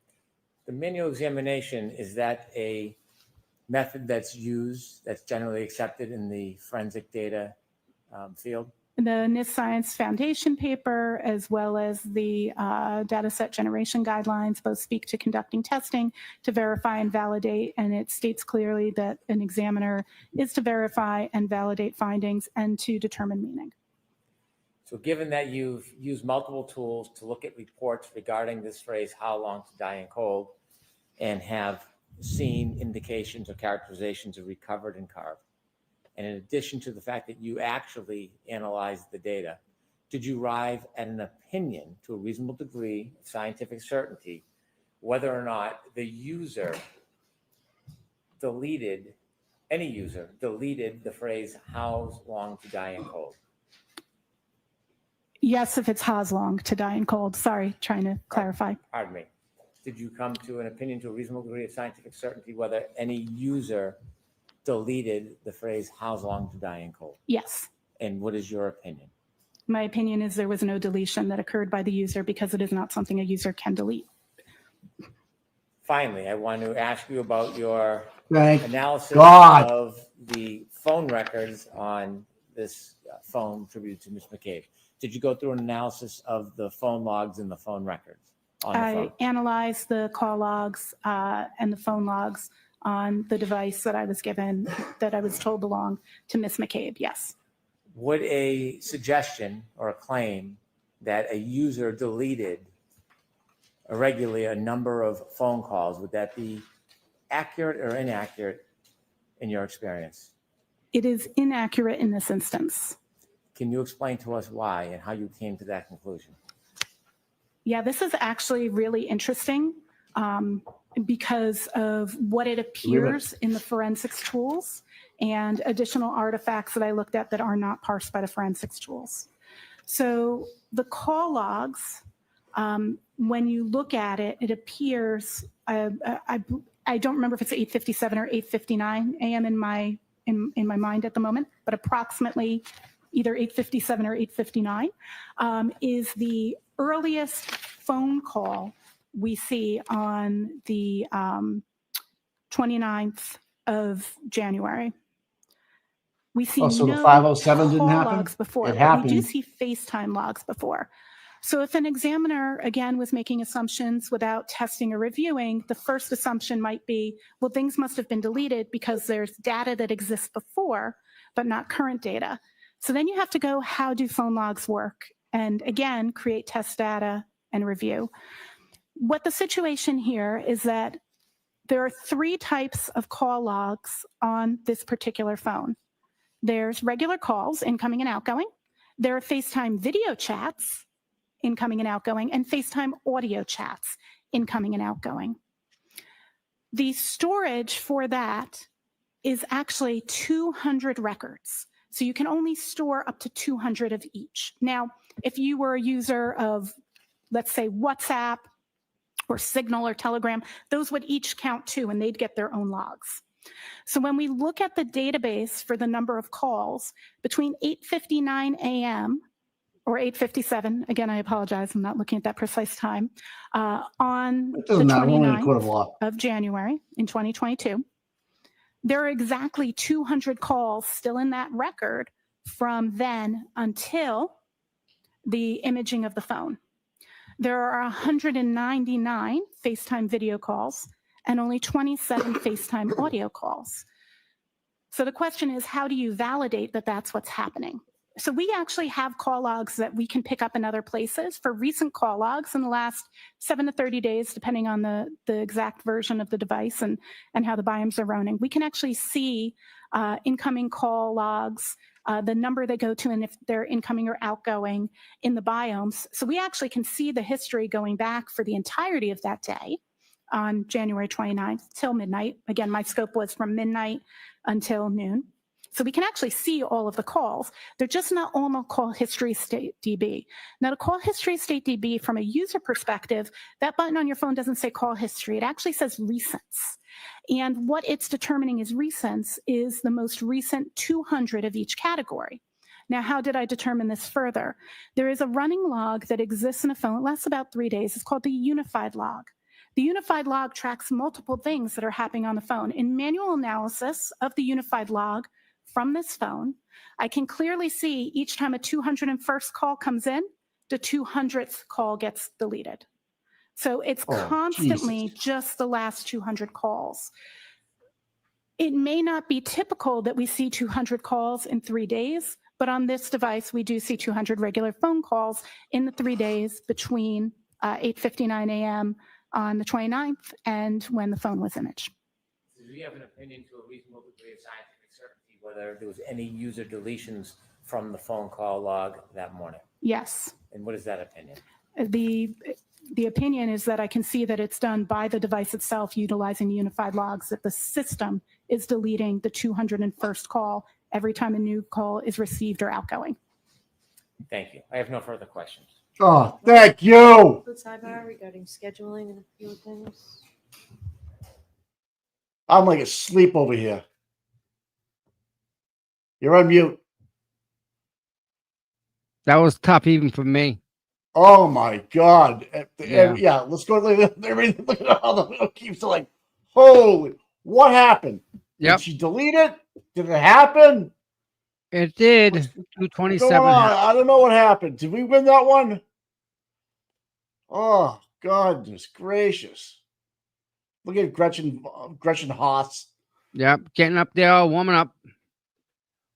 The manual examination, is that a method that's used, that's generally accepted in the forensic data field? The NIST Science Foundation paper, as well as the dataset generation guidelines, both speak to conducting testing to verify and validate, and it states clearly that an examiner is to verify and validate findings and to determine meaning. So given that you've used multiple tools to look at reports regarding this phrase, how long to die in cold, and have seen indications or characterizations of recovered and carved, and in addition to the fact that you actually analyzed the data, did you arrive at an opinion to a reasonable degree of scientific certainty whether or not the user deleted, any user deleted the phrase, how long to die in cold? Yes, if it's how's long to die in cold. Sorry, trying to clarify. Pardon me. Did you come to an opinion to a reasonable degree of scientific certainty whether any user deleted the phrase, how's long to die in cold? Yes. And what is your opinion? My opinion is there was no deletion that occurred by the user because it is not something a user can delete. Finally, I want to ask you about your Thank analysis God. of the phone records on this phone attributed to Ms. McCabe. Did you go through an analysis of the phone logs and the phone records on the I phone? analyzed the call logs and the phone logs on the device that I was given, that I was told belonged to Ms. McCabe, yes. Would a suggestion or a claim that a user deleted irregularly a number of phone calls, would that be accurate or inaccurate in your experience? It is inaccurate in this instance. Can you explain to us why and how you came to that conclusion? Yeah, this is actually really interesting because of what it appears in the forensics tools and additional artifacts that I looked at that are not parsed by the forensics tools. So the call logs, when you look at it, it appears, I don't remember if it's 8:57 or 8:59 a.m. in my mind at the moment, but approximately either 8:57 or 8:59 is the earliest phone call we see on the 29th of January. We see So no the 507 didn't call happen? logs before, It but happened. we do see FaceTime logs before. So if an examiner, again, was making assumptions without testing or reviewing, the first assumption might be, well, things must have been deleted because there's data that exists before, but not current data. So then you have to go, how do phone logs work? And again, create test data and review. What the situation here is that there are 3 types of call logs on this particular phone. There's regular calls, incoming and outgoing. There are FaceTime video chats, incoming and outgoing, and FaceTime audio chats, incoming and outgoing. The storage for that is actually 200 records. So you can only store up to 200 of each. Now, if you were a user of let's say WhatsApp or Signal or Telegram, those would each count too, and they'd get their own logs. So when we look at the database for the number of calls between 8:59 a.m. or 8:57, again, I apologize, I'm not looking at that precise time, on the doesn't matter. We're only in a court of 29th law. of January in 2022, there are exactly 200 calls still in that record from then until the imaging of the phone. There are 199 FaceTime video calls and only 27 FaceTime audio calls. So the question is, how do you validate that that's what's happening? So we actually have call logs that we can pick up in other places for recent call logs in the last 7 to 30 days, depending on the exact version of the device and how the biomes are running. We can actually see incoming call logs, the number they go to, and if they're incoming or outgoing in the biomes. So we actually can see the history going back for the entirety of that day on January 29th till midnight. Again, my scope was from midnight until noon. So we can actually see all of the calls. They're just not all on call history state DB. Now, the call history state DB, from a user perspective, that button on your phone doesn't say call history. It actually says recents. And what it's determining as recents is the most recent 200 of each category. Now, how did I determine this further? There is a running log that exists in a phone. It lasts about 3 days. It's called the unified log. The unified log tracks multiple things that are happening on the phone. In manual analysis of the unified log from this phone, I can clearly see each time a 201st call comes in, the 200th call gets deleted. So it's constantly just the last 200 calls. It may not be typical that we see 200 calls in 3 days, but on this device, we do see 200 regular phone calls in the 3 days between 8:59 a.m. on the 29th and when the phone was imaged. Do you have an opinion to a reasonable degree of scientific certainty whether there was any user deletions from the phone call log that morning? Yes. And what is that opinion? The opinion is that I can see that it's done by the device itself utilizing the unified logs, that the system is deleting the 201st call every time a new call is received or outgoing. Thank you. I have no further questions. Oh, thank you. Sidebar regarding scheduling and a few things. I'm like asleep over here. You're on mute. That was tough even for me. Oh my God. Yeah. Yeah, let's go. Look at all the little keeps like, holy, what happened? Yep. Did she delete it? Did it happen? It did. What's 227. going on? I don't know what happened. Did we win that one? Oh, goodness gracious. Look at Gretchen Haas. Yep. Getting up there, warming up.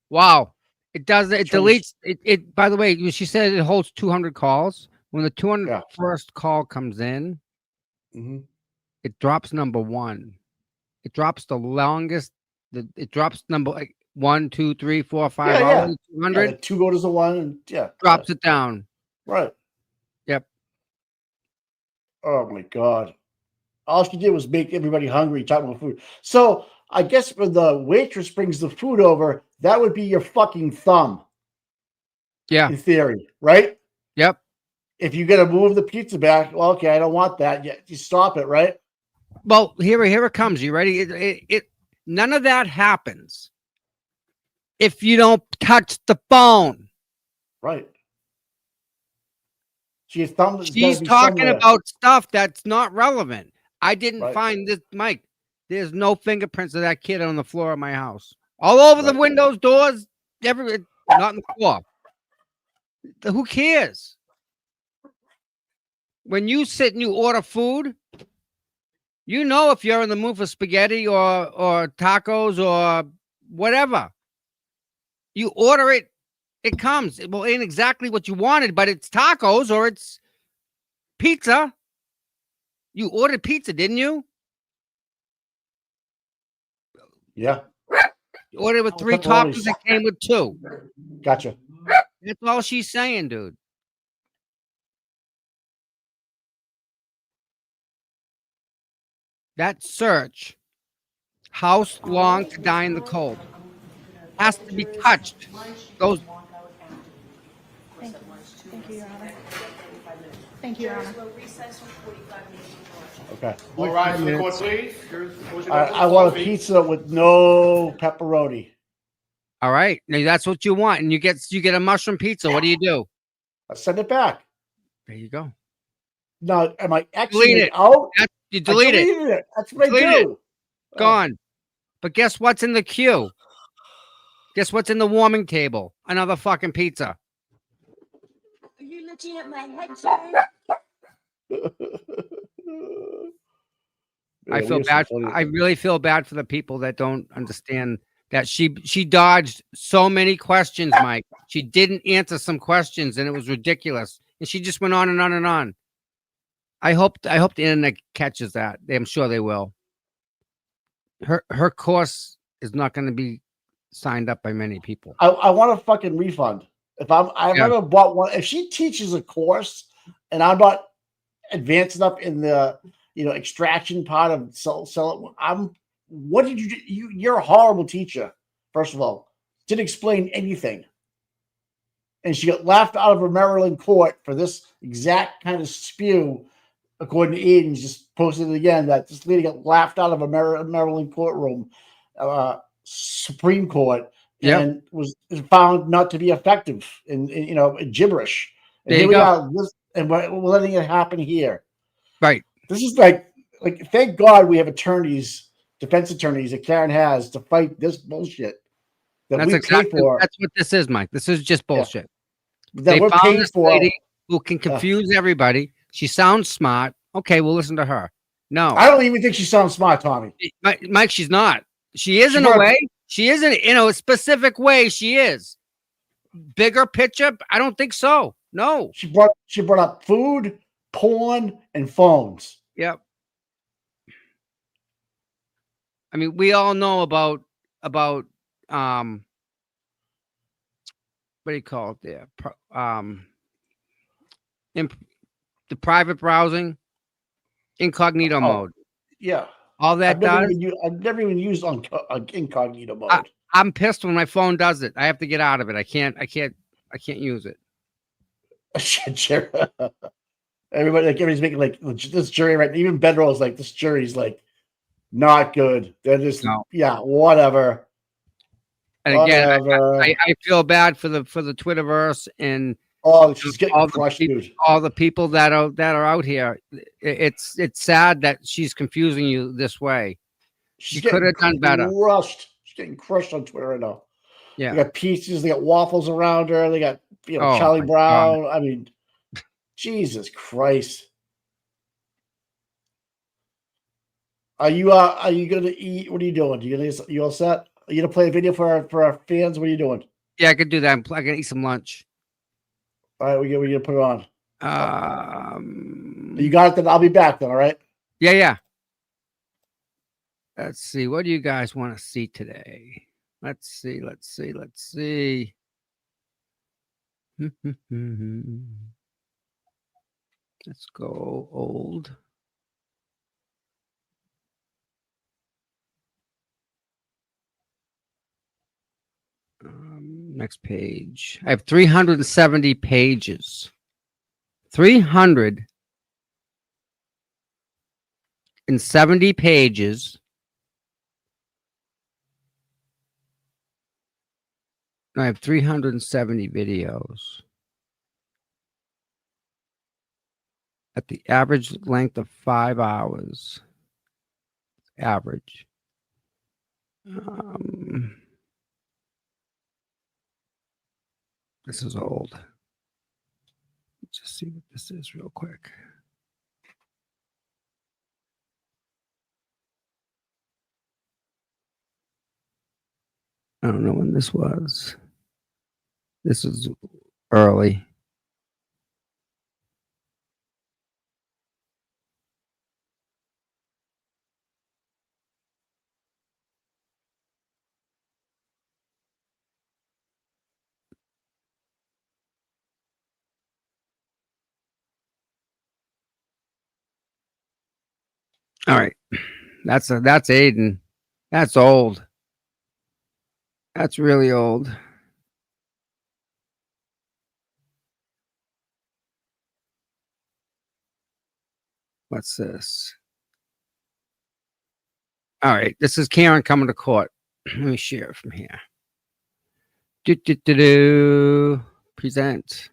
Wow. It does. It deletes. It. By the way, she said it holds 200 calls. When the 201st call comes in, it drops number one. It drops the longest. It drops number like 1, 2, 3, 4, 5. Yeah, all yeah. 200. Yeah, the 2 go to the 1 and Drops it down. Right. Yep. Oh my God. All she did was make everybody hungry talking about food. So I guess when the waitress brings the food over, that would be your fucking thumb. Yeah. In theory, right? Yep. If you got to move the pizza back, well, okay, I don't want that. You stop it, right? Well, here it comes. You ready? None of that happens if you don't touch the phone. Right. She's talking about stuff that's not relevant. I didn't find this, Mike. There's no fingerprints of that kid on the floor of my house. All over the windows, doors, everywhere, not on the floor. Who cares? When you sit and you order food, you know if you're in the mood for spaghetti or tacos or whatever. You order it, it comes. Well, it ain't exactly what you wanted, but it's tacos or it's pizza. You ordered pizza, didn't you? Yeah. You ordered with 3 toppings, it came with 2. Gotcha. That's all she's saying, dude. That search, how long to die in the cold, has to be touched. Those. Thank you, Your Honor. Thank you, Your Honor. We'll recess from 45 minutes to watch. Okay. All rise for the court, please. Here's the motion. I want a pizza with no pepperoni. All right. Now that's what you want. And you get a mushroom pizza. What do? I send it back. There you go. Now, am I Delete exiting it. out? You delete I it. deleted it. That's what Delete I it. do. Gone. But guess what's in the queue? Guess what's in the warming table? Another fucking pizza. Are you looking at my headset? I feel bad. I really feel bad for the people that don't understand that she dodged so many questions, Mike. She didn't answer some questions, and it was ridiculous. And she just went on and on and on. I hope the internet catches that. I'm sure they will. Her course is not going to be signed up by many people. I want a fucking refund. If I've never bought one. If she teaches a course and I'm not advanced enough in the extraction part of sell it, what did you do? You're a horrible teacher. First of all, didn't explain anything, and she got laughed out of a Maryland court for this exact kind of spew. According to Eden, just posted it again that this lady got laughed out of a Maryland courtroom, Supreme Court, and was found not to be effective in gibberish. And There here you we go. are, and we're letting it happen here. Right. This is like thank God we have attorneys, defense attorneys that Karen has to fight this bullshit that That's we exactly pay for. That's what this is, Mike. This is just bullshit. That we're found paying this for. lady who can confuse everybody. She sounds smart. Okay, we'll listen to her. No, I don't even think she sounds smart, Tommy. Mike, she's not. She is in a way. She is in a specific way. She is. Bigger picture, I don't think so. No. She brought up food, porn, and phones. Yep. I mean, we all know about what do you call it there? The private browsing, incognito mode. Yeah. All that I've does. never even used on incognito mode. I'm pissed when my phone does it. I have to get out of it. I can't use it. Everybody's making this jury right. Even Bedroll is like, this jury's like not good. They're just whatever. And again, I feel bad for the Twitterverse and she's getting crushed, dude. All the people that are out here. It's sad that she's confusing you this way. She could have done better. She's getting crushed on Twitter right now. Yeah, they got peaches, they got waffles around her, they got Charlie Brown. God. I mean, Jesus Christ. Are you gonna eat? What are you doing? You all set? Are you gonna play a video for our fans? What are you doing? Yeah, I could do that. I'm gonna eat some lunch. All right, we're gonna put it on. You got it then. I'll be back then, all right? Yeah. Let's see. What do you guys want to see today? Let's see. Let's go old. Next page. I have 370 pages. 370 pages. I have 370 videos. At the average length of 5 hours. Average. This is old. Let's just see what this is real quick. I don't know when this was. This is early. All right. That's Aiden. That's old. That's really old. What's this? All right, this is Karen coming to court. Let me share it from here. Present.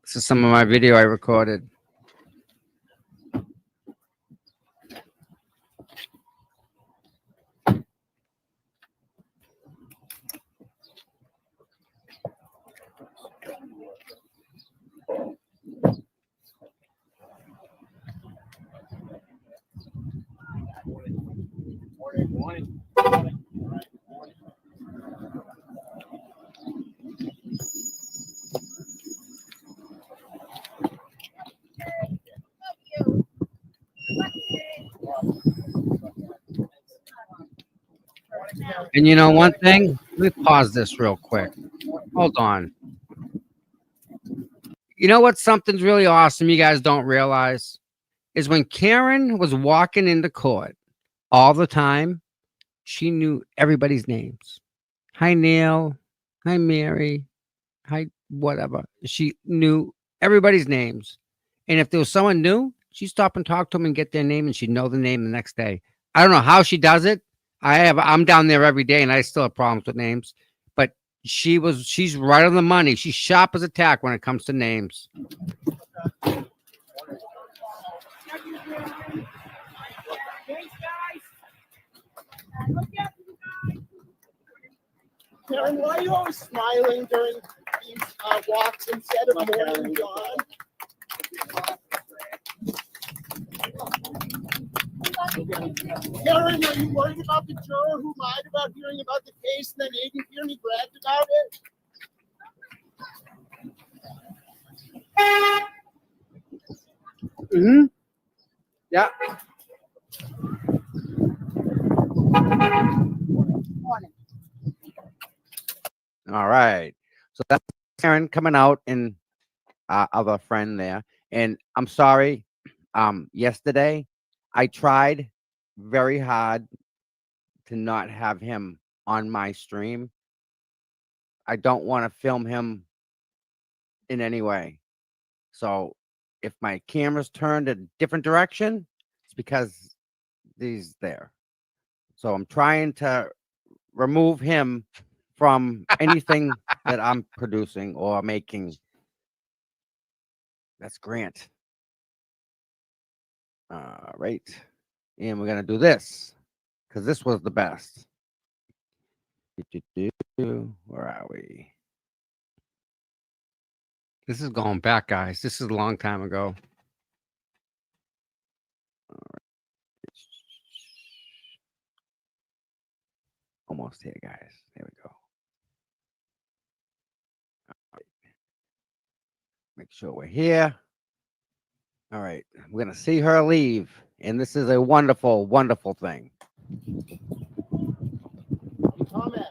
This is some of my video I recorded. And you know one thing? Let me pause this real quick. Hold on. You know what? Something's really awesome you guys don't realize is when Karen was walking into court all the time, she knew everybody's names. Hi, Neil. Hi, Mary. Hi, whatever. She knew everybody's names. And if there was someone new, she'd stop and talk to them and get their name, and she'd know the name the next day. I don't know how she does it. I'm down there every day and I still have problems with names, but she's right on the money. She's sharp as a tack when it comes to names. Karen, why are you always smiling during these walks instead of mourning John? Karen, are you worried about the juror who lied about hearing about the case and then Aiden Kearney bragged about it? Mm-hmm. Yeah. All right. So that's Karen coming out and other friend there. And I'm sorry. Yesterday I tried very hard to not have him on my stream. I don't want to film him in any way. So if my camera's turned a different direction, it's because he's there. So I'm trying to remove him from anything that I'm producing or making. That's Grant. All right. And we're going to do this because this was the best. Where are we? This is going back, guys. This is a long time ago. All right. Almost here, guys. There we go. All right. Make sure we're here. All right. We're going to see her leave. And this is a wonderful, wonderful thing. Comment.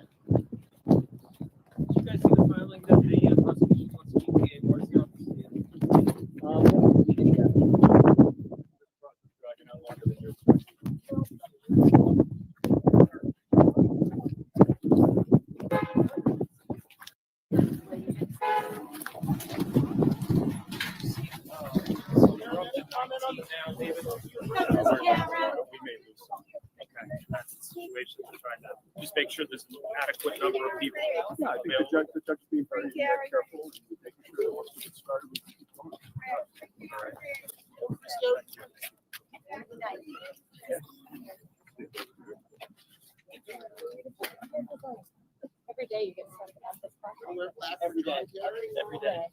Did you guys see the filing that the prosecution wants to keep the Morrissey office? Just make sure there's an adequate number of people. Yeah, I think the judge is being very careful and making sure that once we get started, we keep going. Every day you get something at this point. Every day. Every day.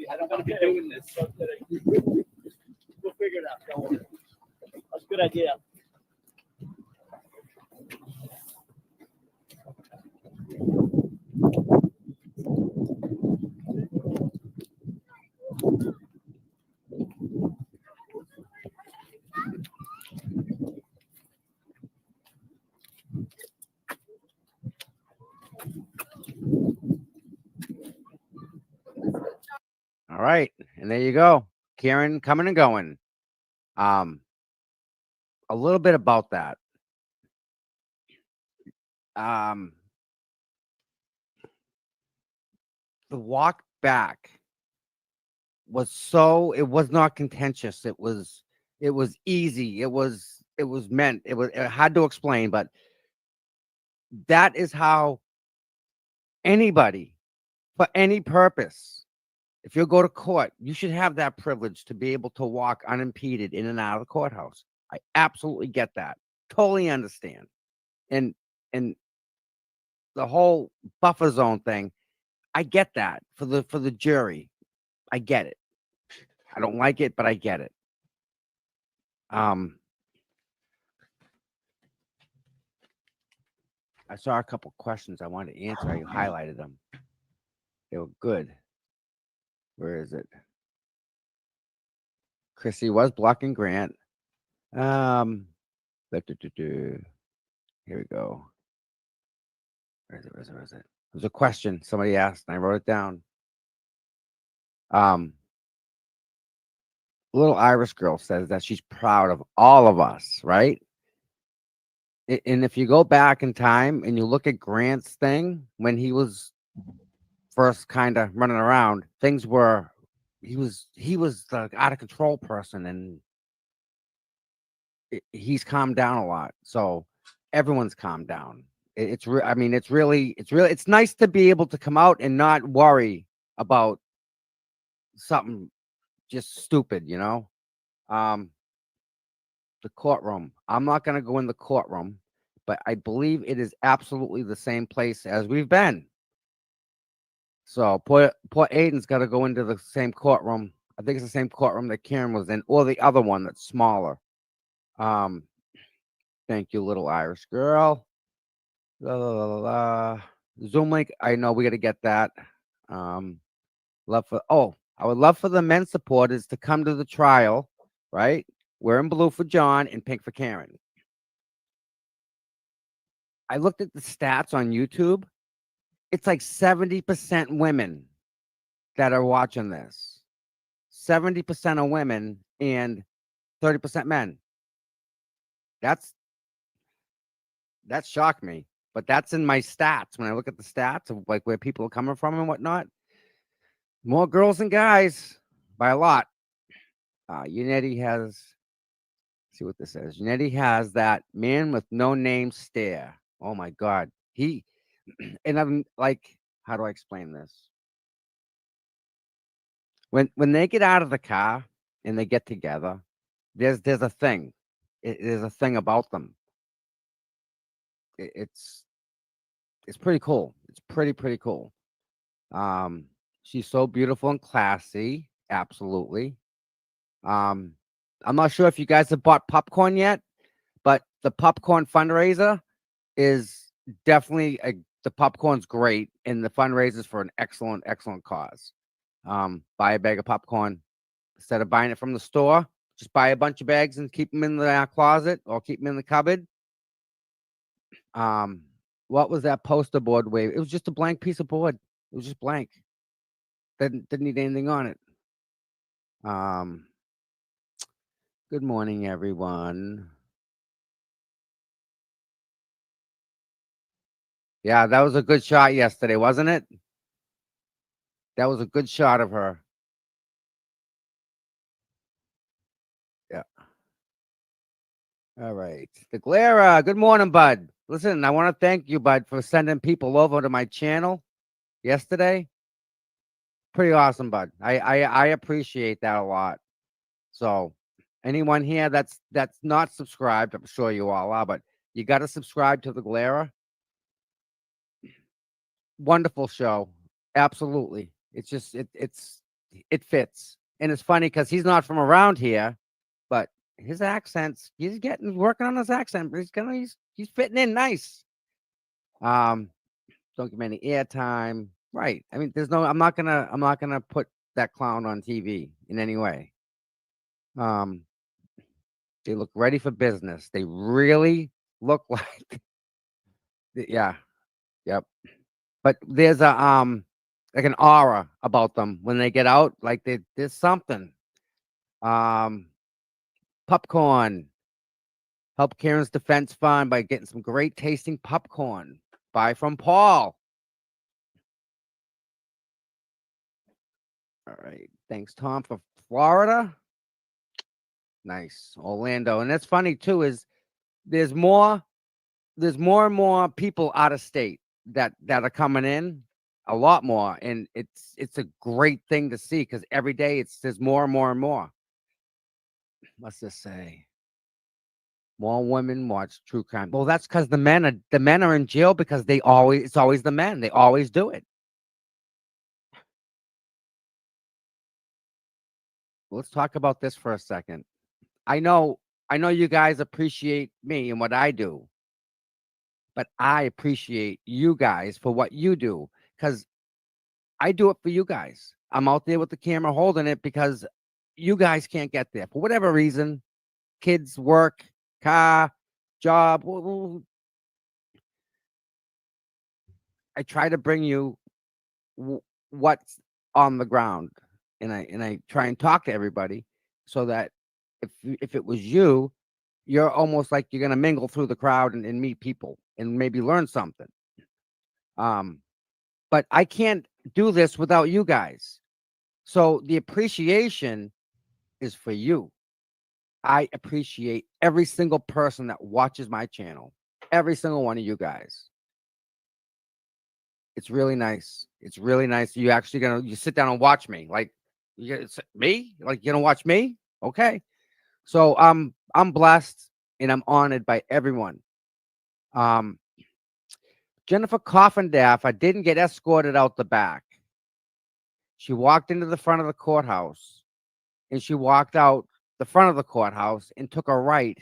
I don't want to be doing this. We'll figure it out. Don't worry. That's a good idea. All right, and there you go, Karen coming and going. A little bit about that. The walk back it was not contentious. It was easy. It was hard to explain, but that is how anybody, for any purpose, if you go to court, you should have that privilege to be able to walk unimpeded in and out of the courthouse. I absolutely get that. Totally understand. And the whole buffer zone thing, I get that for the jury. I get it. I don't like it, but I get it. I saw a couple questions I wanted to answer. I highlighted them. They were good. Where is it? Chrissy was blocking Grant. Here we go. Where is it? There's a question somebody asked, and I wrote it down. Little Irish girl says that she's proud of all of us, right? And if you go back in time and you look at Grant's thing when he was first kind of running around, he was the out of control person, and he's calmed down a lot. So everyone's calmed down. It's nice to be able to come out and not worry about something just stupid, you know. The courtroom. I'm not going to go in the courtroom, but I believe it is absolutely the same place as we've been. So poor Aiden's got to go into the same courtroom. I think it's the same courtroom that Karen was in, or the other one that's smaller. Thank you, little Irish girl. La, la, la, la. Zoom link. I know we got to get that. I would love for the men supporters to come to the trial, right? Wearing blue for John and pink for Karen. I looked at the stats on YouTube. It's like 70% women that are watching this. 70% of women and 30% men. That shocked me. But that's in my stats. When I look at the stats of like where people are coming from and whatnot, more girls than guys by a lot. Unetti has, see what this says. Unetti has that man with no name stare. Oh my God. And I'm like, how do I explain this? When they get out of the car and they get together, there's a thing. There's a thing about them. It's pretty cool. It's pretty cool. She's so beautiful and classy. Absolutely. I'm not sure if you guys have bought popcorn yet, but the popcorn fundraiser is definitely the popcorn's great, and the fundraiser is for an excellent cause. Buy a bag of popcorn instead of buying it from the store. Just buy a bunch of bags and keep them in the closet or keep them in the cupboard. What was that poster board wave? It was just a blank piece of board. It was just blank. Didn't need anything on it. Good morning, everyone. Yeah, that was a good shot yesterday, wasn't it? That was a good shot of her. Yeah. All right. The Glera, good morning, bud. Listen, I want to thank you, bud, for sending people over to my channel yesterday. Pretty awesome, bud. I appreciate that a lot. So anyone here that's not subscribed, I'm sure you all are, but you got to subscribe to the Glera. Wonderful show. Absolutely. It's just it fits. And it's funny because he's not from around here, but his accents, he's working on his accent, but he's fitting in nice. Don't give him any airtime. Right. I mean, I'm not gonna put that clown on TV in any way. They look ready for business. They really look like, yeah, yep. But there's a like an aura about them when they get out. Like there's something. Popcorn. Help Karen's Defense Fund by getting some great tasting popcorn. Buy from Paul. All right. Thanks, Tom, for Florida. Nice. Orlando. And that's funny too, is there's more and more people out of state that are coming in, a lot more. And it's a great thing to see because every day there's more and more and more. What's this say? More women watch true crime. Well, that's because the men are in jail because it's always the men. They always do it. Let's talk about this for a second. I know you guys appreciate me and what I do, but I appreciate you guys for what you do because I do it for you guys. I'm out there with the camera holding it because you guys can't get there for whatever reason. Kids, work, car, job. I try to bring you what's on the ground, and I try and talk to everybody so that if it was you, you're almost like you're gonna mingle through the crowd and meet people and maybe learn something. But I can't do this without you guys. So the appreciation is for you. I appreciate every single person that watches my channel, every single one of you guys. It's really nice. It's really nice. You actually you sit down and watch me. Like me? Like you're gonna watch me? Okay. So I'm blessed and I'm honored by everyone. Jennifer Coffindaffer didn't get escorted out the back. She walked into the front of the courthouse and she walked out the front of the courthouse and took a right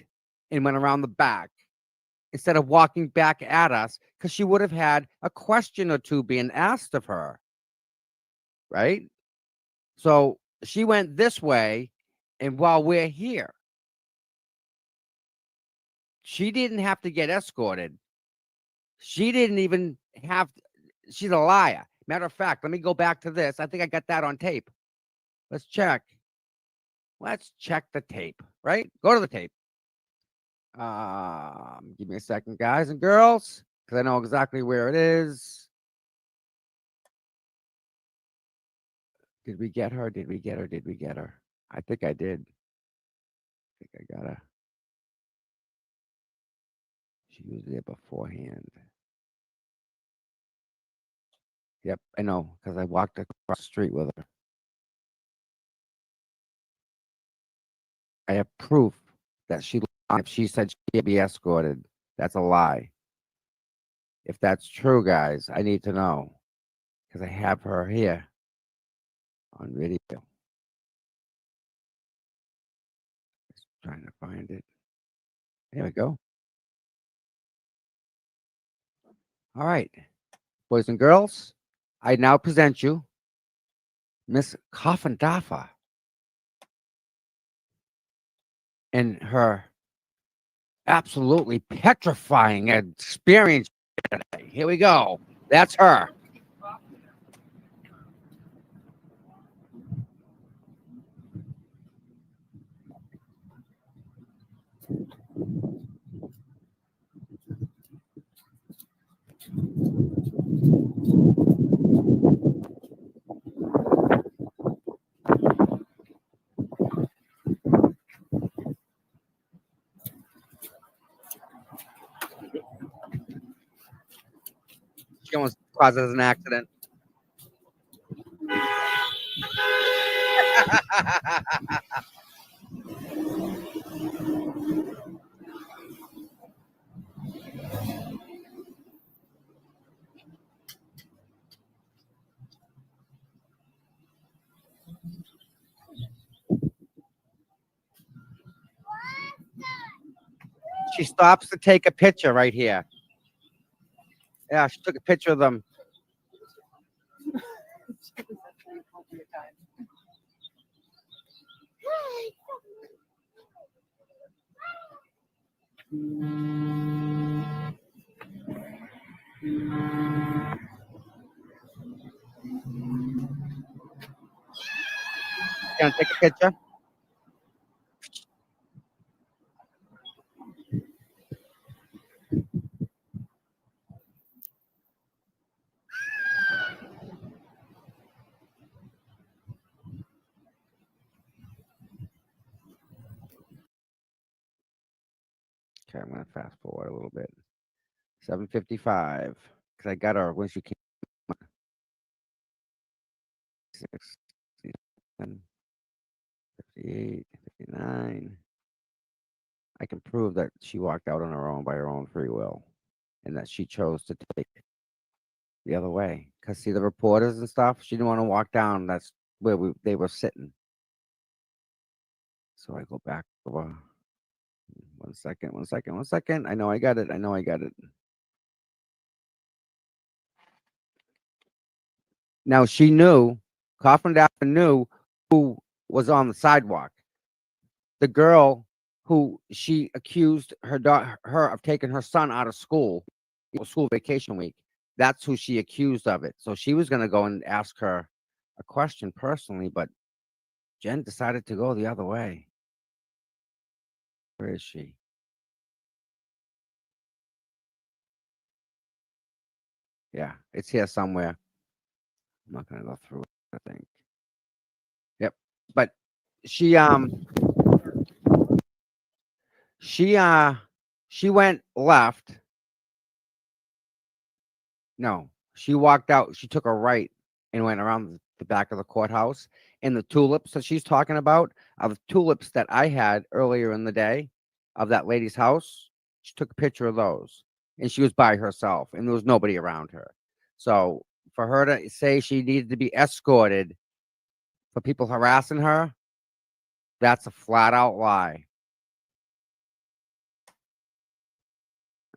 and went around the back instead of walking back at us because she would have had a question or two being asked of her. Right? So she went this way, and while we're here, she didn't have to get escorted. She didn't even have, she's a liar. Matter of fact, let me go back to this. I think I got that on tape. Let's check. Let's check the tape, right? Go to the tape. Give me a second, guys and girls, because I know exactly where it is. Did we get her? Did we get her? Did we get her? I think I did. I think I got her. She was there beforehand. Yep, I know, because I walked across the street with her. I have proof that if she said she'd be escorted, that's a lie. If that's true, guys, I need to know because I have her here on video. Just trying to find it. There we go. All right, boys and girls, I now present you Miss Coffindaffer and her absolutely petrifying experience today. Here we go. That's her. She almost causes an accident. She stops to take a picture right here. Yeah, she took a picture of them. Gonna take a picture? Okay, I'm gonna fast forward a little bit. 7:55, because I got her when she came. 6, 7, 58, 59. I can prove that she walked out on her own by her own free will, and that she chose to take the other way. Cause see the reporters and stuff. She didn't want to walk down. That's where they were sitting. So I go back over. 1 second. 1 second. 1 second. I know I got it. I know I got it. Now she knew. Coffin Dapper knew who was on the sidewalk. The girl who she accused her of taking her son out of school, school vacation week. That's who she accused of it. So she was going to go and ask her a question personally, but Jen decided to go the other way. Where is she? Yeah, it's here somewhere. I'm not going to go through it, I think. Yep. But she went left. No, she walked out. She took a right and went around the back of the courthouse. And the tulips that she's talking about are the tulips that I had earlier in the day of that lady's house. She took a picture of those, and she was by herself, and there was nobody around her. So for her to say she needed to be escorted for people harassing her, that's a flat out lie.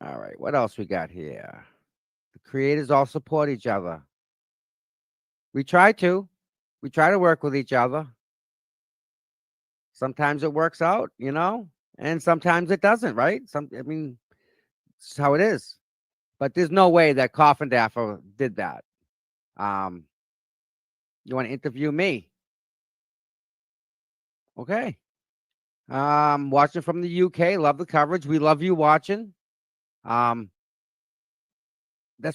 All right, what else we got here? The creators all support each other. We try to work with each other. Sometimes it works out, and sometimes it doesn't, right? It's how it is. But there's no way that Coffin Dapper did that. You want to interview me? Okay. Watching from the UK. Love the coverage. We love you watching. That's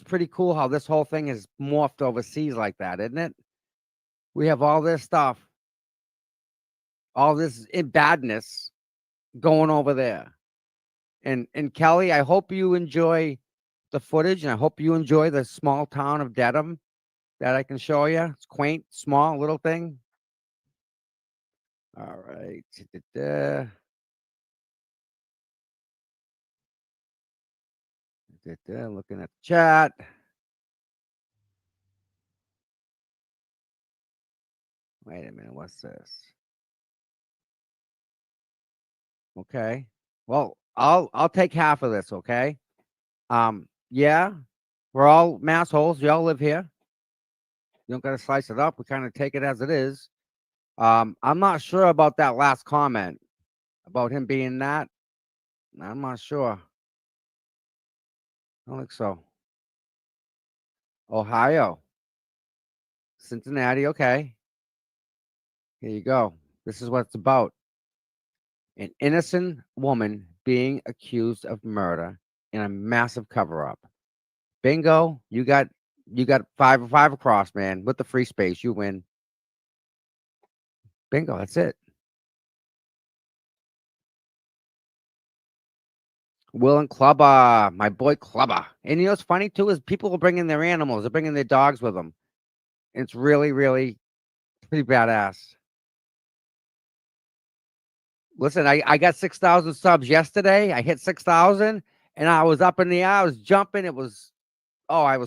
pretty cool how this whole thing is morphed overseas like that, isn't it? We have all this stuff, all this badness going over there. And Kelly, I hope you enjoy the footage, and I hope you enjoy the small town of Dedham that I can show you. It's quaint, small, little thing. All right. Looking at the chat. Wait a minute. What's this? Okay. Well, I'll take half of this, okay? Yeah, we're all massholes. We all live here. You don't got to slice it up. We kind of take it as it is. I'm not sure about that last comment about him being that. I'm not sure. I don't think so. Ohio. Cincinnati. Okay. Here you go. This is what it's about. An innocent woman being accused of murder in a massive cover-up. Bingo. You got five across, man. With the free space, you win. Bingo. That's it. Will and Clubber, my boy Clubber. And what's funny too is people are bringing their animals. They're bringing their dogs with them. It's really, really pretty badass. Listen, I got 6,000 subs yesterday. I hit 6,000, and I was up in the air. I was jumping. I was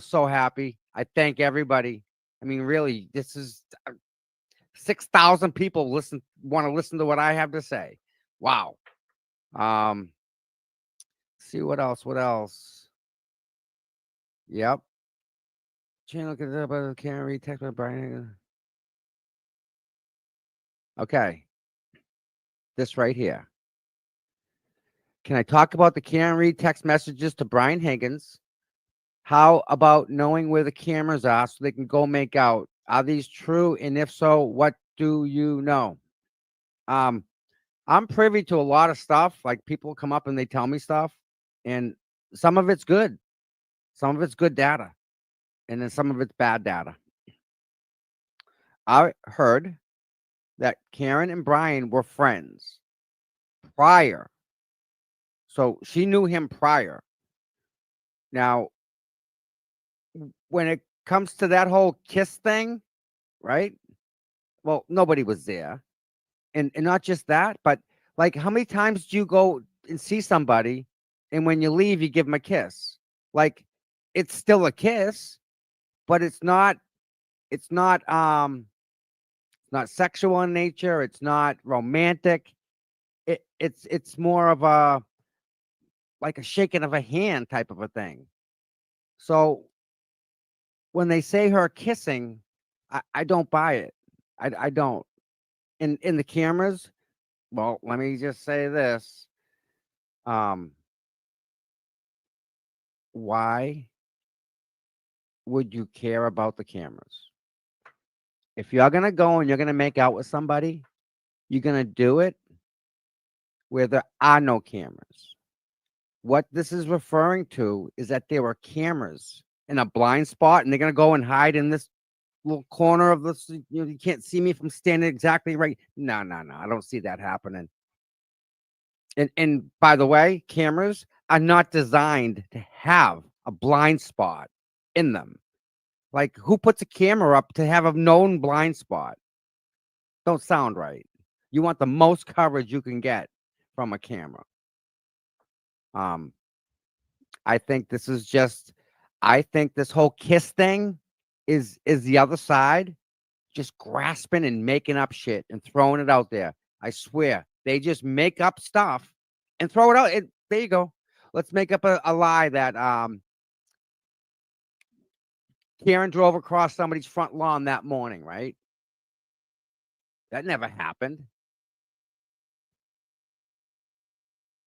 so happy. I thank everybody. I mean, really, this is 6,000 people want to listen to what I have to say. Wow. See what else? Yep. Channel can't read text by Brian. Okay. This right here. Can I talk about the Karen Reed text messages to Brian Higgins? How about knowing where the cameras are so they can go make out? Are these true? And if so, what do you know? I'm privy to a lot of stuff. Like people come up and they tell me stuff, and some of it's good. Some of it's good data, and then some of it's bad data. I heard that Karen and Brian were friends prior. So she knew him prior. Now, when it comes to that whole kiss thing, right? Well, nobody was there. And not just that, but like how many times do you go and see somebody and when you leave you give them a kiss? Like it's still a kiss, but it's not sexual in nature, it's not romantic. It's more of a like a shaking of a hand type of a thing. So when they say her kissing, I don't buy it. I don't. In the cameras, well, let me just say this. Why would you care about the cameras? If you're gonna go and you're gonna make out with somebody, you're gonna do it where there are no cameras. What this is referring to is that there were cameras in a blind spot, and they're gonna go and hide in this little corner of this. You can't see me from standing exactly right. No, I don't see that happening. And by the way, cameras are not designed to have a blind spot in them. Like, who puts a camera up to have a known blind spot? Don't sound right. You want the most coverage you can get from a camera. I think this is just, I think this whole kiss thing is the other side just grasping and making up shit and throwing it out there. I swear, they just make up stuff and throw it out. There you go. Let's make up a lie that Karen drove across somebody's front lawn that morning, right? That never happened.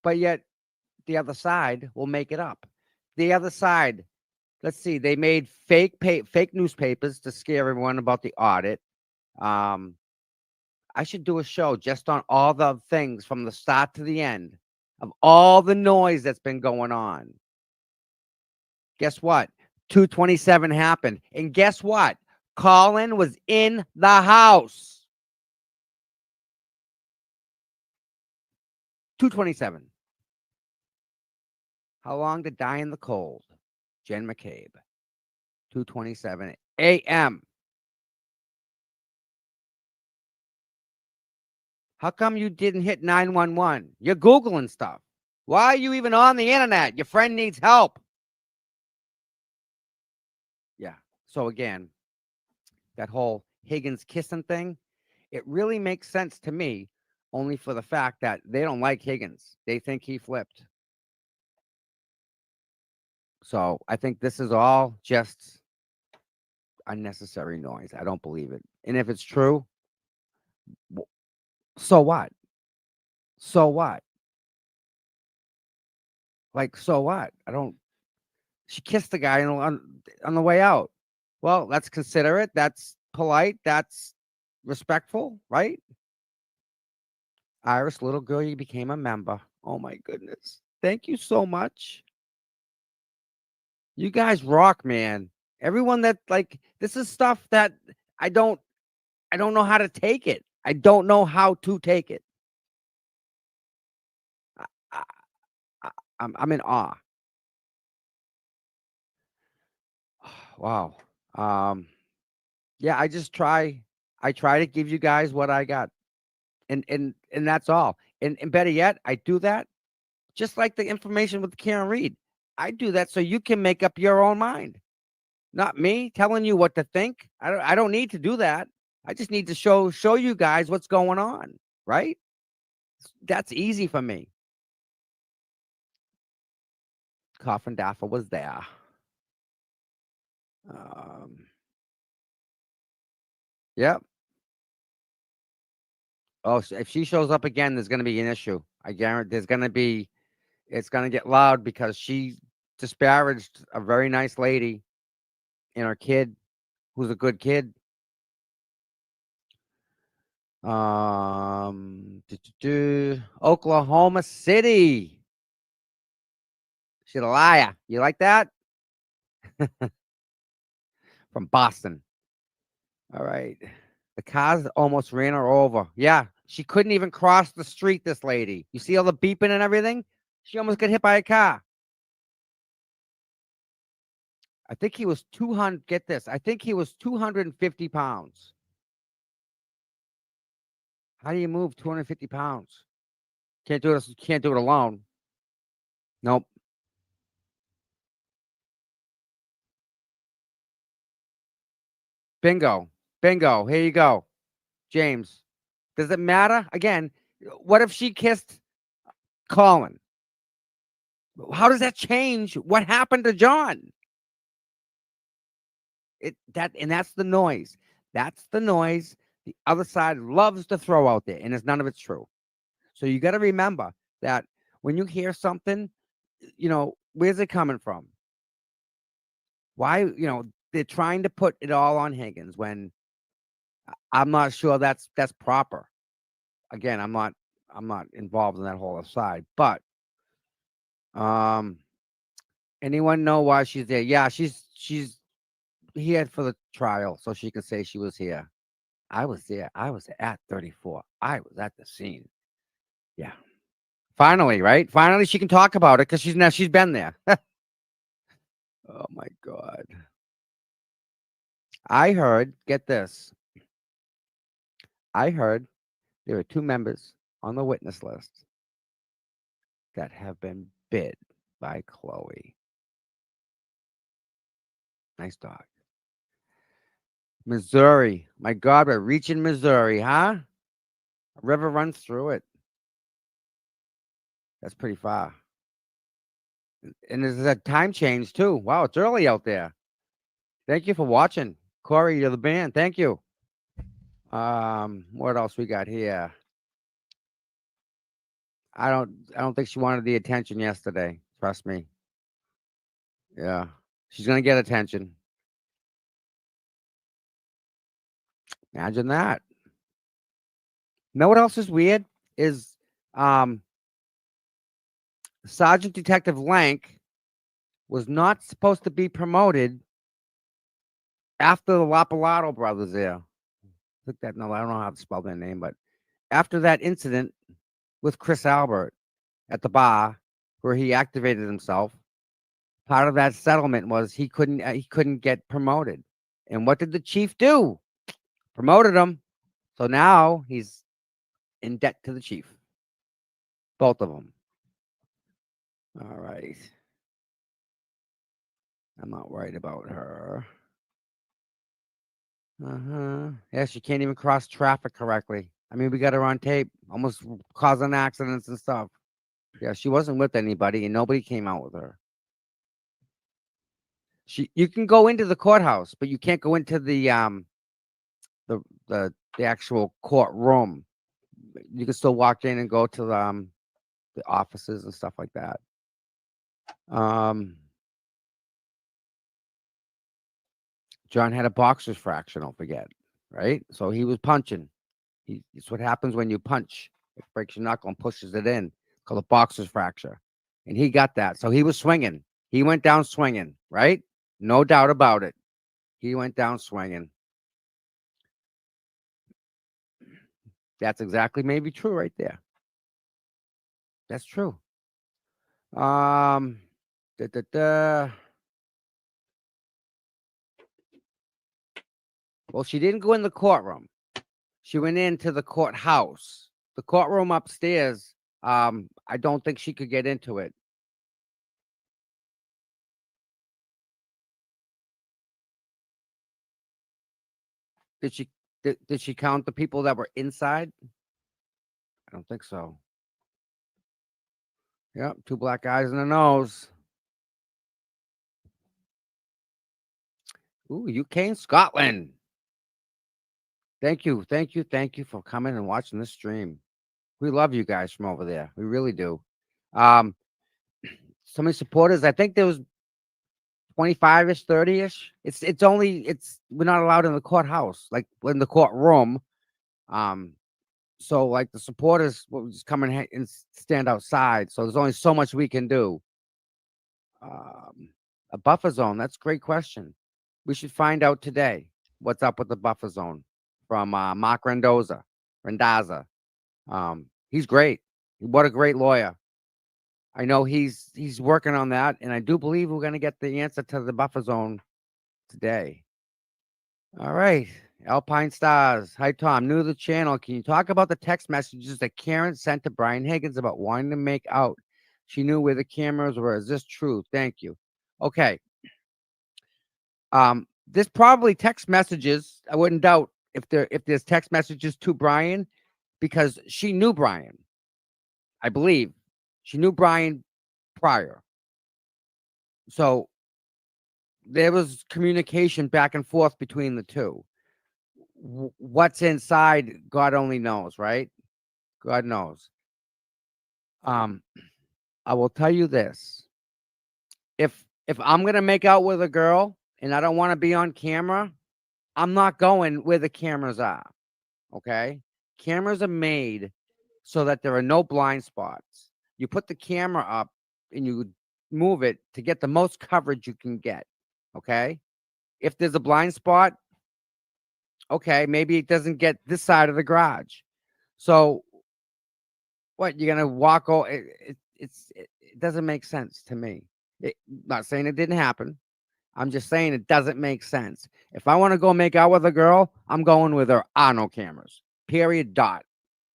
But yet, the other side will make it up. The other side, let's see, they made fake newspapers to scare everyone about the audit. I should do a show just on all the things from the start to the end of all the noise that's been going on. Guess what? 227 happened. And guess what? Colin was in the house. 227. How long to die in the cold? Jen McCabe. 2:27 a.m. How come you didn't hit 911? You're Googling stuff. Why are you even on the internet? Your friend needs help. Yeah. So again, that whole Higgins kissing thing, it really makes sense to me only for the fact that they don't like Higgins. They think he flipped. So I think this is all just unnecessary noise. I don't believe it. And if it's true, so what? So what? Like, so what? She kissed the guy on the way out. Well, that's considerate. That's polite. That's respectful, right? Iris, little girl, you became a member. Oh my goodness. Thank you so much. You guys rock, man. Everyone that this is stuff that I don't know how to take it. I don't know how to take it. I'm in awe. Wow. Yeah, I try to give you guys what I got. And that's all. And better yet, I do that just like the information with Karen Reed. I do that so you can make up your own mind. Not me telling you what to think. I don't need to do that. I just need to show you guys what's going on, right? That's easy for me. Coffin Daffer was there. Yep. Oh, so if she shows up again, there's going to be an issue. I guarantee there's going to be it's going to get loud because she disparaged a very nice lady and her kid, who's a good kid. Oklahoma City. She's a liar. You like that? From Boston. All right. The cars almost ran her over. Yeah. She couldn't even cross the street, this lady. You see all the beeping and everything? She almost got hit by a car. I think he was 200. Get this. I think he was 250 pounds. How do you move 250 pounds? Can't do it. Can't do it alone. Nope. Bingo. Bingo. Here you go. James. Does it matter? Again, what if she kissed Colin? How does that change what happened to John? That's the noise. That's the noise the other side loves to throw out there, and none of it's true. So you got to remember that when you hear something, where's it coming from? Why, they're trying to put it all on Higgins when I'm not sure that's proper. Again, I'm not involved in that whole aside, but anyone know why she's there? Yeah, she's here for the trial, so she can say she was here. I was there. I was at 34. I was at the scene. Yeah. Finally, right? Finally, she can talk about it because she's been there. Oh my God. I heard, get this. I heard there are 2 members on the witness list that have been bid by Chloe. Nice dog. Missouri. My God, we're reaching Missouri, huh? A river runs through it. That's pretty far. And there's a time change too. Wow, it's early out there. Thank you for watching. Corey, you're the man. Thank you. What else we got here? I don't think she wanted the attention yesterday. Trust me. Yeah. She's gonna get attention. Imagine that. Know what else is weird? Is Sergeant Detective Lank was not supposed to be promoted after the Lapalato brothers there. I don't know how to spell their name, but after that incident with Chris Albert at the bar where he activated himself, part of that settlement was he couldn't get promoted. And what did the chief do? Promoted him. So now he's in debt to the chief. Both of them. All right. I'm not worried about her. Yeah, she can't even cross traffic correctly. I mean, we got her on tape, almost causing accidents and stuff. Yeah, she wasn't with anybody, and nobody came out with her. You can go into the courthouse, but you can't go into the actual courtroom. You can still walk in and go to the offices and stuff like that. John had a boxer's fracture, don't forget, right? So he was punching. It's what happens when you punch. It breaks your knuckle and pushes it in. It's called a boxer's fracture. And he got that. So he was swinging. He went down swinging, right? No doubt about it. He went down swinging. That's exactly maybe true right there. That's true. Well, she didn't go in the courtroom. She went into the courthouse. The courtroom upstairs, I don't think she could get into it. Did she count the people that were inside? I don't think so. Yep, 2 black guys in the nose. Ooh, UK and Scotland. Thank you for coming and watching this stream. We love you guys from over there. We really do. so many supporters. I think there was 25-ish, 30-ish. It's we're not allowed in the courthouse, like in the courtroom. So like the supporters will just come in and stand outside. So there's only so much we can do. A buffer zone. That's a great question. We should find out today what's up with the buffer zone from Mark Randazza. He's great. What a great lawyer. I know he's working on that, and I do believe we're going to get the answer to the buffer zone today. All right. Alpine Stars. Hi, Tom. New to the channel. Can you talk about the text messages that Karen sent to Brian Higgins about wanting to make out? She knew where the cameras were. Is this true? Thank you. Okay. There's probably text messages. I wouldn't doubt if there's text messages to Brian, because she knew Brian. I believe she knew Brian prior. So there was communication back and forth between the two. What's inside, God only knows, right? God knows. I will tell you this. If I'm going to make out with a girl and I don't want to be on camera, I'm not going where the cameras are. Okay? Cameras are made so that there are no blind spots. You put the camera up and you move it to get the most coverage you can get. Okay? If there's a blind spot, okay, maybe it doesn't get this side of the garage. So what, you're going to walk over? It doesn't make sense to me. Not saying it didn't happen. I'm just saying it doesn't make sense. If I want to go make out with a girl, I'm going with there are no cameras. Period. Dot.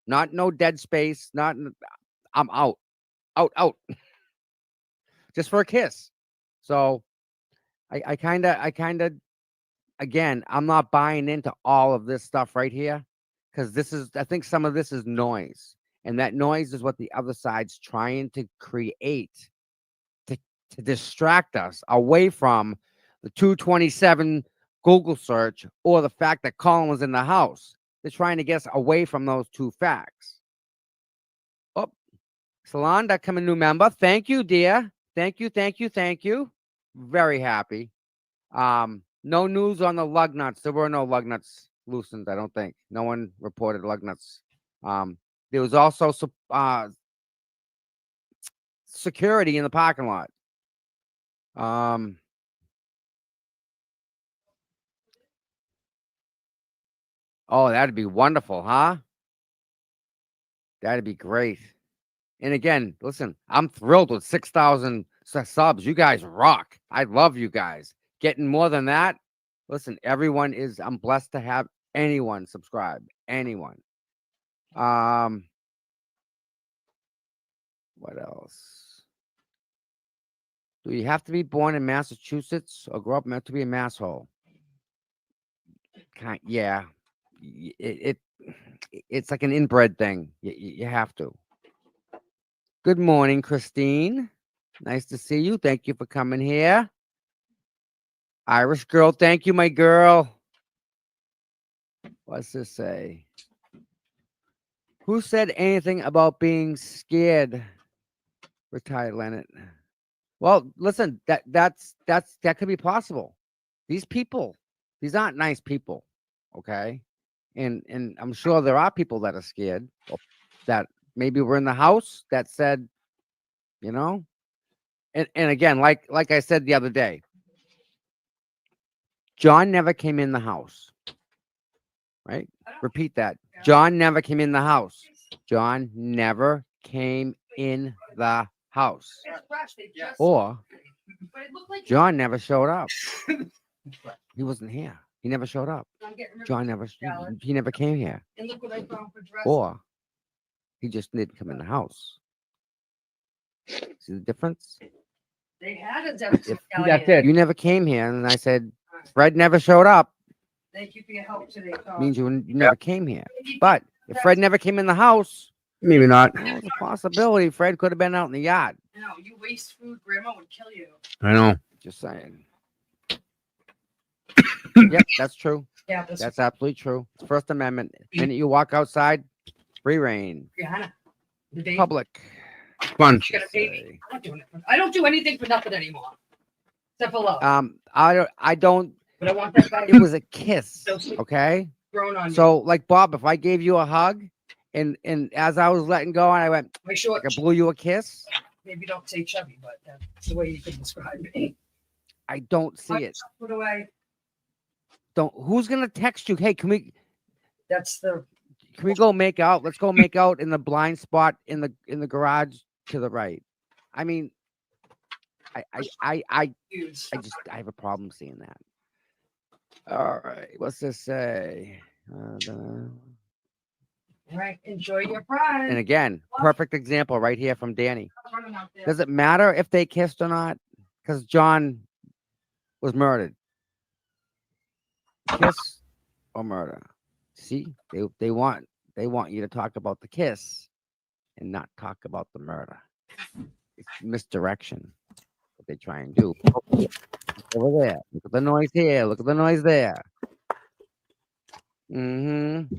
Not no dead space. I'm out. Out. Just for a kiss. So I kind of, again, I'm not buying into all of this stuff right here, because I think some of this is noise. And that noise is what the other side's trying to create to distract us away from the 227 Google search or the fact that Colin was in the house. They're trying to get us away from those two facts. Oh, Salonda, come a new member. Thank you, dear. Thank you. Very happy. No news on the lug nuts. There were no lug nuts loosened, I don't think. No one reported lug nuts. There was also security in the parking lot. Oh, that'd be wonderful, huh? That'd be great. And again, listen, I'm thrilled with 6,000 subs. You guys rock. I love you guys. Getting more than that. Listen, I'm blessed to have anyone subscribe. Anyone. What else? Do you have to be born in Massachusetts or grow up meant to be a masshole? Yeah. It's like an inbred thing. You have to. Good morning, Christine. Nice to see you. Thank you for coming here. Irish girl, thank you, my girl. What's this say? Who said anything about being scared? Retired Leonard. Well, listen, that could be possible. These aren't nice people, okay? And I'm sure there are people that are scared, that maybe were in the house that said, and again, like I said the other day, John never came in the house, right? Repeat that. John never came in the house. John never came in the house. Or John never showed up. He wasn't here. He never showed up. John he never came here. Or he just didn't come in the house. See the difference? They had a deputy. That's it. You never came here, and I said, Fred never showed up. Thank you for your help today, Tom. Means you never came here. But if Fred never came in the house, maybe not. There's a possibility Fred could have been out in the yard. No, you waste food, Grandma would kill you. I know. Just saying. Yep, that's true. Yeah, that's absolutely true. It's First Amendment. The minute you walk outside, free reign. Brianna, Public. Fun. She's gonna pay me. I'm not doing it. I don't do anything for nothing anymore. Except for love. I don't. But I want that guy. It was a kiss. So sweet. Okay. Thrown on So, like Bob, if I gave you a hug, and as I was letting go, and I went, Make sure like I blew you a kiss. maybe don't say chubby, but that's the way you can describe me. I don't see it. Put away. Don't. Who's gonna text you? Hey, can we Can we go make out? Let's go make out in the blind spot in the garage to the right. I mean, I just have a problem seeing that. All right, what's this say? All right, enjoy your prize. And again, perfect example right here from Danny. Running out there. Does it matter if they kissed or not? Because John was murdered. Kiss or murder? See, they want you to talk about the kiss and not talk about the murder. It's misdirection. What they try and do. Over there. Look at the noise here. Look at the noise there. Mm-hmm.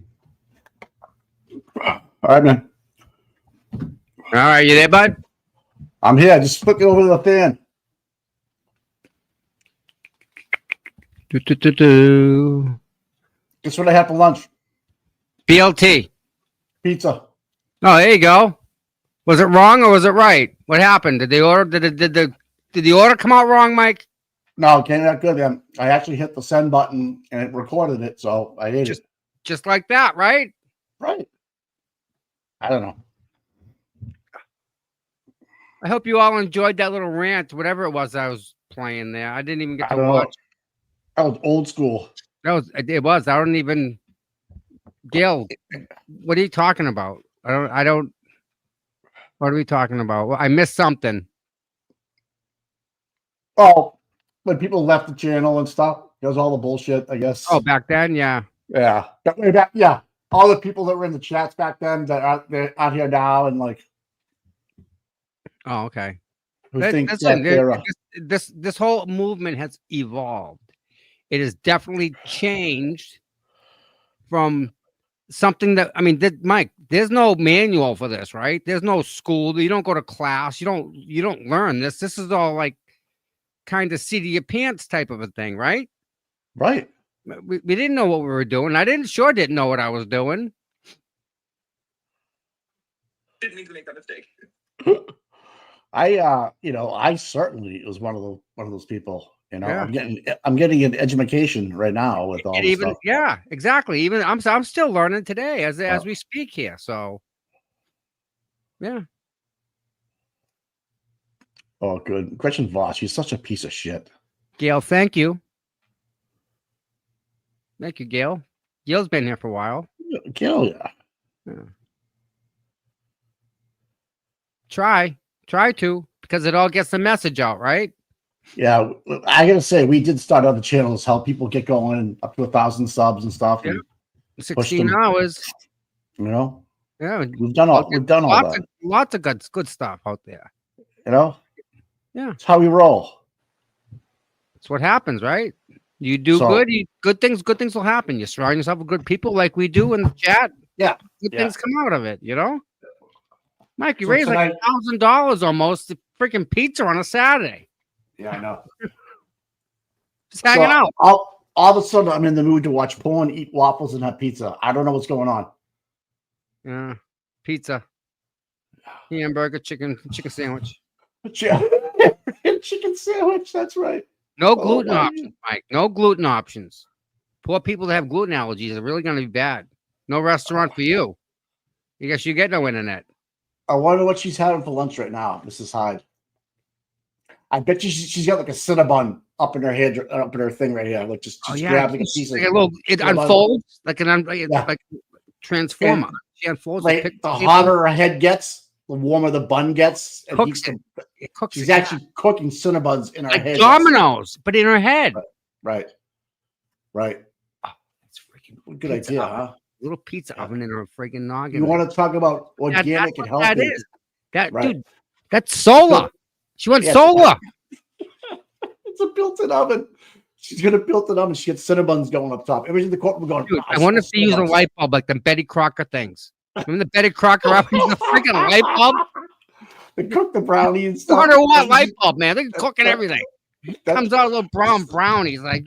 All right, man. All right, you there, bud? I'm here. Just flipping over the fan. Guess what I had for lunch? BLT. Pizza. Oh, there you go. Was it wrong or was it right? What happened? Did the order did the order come out wrong, Mike? No, it came out good. I actually hit the send button and it recorded it, so I ate it. Just like that, right? Right. I don't know. I hope you all enjoyed that little rant, whatever it was I was playing there. I didn't even get to watch. That was old school. It was. I don't even. Gail, what are you talking about? I don't. What are we talking about? Well, I missed something. Oh, when people left the channel and stuff, it was all the bullshit, I guess. Oh, back then, yeah. Yeah. Way back, yeah. All the people that were in the chats back then that they're out here now and like. Oh, okay. Who think that they're this whole movement has evolved. It has definitely changed from something that Mike, there's no manual for this, right? There's no school. You don't go to class. You don't learn this. This is all like kind of seat of your pants type of a thing, right? Right. We didn't know what we were doing. I didn't know what I was doing. Didn't mean to make that mistake. I certainly was one of those people. Yeah. I'm getting an education right now with all this stuff. Yeah, exactly. Even I'm still learning today as we speak here. So, yeah. Oh, good. Gretchen Voss, she's such a piece of shit. Gail, thank you. Thank you, Gail. Gail's been here for a while. Gail, yeah. Try to, because it all gets the message out, right? Yeah, I gotta say, we did start other channels, help people get going up to 1,000 subs and stuff. Yeah. And 16 hours. You know? Yeah. We've done all that. Lots of good stuff out there. You know? Yeah. It's how we roll. That's what happens, right? You do good things will happen. You surround yourself with good people like we do in the chat. Yeah. Good things come out of it, you know? Mike, you So raised like $1,000 almost to freaking pizza on a Saturday. Yeah, I know. Just hanging out. All of a sudden, I'm in the mood to watch porn, eat waffles, and have pizza. I don't know what's going on. Yeah, pizza, hamburger, chicken sandwich. Chicken sandwich. That's right. No gluten options, Mike. No gluten options. Poor people that have gluten allergies are really going to be bad. No restaurant for you. I guess you get no internet. I wonder what she's having for lunch right now, Mrs. Hyde. I bet you she's got like a Cinnabon up in her head, up in her thing right here. Like just grabbing a piece of like a little. It unfolds like like transformer. And she unfolds. like the hotter her head gets, the warmer the bun gets. And she's actually cooking Cinnabons in her like head. Dominoes, but in her head. Right. Oh, that's freaking good idea, huh? Little pizza oven in her freaking noggin. You want to talk about organic and healthy? That is. Dude, that's solar. She went solar. It's a built-in oven. She's gonna build it oven. She gets Cinnabons going up top. Everything in the court, we're going. Dude, I wonder if they use a light bulb like the Betty Crocker things. Remember the Betty Crocker up using the freaking light bulb? They cook the brownie and stuff. 200-watt light bulb, man. They're cooking everything. That- Comes out a little brown brownies. Like,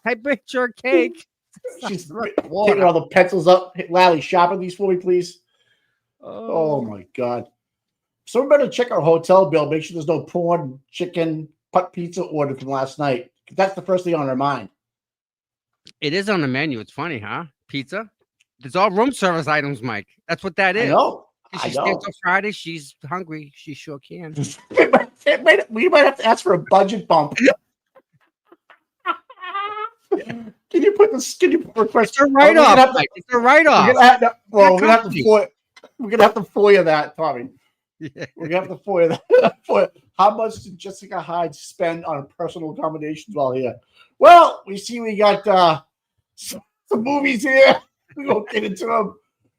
I picture a cake. She's taking all the pencils up. Hey, Lally, shopping these for me, please. Oh my God. Someone better check our hotel bill. Make sure there's no porn, chicken, putt pizza ordered from last night. That's the first thing on our mind. It is on the menu. It's funny, huh? Pizza. It's all room service items, Mike. That's what that I is. know. If I she know. stays till Friday. She's hungry. She sure can. We might have to ask for a budget bump. Can you put this? Can you request It's a write-off, Mike. It's a write-off. We're gonna have to FOIA that, Tommy. Yeah. We're gonna have to FOIA that. How much did Jessica Hyde spend on personal accommodations while here? Well, we see we got some movies here. We won't get into them.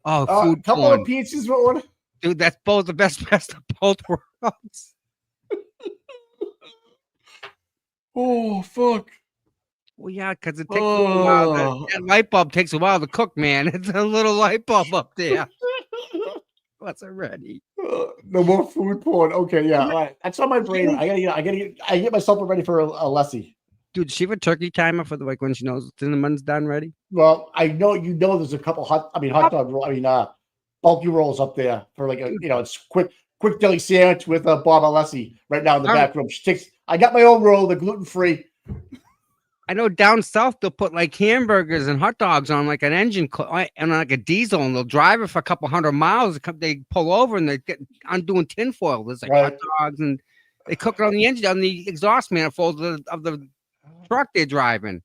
Oh, A food couple porn. of pizzas. What? Dude, that's both the best of both worlds. Oh, fuck. Well, yeah, because it takes a little while. That light bulb takes a while to cook, man. It's a little light bulb up there. What's already? No more food porn. Okay, yeah, all right. That's on my brain. I get myself ready for a Lessie. Dude, does she have a turkey timer for when she knows the cinnamon's done ready? Well, I know there's a couple hot dog roll. Bulky rolls up there for like it's quick deli sandwich with Bob Alessi right now in the back room. I got my own roll, the gluten free. I know down south they'll put like hamburgers and hot dogs on like an engine and like a diesel, and they'll drive it for a couple 100 miles. They pull over and they get undoing tinfoil. There's like hot dogs, and they cook it on the engine, on the exhaust manifold of the truck they're driving.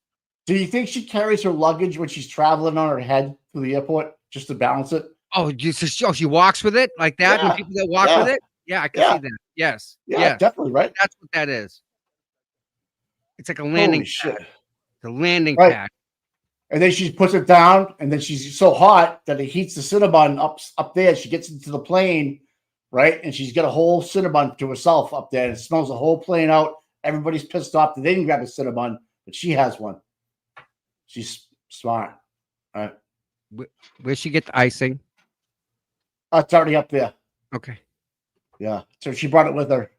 Do you think she carries her luggage when she's traveling on her head to the airport just to balance it? Oh, she walks with it like that? Yeah. And people that walk with it? Yeah, I can see that. Yes. Yeah, definitely, right? That's what that is. It's like a landing shit. pad. The landing Right. pad. And then she puts it down, and then she's so hot that it heats the Cinnabon up there. She gets into the plane, right? And she's got a whole Cinnabon to herself up there. And it smells the whole plane out. Everybody's pissed off that they didn't grab a Cinnabon, but she has one. She's smart. All right. Where'd she get the icing? It's already up there. Okay. Yeah. So she brought it with her.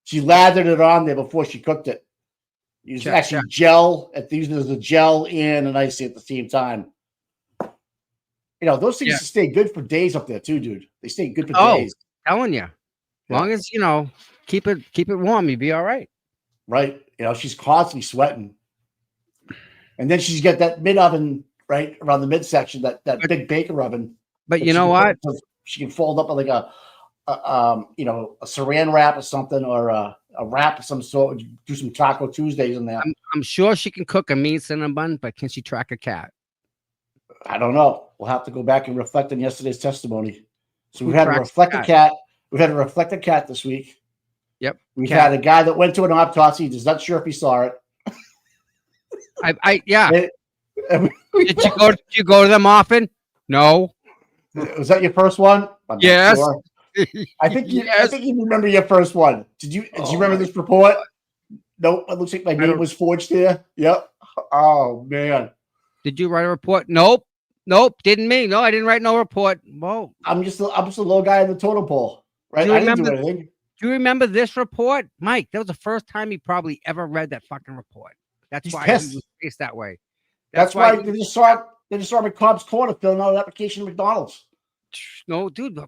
She lathered it on there before she cooked it. Used actually gel at using as a gel and an icing at the same time. Those things stay good for days up there too, dude. They stay good for days. Telling you. As long as keep it warm, you'll be all right. Right. She's constantly sweating. And then she's got that mid oven right around the midsection, that big baker oven. But you know what? She can fold up like a saran wrap or something, or a wrap of some sort. Do some Taco Tuesdays in there. I'm sure she can cook a mean cinnamon, but can she track a cat? I don't know. We'll have to go back and reflect on yesterday's testimony. So we've had to tracks reflect a a cat. We've had to reflect a cat this week. Yep. We've had a guy that went to an autopsy. He's not sure if he saw it. Yeah. Did you go to them often? No. Was that your first one? I'm not Yes. sure. I think you remember your first one. Did you remember this report? Nope. It looks like my name was forged there. Yep. Oh man. Did you write a report? Nope. Didn't me. No, I didn't write no report. Whoa. I'm just a low guy in the total pole. Right. Do you I didn't do remember- anything. Do you remember this report? Mike, that was the first time he probably ever read that fucking report. That's He's why pissed. he was faced that way. That's why they just saw him at Cobb's Corner filling out an application at McDonald's. No, dude,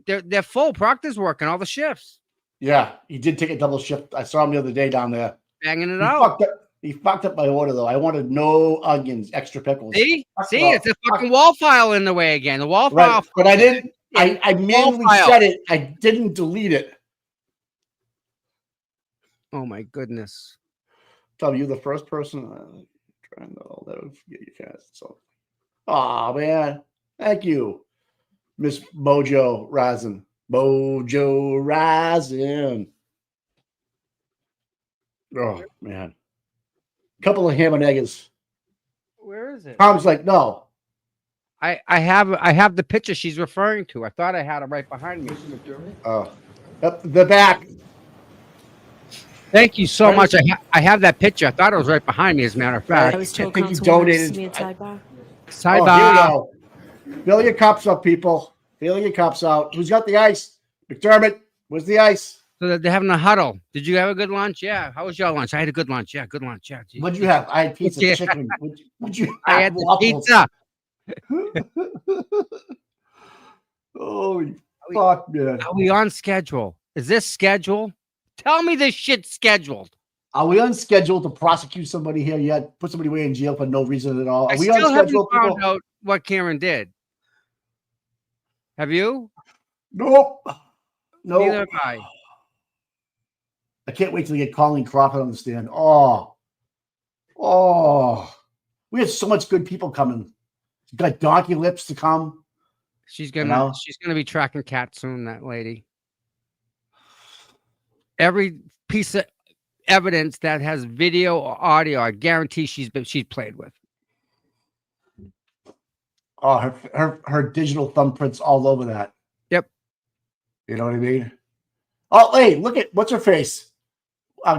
they're full. Proctor's working all the shifts. Yeah, he did take a double shift. I saw him the other day down there. Banging it He out. He fucked up my order though. I wanted no onions, extra pickles. See, Fucked see, up. it's a fucking wall file in the way again. The wall Right, file. but I didn't. I manually file. said it. I didn't delete it. Oh my goodness. Tell you the first person trying to never forget your cast. So, oh man, thank you, Miss Mojo Rising. Mojo Rising. Oh man, couple of ham and eggs. Where is it? Tom's like, no. I have the picture she's referring to. I thought I had it right behind me. Oh, up the back. Thank you so much. I have that picture. I thought it was right behind me, as a matter of fact. I was told think you Councilwoman donated- to me at sidebar. Sidebar. Oh, here we go. Fill your cups up, people. Fill your cups out. Who's got the ice? McDermott, Where's the ice? So that they're having a huddle. Did you have a good lunch? Yeah. How was your lunch? I had a good lunch. Yeah, good lunch. Yeah. What'd you have? I had pizza, Yeah. chicken. Would you I have had the waffles? pizza. Holy fuck, man. Are we on schedule? Is this scheduled? Tell me this shit's scheduled. Are we unscheduled to prosecute somebody here yet? Put somebody away in jail for no reason at all? Are I we still haven't unscheduled? found People? out what Karen did. Have you? Nope. Nope. Neither have I. I can't wait till we get Colleen Crawford on the stand. We have so much good people coming. You got Donkey Lips to come. She's gonna be tracking Cat soon, that lady. Every piece of evidence that has video or audio, I guarantee she's played with. Oh, her digital thumbprints all over that. Yep. You know what I mean? Oh, hey, look at what's her face?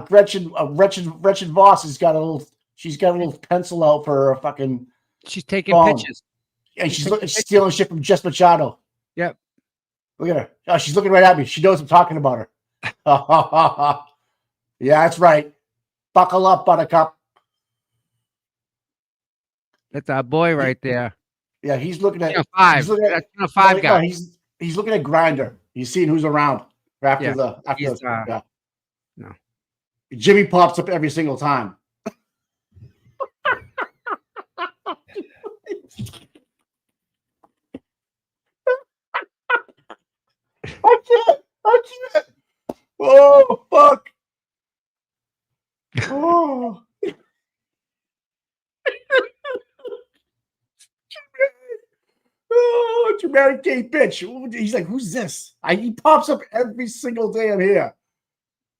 Gretchen Voss has got a little pencil out for her fucking. She's taking phone. pictures. And she's stealing shit from Jess Machado. Yep. Look at her. Oh, she's looking right at me. She knows I'm talking about her. Yeah, that's right. Buckle up, Buttercup. That's our boy right there. Yeah, he's looking at five. He's looking at, That's five guy. No, he's looking at Grinder. He's seeing who's around after Yeah. yeah. No. Jimmy pops up every single time. I can't. Oh, fuck. Oh. Oh, dramatic gay bitch. He's like, who's this? He pops up every single day I'm here.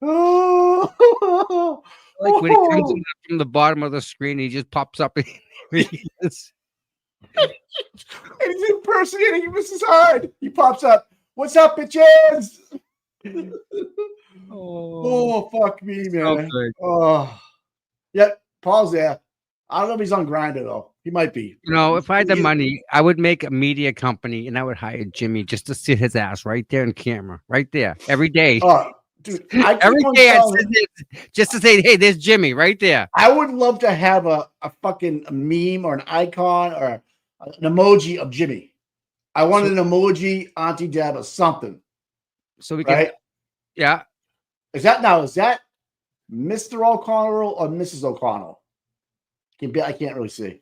Oh. Like when he comes in from the bottom of the screen, he just pops up. And he is. And he's impersonating Mrs. Hyde. He pops up. What's up, bitches? Oh, fuck me, man. good. Oh, yeah. Paul's there. I don't know if he's on Grindr though. He might be. You know, if I had the money, I would make a media company and I would hire Jimmy just to sit his ass right there in camera, right there, every day. Oh, dude, every day I'd sit there just to say, hey, there's Jimmy right there. I would love to have a fucking meme or an icon or an emoji of Jimmy. I want an emoji, Auntie Deb, or something. So we can, right? Yeah. Is that Mr. O'Connell or Mrs. O'Connell? I can't really see.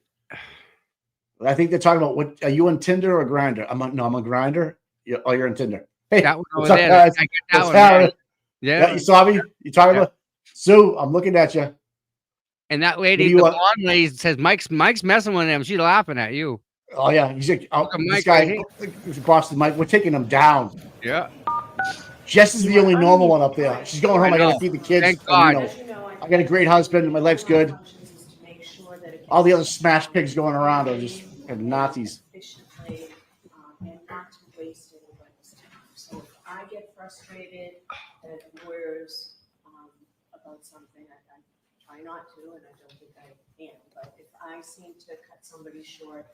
I think they're talking about what are you on Tinder or Grindr? I'm on Grindr. You're on Tinder. Hey, that one what's over up, there. guys? I get that What's one, happening? yeah. You saw me? You talking about Sue? I'm looking at you. And that lady, the blonde lady, says Mike's messing with him. She's laughing at you. Oh yeah, he's like, this guy, Boston Mike. We're taking him down. Yeah. Jess is the only normal one up there. She's going home. I gotta feed the kids. Thank and, God. I got a great husband. My life's good. All the other smash pigs going around are just Nazis. Efficiently, and not to waste anybody's time. So if I get frustrated at lawyers about something, I try not to, and I don't think I can. But if I seem to cut somebody short,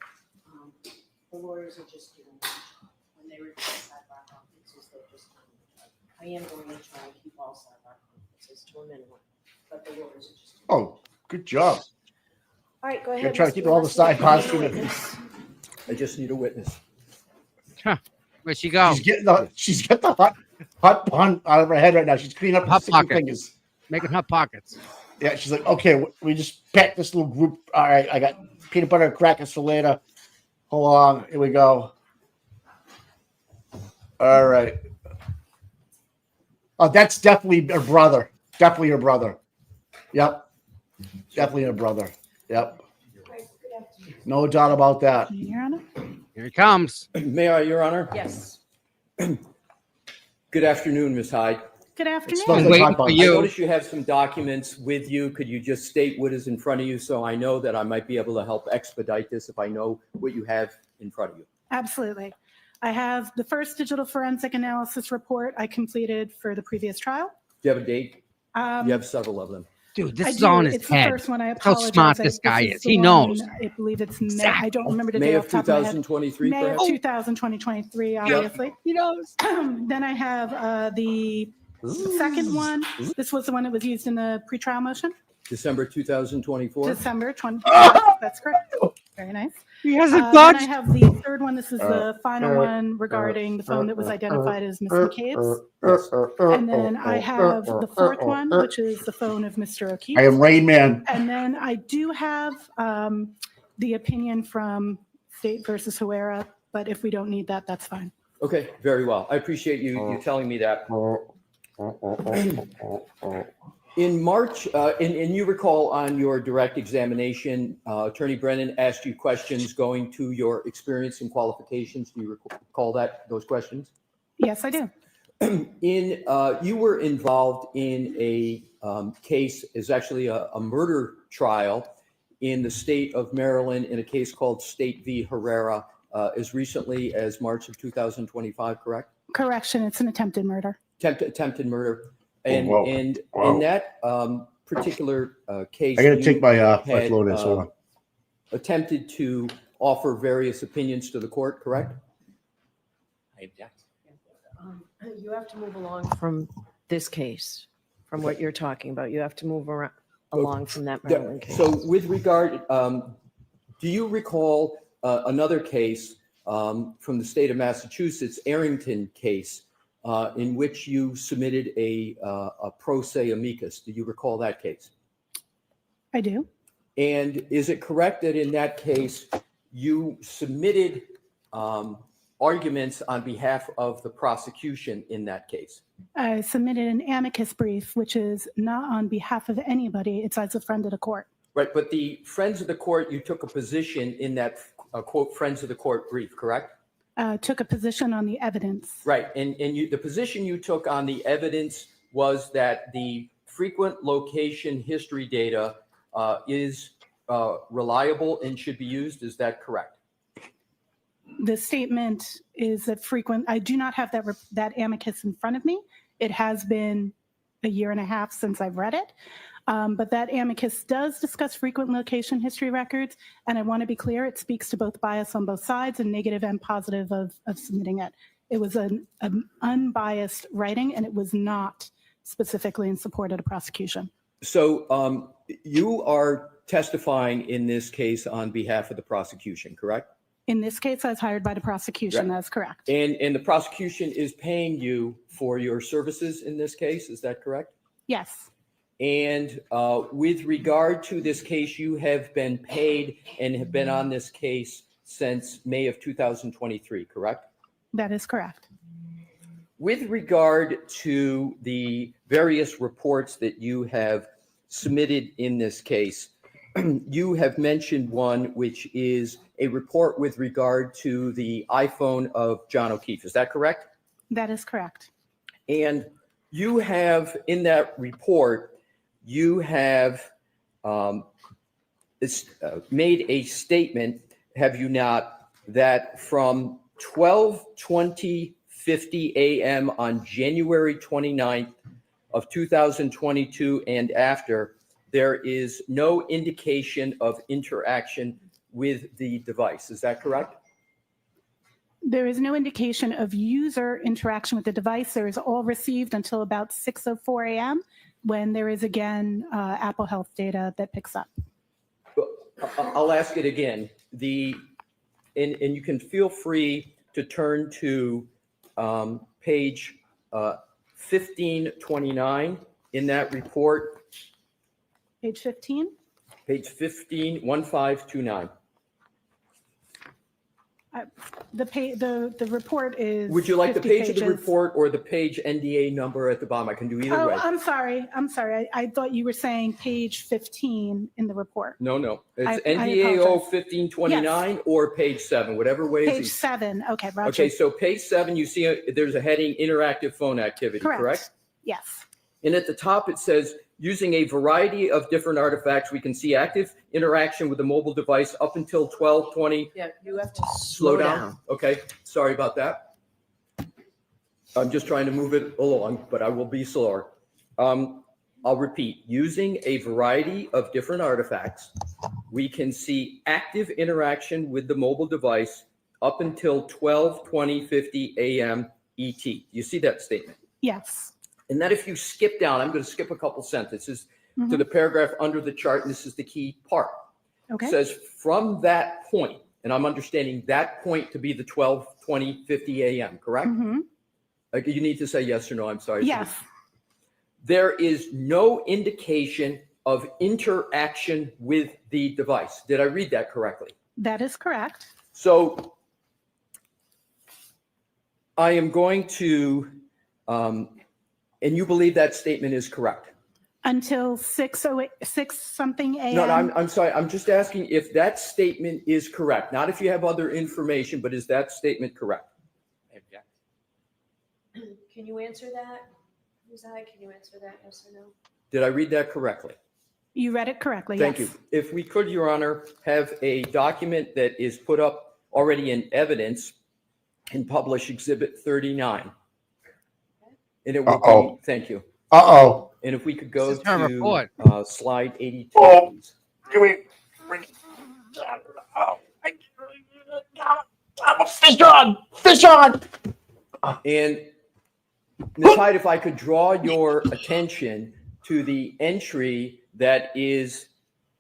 the lawyers are just doing their job. When they request sidebar conferences, they're just doing their job. I am going to try and keep all sidebar conferences to a minimum, but the lawyers are just. Oh, good job. All right, go You're ahead. trying to keep all the side parts to it. I just need a witness. Huh. Where'd she go? She's got the hot bun out of her head right now. She's cleaning up her Hot sticky pocket. fingers. Making hot pockets. Yeah, she's like, okay, we just packed this little group. All right, I got peanut butter and crackers for later. Hold on, here we go. All right. Oh, that's definitely her brother. Definitely her brother. Yep. Definitely her brother. Yep. No doubt about that. Your Honor? Here he comes. May I, Your Honor? Yes. Good afternoon, Ms. Hyde. Good afternoon. I'm waiting for I you. notice you have some documents with you. Could you just state what is in front of you so I know that I might be able to help expedite this if I know what you have in front of you? Absolutely. I have the first digital forensic analysis report I completed for the previous trial. Do you have a date? Um, You have several of them. Dude, this I is do. on his It's the head. first one. I How apologize. smart this guy is. He knows. I believe it's May. I don't remember the May day of off the top of my head. 2023, May of perhaps? 2023, obviously. He knows. Then I have the second one. This was the one that was used in the pretrial motion. December 2024. December 20th. That's correct. Very nice. He has a Then I dodge. have the third one. This is the final one regarding the phone that was identified as Ms. McCabe's. And then I have the fourth one, which is the phone of Mr. O'Keefe. I am Rain Man. And then I do have the opinion from State versus Huera, but if we don't need that, that's fine. Okay, very well. I appreciate you telling me that. In March, and you recall on your direct examination, Attorney Brennan asked you questions going to your experience and qualifications. Do you recall those questions? Yes, I do. You were involved in a case, is actually a murder trial in the state of Maryland in a case called State v. Herrera as recently as March of 2025, correct? Correction, it's an attempted murder. Attempted murder. And Whoa. in Wow. that particular case, I gotta you take my had, Florida. Hold on. attempted to offer various opinions to the court, correct? I object. You have to move along from this case, from what you're talking about. You have to move along from that Maryland case. So with regard, do you recall another case from the state of Massachusetts, Arrington case, in which you submitted a pro se amicus? Do you recall that case? I do. And is it correct that in that case, you submitted arguments on behalf of the prosecution in that case? I submitted an amicus brief, which is not on behalf of anybody. It's as a friend of the court. Right, but the Friends of the Court, you took a position in that quote, Friends of the Court brief, correct? Took a position on the evidence. Right, and the position you took on the evidence was that the frequent location history data is reliable and should be used. Is that correct? The statement is that I do not have that amicus in front of me. It has been a year and a half since I've read it. But that amicus does discuss frequent location history records. And I want to be clear, it speaks to both bias on both sides and negative and positive of submitting it. It was an unbiased writing, and it was not specifically in support of the prosecution. So you are testifying in this case on behalf of the prosecution, correct? In this case, I was hired by the prosecution. Right. That's correct. And the prosecution is paying you for your services in this case, is that correct? Yes. And with regard to this case, you have been paid and have been on this case since May of 2023, correct? That is correct. With regard to the various reports that you have submitted in this case, you have mentioned one, which is a report with regard to the iPhone of John O'Keefe. Is that correct? That is correct. And you have, in that report, you have made a statement, have you not, that from 12:20:50 a.m. on January 29th of 2022 and after, there is no indication of interaction with the device. Is that correct? There is no indication of user interaction with the device. There is all received until about 6:04 a.m. when there is again Apple Health data that picks up. I'll ask it again. And you can feel free to turn to page 1529 in that report. Page 15? Page 1529. The report is. Would you like the 50 page of the pages. report or the page NDA number at the bottom? I can do either Oh, way. I'm sorry. I thought you were saying page 15 in the report. No. It's I NDAO apologize. 1529 or page 7, whatever way. Page 7. Okay, Roger. Okay, so page 7, you see there's a heading interactive phone activity, correct? Yes. And at the top it says, using a variety of different artifacts, we can see active interaction with the mobile device up until 12:20. Yeah, you have to Slow down. Okay, sorry about that. I'm just trying to move it along, but I will be slower. I'll repeat, using a variety of different artifacts, we can see active interaction with the mobile device up until 12:20:50 a.m. ET. You see that statement? Yes. And then if you skip down, I'm going to skip a couple sentences to Mhm. the paragraph under the chart, and this is the key part. Okay. It says, from that point, and I'm understanding that point to be the 12:20:50 a.m., correct? Mhm. Like, you need to say yes or no, I'm sorry. Yes. There is no indication of interaction with the device. Did I read that correctly? That is correct. So I am going to, and you believe that statement is correct? Until 6 something a.m. No, I'm sorry. I'm just asking if that statement is correct. Not if you have other information, but is that statement correct? Can you answer that? Uzziah, can you answer that, yes or no? Did I read that correctly? You read it correctly. Thank yes. you. If we could, Your Honor, have a document that is put up already in evidence and publish Exhibit 39. And it will Uh-oh. be, thank you. Uh-oh. And if we could go This is her to report. slide 82. Oh. please. Give me. Fish on! Fish on! And Ms. Hyde, if I could draw your attention to the entry that is,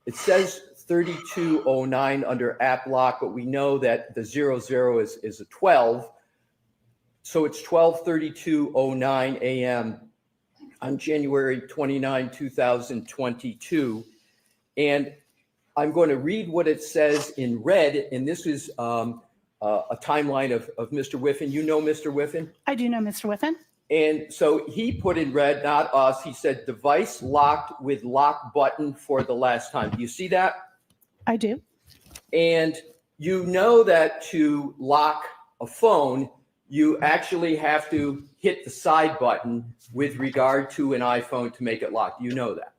it says 3209 under app lock, but we know that the 00 is a 12. So it's 12:32:09 a.m. on January 29, 2022. And I'm going to read what it says in red, and this is a timeline of Mr. Whiffen. You know Mr. Whiffen? I do know Mr. Whiffen. And so he put in red, not us, he said device locked with lock button for the last time. Do you see that? I do. And you know that to lock a phone, you actually have to hit the side button with regard to an iPhone to make it lock. You know that?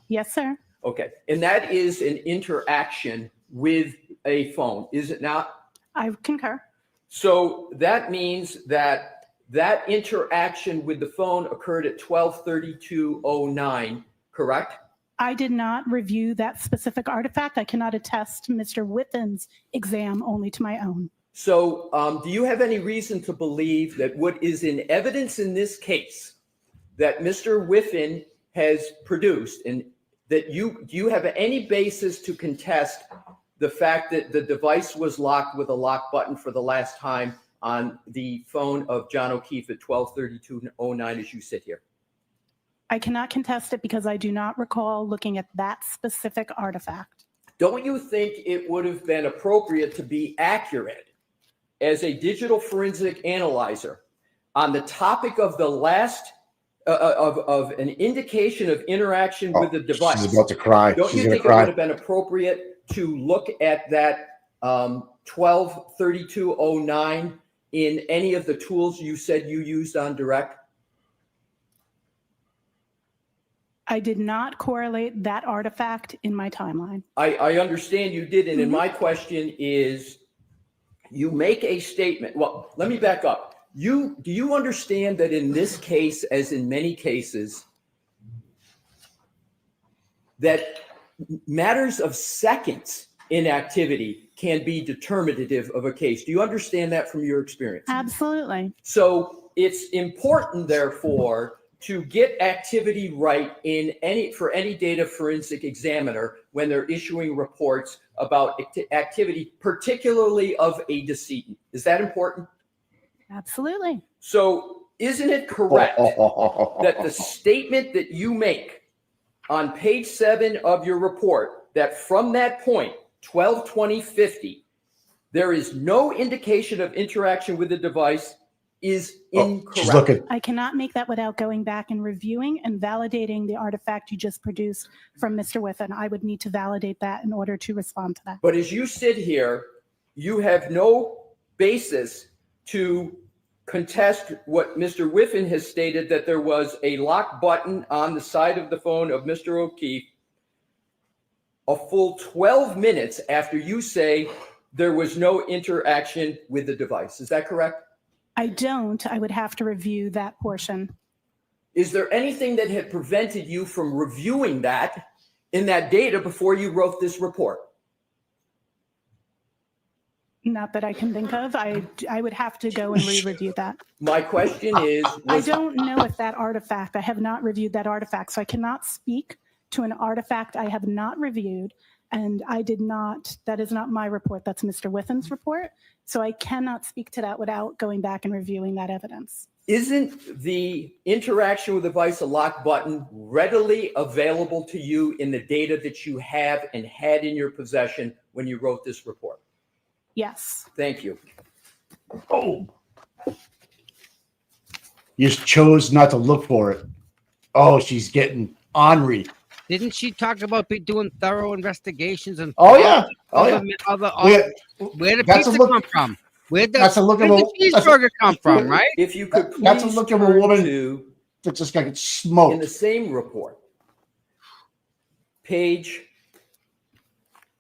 Yes, sir. Okay. And that is an interaction with a phone, is it not? I concur. So that means that that interaction with the phone occurred at 12:32:09, correct? I did not review that specific artifact. I cannot attest to Mr. Whiffen's exam, only to my own. So do you have any reason to believe that what is in evidence in this case that Mr. Whiffen has produced, and that do you have any basis to contest the fact that the device was locked with a lock button for the last time on the phone of John O'Keefe at 12:32:09 as you sit here? I cannot contest it because I do not recall looking at that specific artifact. Don't you think it would have been appropriate to be accurate as a digital forensic analyzer on the topic of the last of an indication of interaction with the device? She's about to cry. Don't She's you gonna think cry. it would have been appropriate to look at that 12:32:09 in any of the tools you said you used on Direct? I did not correlate that artifact in my timeline. I understand you didn't, and my question is, you make a statement. Well, let me back up. Do you understand that in this case, as in many cases, that matters of seconds in activity can be determinative of a case? Do you understand that from your experience? Absolutely. So it's important, therefore, to get activity right for any data forensic examiner when they're issuing reports about activity, particularly of a decedent. Is that important? Absolutely. So isn't it correct that the statement that you make on page 7 of your report, that from that point, 12:20:50, there is no indication of interaction with the device, is incorrect? I cannot make that without going back and reviewing and validating the artifact you just produced from Mr. Whiffen. I would need to validate that in order to respond to that. But as you sit here, you have no basis to contest what Mr. Whiffen has stated, that there was a lock button on the side of the phone of Mr. O'Keefe a full 12 minutes after you say there was no interaction with the device. Is that correct? I don't. I would have to review that portion. Is there anything that had prevented you from reviewing that in that data before you wrote this report? Not that I can think of. I would have to go and re-review that. My question is, I don't know if that artifact, I have not reviewed that artifact, so I cannot speak to an artifact I have not reviewed. And I did not, that is not my report, that's Mr. Whitham's report. So I cannot speak to that without going back and reviewing that evidence. Isn't the interaction with the device, a lock button, readily available to you in the data that you have and had in your possession when you wrote this report? Yes. Thank you. Oh. You just chose not to look for it. Oh, she's getting ornery. Didn't she talk about doing thorough investigations and? Oh yeah. Oh yeah. Where did pizza come from? Where did that's a look of the cheeseburger come from? Right. If you could please that's a look of a woman to that just got smoked in the same report, page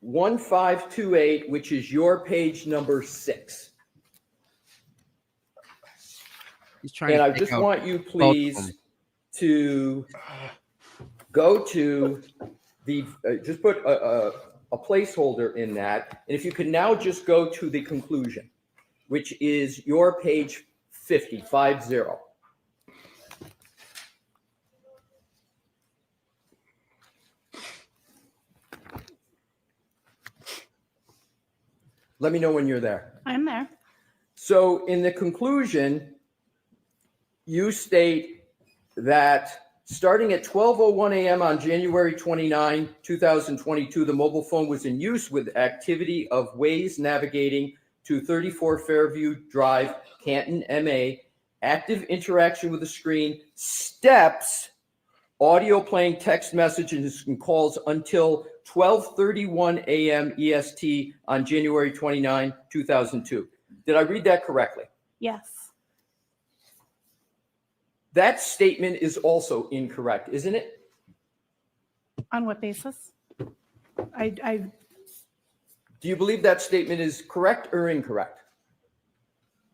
1528, which is your page number 6. And I just want you, please, to go to the, just put a placeholder in that. And if you can now just go to the conclusion, which is your page 50. Let me know when you're there. I'm there. So in the conclusion, you state that starting at 12:01 a.m. on January 29, 2022, the mobile phone was in use with activity of Waze navigating to 34 Fairview Drive, Canton, MA, active interaction with the screen, steps, audio playing text messages and calls until 12:31 a.m. EST on January 29, 2002. Did I read that correctly? Yes. That statement is also incorrect, isn't it? On what basis? I Do you believe that statement is correct or incorrect?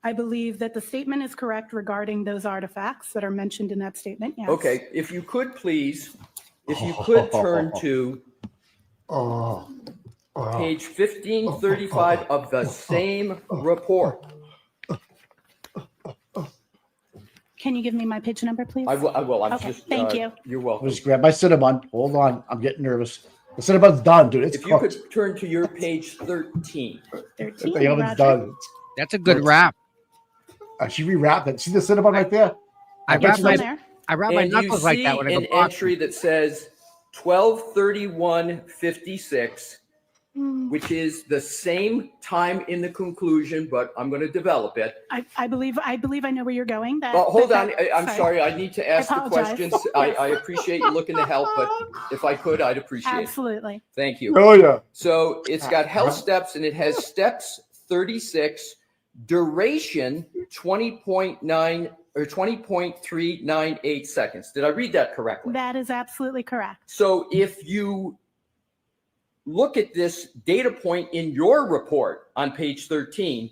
I believe that the statement is correct regarding those artifacts that are mentioned in that statement. Yes. Okay, if you could please, if you could turn to page 1535 of the same report. Can you give me my page number, please? I will. I'm Okay, just. thank you. You're welcome. Just grab my Cinnabon. Hold on. I'm getting nervous. The Cinnabon's done, dude. It's If you cooked. could turn to your page 13. 13. The oven's done. That's a good wrap. She rewrapped it. See the Cinnabon right there? I wrap my And knuckles you like see that when I go an boxing. entry that says 12:31:56, which is the same time in the conclusion, but I'm going to develop it. I believe I know where you're going. Hold on. I'm sorry. I need to ask the apologize. questions. I appreciate you looking to help, but if I could, I'd appreciate it. Absolutely. Thank you. Oh, yeah. So it's got health steps and it has steps 36, duration 20.9 or 20.398 seconds. Did I read that correctly? That is absolutely correct. So if you look at this data point in your report on page 13,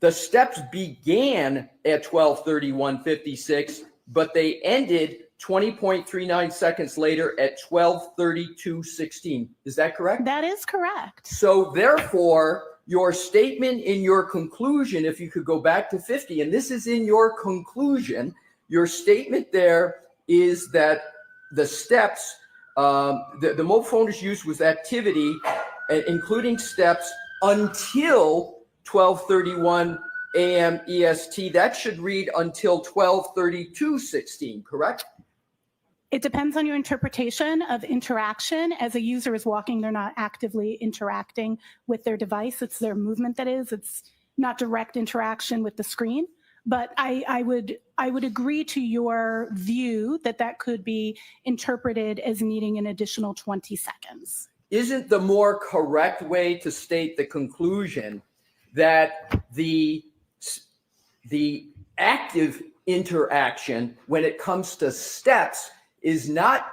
the steps began at 12:31:56, but they ended 20.39 seconds later at 12:32:16. Is that correct? That is correct. So therefore, your statement in your conclusion, if you could go back to 50, and this is in your conclusion, your statement there is that the steps, the mobile phone is used with activity, including steps, until 12:31 a.m. EST. That should read until 12:32:16, correct? It depends on your interpretation of interaction. As a user is walking, they're not actively interacting with their device. It's their movement that is. It's not direct interaction with the screen. But I would agree to your view that could be interpreted as needing an additional 20 seconds. Isn't the more correct way to state the conclusion that the active interaction when it comes to steps is not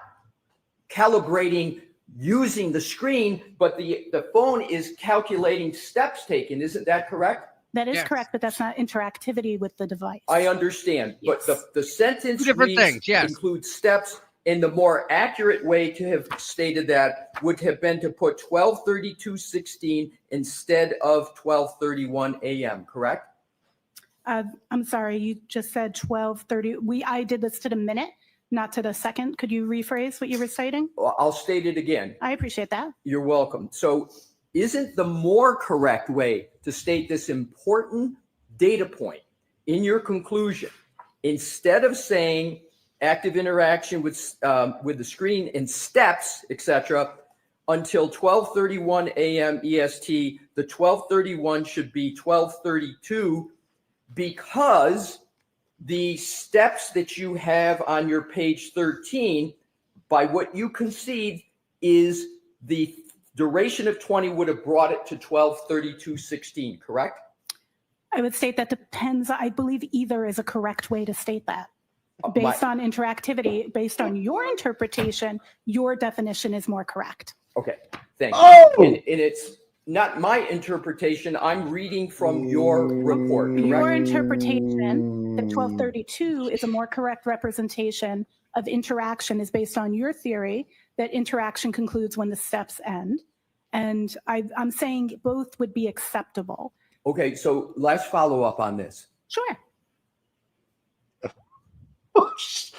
calibrating using the screen, but the phone is calculating steps taken? Isn't that correct? That is Yes. correct, but that's not interactivity with the device. I understand, but the sentence Two different reads, things, yes. includes steps, and the more accurate way to have stated that would have been to put 12:32:16 instead of 12:31 a.m., correct? I'm sorry, you just said 12:30. I did this to the minute, not to the second. Could you rephrase what you were citing? Well, I'll state it again. I appreciate that. You're welcome. So isn't the more correct way to state this important data point in your conclusion, instead of saying active interaction with the screen and steps, etc., until 12:31 a.m. EST, the 12:31 should be 12:32, because the steps that you have on your page 13, by what you concede, is the duration of 20 would have brought it to 12:32:16, correct? I would state that depends. I believe either is a correct way to state that. Based on interactivity, based on your interpretation, your definition is more correct. Okay, thank you. Oh! And it's not my interpretation. I'm reading from your report. Your correct? interpretation that 1232 is a more correct representation of interaction is based on your theory that interaction concludes when the steps end. And I'm saying both would be acceptable. Okay, so let's follow up on this. Sure.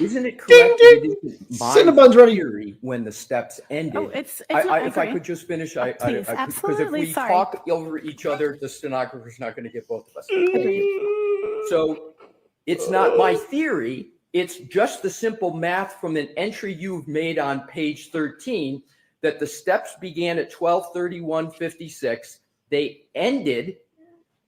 Isn't it correct? Ding, that it is my Cinnabon's ready. theory when the steps ended? Oh, it's if I agree. could just finish, Please, because if absolutely, we sorry. talk over each other, the stenographer's not going to get both of us. So it's not my theory. It's just the simple math from an entry you've made on page 13 that the steps began at 12:31:56. They ended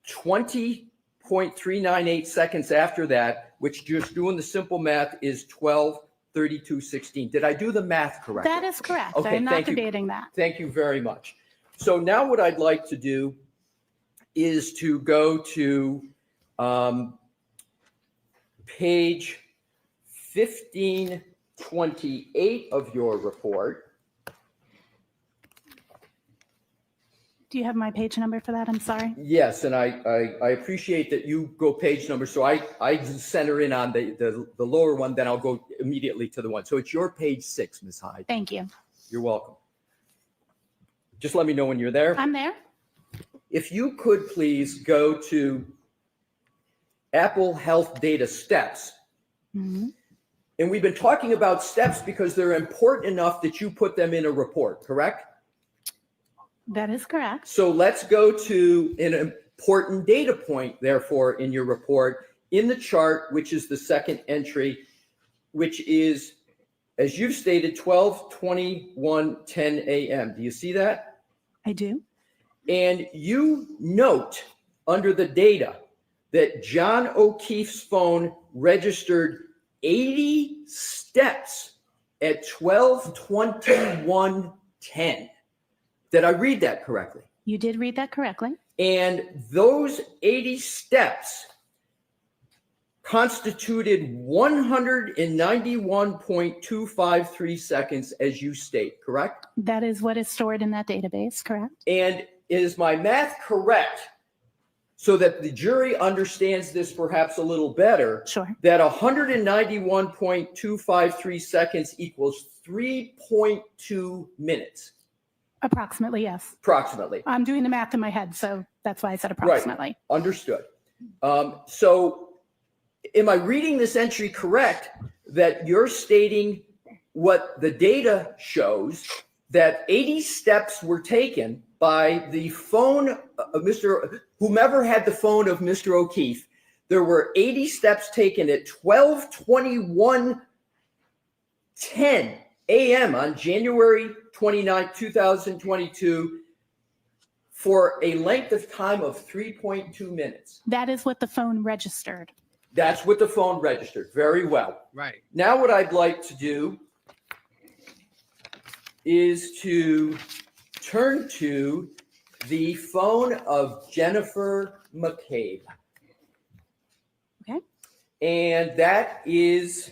20.398 seconds after that, which, just doing the simple math, is 12:32:16. Did I do the math correctly? That is correct. Okay, I'm not thank you. debating that. Thank you very much. So now what I'd like to do is to go to page 1528 of your report. Do you have my page number for that? I'm sorry. Yes, and I appreciate that you go page number, so I center in on the lower one, then I'll go immediately to the one. So it's your page 6, Ms. Hyde. Thank you. You're welcome. Just let me know when you're there. I'm there. If you could please go to Apple Health Data Steps. Mhm. And we've been talking about steps because they're important enough that you put them in a report, correct? That is correct. So let's go to an important data point, therefore, in your report, in the chart, which is the second entry, which is, as you've stated, 12:21:10 a.m. Do you see that? I do. And you note under the data that John O'Keefe's phone registered 80 steps at 12:21:10. Did I read that correctly? You did read that correctly. And those 80 steps constituted 191.253 seconds, as you state, correct? That is what is stored in that database, correct? And is my math correct, so that the jury understands this perhaps a little better? Sure. That 191.253 seconds equals 3.2 minutes, Approximately, yes. approximately. I'm doing the math in my head, so that's why I said Right. approximately. Understood. So am I reading this entry correct, that you're stating what the data shows, that 80 steps were taken by the phone of whomever had the phone of Mr. O'Keefe? There were 80 steps taken at 12:21:10 a.m. on January 29, 2022, for a length of time of 3.2 minutes. That is what the phone registered. That's what the phone registered. Very well. Right. Now what I'd like to do is to turn to the phone of Jennifer McCabe. Okay. And that is,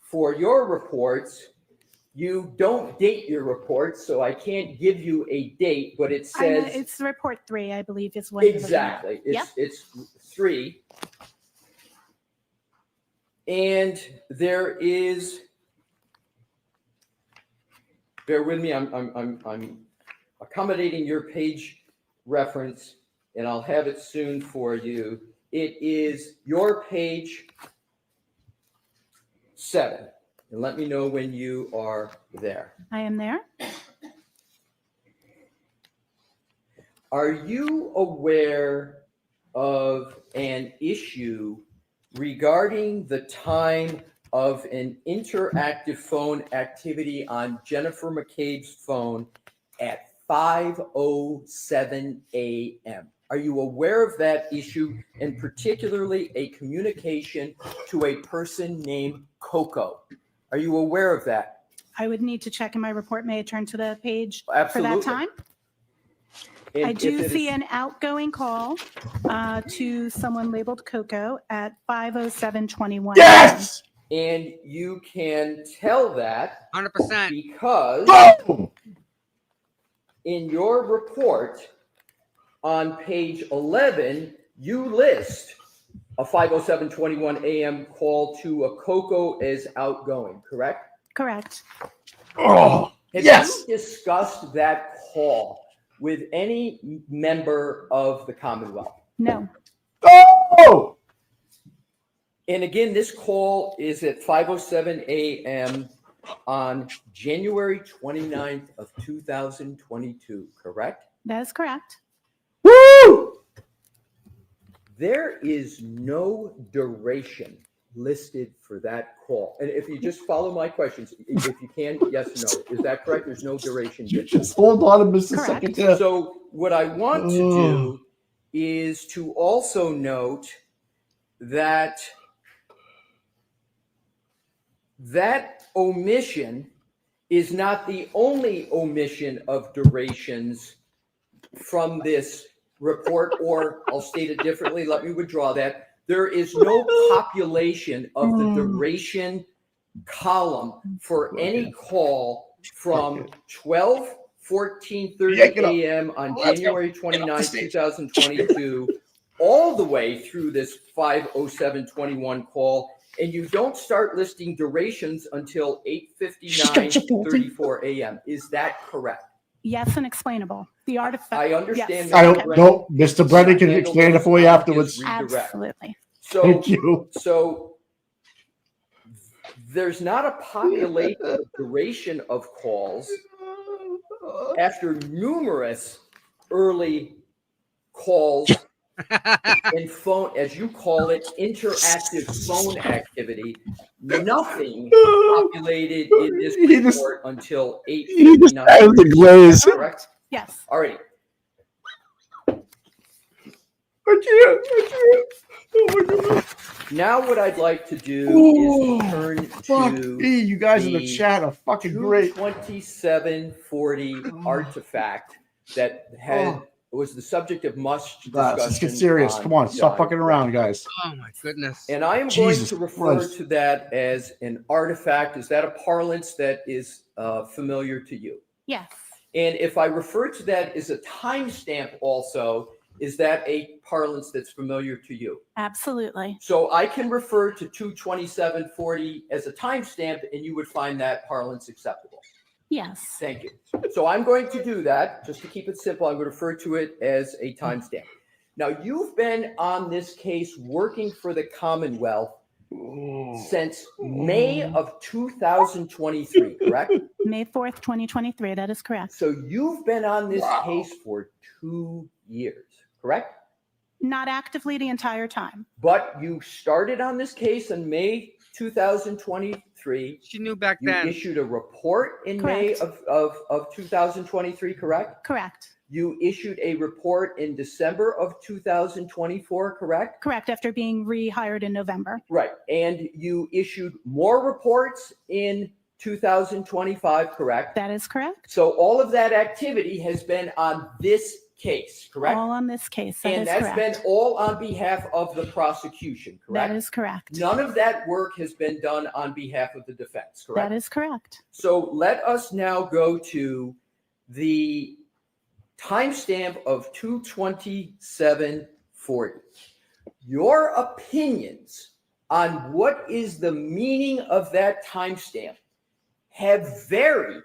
for your reports, You don't date your reports, so I can't give you a date, but it says. It's report 3, I believe, is what. Exactly. It's 3. And there is, bear with me, I'm accommodating your page reference, and I'll have it soon for you. It is your page 7. And let me know when you are there. I am there. Are you aware of an issue regarding the time of an interactive phone activity on Jennifer McCabe's phone at 5:07 a.m.? Are you aware of that issue, and particularly a communication to a person named Coco? Are you aware of that? I would need to check in my report. May I turn to the page Absolutely. for that time? And I if do it see is- an outgoing call to someone labeled Coco at 5:07:21. Yes! And you can tell that 100%. because in your report on page 11, you list a 5:07:21 a.m. call to a Coco as outgoing, correct? Correct. Oh, Have yes. you discussed that call with any member of the Commonwealth? No. Oh! And again, this call is at 5:07 a.m. on January 29th of 2022, correct? That is correct. Woo! There is no duration listed for that call. And if you just follow my questions, if you can, yes, no. Is that correct? There's no duration. You just hold on a second Correct. there. So what I want to do is to also note that that omission is not the only omission of durations from this report, or I'll state it differently. Let me withdraw that. There is no population of the duration column for any call from 12:14:30 a.m. on January 29, 2022, all the way through this 5:07:21 call. And you don't start listing durations until 8:59:34 a.m. Is that correct? Yes, and explainable. The artifact. I understand. Yes. Mr. I don't Brennan. know. Mr. Brennan can explain it for you afterwards. Absolutely. So, Thank you. So there's not a population duration of calls after numerous early calls and phone, as you call it, interactive phone activity. Nothing populated in this report until 8:59. has the glaze. Correct? Yes. All right. I can't. Oh my God. Now what I'd like to do Ooh, is turn Fuck to me. You guys in the chat are fucking great. 2740 artifact that had was the subject of much discussion. Let's get serious. Come on. Stop John fucking around, guys. Oh my goodness. And I am Jesus going to refer Christ. to that as an artifact. Is that a parlance that is familiar to you? Yes. And if I refer to that as a timestamp also, is that a parlance that's familiar to you? Absolutely. So I can refer to 22740 as a timestamp, and you would find that parlance acceptable. Yes. Thank you. So I'm going to do that. Just to keep it simple, I'm going to refer to it as a timestamp. Now, you've been on this case working for the Commonwealth since May of 2023, correct? May 4th, 2023. That is correct. So you've been on this case for 2 years, correct? Not actively the entire time. But you started on this case in May 2023. She knew back You then. issued a report in May Correct. of 2023, correct? Correct. You issued a report in December of 2024, correct? Correct. After being rehired in November. Right. And you issued more reports in 2025, correct? That is correct. So all of that activity has been on this case, correct? All on this case. That And is that's correct. been all on behalf of the prosecution, correct? That is correct. None of that work has been done on behalf of the defense, correct? That is correct. So let us now go to the timestamp of 2/27/40. Your opinions on what is the meaning of that timestamp have varied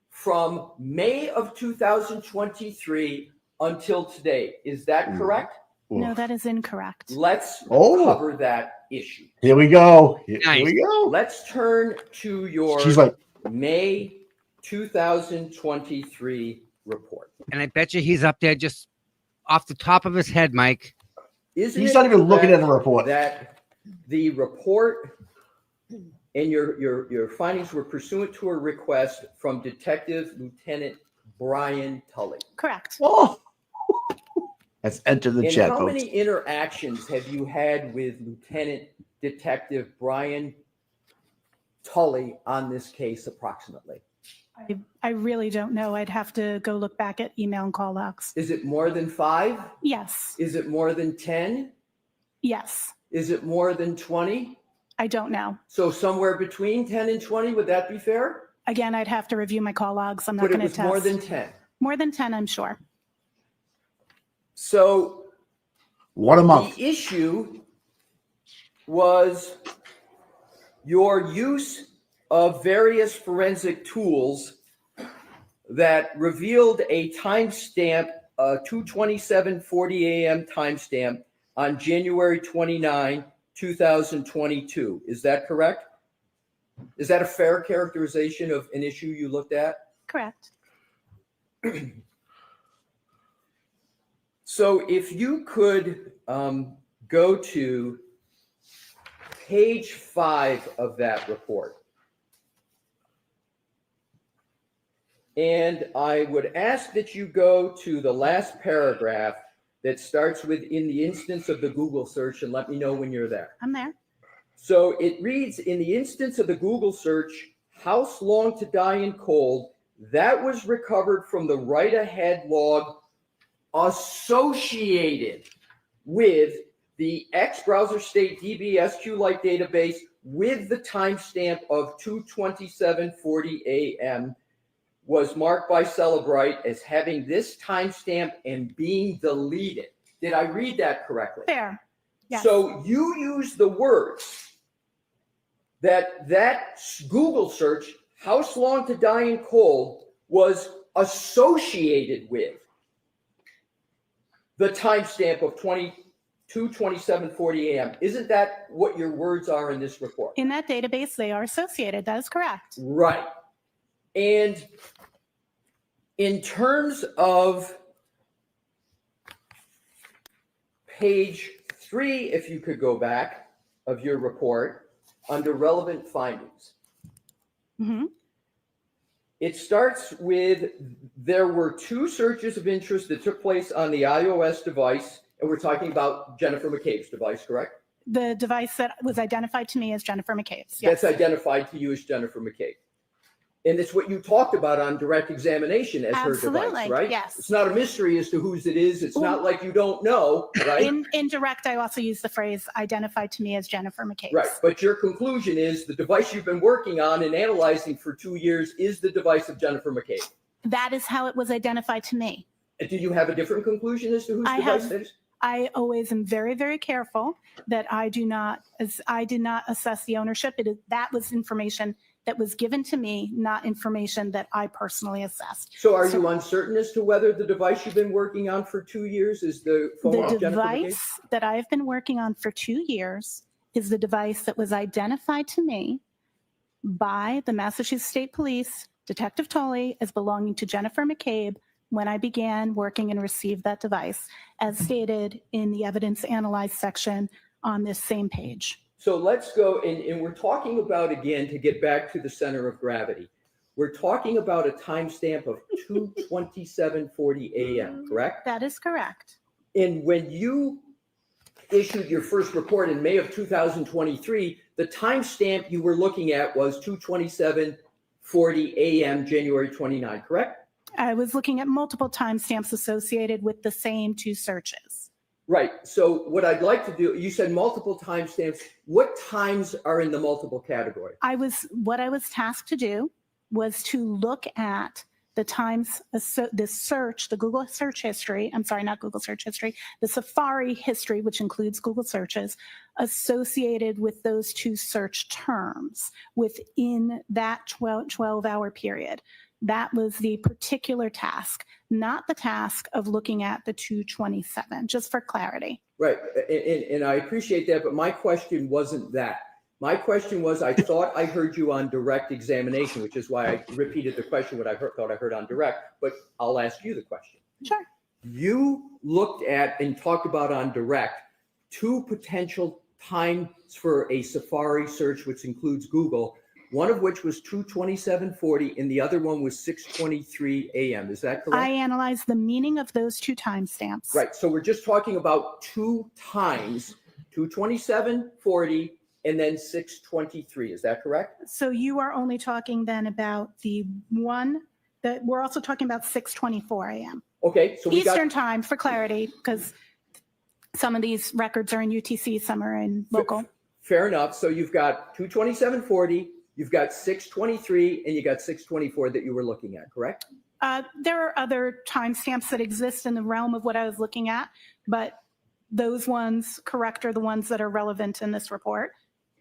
from May of 2023 until today. Is that correct? No, that is incorrect. Let's cover that issue. Here we go. Here we go. Let's turn to your She's like- May 2023 report. And I bet you he's up there just off the top of his head, Mike. Isn't He's it not even looking at correct the report. That the report and your findings were pursuant to a request from Detective Lieutenant Brian Tully. Correct. Oh, let's enter the And chat, how folks. many interactions have you had with Lieutenant Detective Brian Tully on this case approximately? I really don't know. I'd have to go look back at email and call logs. Is it more than 5? Yes. Is it more than 10? Yes. Is it more than 20? I don't know. So somewhere between 10 and 20, would that be fair? Again, I'd have to review my call logs. I'm not But it going to was test. more than 10. More than 10, I'm sure. So What a month. the issue was your use of various forensic tools that revealed a timestamp, 2:27:40 a.m. timestamp on January 29, 2022. Is that correct? Is that a fair characterization of an issue you looked at? Correct. So if you could go to page 5 of that report. And I would ask that you go to the last paragraph that starts with "in the instance of the Google search," and let me know when you're there. I'm there. So it reads, "In the instance of the Google search, house long to die in cold, that was recovered from the write-ahead log associated with the X browser state DB SQLite database with the timestamp of 2:27:40 a.m. was marked by Celebrite as having this timestamp and being deleted." Did I read that correctly? Fair. Yes. So you use the words that Google search, "house long to die in cold," was associated with the timestamp of 2:27:40 a.m. Isn't that what your words are in this report? In that database, they are associated. That is correct. Right. And in terms of page 3, if you could go back, of your report, under relevant findings, Mhm. it starts with, "There were 2 searches of interest that took place on the iOS device," and we're talking about Jennifer McCabe's device, correct? The device that was identified to me as Jennifer McCabe's. Yes. That's identified to you as Jennifer McCabe. And it's what you talked about on direct examination as her device, Absolutely, right? yes. It's not a mystery as to whose it is. It's not like you don't know, right? In direct, I also use the phrase identified to me as Jennifer McCabe's. Right. But your conclusion is the device you've been working on and analyzing for 2 years is the device of Jennifer McCabe. That is how it was identified to me. And do you have a different conclusion as to whose device it is? I always am very, very careful that I did not assess the ownership. That was information that was given to me, not information that I personally assessed. So are you uncertain as to whether the device you've been working on for 2 years is the phone The of Jennifer McCabe? device that I've been working on for 2 years is the device that was identified to me by the Massachusetts State Police, Detective Tully, as belonging to Jennifer McCabe when I began working and received that device, as stated in the evidence analyzed section on this same page. So let's go, and we're talking about, again, to get back to the center of gravity, we're talking about a timestamp of 2:27:40 a.m., correct? That is correct. And when you issued your first report in May of 2023, the timestamp you were looking at was 2:27:40 a.m., January 29, correct? I was looking at multiple timestamps associated with the same two searches. Right. So what I'd like to do, you said multiple timestamps. What times are in the multiple category? What I was tasked to do was to look at the times, the search, the Google search history, I'm sorry, not Google search history, the Safari history, which includes Google searches, associated with those two search terms within that 12-hour period. That was the particular task, not the task of looking at the 227, just for clarity. Right. And I appreciate that, but my question wasn't that. My question was, I thought I heard you on direct examination, which is why I repeated the question, what I thought I heard on direct, but I'll ask you the question. Sure. You looked at and talked about on direct two potential times for a Safari search, which includes Google, one of which was 2:27:40 and the other one was 6:23 a.m. Is that correct? I analyzed the meaning of those two timestamps. Right. So we're just talking about two times, 2:27:40 and then 6:23. Is that correct? So you are only talking then about the one that we're also talking about 6:24 a.m. Okay. So we Eastern time for clarity, because some of these records are in UTC, some are in local. Fair enough. So you've got 2:27:40, you've got 6:23, and you got 6:24 that you were looking at, correct? There are other timestamps that exist in the realm of what I was looking at, but those ones, correct, are the ones that are relevant in this report.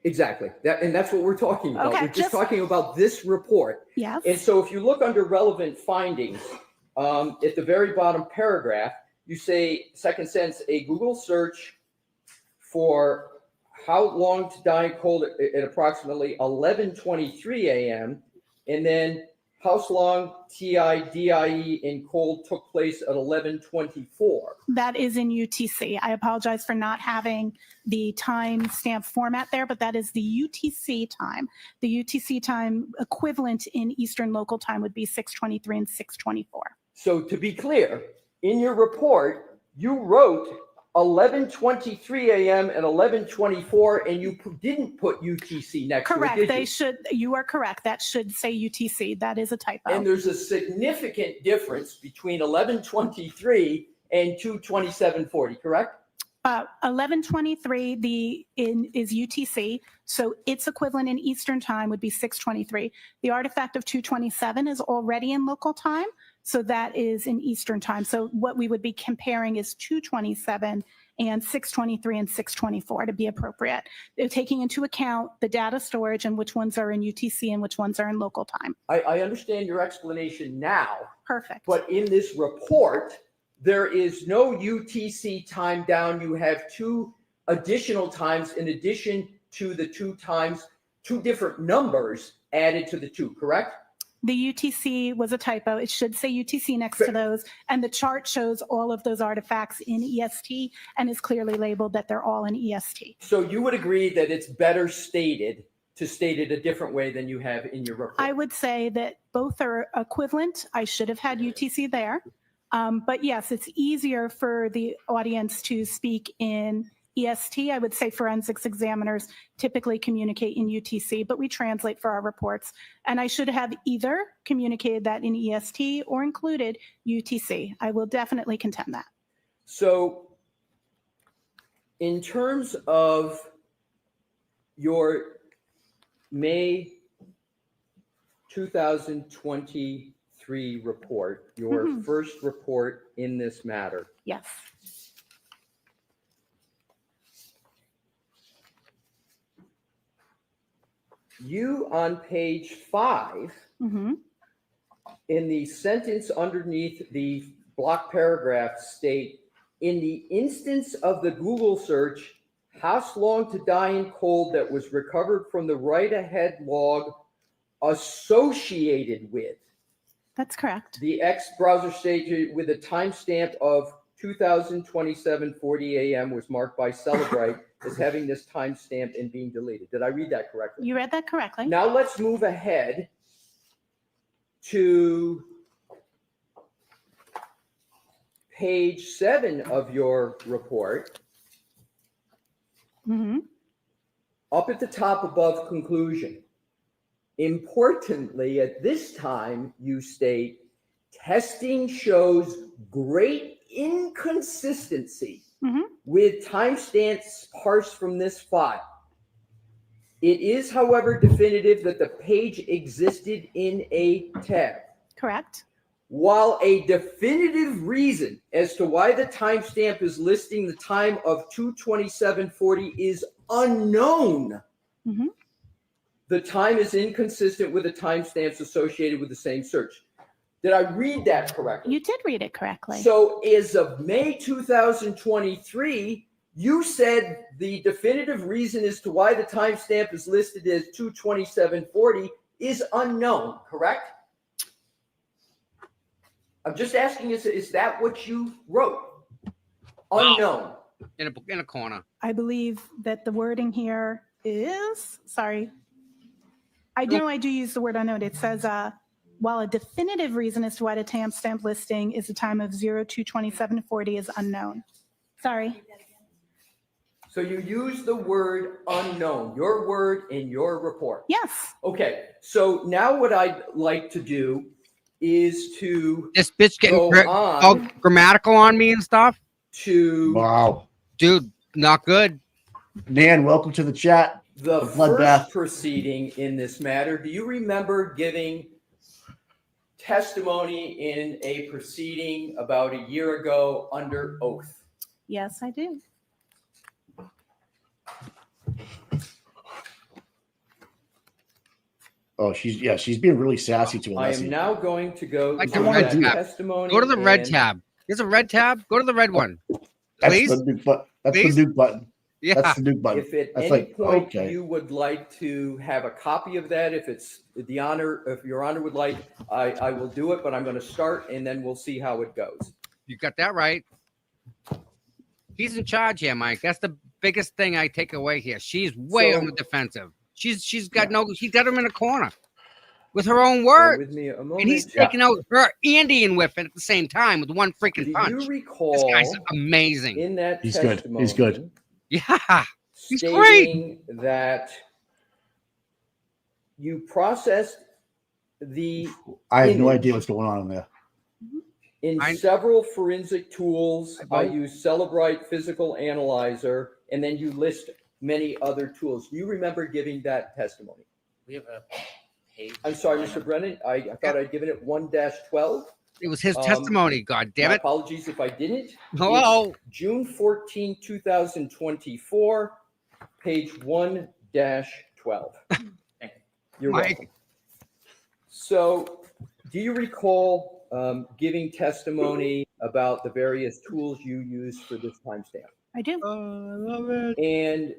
Exactly. And that's what we're talking about. Okay, We're just talking about this report. Yes. And so if you look under relevant findings, at the very bottom paragraph, you say, second sentence, a Google search for how long to die cold at approximately 11:23 a.m. and then how long TIDIE in cold took place at 11:24. That is in UTC. I apologize for not having the timestamp format there, but that is the UTC time. The UTC time equivalent in Eastern local time would be 6:23 and 6:24. So to be clear, in your report, you wrote 11:23 a.m. and 11:24, and you didn't put UTC next Correct. to it, did They you? should, you are correct. That should say UTC. That is a typo. And there's a significant difference between 11:23 and 2:27:40, correct? 11:23 is UTC, so its equivalent in Eastern time would be 6:23. The artifact of 2:27 is already in local time, so that is in Eastern time. So what we would be comparing is 2:27 and 6:23 and 6:24 to be appropriate. They're taking into account the data storage and which ones are in UTC and which ones are in local time. I understand your explanation now. Perfect. But in this report, there is no UTC time down. You have two additional times in addition to the two times, two different numbers added to the two, correct? The UTC was a typo. It should say UTC next to those. And the chart shows all of those artifacts in EST and is clearly labeled that they're all in EST. So you would agree that it's better stated to state it a different way than you have in your report? I would say that both are equivalent. I should have had UTC there. But yes, it's easier for the audience to speak in EST. I would say forensics examiners typically communicate in UTC, but we translate for our reports. And I should have either communicated that in EST or included UTC. I will definitely contend that. So in terms of your May 2023 report, your first report in this matter. Yes. You on page 5, in the sentence underneath the block paragraph state, in the instance of the Google search, House long to die in cold that was recovered from the write-ahead log associated with. That's correct. The X browser stage with a timestamp of 2027:40 a.m. was marked by Celebrite as having this timestamp and being deleted. Did I read that correctly? You read that correctly. Now let's move ahead to page 7 of your report. Up at the top above conclusion. Importantly, at this time, you state, testing shows great inconsistency with timestamps parsed from this file. It is, however, definitive that the page existed in a tab. Correct. While a definitive reason as to why the timestamp is listing the time of 2:27:40 is unknown, the time is inconsistent with the timestamps associated with the same search. Did I read that correctly? You did read it correctly. So as of May 2023, you said the definitive reason as to why the timestamp is listed as 2:27:40 is unknown, correct? I'm just asking, is that what you wrote? Unknown. In a corner. I believe that the wording here is, sorry, I know I do use the word unknown. It says, while a definitive reason as to why the timestamp listing is the time of 02/27:40 is unknown. Sorry. So you use the word unknown, your word in your report. Yes. Okay, so now what I'd like to do is to This bitch getting go all on grammatical on me and stuff. to Wow. Dude, not good. Nan, welcome to the chat. the bloodbath. first proceeding in this matter. Do you remember giving testimony in a proceeding about a year ago under oath? Yes, I do. Oh, she's being really sassy to I Alessi. am now going to go Like to the red that tab. testimony. Go to the red and- tab. There's a red tab. Go to the red one. That's Please. the nuke button. That's Please? the nuke button. Yeah. That's the nuke button. If at That's any like, point okay. you would like to have a copy of that, if it's the honor, if your honor would like, I will do it, but I'm going to start and then we'll see how it goes. You got that right. He's in charge here, Mike. That's the biggest thing I take away here. She's way So- on the defensive. She's got she's got him in a corner with her own Bear word. with me a moment. And he's taking out her Andean whip at the same time with one freaking Do punch. you This recall guy's amazing. in that He's good. testimony He's good. Yeah. He's stating that you processed the I have no image idea what's going on in there. in several forensic tools. I use Celebrite Physical Analyzer, and then you list many other tools. Do you remember giving that testimony? We have a page. I'm sorry, Mr. Brennan. I thought I'd given it 1-12. It was his testimony. God damn My it. apologies if I didn't. Hello? It's June 14, 2024, page 1-12. You're Mike. welcome. So, do you recall giving testimony about the various tools you use for this timestamp? I do. I love it. And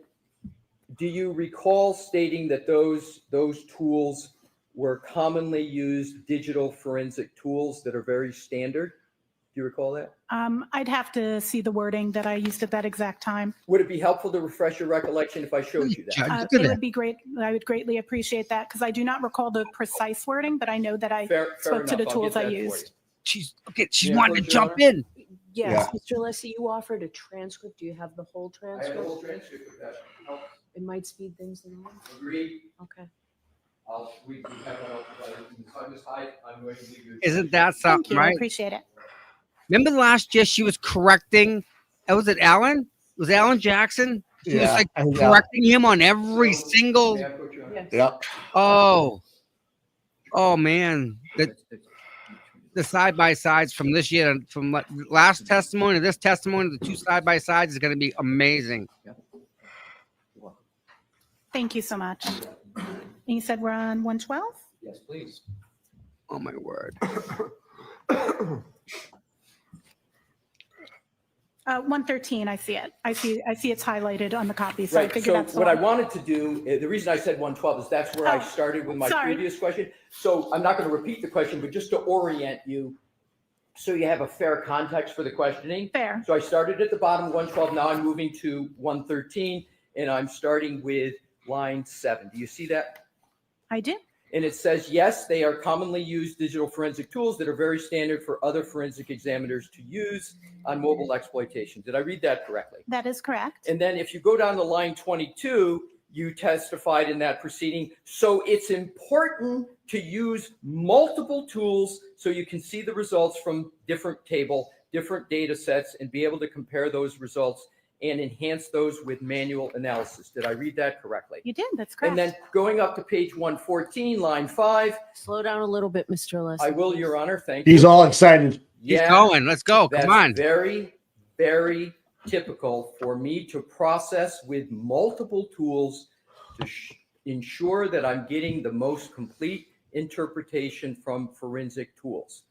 do you recall stating that those tools were commonly used digital forensic tools that are very standard? Do you recall that? I'd have to see the wording that I used at that exact time. Would it be helpful to refresh your recollection if I showed you that? It would be great. I would greatly appreciate that because I do not recall the precise wording, but I know that I Fair spoke to the enough. I'll tools get I that for you. used. She's okay. She's Yeah, wanting to please, Your jump Honor. in. Yes, Mr. Alessi, you offered a transcript. Do you have the whole I have transcript? the whole transcript of that. No, It might speed things along. Agreed. Okay. We have one else. Ms. Hyde, I'm going to leave you. Isn't that Thank something, you. I right? appreciate it. Remember last year she was correcting, was it Alan? Was it Alan Jackson? She was Yeah, like I think correcting him on every single. May I put you on? Yep. Oh man. The side by sides from this year, from last testimony to this testimony, the two side by sides is going to be amazing. Thank you so much. And you said we're on 112? Yes, please. Oh my word. 113, I see it. I see it's highlighted on the copy, so I Right, figured so that's the what I one. wanted to do, the reason I said 112 is that's where I Oh, started with my sorry. previous question. So I'm not going to repeat the question, but just to orient you, so you have a fair context for the questioning. Fair. So I started at the bottom, 112, now I'm moving to 113, and I'm starting with line 7. Do you see that? I do. And it says, yes, they are commonly used digital forensic tools that are very standard for other forensic examiners to use on mobile exploitation. Did I read that correctly? That is correct. And then if you go down to line 22, you testified in that proceeding. So it's important to use multiple tools so you can see the results from different data sets, and be able to compare those results and enhance those with manual analysis. Did I read that correctly? You did, that's correct. And then going up to page 114, line 5. Slow down a little bit, Mr. Alessi. I will, Your Honor. Thank you. He's all excited. He's going. Let's go. That's Come on. very, very typical for me to process with multiple tools to ensure that I'm getting the most complete interpretation from forensic tools.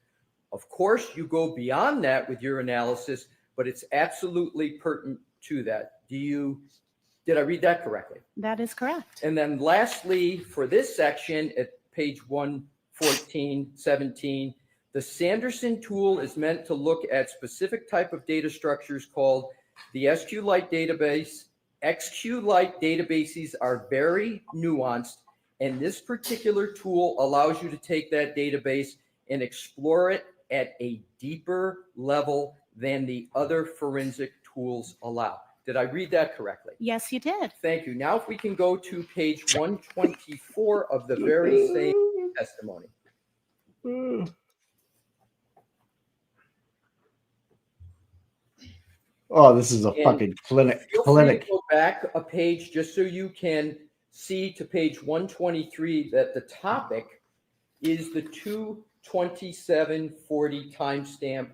Of course, you go beyond that with your analysis, but it's absolutely pertinent to that. Did I read that correctly? That is correct. And then lastly, for this section at page 114, 17, the Sanderson tool is meant to look at specific type of data structures called the SQLite database. SQLite databases are very nuanced, and this particular tool allows you to take that database and explore it at a deeper level than the other forensic tools allow. Did I read that correctly? Yes, you did. Thank you. Now, if we can go to page 124 of the very same testimony. Oh, this is a And fucking clinic. Feel free to go back a page just so you can see to page 123 that the topic is the 2/27/40 timestamp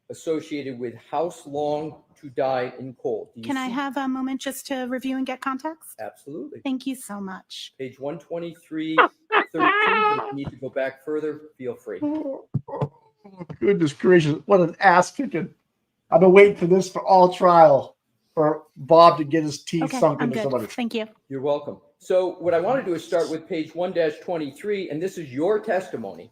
associated with house long to die in cold. Do you Can I see- have a moment just to review and get context? Absolutely. Thank you so much. Page 123/13. If you need to go back further, feel free. Oh, goodness gracious. What an ass kicking. I've been waiting for this for all trial for Bob to get his teeth Okay, sunk I'm into good. somebody. Thank you. You're welcome. So what I want to do is start with page 1-23, and this is your testimony.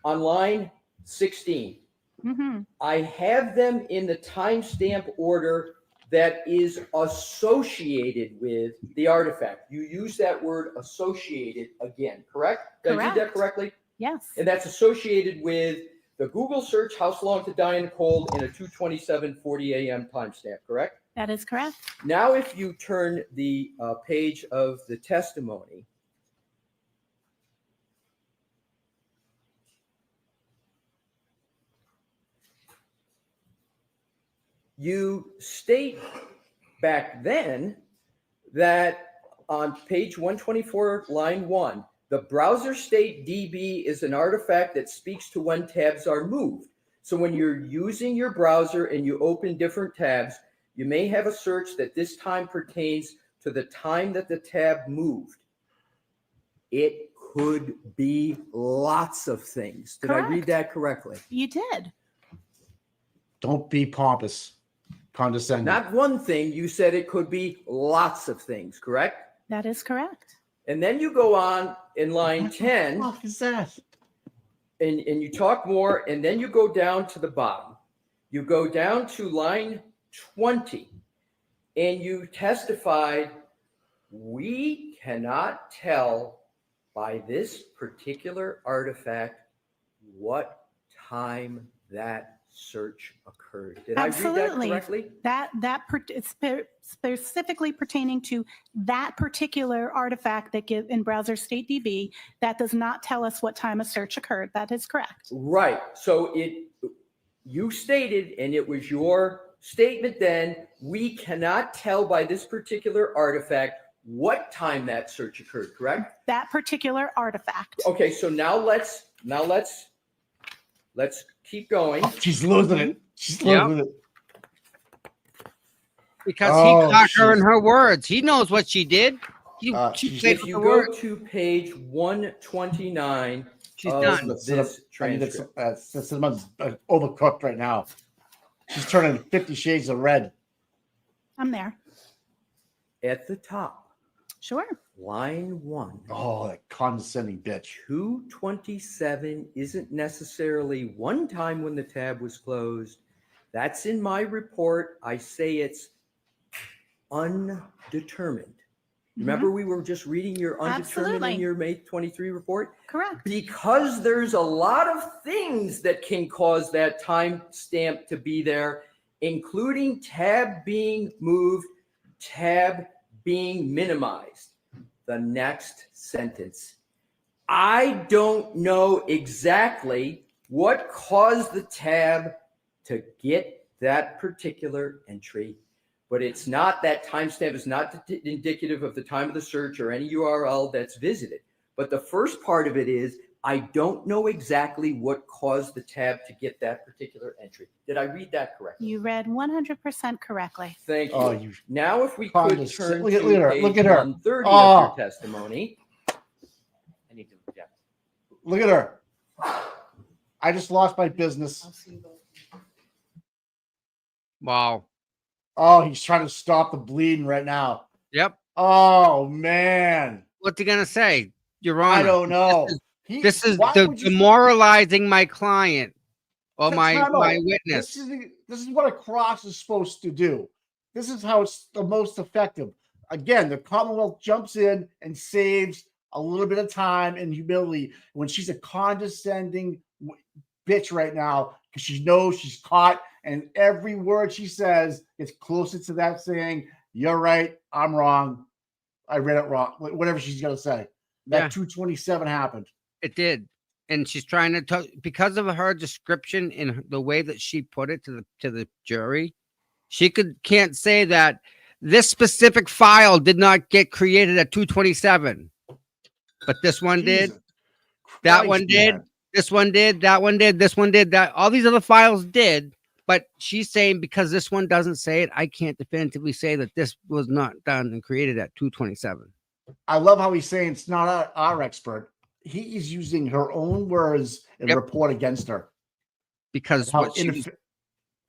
On line 16, Mhm. I have them in the timestamp order that is associated with the artifact. You use that word associated again, correct? Did I read that Correct. correctly? Yes. And that's associated with the Google search house long to die in cold in a 2:27:40 a.m. timestamp, correct? That is correct. Now, if you turn the page of the testimony, you state back then that on page 124, line 1, the browser state DB is an artifact that speaks to when tabs are moved. So when you're using your browser and you open different tabs, you may have a search that this time pertains to the time that the tab moved. It could be lots of things. Did I read that correctly? You did. Don't be pompous, condescending. Not one thing. You said it could be lots of things, correct? That is correct. And then you go on in line 10. What the fuck is that? And you talk more, and then you go down to the bottom. You go down to line 20, and you testified, we cannot tell by this particular artifact what time that search occurred. Did Absolutely. I read that correctly? It's specifically pertaining to that particular artifact that give in browser state DB that does not tell us what time a search occurred. That is correct. Right. So you stated, and it was your statement then, we cannot tell by this particular artifact what time that search occurred, correct? That particular artifact. Okay, so now let's keep going. She's losing it. She's losing it. Because Oh, he caught her in she's- her words. He knows what she did. She played If with you the go word. to page 129 She's of done. this I need transcript. someone's overcooked right now. She's turning 50 shades of red. I'm there. At the top, Sure. line 1. Oh, that condescending bitch. 227 isn't necessarily one time when the tab was closed. That's in my report. I say it's undetermined. Remember, we were just reading your undetermined Absolutely. in your May 23 report? Correct. Because there's a lot of things that can cause that timestamp to be there, including tab being moved, tab being minimized. The next sentence. I don't know exactly what caused the tab to get that particular entry, but it's not, that timestamp is not indicative of the time of the search or any URL that's visited. But the first part of it is, I don't know exactly what caused the tab to get that particular entry. Did I read that correctly? You read 100% correctly. Thank you. Oh, you Now, if we could condescend- turn look to at her. page Look at her. 130 Oh. of your testimony. I need to object. Look at her. I just lost my business. Wow. Oh, he's trying to stop the bleeding right now. Yep. Oh man. What's he gonna say? Your Honor. I don't know. This is why would you- demoralizing my client or my Time out. witness. This is what a cross is supposed to do. This is how it's the most effective. Again, the Commonwealth jumps in and saves a little bit of time and humility when she's a condescending bitch right now because she knows she's caught, and every word she says is closer to that saying, "You're right, I'm wrong, I read it wrong," whatever she's gonna say. That Yeah. 227 happened. It did. And she's trying to tell, because of her description in the way that she put it to the jury, she can't say that this specific file did not get created at 227. But this one did. Jesus That Christ, one did. man. This one did. That one did. This one did. That all these other files did. But she's saying because this one doesn't say it, I can't definitively say that this was not done and created at 227. I love how he's saying it's not our expert. He is using her own words and report against her. Because How what she was,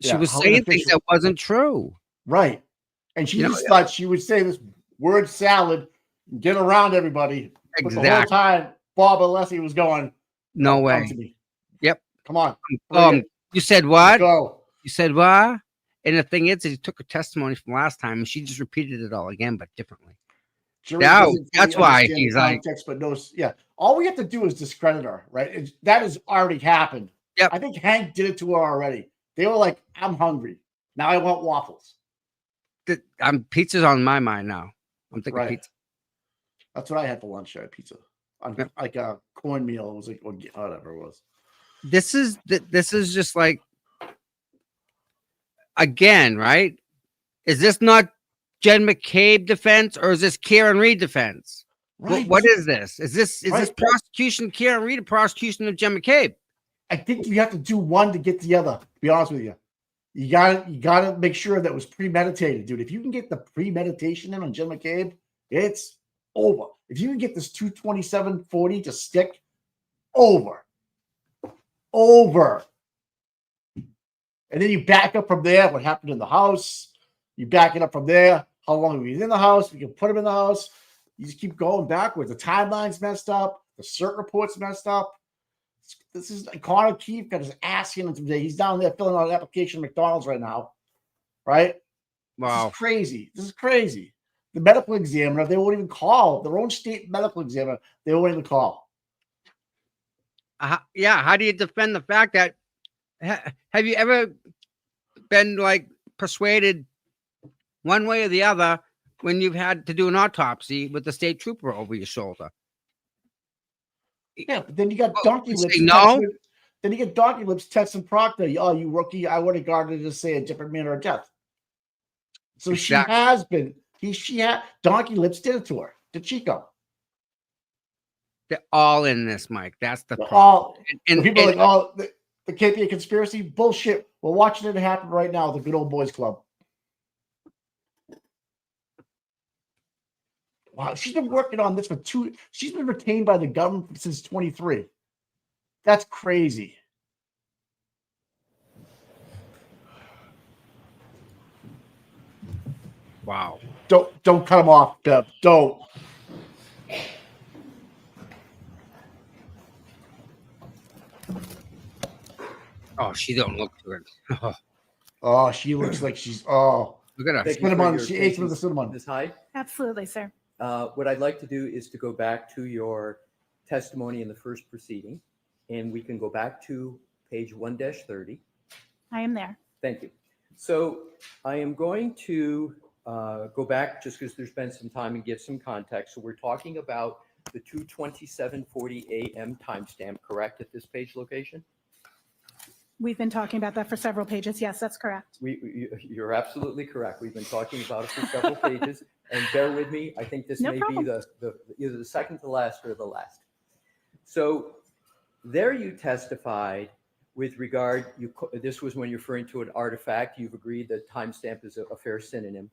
yeah, was how saying things inefficient. that wasn't true. Right. And she You know, just thought she would say this word salad, get around everybody. But the whole Exactly. time, Bob Alessi was going, No "Come way. to me. Yep. Come on. Bring it. You said what? Go. You said what? And the thing is, he took a testimony from last time and she just repeated it all again, but differently. Jury Now, doesn't that's fully why understand the he's like, context, but knows, yeah. All we have to do is discredit her, right? That has already happened. Yep. I think Hank did it to her already. They were like, "I'm hungry. Now I want waffles." pizza's on my mind now. I'm thinking Right. pizza. That's what I had for lunch. I had pizza. Like a cornmeal. It was like whatever it was. This is just like, again, right? Is this not Jen McCabe defense or is this Karen Reed defense? Right. What is this? Is this Right. prosecution Karen Reed or prosecution of Jen McCabe? I think you have to do one to get the other. To be honest with you, you gotta make sure that was premeditated, dude. If you can get the premeditation in on Jim McCabe, it's over. If you can get this 227-40 to stick, over. And then you back up from there. What happened in the house? You back it up from there. How long he was in the house? We can put him in the house. You just keep going backwards. The timeline's messed up. The cert report's messed up. This is Connor Keefe got his ass in today. He's down there filling out an application at McDonald's right now. Right? Wow. This is crazy. This is crazy. The medical examiner, they won't even call. Their own state medical examiner, they won't even call. Yeah. How do you defend the fact that have you ever been like persuaded one way or the other when you've had to do an autopsy with the state trooper over your shoulder? Yeah, but then you got Donkey Lips. No. Then you get Donkey Lips texting Proctor, "Oh, you rookie! I would have guarded to say a different manner of death." So Exactly. she has been. She had Donkey Lips did it to her, to Chico. They're all in this, Mike. That's the problem. All And people are like, "Oh, there can't be a conspiracy." Bullshit. We're watching it happen right now. The Good Old Boys Club. Wow, she's been working on this for she's been retained by the government since 23. That's crazy. Wow. Don't cut him off, Bev. Don't. Oh, she don't look good. Oh, she looks like she's look at her. Thank you for Cinnamon. your She ate some of the patience, cinnamon. Ms. Hyde. Absolutely, sir. What I'd like to do is to go back to your testimony in the first proceeding, and we can go back to page 1-30. I am there. Thank you. So I am going to go back just because there's been some time and give some context. So we're talking about the 2:27:40 a.m. timestamp, correct, at this page location? We've been talking about that for several pages. Yes, that's correct. You're absolutely correct. We've been talking about it for several pages, and bear with me. I think this No may problem. be either the second to last or the last. So there you testified with regard, this was when you're referring to an artifact. You've agreed that timestamp is a fair synonym.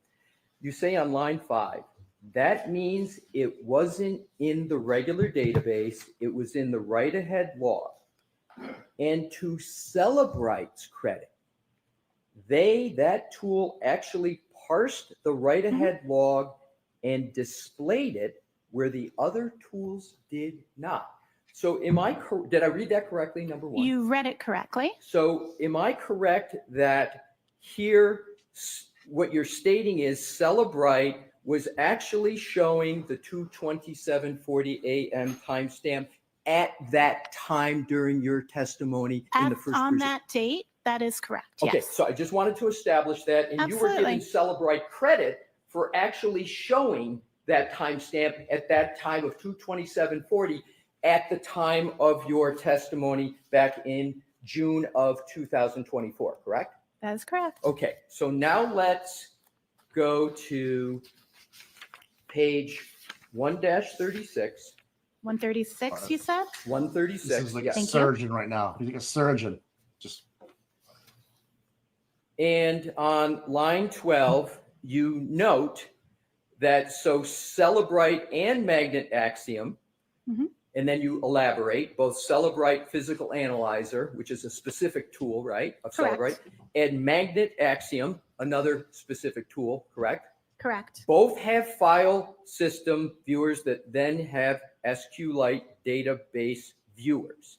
You say on line 5, that means it wasn't in the regular database, it was in the write-ahead log. And to Cellebrite's credit, that tool actually parsed the write-ahead log and displayed it where the other tools did not. So did I read that correctly, number one? You read it correctly. So am I correct that here, what you're stating is Cellebrite was actually showing the 2:27:40 a.m. timestamp at that time during your testimony in the first On presentation? that date, that is correct. Okay, Yes. so I just wanted to establish that, and you were Absolutely. giving Cellebrite credit for actually showing that timestamp at that time of 2:27:40 at the time of your testimony back in June of 2024, correct? That is correct. Okay, so now let's go to page 1-36. 136, you said? 136. This is like a Thank you. surgeon right now. He's like a surgeon. Just And on line 12, you note that so Cellebrite and Magnet Axiom, Mhm. and then you elaborate, both Cellebrite Physical Analyzer, which is a specific tool, right, of Correct. Cellebrite, and Magnet Axiom, another specific tool, correct? Correct. Both have file system viewers that then have SQLite database viewers.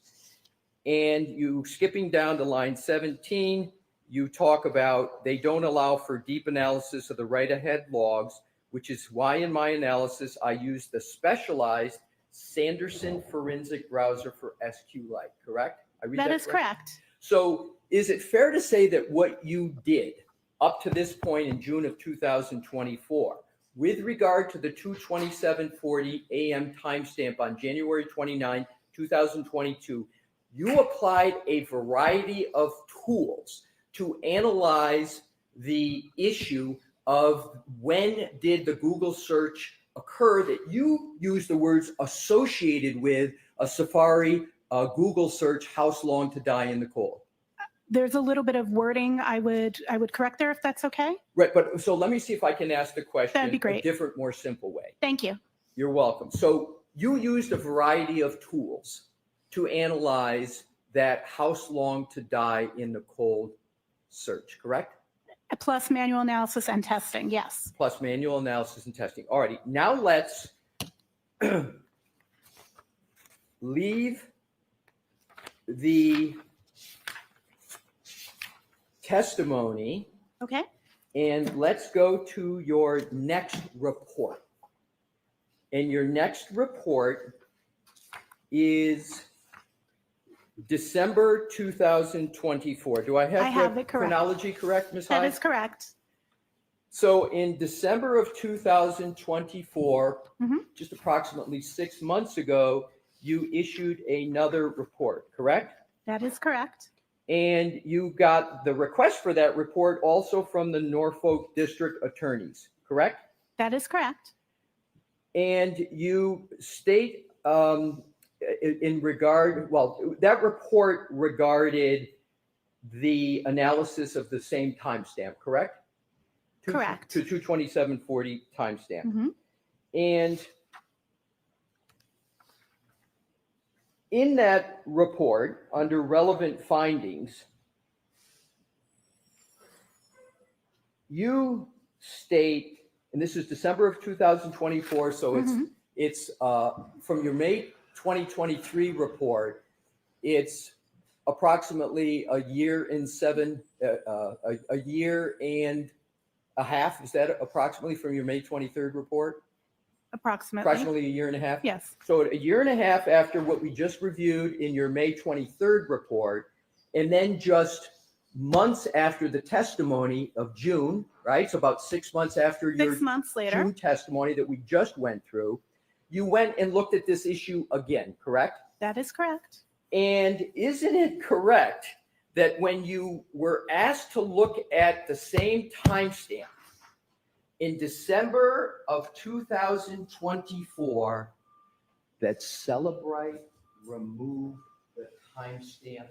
And you skipping down to line 17, you talk about they don't allow for deep analysis of the write-ahead logs, which is why in my analysis I use the specialized Sanderson forensic browser for SQLite, correct? I read That is correct? correct. So is it fair to say that what you did up to this point in June of 2024, with regard to the 2:27:40 a.m. timestamp on January 29, 2022, you applied a variety of tools to analyze the issue of when did the Google search occur, that you use the words associated with a Safari Google search, house long to die in the cold. There's a little bit of wording I would correct there if that's okay. Right, but so let me see if I can ask the question That'd be a great. different, more simple way. Thank you. You're welcome. So you used a variety of tools to analyze that house long to die in the cold search, correct? Plus manual analysis and testing. Yes. Plus manual analysis and testing. Alrighty, now let's leave the testimony. Okay. And let's go to your next report. And your next report is December 2024. Do I have, I have the it correct. chronology correct, Ms. That Hyde? is correct. So in December of 2024, Mhm. just approximately 6 months ago, you issued another report, correct? That is correct. And you got the request for that report also from the Norfolk District Attorneys, correct? That is correct. And you state in regard, well, that report regarded the analysis of the same timestamp, correct? Correct. To 2:27:40 timestamp. Mhm. And in that report, under relevant findings, you state, and this is December of 2024, so it's from your May 2023 report, it's approximately a year and a half. Is that approximately from your May 23rd report? Approximately. Approximately a year and a half? Yes. So a year and a half after what we just reviewed in your May 23rd report, and then just months after the testimony of June, right? So about 6 months after your 6 months later. June testimony that we just went through, you went and looked at this issue again, correct? That is correct. And isn't it correct that when you were asked to look at the same timestamp in December of 2024, that Celebrite removed the timestamp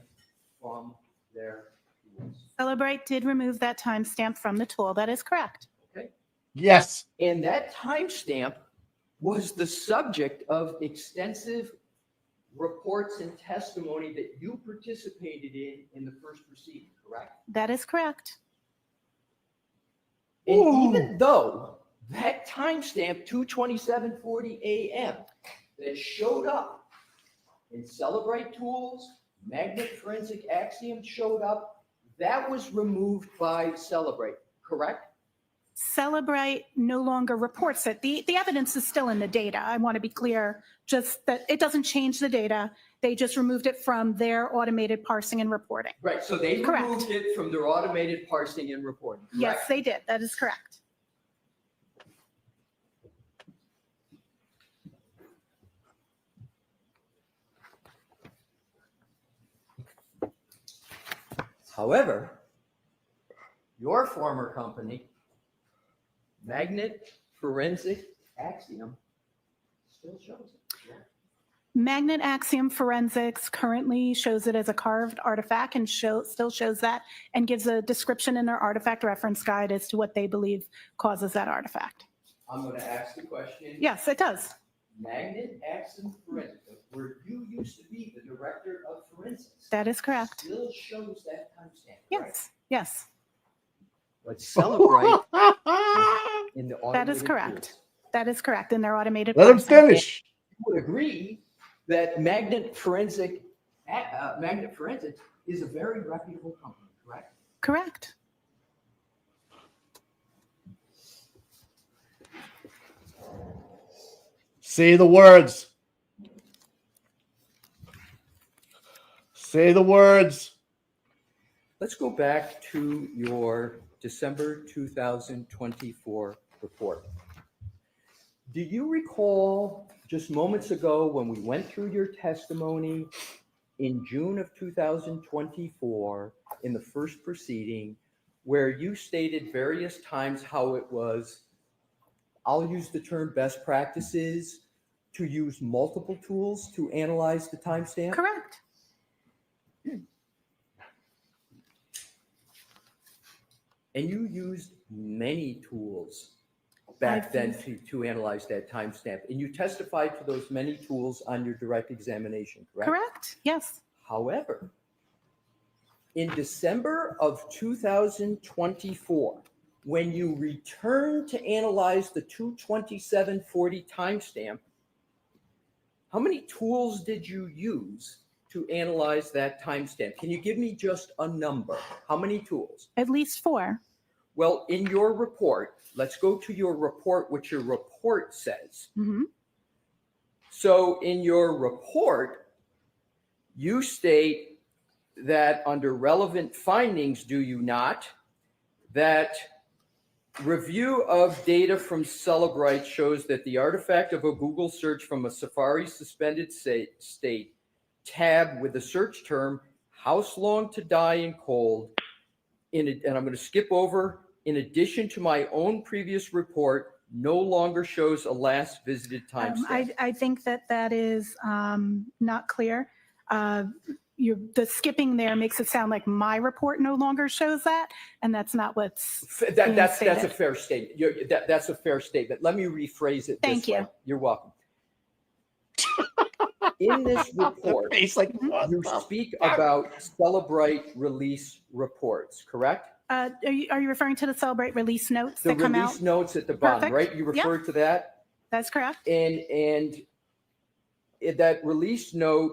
from their tools? Celebrite did remove that timestamp from the tool. That is correct. Okay. Yes. And that timestamp was the subject of extensive reports and testimony that you participated in the first proceeding, correct? That is correct. And even though that timestamp, 2:27:40 a.m., that showed up in Celebrite Tools, Magnet Forensic Axiom showed up, that was removed by Celebrate, correct? Celebrite no longer reports it. The evidence is still in the data. I want to be clear, just that it doesn't change the data. They just removed it from their automated parsing and reporting. Right, so they Correct. removed it from their automated parsing and reporting, correct? Yes, they did. That is correct. However, your former company, Magnet Forensic Axiom, still shows it. Yeah. Magnet Axiom Forensics currently shows it as a carved artifact and still shows that and gives a description in their artifact reference guide as to what they believe causes that artifact. I'm going to ask the question. Yes, it does. Magnet Axiom Forensics, where you used to be the director of forensics, That is correct. still shows that timestamp. Yes, yes, But Celebrate in the automated that is correct. tools. That is correct in their automated. Let him parsing. finish. You would agree that Magnet Forensics is a very reputable company, correct? Correct. Say the words. Say the words. Let's go back to your December 2024 report. Do you recall just moments ago when we went through your testimony in June of 2024 in the first proceeding, where you stated various times how it was, I'll use the term best practices, to use multiple tools to analyze the timestamp? Correct. And you used many tools back then to analyze that timestamp. And you testified to those many tools on your direct examination, correct? Correct. Yes. However, in December of 2024, when you returned to analyze the 2:27:40 timestamp, how many tools did you use to analyze that timestamp? Can you give me just a number? How many tools? At least 4. Well, in your report, let's go to your report, what your report says. Mm-hmm. So in your report, you state that under relevant findings, do you not, that review of data from Celebrite shows that the artifact of a Google search from a Safari suspended state tab with the search term house long to die in cold, and I'm going to skip over, in addition to my own previous report, no longer shows a last visited timestamp. I think that is not clear. The skipping there makes it sound like my report no longer shows that, and that's not what's That's being a stated. fair statement. That's a fair statement. Let me rephrase it. Thank this way. you. You're welcome. In this report, It's like, you speak about Celebrite release reports, correct? Are you referring to the Celebrate release notes The that come release out? notes at the bottom, Perfect. right? You Yep. referred to that? That's correct. And that release note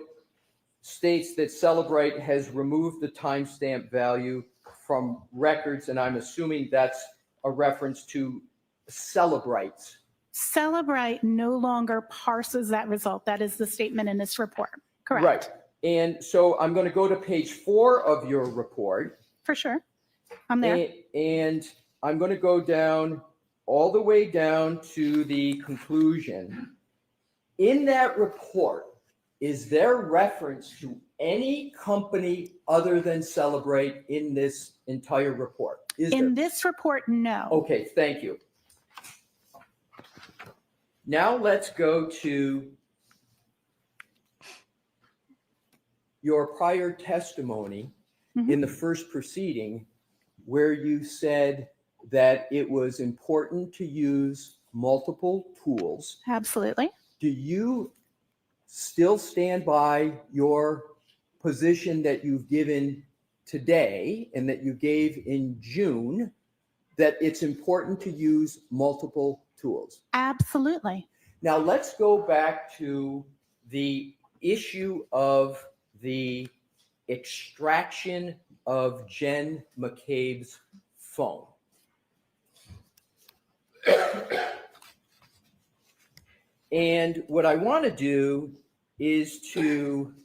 states that Celebrite has removed the timestamp value from records, and I'm assuming that's a reference to Celebrite's. Celebrite no longer parses that result. That is the statement in this report. Correct. Right. And so I'm going to go to page 4 of your report. For sure. I'm there. And I'm going to go down all the way down to the conclusion. In that report, is there reference to any company other than Celebrate in this entire report? Is there? In this report, no. Okay, thank you. Now let's go to your prior testimony in the first proceeding, where you said that it was important to use multiple tools. Absolutely. Do you still stand by your position that you've given today and that you gave in June, that it's important to use multiple tools? Absolutely. Now let's go back to the issue of the extraction of Jen McCabe's phone. And what I want to do is to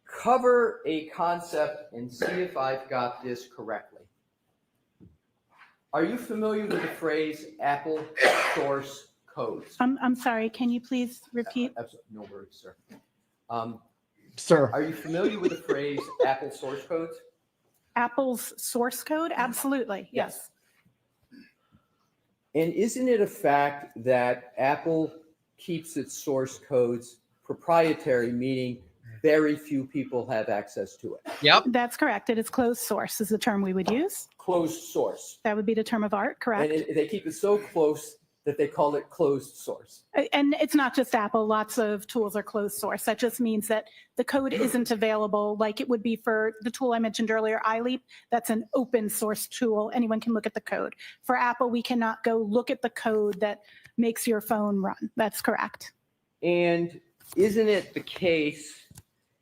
cover a concept and see if I've got this correctly. Are you familiar with the phrase Apple source codes? I'm sorry. Can you please repeat? Absolutely. No worries, sir. Sir. Are you familiar with the phrase Apple source codes? Apple's source code? Absolutely. Yes. And isn't it a fact that Apple keeps its source codes proprietary, meaning very few people have access to it? Yep. That's correct. It is closed source is the term we would use. Closed source. That would be the term of art, correct? And they keep it so close that they call it closed source. And it's not just Apple. Lots of tools are closed source. That just means that the code isn't available like it would be for the tool I mentioned earlier, iLeap. That's an open source tool. Anyone can look at the code. For Apple, we cannot go look at the code that makes your phone run. That's correct. And isn't it the case,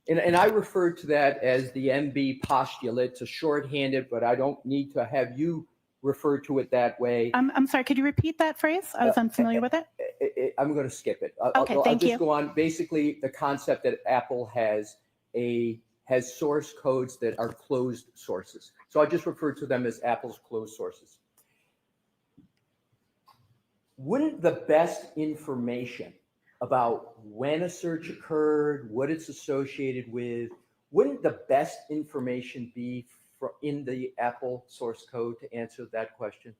and I refer to that as the MB postulate, to shorthand it, but I don't need to have you refer to it that way. I'm sorry, could you repeat that phrase? I was unfamiliar with it. I'm going to skip it. Okay, I'll thank just you. go on. Basically, the concept that Apple has source codes that are closed sources. So I just refer to them as Apple's closed sources. Wouldn't the best information about when a search occurred, what it's associated with, wouldn't the best information be in the Apple source code to answer that question?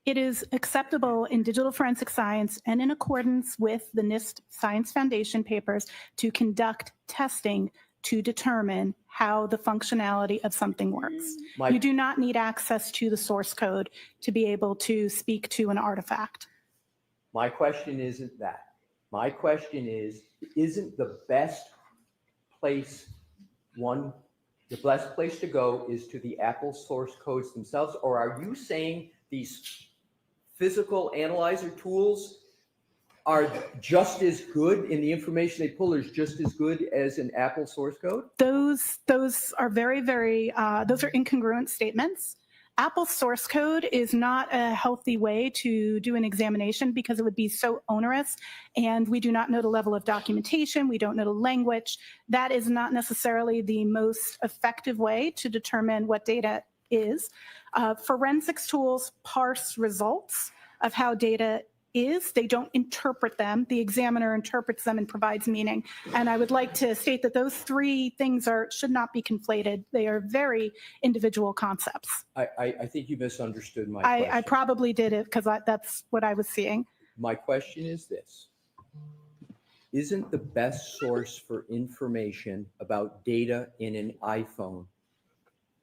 It is acceptable in digital forensic science and in accordance with the NIST Science Foundation papers to conduct testing to determine how the functionality of something works. You do not need access to the source code to be able to speak to an artifact. My question isn't that. My question is, isn't the best place the best place to go is to the Apple source codes themselves? Or are you saying these physical analyzer tools are just as good, and the information they pull is just as good as an Apple source code? Those are very, very, those are incongruent statements. Apple's source code is not a healthy way to do an examination because it would be so onerous, and we do not know the level of documentation. We don't know the language. That is not necessarily the most effective way to determine what data is. Forensics tools parse results of how data is. They don't interpret them. The examiner interprets them and provides meaning. And I would like to state that those three things should not be conflated. They are very individual concepts. I think you misunderstood my question. I probably did it because that's what I was seeing. My question is this. Isn't the best source for information about data in an iPhone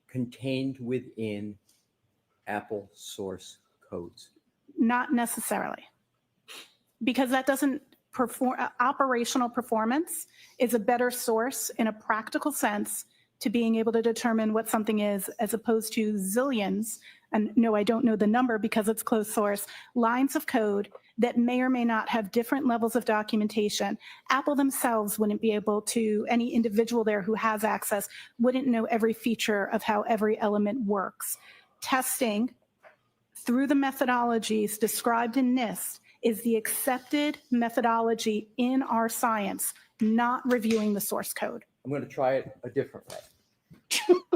contained within Apple source codes? Not necessarily. Because that doesn't perform, operational performance is a better source in a practical sense to being able to determine what something is, as opposed to zillions, and no, I don't know the number because it's closed source, lines of code that may or may not have different levels of documentation. Apple themselves wouldn't be able to, any individual there who has access wouldn't know every feature of how every element works. Testing through the methodologies described in NIST is the accepted methodology in our science, not reviewing the source code. I'm going to try it a different way.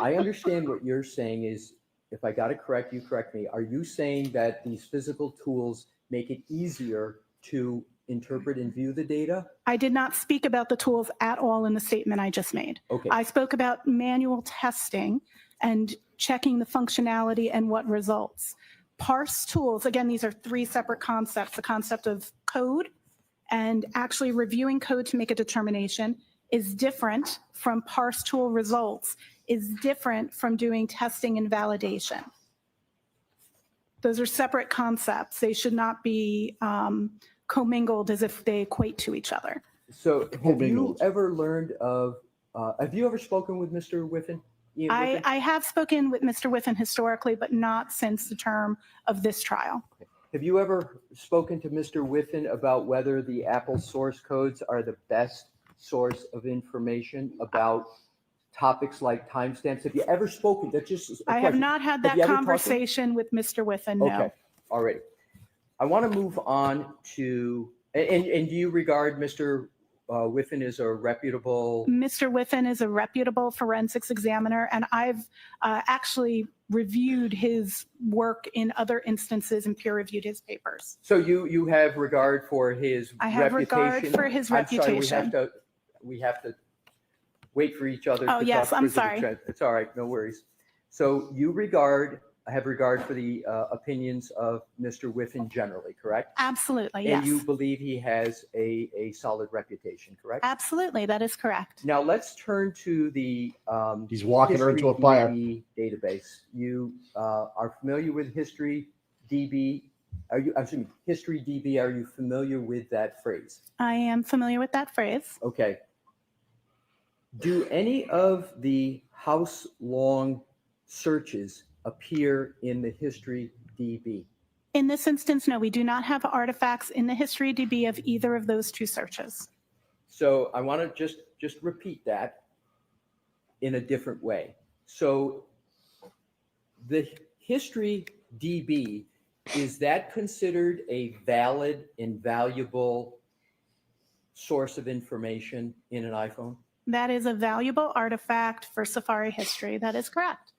I understand what you're saying is, if I got it correct, you correct me. Are you saying that these physical tools make it easier to interpret and view the data? I did not speak about the tools at all in the statement I just made. Okay. I spoke about manual testing and checking the functionality and what results. Parse tools, again, these are three separate concepts. The concept of code and actually reviewing code to make a determination is different from parse tool results, is different from doing testing and validation. Those are separate concepts. They should not be commingled as if they equate to each other. So have you ever learned of, have you ever spoken with Mr. Whiffen? Ian Whiffen? I have spoken with Mr. Whiffen historically, but not since the term of this trial. Have you ever spoken to Mr. Whiffen about whether the Apple source codes are the best source of information about topics like timestamps? Have you ever spoken? That's just a I have question. not had Have that you ever talked to him? conversation with Mr. Whiffen, no. Okay, already. I want to move on to, and do you regard Mr. Whiffen as a reputable? Mr. Whiffen is a reputable forensics examiner, and I've actually reviewed his work in other instances and peer reviewed his papers. So you have regard for his I have regard reputation? for his I'm sorry, reputation. we have to wait for each other. Oh, to yes, talk I'm through the sorry. trend. It's all right, no worries. So you have regard for the opinions of Mr. Whiffen generally, correct? Absolutely, And yes. you believe he has a solid reputation, correct? Absolutely, that is correct. Now let's turn to the He's walking her into a fire. HistoryDB database. You are familiar with HistoryDB? HistoryDB? Are you familiar with that phrase? I am familiar with that phrase. Okay. Do any of the house-long searches appear in the HistoryDB? In this instance, no, we do not have artifacts in the HistoryDB of either of those two searches. So I want to just repeat that in a different way. So the HistoryDB, is that considered a valid and valuable source of information in an iPhone? That is a valuable artifact for Safari history. That is correct.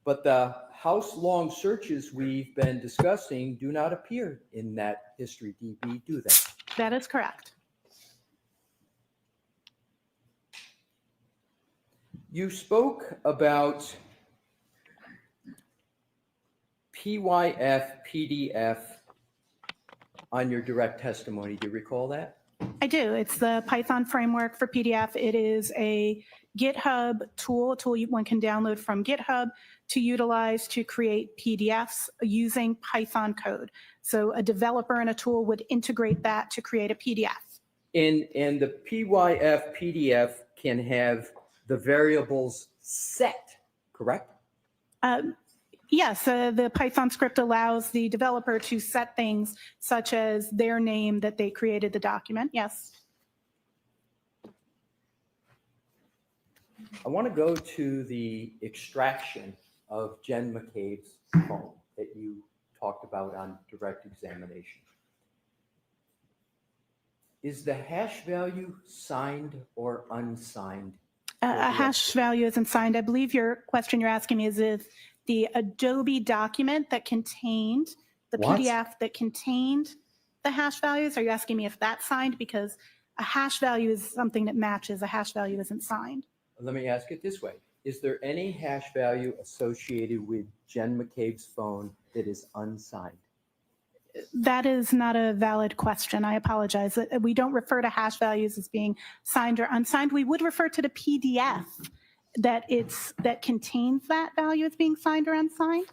But the house-long searches we've been discussing do not appear in that HistoryDB, do they? That is correct. You spoke about PYF PDF on your direct testimony. Do you recall that? I do. It's the Python framework for PDF. It is a GitHub tool, a tool one can download from GitHub to utilize to create PDFs using Python code. So a developer and a tool would integrate that to create a PDF. And the PYF PDF can have the variables set, correct? Yes, the Python script allows the developer to set things such as their name that they created the document. Yes. I want to go to the extraction of Jen McCabe's phone that you talked about on direct examination. Is the hash value signed or unsigned? A hash value isn't signed. I believe your question you're asking me is if the Adobe document that contained the What? PDF that contained the hash values, are you asking me if that's signed? Because a hash value is something that matches. A hash value isn't signed. Let me ask it this way. Is there any hash value associated with Jen McCabe's phone that is unsigned? That is not a valid question. I apologize. We don't refer to hash values as being signed or unsigned. We would refer to the PDF that contains that value as being signed or unsigned.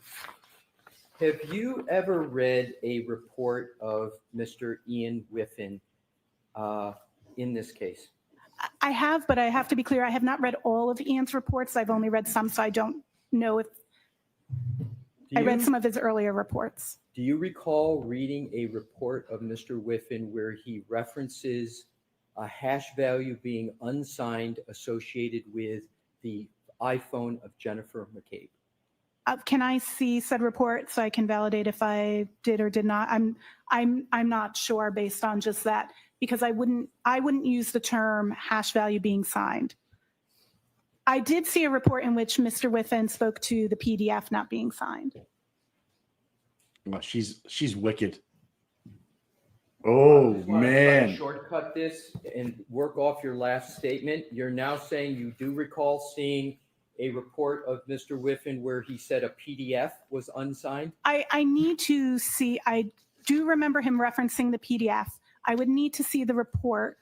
Have you ever read a report of Mr. Ian Whiffen in this case? I have, but I have to be clear, I have not read all of Ian's reports. I've only read some, so I don't know if I read some of his earlier reports. Do you recall reading a report of Mr. Whiffen where he references a hash value being unsigned associated with the iPhone of Jennifer McCabe? Can I see said report so I can validate if I did or did not? I'm not sure based on just that, because I wouldn't use the term hash value being signed. I did see a report in which Mr. Whiffen spoke to the PDF not being signed. Well, she's wicked. Oh Just wanna try to man. shortcut this and work off your last statement. You're now saying you do recall seeing a report of Mr. Whiffen where he said a PDF was unsigned? I need to see, I do remember him referencing the PDF. I would need to see the report,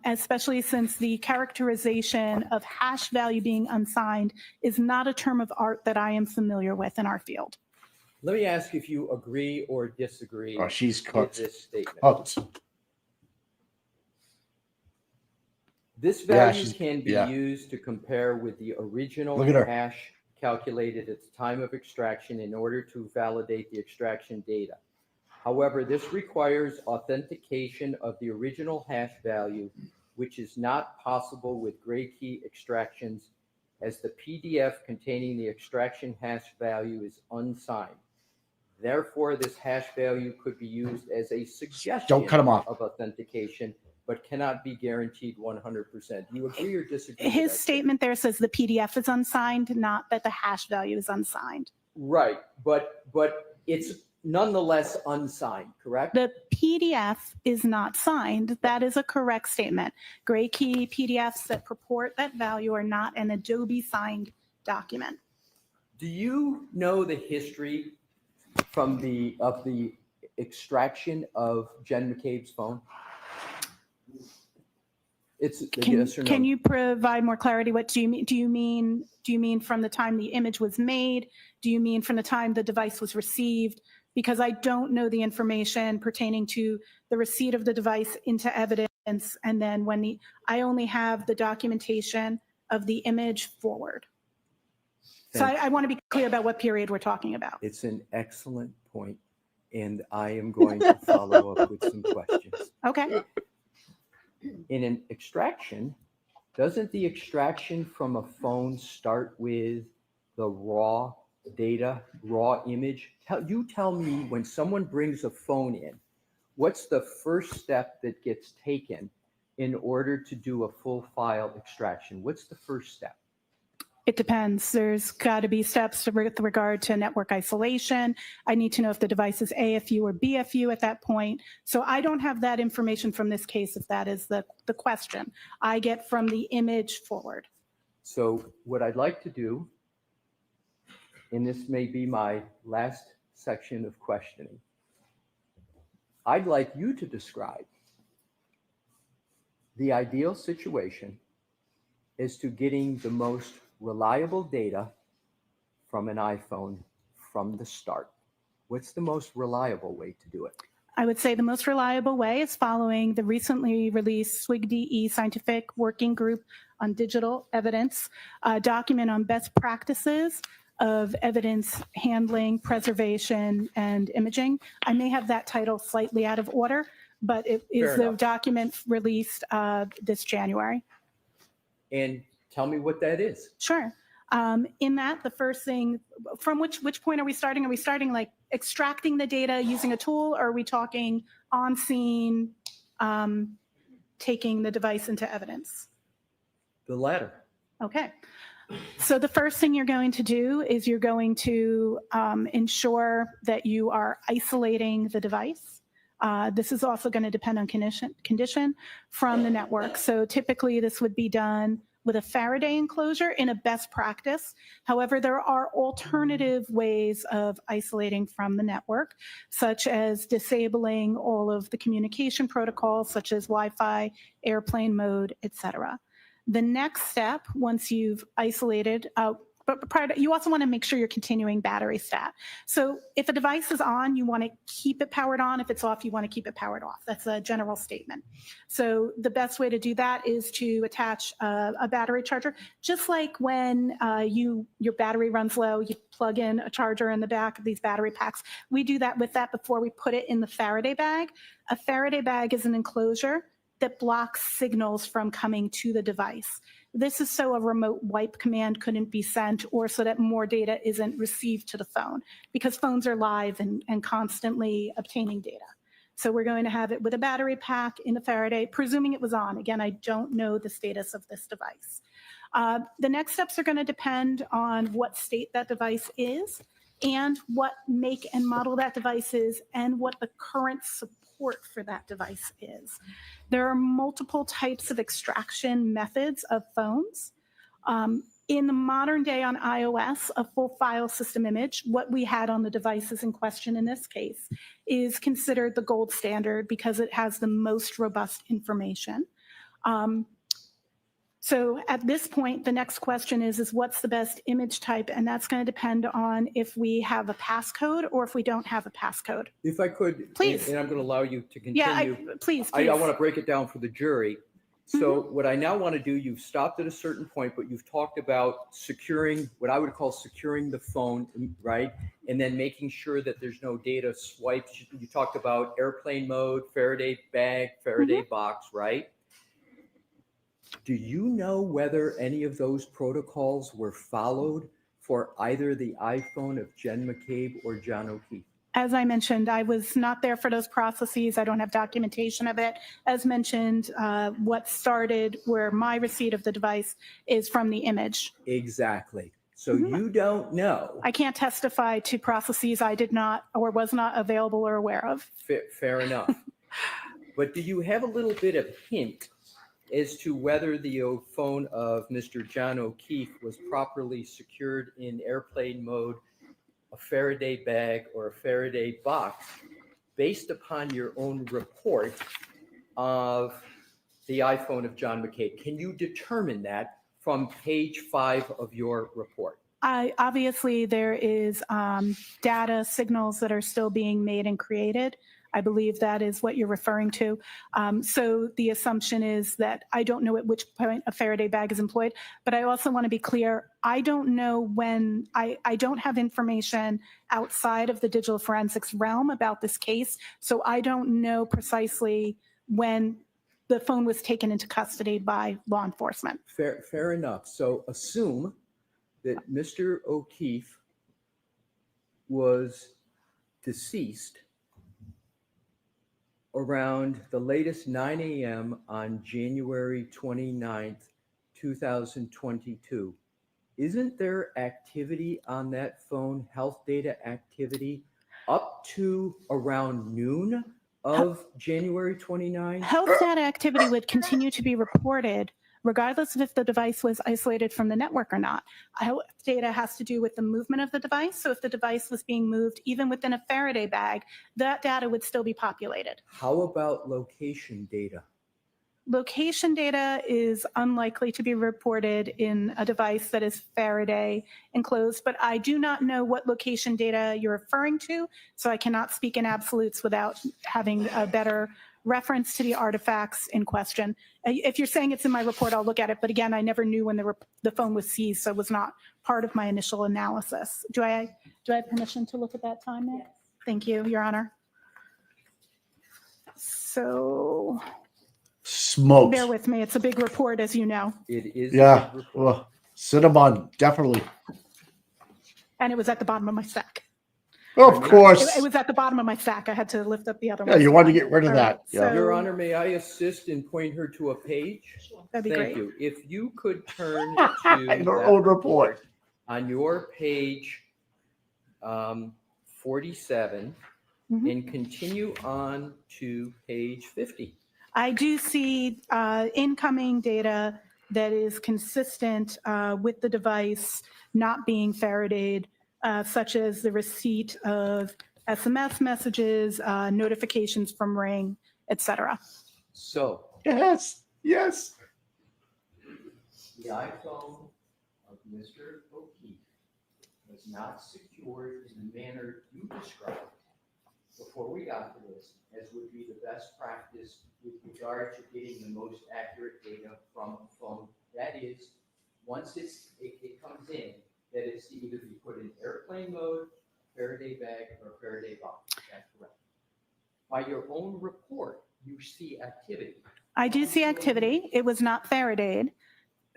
especially since the characterization of hash value being unsigned is not a term of art that I am familiar with in our field. Let me ask if you agree or disagree Oh, she's with cooked. this statement. Cooked. This Yeah, value can be used to compare with the original Look at her. hash calculated at the time of extraction in order to validate the extraction data. However, this requires authentication of the original hash value, which is not possible with gray key extractions, as the PDF containing the extraction hash value is unsigned. Therefore, this hash value could be used as a suggestion Don't cut him off. of authentication, but cannot be guaranteed 100%. Do you agree or disagree? with His that statement there says the PDF is unsigned, not that the hash value is unsigned. Right, but it's nonetheless unsigned, correct? The PDF is not signed. That is a correct statement. Gray key PDFs that purport that value are not an Adobe signed document. Do you know the history of the extraction of Jen McCabe's phone? It's a yes or no. Can you provide more clarity? What do you mean? Do you mean from the time the image was made? Do you mean from the time the device was received? Because I don't know the information pertaining to the receipt of the device into evidence, and then I only have the documentation of the image forward. So I want to be clear about what period we're talking about. It's an excellent point, and I am going to follow up with some questions. Okay. In an extraction, doesn't the extraction from a phone start with the raw data, raw image? You tell me, when someone brings a phone in, what's the first step that gets taken in order to do a full file extraction? What's the first step? It depends. There's got to be steps with regard to network isolation. I need to know if the device is AFU or BFU at that point. So I don't have that information from this case, if that is the question. I get from the image forward. So what I'd like to do, and this may be my last section of questioning, I'd like you to describe the ideal situation as to getting the most reliable data from an iPhone from the start. What's the most reliable way to do it? I would say the most reliable way is following the recently released SWIG-DE Scientific Working Group on Digital Evidence document on best practices of evidence handling, preservation, and imaging. I may have that title slightly out of order, but it is the document released this January. And tell me what that is. Sure. In that, the first thing, from which point are we starting? Are we starting like extracting the data using a tool, or are we talking on scene, taking the device into evidence? The latter. Okay. So the first thing you're going to do is you're going to ensure that you are isolating the device. This is also going to depend on condition from the network. So typically this would be done with a Faraday enclosure in a best practice. However, there are alternative ways of isolating from the network, such as disabling all of the communication protocols, such as Wi-Fi, airplane mode, etc. The next step, once you've isolated, but prior to, you also want to make sure you're continuing battery stat. So if a device is on, you want to keep it powered on. If it's off, you want to keep it powered off. That's a general statement. So the best way to do that is to attach a battery charger. Just like when your battery runs low, you plug in a charger in the back of these battery packs. We do that with that before we put it in the Faraday bag. A Faraday bag is an enclosure that blocks signals from coming to the device. This is so a remote wipe command couldn't be sent, or so that more data isn't received to the phone, because phones are live and constantly obtaining data. So we're going to have it with a battery pack in the Faraday, presuming it was on. Again, I don't know the status of this device. The next steps are going to depend on what state that device is and what make and model that device is and what the current support for that device is. There are multiple types of extraction methods of phones. In the modern day on iOS, a full file system image, what we had on the devices in question in this case, is considered the gold standard because it has the most robust information. So at this point, the next question is what's the best image type? And that's going to depend on if we have a passcode or if we don't have a passcode. If I could, Please. and I'm going to allow you to continue. Yeah, please. I want to break it down for the jury. So what I now want to do, you've stopped at a certain point, but you've talked about securing, what I would call securing the phone, right? And then making sure that there's no data swipes. You talked about airplane mode, Faraday bag, Faraday box, right? Do you know whether any of those protocols were followed for either the iPhone of Jen McCabe or John O'Keefe? As I mentioned, I was not there for those processes. I don't have documentation of it. As mentioned, what started where my receipt of the device is from the image. Exactly. So you don't know. I can't testify to processes I did not or was not available or aware of. Fair enough. But do you have a little bit of hint as to whether the phone of Mr. John O'Keefe was properly secured in airplane mode, a Faraday bag, or a Faraday box, based upon your own report of the iPhone of John McCabe? Can you determine that from page 5 of your report? Obviously, there is data signals that are still being made and created. I believe that is what you're referring to. So the assumption is that I don't know at which point a Faraday bag is employed, but I also want to be clear, I don't know when, I don't have information outside of the digital forensics realm about this case, so I don't know precisely when the phone was taken into custody by law enforcement. Fair enough. So assume that Mr. O'Keefe was deceased around the latest 9 a.m. on January 29th, 2022. Isn't there activity on that phone, health data activity, up to around noon of January 29th? Health data activity would continue to be reported regardless of if the device was isolated from the network or not. Health data has to do with the movement of the device. So if the device was being moved even within a Faraday bag, that data would still be populated. How about location data? Location data is unlikely to be reported in a device that is Faraday enclosed, but I do not know what location data you're referring to, so I cannot speak in absolutes without having a better reference to the artifacts in question. If you're saying it's in my report, I'll look at it, but again, I never knew when the phone was seized, so it was not part of my initial analysis. Do I have permission to look at that time, Nick? Yes. Thank you, Your Honor. So... Smoked. Bear with me. It's a big report, as you know. It is. Yeah. Well, Cinnamon, definitely. And it was at the bottom of my stack. Of course. It was at the bottom of my stack. I had to lift up the other one. Yeah, you wanted to get rid of All that. right, Yeah. so- Your Honor, may I assist and point her to a page? That'd be Thank great. you. If you could turn In to our own report. on your page 47 and continue on to page 50. I do see incoming data that is consistent with the device not being Faradayed, such as the receipt of SMS messages, notifications from Ring, etc. So. Yes. Yes. The iPhone of Mr. O'Keefe was not secured in the manner you described before we got to this, as would be the best practice with regard to getting the most accurate data from a phone. That is, once it comes in, that it's to either be put in airplane mode, Faraday bag, or Faraday box. That's correct. By your own report, you see activity. I do see activity. It was not Faradayed.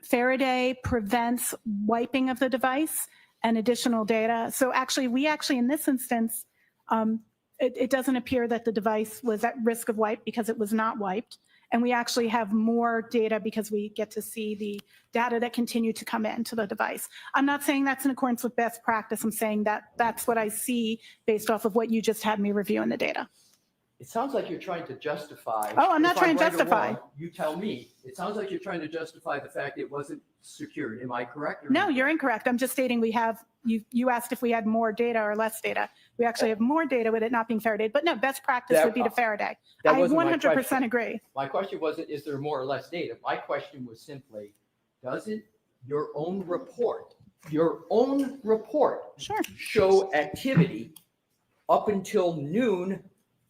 Faraday prevents wiping of the device and additional data. So actually, in this instance, it doesn't appear that the device was at risk of wipe because it was not wiped. And we actually have more data because we get to see the data that continue to come into the device. I'm not saying that's in accordance with best practice. I'm saying that that's what I see based off of what you just had me reviewing the data. It sounds like you're trying to justify. Oh, I'm not if trying to right or justify. wrong, you tell me. It sounds like you're trying to justify the fact it wasn't secured. Am I correct? Or No, you're incorrect. I'm just stating we have, you asked if we had more data or less data. We actually have more data with it not being Faraday, but no, best practice would be to Faraday. that I wasn't my 100% question. agree. My question wasn't, is there more or less data? My question was simply, doesn't your own report show activity up until noon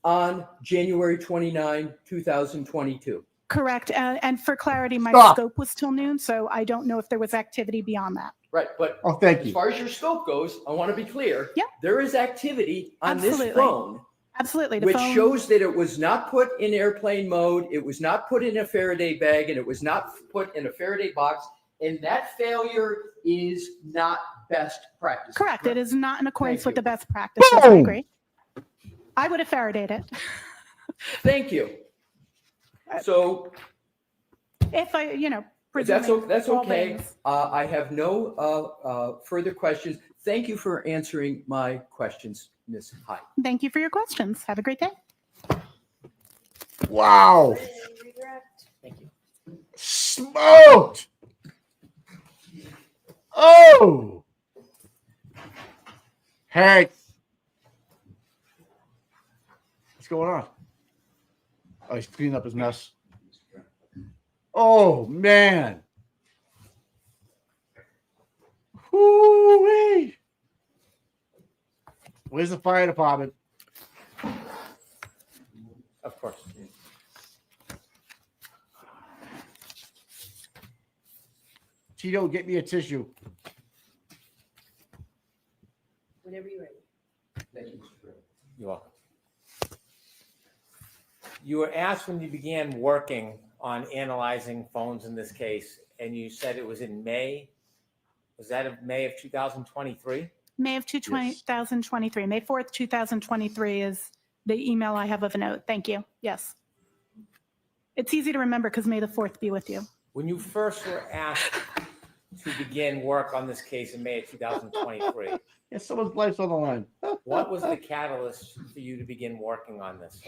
on January 29, 2022? Correct. And for clarity, my Stop. scope was till noon, so I don't know if there was activity beyond that. Right, but thank as you. far as your scope goes, I want to be clear. Yeah. There is activity on Absolutely. this phone, Absolutely. The which phone- shows that it was not put in airplane mode, it was not put in a Faraday bag, and it was not put in a Faraday box. And that failure is not best practice. Correct. It is not in accordance Thank with you. the best practices. I Boom. agree. I would have Faradayed it. Thank you. So If I, that's presuming all okay. things. I have no further questions. Thank you for answering my questions, Ms. Hyde. Thank you for your questions. Have a great day. Wow. Thank you. Smoked. Oh. Hey. What's going on? Oh, he's cleaning up his mess. Oh, man. Whoo-wee. Where's the fire department? Of course. Tito, get me a tissue. Whenever you're ready. Thank you, Mr. Chairman. You're welcome. You were asked when you began working on analyzing phones in this case, and you said it was in May. Was that of May of 2023? May of 2023, May 4th, 2023 is the email I have of a note. Thank you. Yes. It's easy to remember because May the 4th be with you. When you first were asked to begin work on this case in May of 2023, Yeah, someone's life's on the line. what was the catalyst for you to begin working on this?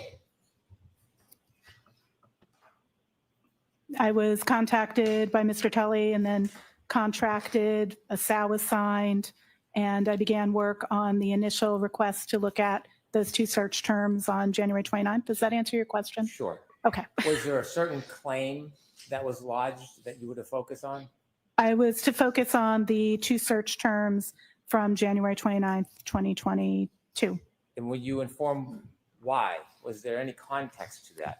I was contacted by Mr. Tully and then contracted, a SOW was signed, and I began work on the initial request to look at those two search terms on January 29th. Does that answer your question? Sure. Okay. Was there a certain claim that was lodged that you were to focus on? I was to focus on the two search terms from January 29th, 2022. And were you informed why? Was there any context to that?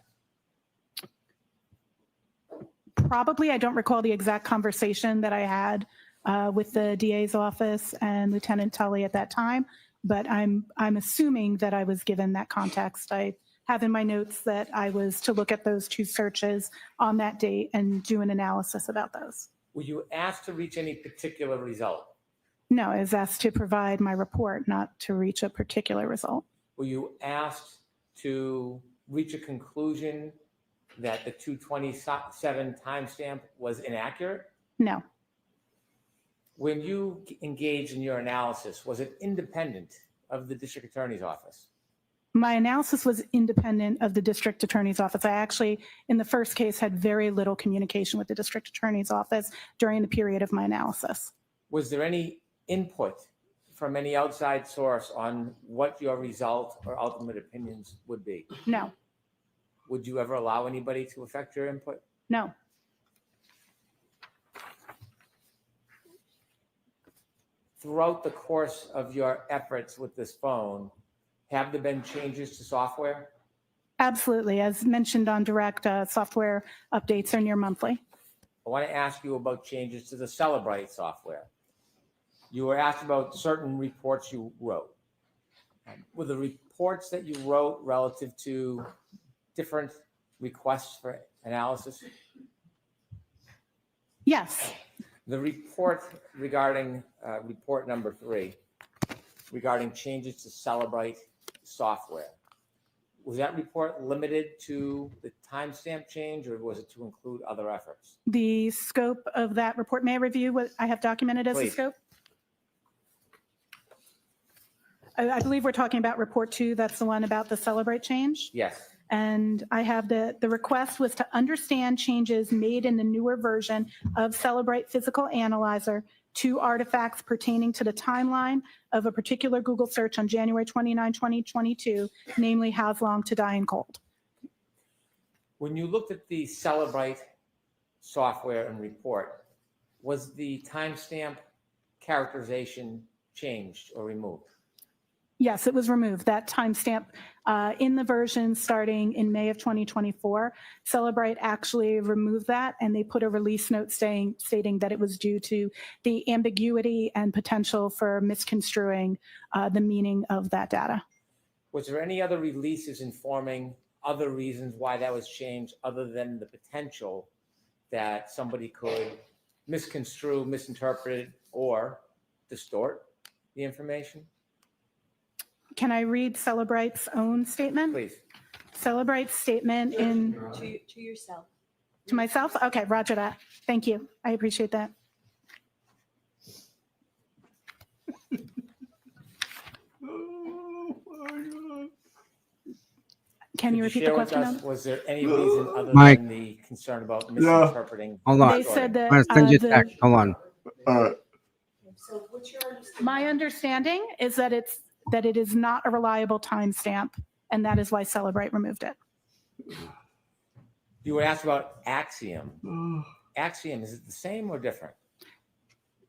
Probably, I don't recall the exact conversation that I had with the DA's office and Lieutenant Tully at that time, but I'm assuming that I was given that context. I have in my notes that I was to look at those two searches on that date and do an analysis about those. Were you asked to reach any particular result? No, I was asked to provide my report, not to reach a particular result. Were you asked to reach a conclusion that the 227 timestamp was inaccurate? No, When you engaged in your analysis, was it independent of the district attorney's office? my analysis was independent of the district attorney's office. I actually, in the first case, had very little communication with the district attorney's office during the period of my analysis. Was there any input from any outside source on what your result or ultimate opinions would be? No, Would you ever allow anybody to affect your input? no. Throughout the course of your efforts with this phone, have there been changes to software? Absolutely. As mentioned on direct, software updates are near monthly. I want to ask you about changes to the Celebrite software. You were asked about certain reports you wrote. Were the reports that you wrote relative to different requests for analysis? Yes, The report regarding report number 3, regarding changes to Celebrite software. Was that report limited to the timestamp change, or was it to include other efforts? The scope of that report, may I review what I have documented as the Please. scope? I believe we're talking about report 2. That's the one about the Celebrate change. Yes. And I have the request was to understand changes made in the newer version of Celebrate Physical Analyzer to artifacts pertaining to the timeline of a particular Google search on January 29, 2022, namely how's long to die in cold. When you looked at the Celebrate software and report, was the timestamp characterization changed or removed? Yes, it was removed. That timestamp in the version starting in May of 2024, Celebrate actually removed that, and they put a release note stating that it was due to the ambiguity and potential for misconstruing the meaning of that data. Was there any other releases informing other reasons why that was changed other than the potential that somebody could misconstrue, misinterpret, or distort the information? Can I read Celebrate's own statement? Please. Celebrate's statement in To yourself. to myself? Okay, roger that. Thank you. I appreciate that. Can you repeat the share with question? us, was there any reason other Mike. than the concern about misinterpreting? Hold on. They said that I'm gonna send you a the- text. Hold on. So what's your understanding? My understanding is that it is not a reliable timestamp, and that is why Celebrate removed it. You were asked about Axiom. Axiom, is it the same or different?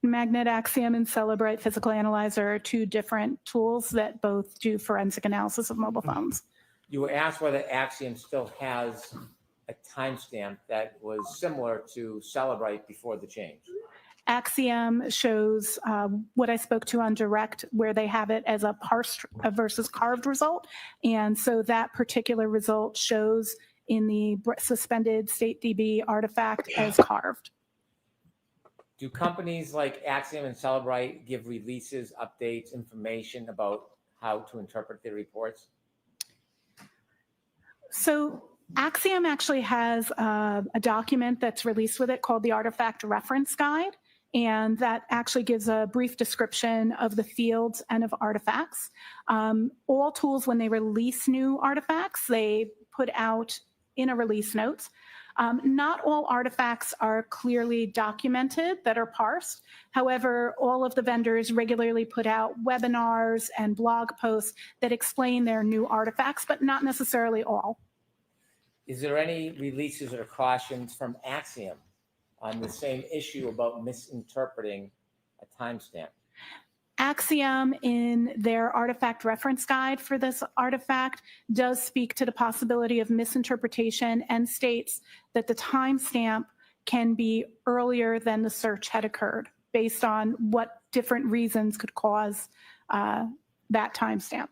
Magnet Axiom and Celebrate Physical Analyzer are two different tools that both do forensic analysis of mobile phones. You were asked whether Axiom still has a timestamp that was similar to Celebrate before the change. Axiom shows what I spoke to on direct, where they have it as a parsed versus carved result. And so that particular result shows in the suspended StateDB artifact as carved. Do companies like Axiom and Celebrate give releases, updates, information about how to interpret their reports? So Axiom actually has a document that's released with it called the Artifact Reference Guide. And that actually gives a brief description of the fields and of artifacts. All tools, when they release new artifacts, they put out in a release notes. Not all artifacts are clearly documented that are parsed. However, all of the vendors regularly put out webinars and blog posts that explain their new artifacts, but not necessarily all. Is there any releases or cautions from Axiom on the same issue about misinterpreting a timestamp? Axiom, in their artifact reference guide for this artifact, does speak to the possibility of misinterpretation and states that the timestamp can be earlier than the search had occurred, based on what different reasons could cause that timestamp.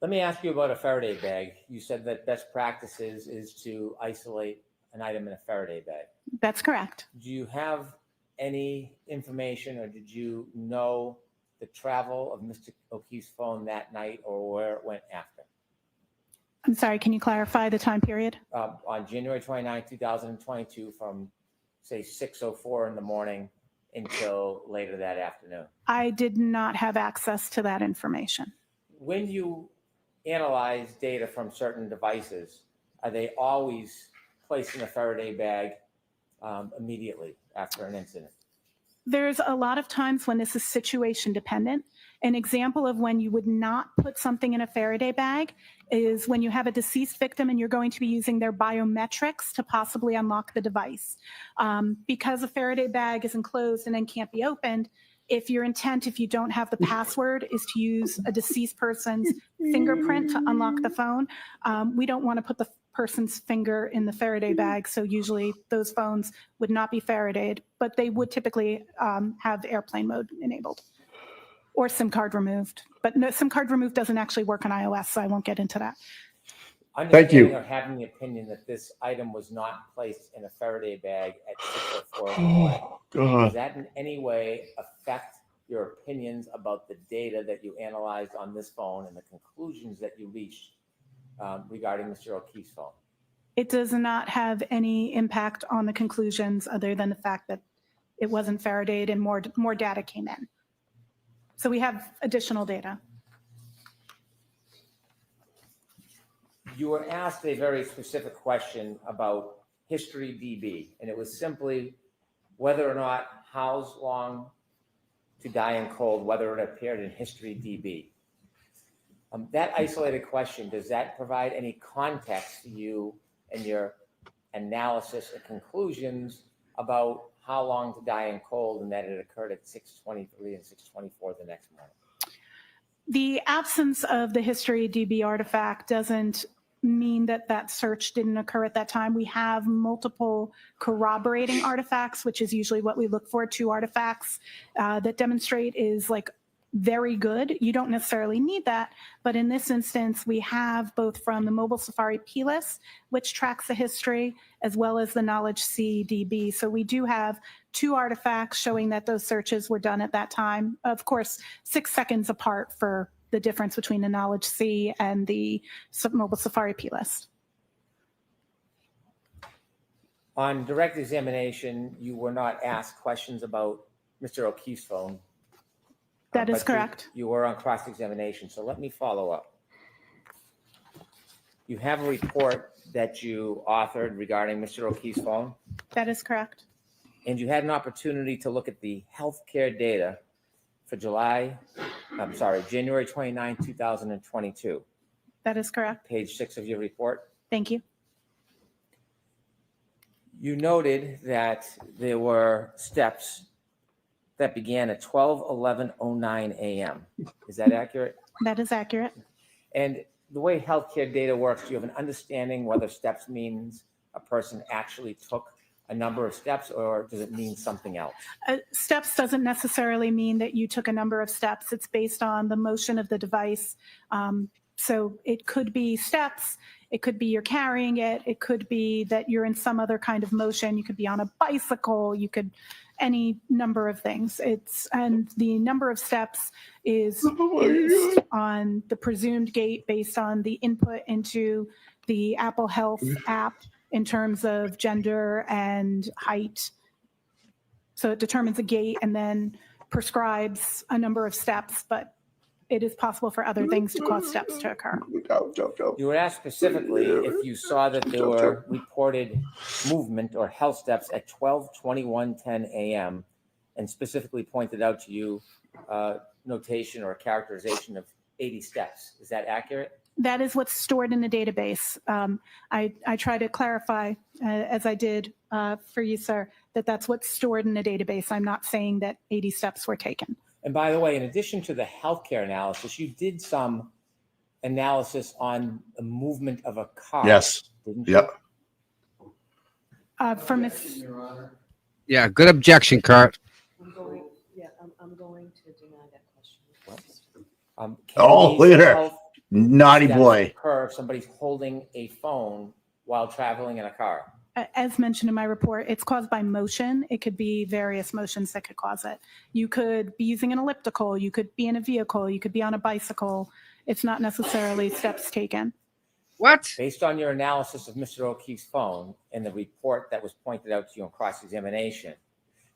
Let me ask you about a Faraday bag. You said that best practices is to isolate an item in a Faraday bag. That's correct. Do you have any information, or did you know the travel of Mr. O'Keefe's phone that night, or where it went after? I'm sorry, can you clarify the time period? On January 29, 2022, from say 6:04 in the morning until later that afternoon. I did not have access to that information. When you analyze data from certain devices, are they always placed in a Faraday bag immediately after an incident? There's a lot of times when this is situation dependent. An example of when you would not put something in a Faraday bag is when you have a deceased victim and you're going to be using their biometrics to possibly unlock the device. Because a Faraday bag is enclosed and then can't be opened, if your intent, if you don't have the password, is to use a deceased person's fingerprint to unlock the phone, we don't want to put the person's finger in the Faraday bag. So usually those phones would not be Faradayed, but they would typically have airplane mode enabled or SIM card removed. But no, SIM card removed doesn't actually work on iOS, so I won't get into that. Thank you. Or having the opinion that this item was not placed in a Faraday bag at 6:04 in the morning. God. Does that in any way affect your opinions about the data that you analyzed on this phone and the conclusions that you reached regarding Mr. O'Keefe's phone? It does not have any impact on the conclusions other than the fact that it wasn't Faradayed and more data came in. So we have additional data. You were asked a very specific question about History DB, and it was simply whether or not How's Long to Die in Cold, whether it appeared in History DB. That isolated question, does that provide any context to you and your analysis and conclusions about How Long to Die in Cold and that it occurred at 6:23 and 6:24 the next morning? The absence of the History DB artifact doesn't mean that that search didn't occur at that time. We have multiple corroborating artifacts, which is usually what we look for, 2 artifacts that demonstrate is like very good. You don't necessarily need that, but in this instance, we have both from the Mobile Safari PLIS, which tracks the history, as well as the Knowledge CDB. So we do have 2 artifacts showing that those searches were done at that time. Of course, 6 seconds apart for the difference between the Knowledge C and the Mobile Safari PLIS. On direct examination, you were not asked questions about Mr. O'Keefe's phone. That is but correct. You were on cross-examination, so let me follow up. You have a report that you authored regarding Mr. O'Keefe's phone, That is correct. and you had an opportunity to look at the healthcare data for January 29, 2022, That is correct. page 6 of your report. Thank you. You noted that there were steps that began at 12:11:09 a.m. Is that accurate? That is accurate. And the way healthcare data works, do you have an understanding whether steps means a person actually took a number of steps, or does it mean something else? Steps doesn't necessarily mean that you took a number of steps. It's based on the motion of the device. So it could be steps. It could be you're carrying it. It could be that you're in some other kind of motion. You could be on a bicycle. You could any number of things. And the number of steps is based on the presumed gait based on the input into the Apple Health app in terms of gender and height. So it determines a gait and then prescribes a number of steps, but it is possible for other things to cause steps to occur. You were asked specifically if you saw that there were reported movement or health steps at 12:21:10 a.m. and specifically pointed out to you notation or characterization of 80 steps. Is that accurate? That is what's stored in the database. I try to clarify, as I did for you, sir, that that's what's stored in the database. I'm not saying that 80 steps were taken. And by the way, in addition to the healthcare analysis, you did some analysis on the movement of a car. Yes. Didn't you? Yep. For Ms. Yeah, good objection, Kurt. I'm going to deny that question. Oh, look at her. health Naughty steps boy. occur if somebody's holding a phone while traveling in a car? As mentioned in my report, it's caused by motion. It could be various motions that could cause it. You could be using an elliptical. You could be in a vehicle. You could be on a bicycle. It's not necessarily steps taken. What? Based on your analysis of Mr. O'Keefe's phone and the report that was pointed out to you on cross-examination,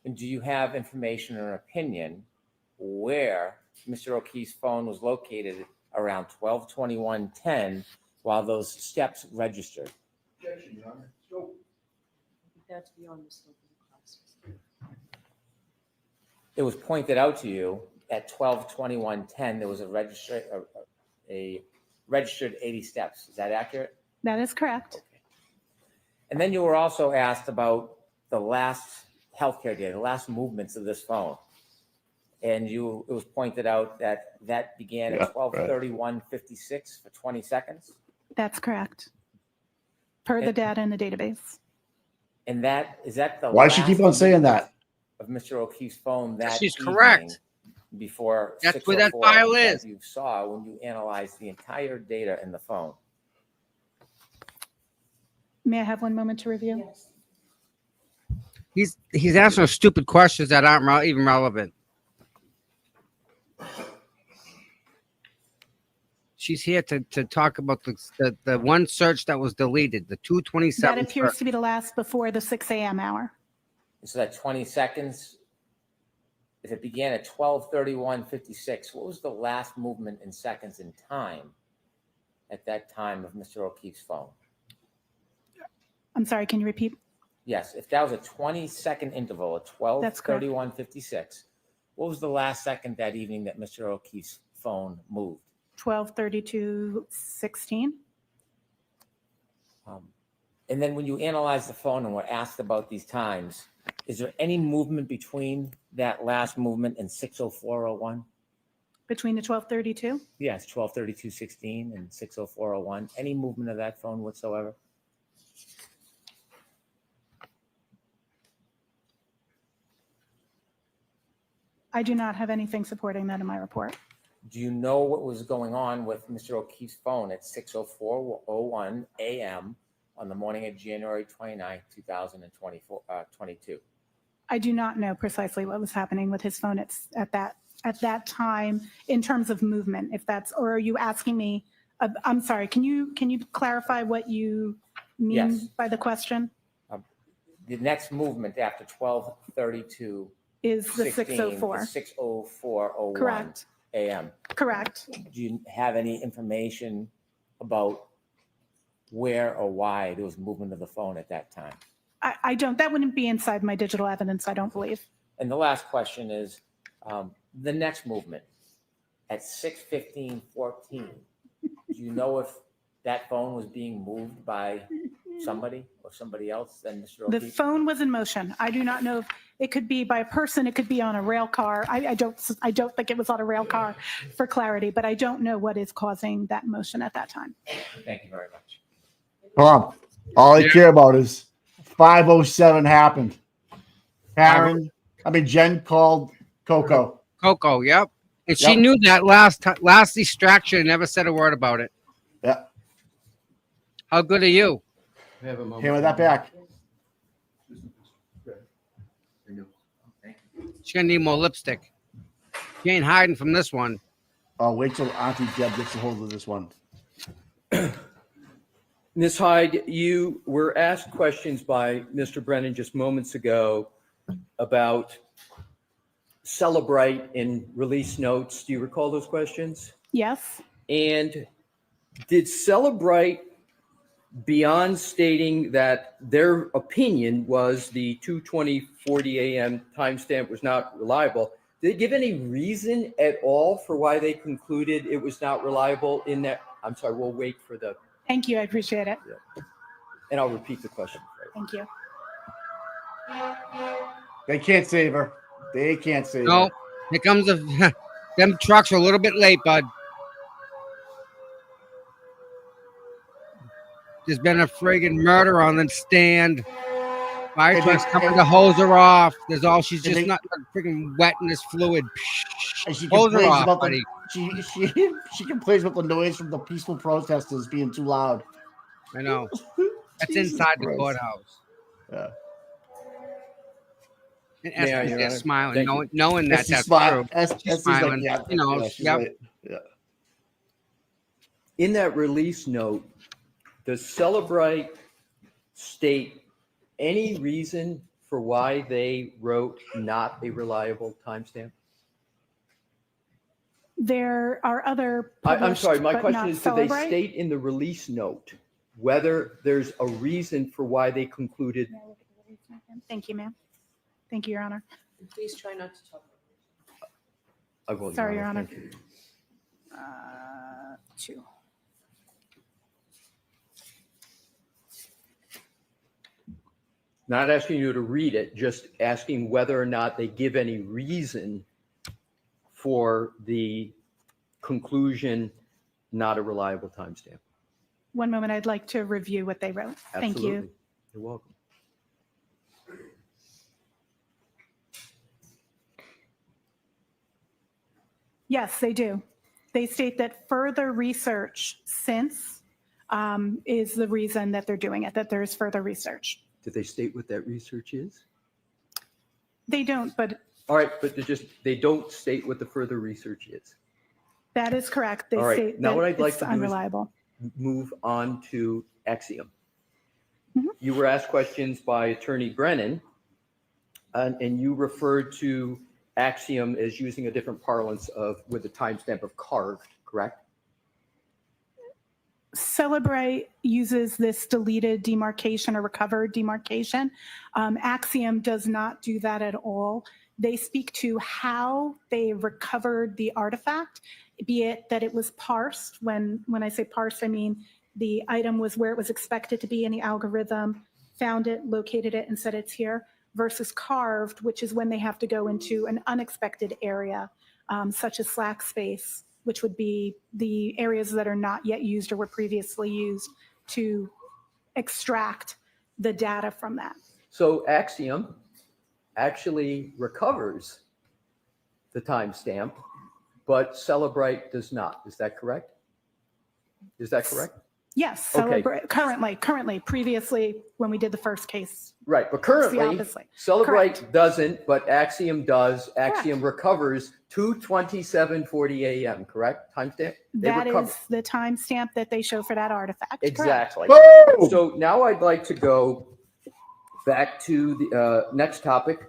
and do you have information or opinion where Mr. O'Keefe's phone was located around 12:21:10 while those steps registered? Objection, Your Honor. So, That's beyond the scope of the process. It was pointed out to you at 12:21:10 there was a registered 80 steps. Is that accurate? That is correct. And then you were also asked about the last healthcare data, the last movements of this phone. And it was pointed out that began at 12:31:56 for 20 seconds. That's correct. Per the data in the database. And is that the Why does she keep on saying that? of Mr. O'Keefe's phone that She's evening correct. Before That's where that 6:04 file is. that you saw when you analyzed the entire data in the phone? May I have one moment to review? He's answering stupid questions that aren't even relevant. She's here to talk about the one search that was deleted, the 227. That appears to be the last before the 6 a.m. hour. So that 20 seconds, if it began at 12:31:56, what was the last movement in seconds in time at that time of Mr. O'Keefe's phone? I'm sorry, can you repeat? Yes, if that was a 20-second interval at 12:31:56, what was the last second that evening that Mr. O'Keefe's phone moved? 12:32:16. And then when you analyze the phone and were asked about these times, is there any movement between that last movement and 6:04:01? Between the 12:32? Yes, 12:32:16 and 6:04:01. Any movement of that phone whatsoever? I do not have anything supporting that in my report. Do you know what was going on with Mr. O'Keefe's phone at 6:04:01 a.m. on the morning of January 29th, 2022? I do not know precisely what was happening with his phone at that time in terms of movement. If that's, or are you asking me? I'm sorry. Can you clarify what you mean Yes. by the question? The next movement after 12:32 Is the 6:04. 6:04:01 Correct. a.m. Correct. Do you have any information about where or why there was movement of the phone at that time? I don't. That wouldn't be inside my digital evidence. I don't believe. And the last question is the next movement at 6:15:14. Do you know if that phone was being moved by somebody or somebody else than Mr. The O'Keefe? phone was in motion. I do not know if it could be by a person. It could be on a rail car. I don't think it was on a rail car for clarity, but I don't know what is causing that motion at that time. Thank you very much. Tom, all I care about is 5:07 happened. Jen called Coco. Coco, yep. And she Yep. knew that last distraction and never said a word about it. Yeah. How good are you? Hammer that back. She's gonna need more lipstick. She ain't hiding from this one. Oh, wait till Auntie Deb gets a hold of this one. Ms. Hyde, you were asked questions by Mr. Brennan just moments ago about Celebrite and release notes. Do you recall those questions? Yes. And did Celebrite, beyond stating that their opinion was the 2:20:40 a.m. timestamp was not reliable, did they give any reason at all for why they concluded it was not reliable in that? I'm sorry, we'll wait for the, Thank you. I appreciate it. and I'll repeat the question. Thank you. They can't save her. They can't save No, her. here comes them trucks are a little bit late, bud. There's been a friggin' murder on the stand. Fire And truck's they- coming to hose her off. There's all she's And just they- not friggin' wet in this fluid. And she Hose her complains off, about buddy. she complains about the noise from the peaceful protesters being too loud. I know. That's Jesus inside the Christ. courthouse. Yeah. And May I, Esther's Your there Honor? smiling, Thank you. knowing that Esther's that's smile- true. Esther's She's like, smiling. yeah, You know, yeah, she's yep. right. Yeah. In that release note, does Celebrite state any reason for why they wrote not a reliable timestamp? There are other. I'm sorry, my published but question not is, do they Celebrite? state in the release note whether there's a reason for why they concluded? Thank you, ma'am. Thank you, Your Honor. Please try not to talk. I will, Sorry, Your Honor. Thank you. 2. Not asking you to read it, just asking whether or not they give any reason for the conclusion, not a reliable timestamp. One moment, I'd like to review what they wrote. Thank Absolutely. you. You're welcome. Yes, they do. They state that further research since is the reason that they're doing it, that there's further research. Did they state what that research is? They don't, but All right, but they don't state what the further research is. That is correct. They All right. say Now that what I'd like it's to do is unreliable. move on to Axiom. Mhm. You were asked questions by Attorney Brennan, and you referred to Axiom as using a different parlance with the timestamp of carved, correct? Celebrate uses this deleted demarcation or recovered demarcation. Axiom does not do that at all. They speak to how they recovered the artifact, be it that it was parsed. When I say parsed, I mean the item was where it was expected to be in the algorithm, found it, located it, and said it's here, versus carved, which is when they have to go into an unexpected area, such as slack space, which would be the areas that are not yet used or were previously used to extract the data from that. So Axiom actually recovers the timestamp, but Celebrite does not. Is that correct? Is that correct? Yes, Okay. currently, previously, when we did the first case. Right, but it's the currently, opposite. Celebrite Correct. doesn't, but Axiom does. Axiom recovers 2:27:40 a.m., correct? Timestamp? They That recover. is the timestamp that they show for that artifact. correct. Exactly. So now I'd like to go back to the next topic,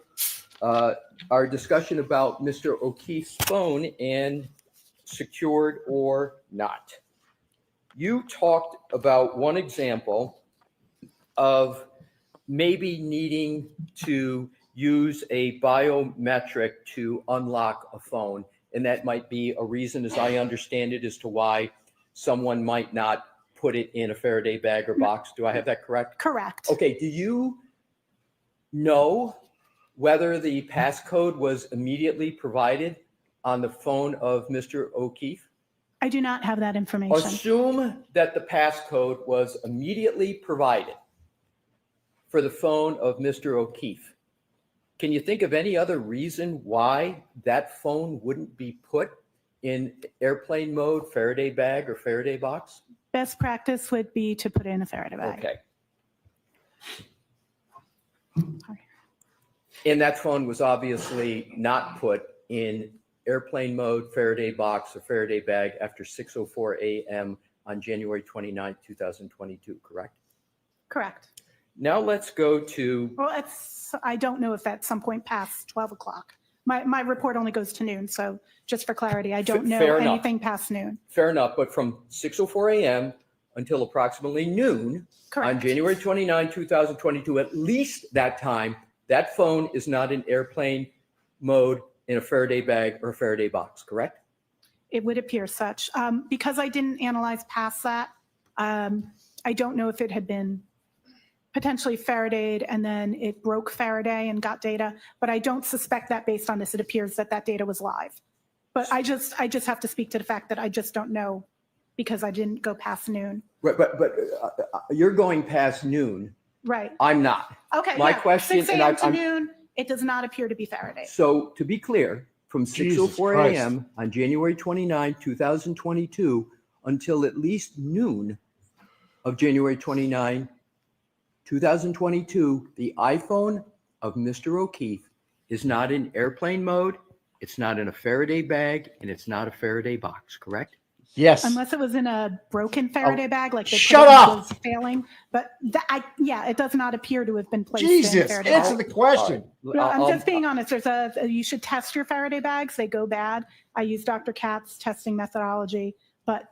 our discussion about Mr. O'Keefe's phone and secured or not. You talked about one example of maybe needing to use a biometric to unlock a phone. And that might be a reason, as I understand it, as to why someone might not put it in a Faraday bag or box. Do I have that correct? Correct. Okay, do you know whether the passcode was immediately provided on the phone of Mr. O'Keefe? I do not have that information. Assume that the passcode was immediately provided for the phone of Mr. O'Keefe. Can you think of any other reason why that phone wouldn't be put in airplane mode, Faraday bag, or Faraday box? Best practice would be to put it in a Faraday bag. Okay. And that phone was obviously not put in airplane mode, Faraday box, or Faraday bag after 6:04 a.m. on January 29, 2022, correct? Correct. Now let's go to, Well, I don't know if at some point past 12 o'clock. My report only goes to noon, so just for clarity, I don't know Fair enough. anything past noon. fair enough, but from 6:04 a.m. until approximately noon on Correct. January 29, 2022, at least that time, that phone is not in airplane mode in a Faraday bag or a Faraday box, correct? It would appear such. Because I didn't analyze past that, I don't know if it had been potentially Faradayed and then it broke Faraday and got data, but I don't suspect that based on this. It appears that that data was live. But I just have to speak to the fact that I just don't know because I didn't go past noon. Right, but you're going past noon. Right. I'm not. Okay. My yeah. question, 6 and a.m. to I'm- noon, it does not appear to be Faraday. So to be clear, from Jesus 6:04 Christ. a.m. on January 29, 2022 until at least noon of January 29, 2022, the iPhone of Mr. O'Keefe is not in airplane mode, it's not in a Faraday bag, and it's not a Faraday box, correct? Yes. Unless it was in a broken Faraday bag, like they put shut it up! was failing. But it does not appear to have been placed in Jesus, Faraday answer bags. the question. No, I'm just being honest. You should test your Faraday bags. They go bad. I use Dr. Katz's testing methodology, but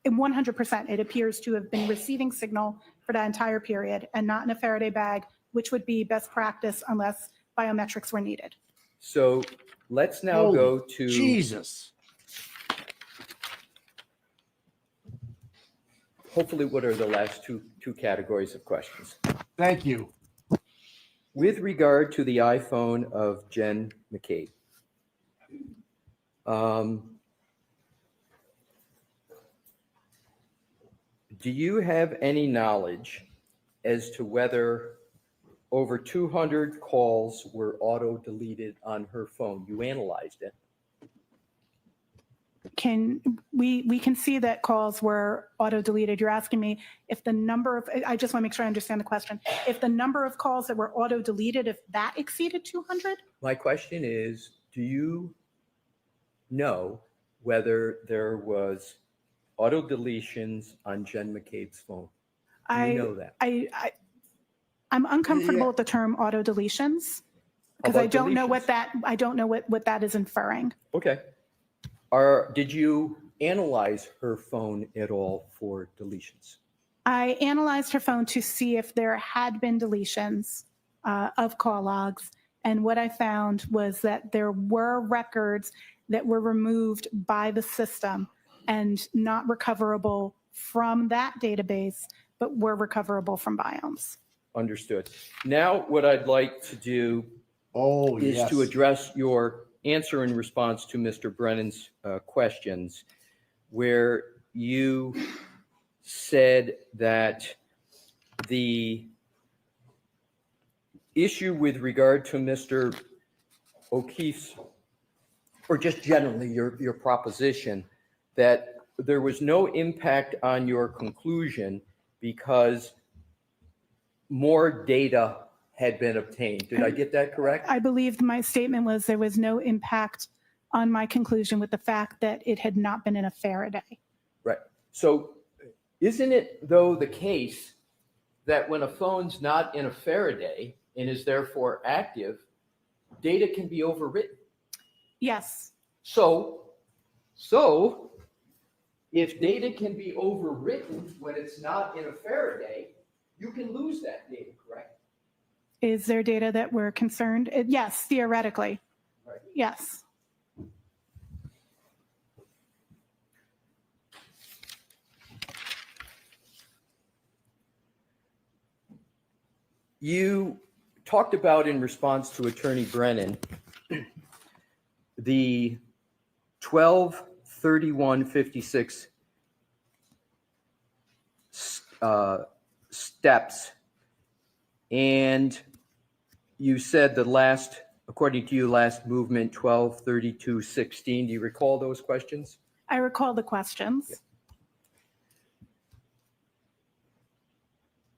in 100%, it appears to have been receiving signal for that entire period and not in a Faraday bag, which would be best practice unless biometrics were needed. So let's now Holy go to Jesus. hopefully what are the last two categories of questions. Thank you. With regard to the iPhone of Jen McCabe, do you have any knowledge as to whether over 200 calls were auto-deleted on her phone? You analyzed it. We can see that calls were auto-deleted. You're asking me if the number of, I just want to make sure I understand the question. If the number of calls that were auto-deleted, if that exceeded 200? My question is, do you know whether there was auto deletions on Jen McCabe's phone? You know that. I'm uncomfortable with the term auto deletions because I don't know what that is inferring. Okay. Did you analyze her phone at all for deletions? I analyzed her phone to see if there had been deletions of call logs. And what I found was that there were records that were removed by the system and not recoverable from that database, but were recoverable from Biomes. Understood. Now, what I'd like to do is to address your answer in response to Mr. Brennan's questions, where you said that the issue with regard to Mr. O'Keefe's, or just generally your proposition, that there was no impact on your conclusion because more data had been obtained. Did I get that correct? I believe my statement was there was no impact on my conclusion with the fact that it had not been in a Faraday. Right. So isn't it, though, the case that when a phone's not in a Faraday and is therefore active, data can be overwritten? Yes. So if data can be overwritten when it's not in a Faraday, you can lose that data, correct? Is there data that we're concerned? Yes, theoretically. Right. Yes. You talked about, in response to Attorney Brennan, the 12/31/56 steps, and you said the last, according to you, last movement 12/32/16. Do you recall those questions? I recall the questions. Yeah.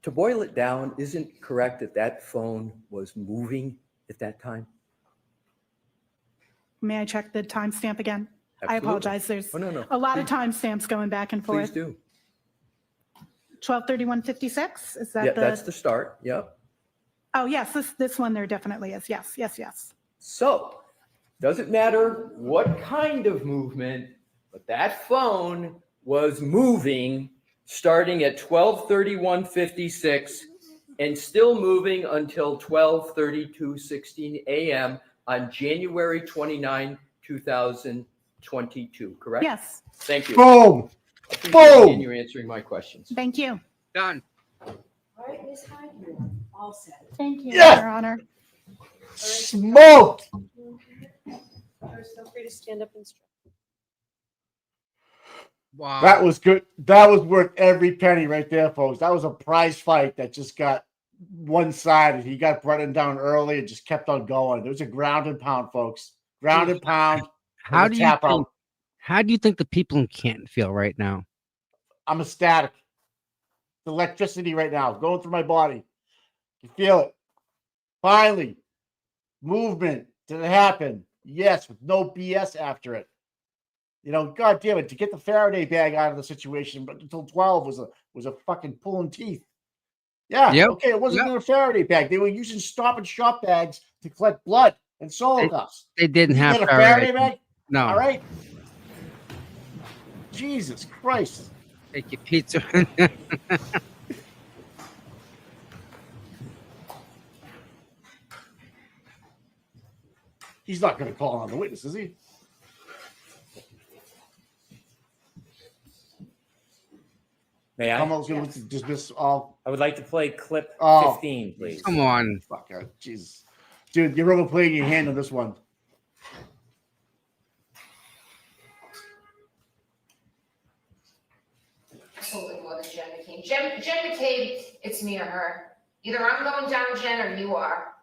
To boil it down, isn't correct that that phone was moving at that time? May I check the timestamp again? I Absolutely. apologize. There's no. a lot of timestamps going back and forth. Please do. 12/31/56? Is that Yeah, that's the start. Yep. Oh, yes, this one there definitely is. Yes. So, doesn't matter what kind of movement, but that phone was moving starting at 12/31/56 and still moving until 12/32/16 a.m. on January 29, 2022, correct? Yes. Thank you. Boom. Boom. You're answering my questions. Thank you. Done. All right, Ms. Hyde, you're all set. Thank you, Yeah. Your Honor. Smoked. First, feel free to stand up and stretch. Wow. That was good. That was worth every penny right there, folks. That was a prize fight that just got one-sided. He got Brennan down early and just kept on going. There was a ground and pound, folks. Ground and pound. How do you tap think? out. How do you think the people in Canton feel right now? I'm ecstatic. The electricity right now going through my body. You feel it. Finally, movement. Did it happen? Yes, with no BS after it. You know, God damn it, to get the Faraday bag out of the situation, but until 12 was a fucking pulling teeth. Yeah, Yep. okay, it wasn't in a Faraday bag. They were using Stop and Shop bags to collect blood and solo cuffs. They didn't You have get a Faraday Faraday. bag? No. All right. Jesus Christ. Take your pizza. He's not going to call on the witness, is he? May I? I'm going to dismiss all. I would like to play clip 15, please. Come on. Fuck, Jesus. Dude, you're overplaying your hand on this one. Absolutely more than Jen McCabe. Jen McCabe, it's me or her. Either I'm going down, Jen, or you are.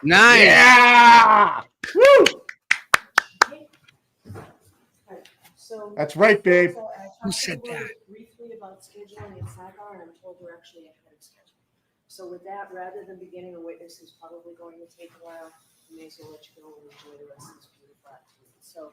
Nice. Yeah. Woo. So That's right, babe. So I Who talked said to the lawyer that? briefly about scheduling and sidebar, and I'm told we're actually ahead of schedule. So with that, rather than beginning a witness who's probably going to take a while, I may as well let you go and enjoy the rest of this beautiful activity. So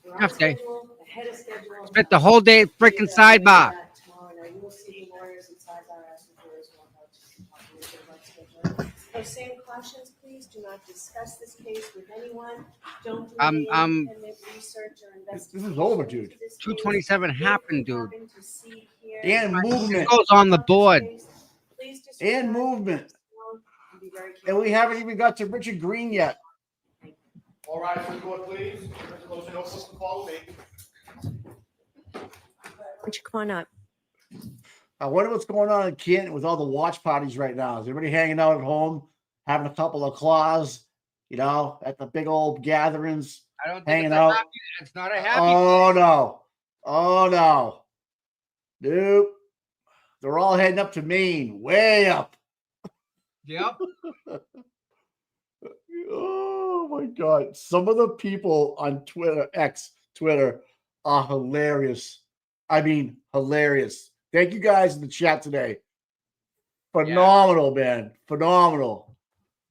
We're on Enough day. schedule, ahead of schedule. Spent the whole day at freaking sidebar. Tomorrow night, you will see the lawyers and sidebar asking for as well about scheduling. So same cautions, please. Do not discuss this case with anyone. Don't do any independent research or investigation. This is over, dude. 227 happened, dude. To see here. And movement. It goes on the board. Please just And movement. and be very And careful. we haven't even got to Richard Green yet. All right, to the court, please. Close the notebook and follow me. Why don't you come on up? I wonder what's going on in Canton with all the watch parties right now. Is everybody hanging out at home, having a couple of claws, at the big old gatherings, I don't think hanging it's a out? happy, it's not a happy. Oh, no. Oh, no. Nope. They're all heading up to Maine, way up. Yep. Oh, my God. Some of the people on Twitter, are hilarious. I mean, hilarious. Thank you guys in the chat today. Phenomenal, man. Phenomenal.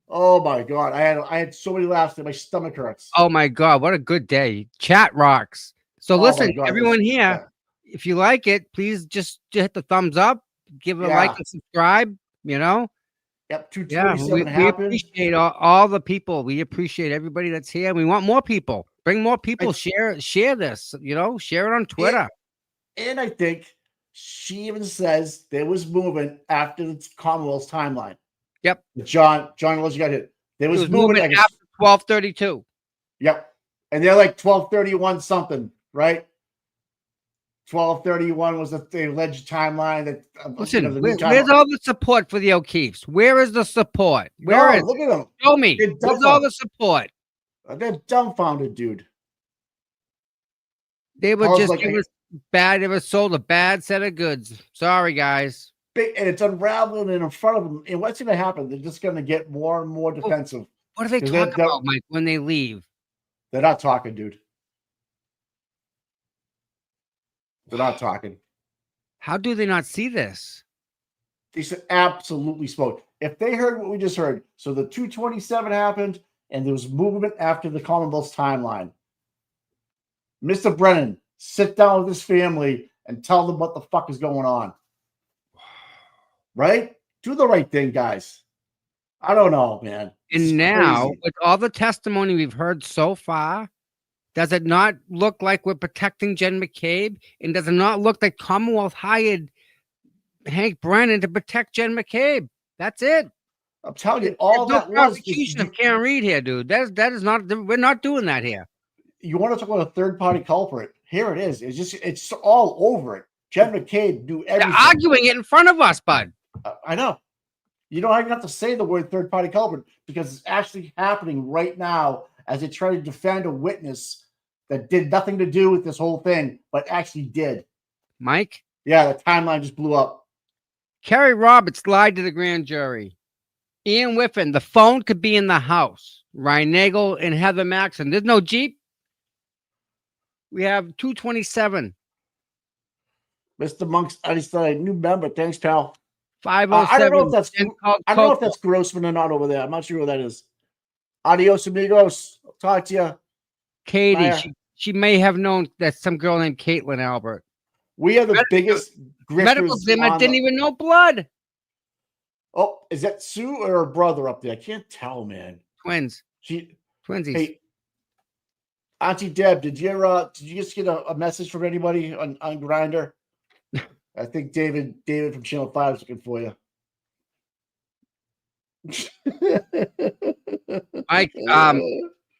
Oh my God. I had so many laughs that my stomach hurts. Oh my God, what a good day. Chat rocks. So Oh my listen, God, everyone this- here, if you like it, please just hit the thumbs up, give it a like Yeah. and subscribe, Yep, Yeah, 227 we happened. appreciate all the people. We appreciate everybody that's here. We want more people. Bring more people. Share this, share it on Twitter. And I think she even says there was movement after the Commonwealth's timeline. Yep. John, unless you got hit. There was movement like after 12:32. Yep. And they're like 1231 something, right? 1231 was the alleged timeline that Listen, the new where's timeline. all the support for the O'Keefes? Where is the support? Where is Look at them. Show me. They're Where's all dumbfounded. the support? They're dumbfounded, dude. They were Paul's just like, giving us bad. They were sold a bad set of goods. Sorry, guys. And it's unraveling in front of them. And what's going to happen? They're just going to get more and more defensive. What do they 'Cause talk about, Mike, when they leave? They're not talking, dude. They're not talking. How do they not see this? They should absolutely spoke. If they heard what we just heard, so the 227 happened and there was movement after the Commonwealth's timeline. Mr. Brennan, sit down with his family and tell them what the fuck is going on. Right? Do the right thing, guys. I don't know, man. And It's now, crazy. with all the testimony we've heard so far, does it not look like we're protecting Jen McCabe? And does it not look like Commonwealth hired Hank Brennan to protect Jen McCabe? That's it. I'm telling you, all There's that no was prosecution of Karen Reed here, dude. That is not. We're not doing that here. You want to talk about a third party culprit? Here it is. It's all over it. Jen McCabe knew everything. They're arguing it in front of us, bud. I know. You don't even have to say the word third party culprit because it's actually happening right now as they try to defend a witness that did nothing to do with this whole thing, but actually did. Mike? Yeah, the timeline just blew up. Kerry Roberts lied to the grand jury. Ian Whiffen, the phone could be in the house. Ryan Nagel and Heather Maxson. There's no Jeep. We have 227. Mr. Monk's a new member. Thanks, pal. 507. I don't know if that's Jen called I don't know if Coco. that's Grossman or not over there. I'm not sure who that is. Adios, amigos. I'll talk to you. Katie. Maya. She may have known that some girl named Caitlin Albert. We are the biggest Medical grifters Zimmer on didn't the- even know blood. Oh, is that Sue or her brother up there? I can't tell, man. Twins. Twinsies. Hey, Auntie Deb, did you just get a message from anybody on Grindr? I think David from Channel 5 is looking for you. Mike,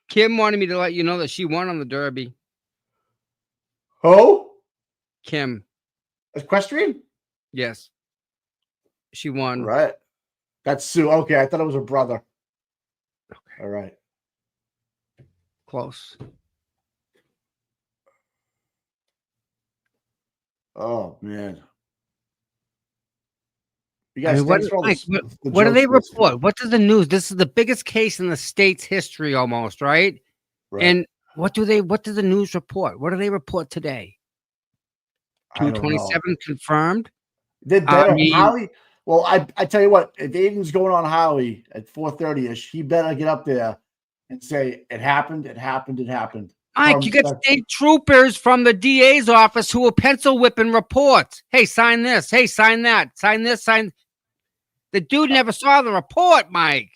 Kim wanted me to let you know that she won on the Derby. Who? Kim. Equestrian? Yes. She won. Right. That's Sue. Okay, I thought it was her brother. Okay. All right. Close. Oh man. You I guys, mean, what, thanks for all Mike, the what do jokes they this week. report? What does the news? This is the biggest case in the state's history almost, right? Right. And what does the news report? What do they report today? I don't know. 227 confirmed. They better mean- Howie. Well, I tell you what, if Aiden's going on Howie at 4:30ish, he better get up there and say it happened, it happened, it happened. Mike, you got state troopers from the DA's office who are pencil whipping reports. Hey, sign this. Hey, sign that. Sign this. Sign. The dude never saw the report, Mike.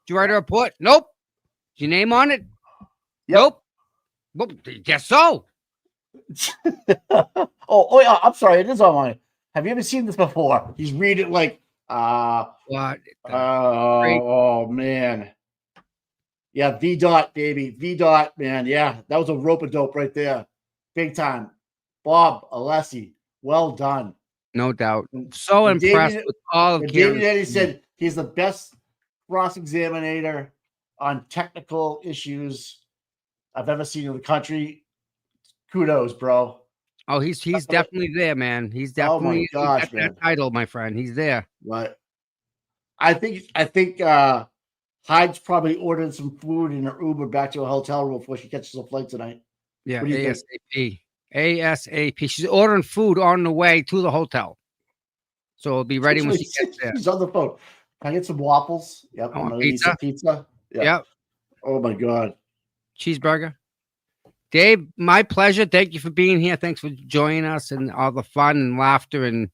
Did you write a report? Nope. Is your name on it? Nope. Well, guess so. oh yeah, I'm sorry, it is on mine. Have you ever seen this before? He's reading like what? Oh man. Yeah, V dot, baby. V dot, man. Yeah, that was a rope a dope right there. Big time. Bob Alessi, well done. No doubt. So And impressed David- with all of and David Karen's- Eddy said he's the best cross-examiner on technical issues I've ever seen in the country. Kudos, bro. Oh, he's definitely there, man. He's Oh my definitely he gosh, got man. that title, my friend. He's there. Right. I think Hyde's probably ordered some food in her Uber back to a hotel room before she catches a flight tonight. Yeah, What do you think? ASAP. ASAP. She's ordering food on the way to the hotel. So it'll be ready when she gets there. She's on the phone. Can I get some waffles? Yep. I I'm want gonna eat some pizza. Yep. Oh my god. Cheeseburger. Dave, my pleasure. Thank you for being here. Thanks for joining us and all the fun and laughter. And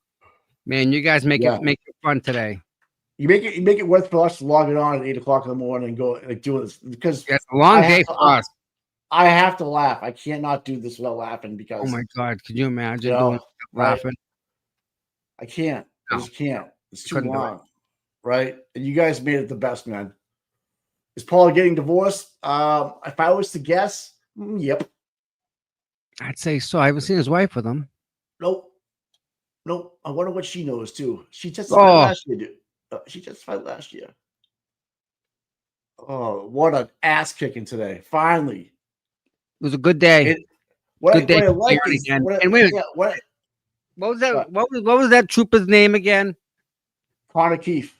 man, you guys make it fun today. You make it worth for us to log it on at 8 o'clock in the morning and go like do this because it's a long I have day to- for us. I have to laugh. I cannot do this without laughing because Oh my God. Could you imagine You know, doing right. laughing? I can't. I No. just can't. It's too Couldn't do it. long. Right? And you guys made it the best, man. Is Paul getting divorced? If I was to guess, yep. I'd say so. I haven't seen his wife with him. Nope. I wonder what she knows too. She testified Oh. last year, dude. She testified last year. Oh, what an ass kicking today! Finally, It was a good day. what Good I, day what I for like Karen is again. what I- And wait a minute. yeah, what What was that? What was that trooper's name again? Connor Keefe.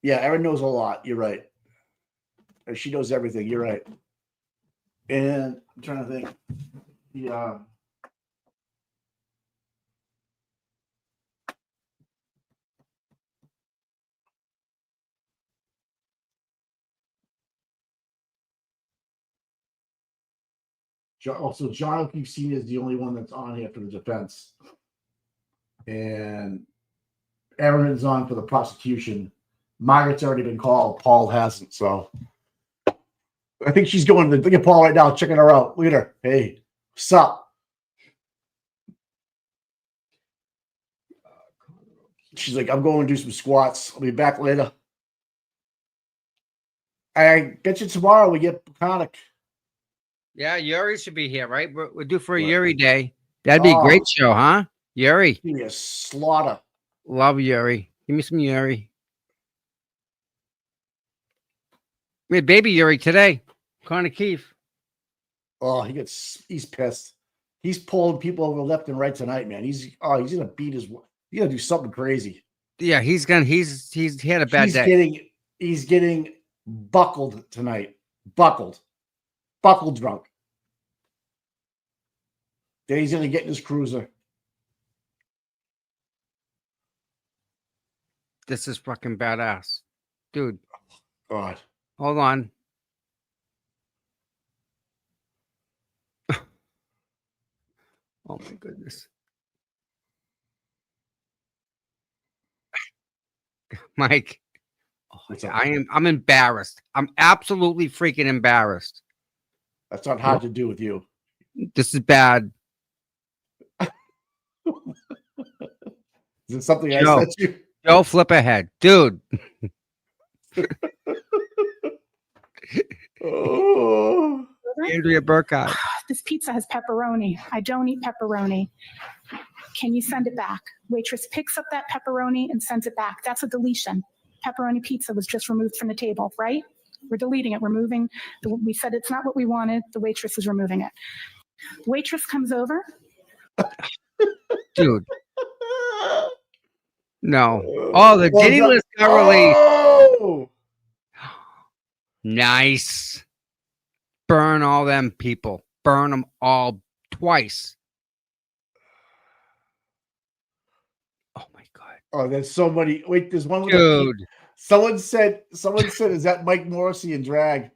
Yeah, Erin knows a lot. You're right. And she knows everything. You're right. And I'm trying to think. Yeah. Also, John O'Keefe Sr. is the only one that's on here for the defense. And Erin is on for the prosecution. Margaret's already been called. Paul hasn't. So I think she's going to look at Paul right now, checking her out. Look at her. Hey, what's up? She's like, I'm going to do some squats. I'll be back later. I bet you tomorrow we get Peconic. Yeah, Yuri should be here, right? We're due for a Yuri day. That'd be a great show, huh? Yuri. Give me a slaughter. Love Yuri. Give me some Yuri. We had baby Yuri today. Connor Keefe. Oh, he's pissed. He's pulling people over left and right tonight, man. He's gonna beat his. He's gonna do something crazy. Yeah, he's had a bad day. He's getting buckled tonight. Buckled drunk. Then he's gonna get in his cruiser. This is fucking badass. Dude. God. Hold on. Oh my goodness. Mike. I'm embarrassed. I'm absolutely freaking embarrassed. That's not hard to do with you. This is bad. Is it something I Joe, said to you? Joe, flip ahead. Dude. Oh. Andrea Burkhardt. This pizza has pepperoni. I don't eat pepperoni. Can you send it back? Waitress picks up that pepperoni and sends it back. That's a deletion. Pepperoni pizza was just removed from the table, right? We're deleting it. We said it's not what we wanted. The waitress is removing it. Waitress comes over. Dude. No. Oh, the Well, Diddy no- list got released. Oh! Nice. Burn all them people. Burn them all twice. Oh, there's so many. Wait, there's one with Dude. Someone said, is that Mike Morrissey in drag?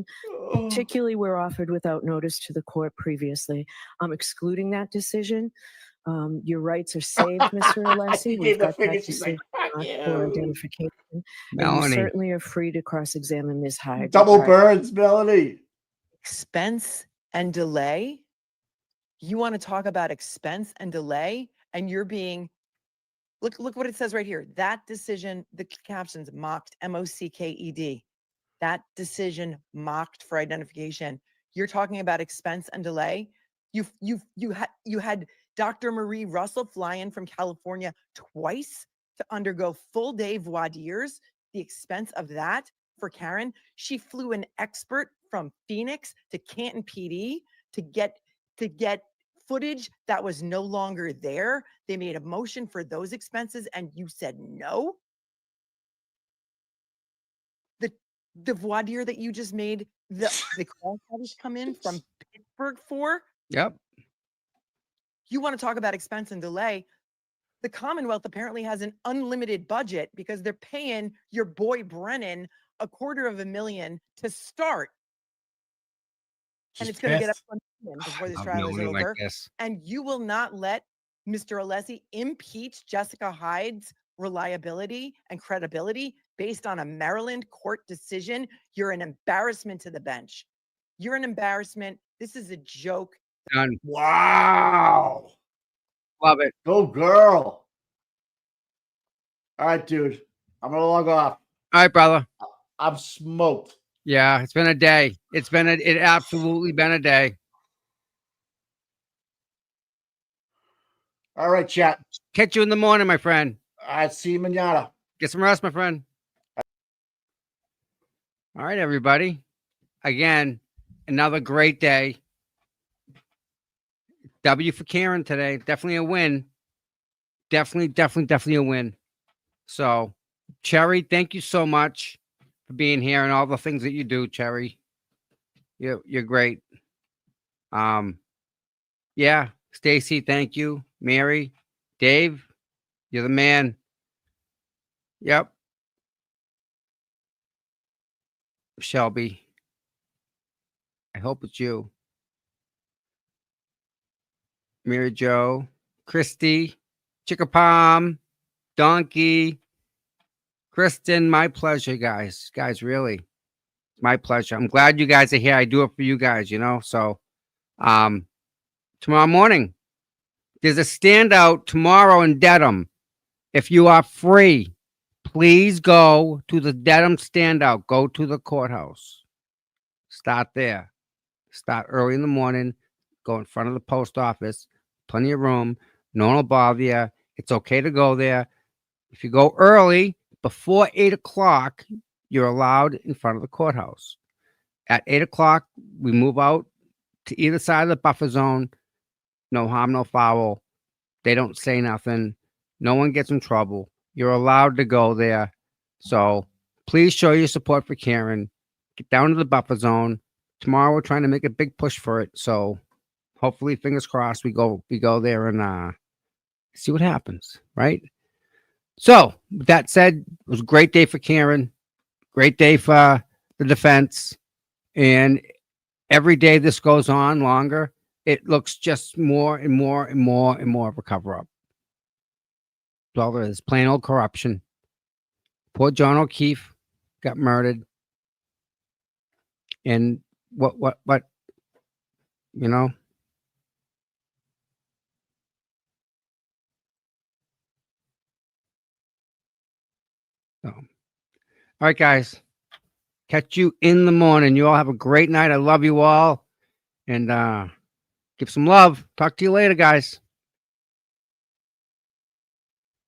decision, particularly where offered without notice to the court previously. I'm excluding that decision. Your rights are saved, Mr. Alessi. We've got that decision not for identification. And you Melanie. certainly are free to cross-examine Ms. Hyde. Double Right. birds, Melanie. Expense and delay. You want to talk about expense and delay, and you're being, look what it says right here. That decision, the captions mocked, M-O-C-K-E-D. That decision mocked for identification. You're talking about expense and delay. You had Dr. Marie Russell fly in from California twice to undergo full day voir dires. The expense of that for Karen. She flew an expert from Phoenix to Canton PD to get footage that was no longer there. They made a motion for those expenses and you said no. The voir dire that you just made, the call studies come in from Pittsburgh for. Yep. You want to talk about expense and delay. The Commonwealth apparently has an unlimited budget because they're paying your boy Brennan $250,000 to start. And it's going to get up to $1 million before this trial is over. And you will not let Mr. Alessi impeach Jessica Hyde's reliability and credibility based on a Maryland court decision. You're an embarrassment to the bench. You're an embarrassment. This is a joke. Done. Wow. Love it. Go girl. All right, dude. I'm gonna log off. All right, brother. I'm smoked. Yeah, it's been a day. It absolutely been a day. All right, chat. Catch you in the morning, my friend. All right, see you mañana. Get some rest, my friend. All right, everybody. Again, another great day. W for Karen today. Definitely a win. Definitely a win. So, Cherry, thank you so much for being here and all the things that you do, Cherry. You're great. Yeah, Stacy, thank you. Mary, Dave, you're the man. Yep. Shelby, I hope it's you. Mary Jo, Christy, Chickapalm, Donkey, Kristen, my pleasure, guys. Guys, really. It's my pleasure. I'm glad you guys are here. I do it for you guys, you know. So tomorrow morning, there's a standout tomorrow in Dedham. If you are free, please go to the Dedham standout. Go to the courthouse. Start there. Start early in the morning. Go in front of the post office. Plenty of room. No one will bother you. It's okay to go there. If you go early, before 8 o'clock, you're allowed in front of the courthouse. At 8 o'clock, we move out to either side of the buffer zone. No harm, no foul. They don't say nothing. No one gets in trouble. You're allowed to go there. So please show your support for Karen. Get down to the buffer zone. Tomorrow, we're trying to make a big push for it. So hopefully, fingers crossed, we go there and see what happens, right? So with that said, it was a great day for Karen. Great day for the defense. And every day this goes on longer, it looks just more and more and more and more of a cover-up. Well, there is plain old corruption. Poor John O'Keefe got murdered. And what, you know? So, all right, guys. Catch you in the morning. You all have a great night. I love you all. And give some love. Talk to you later, guys.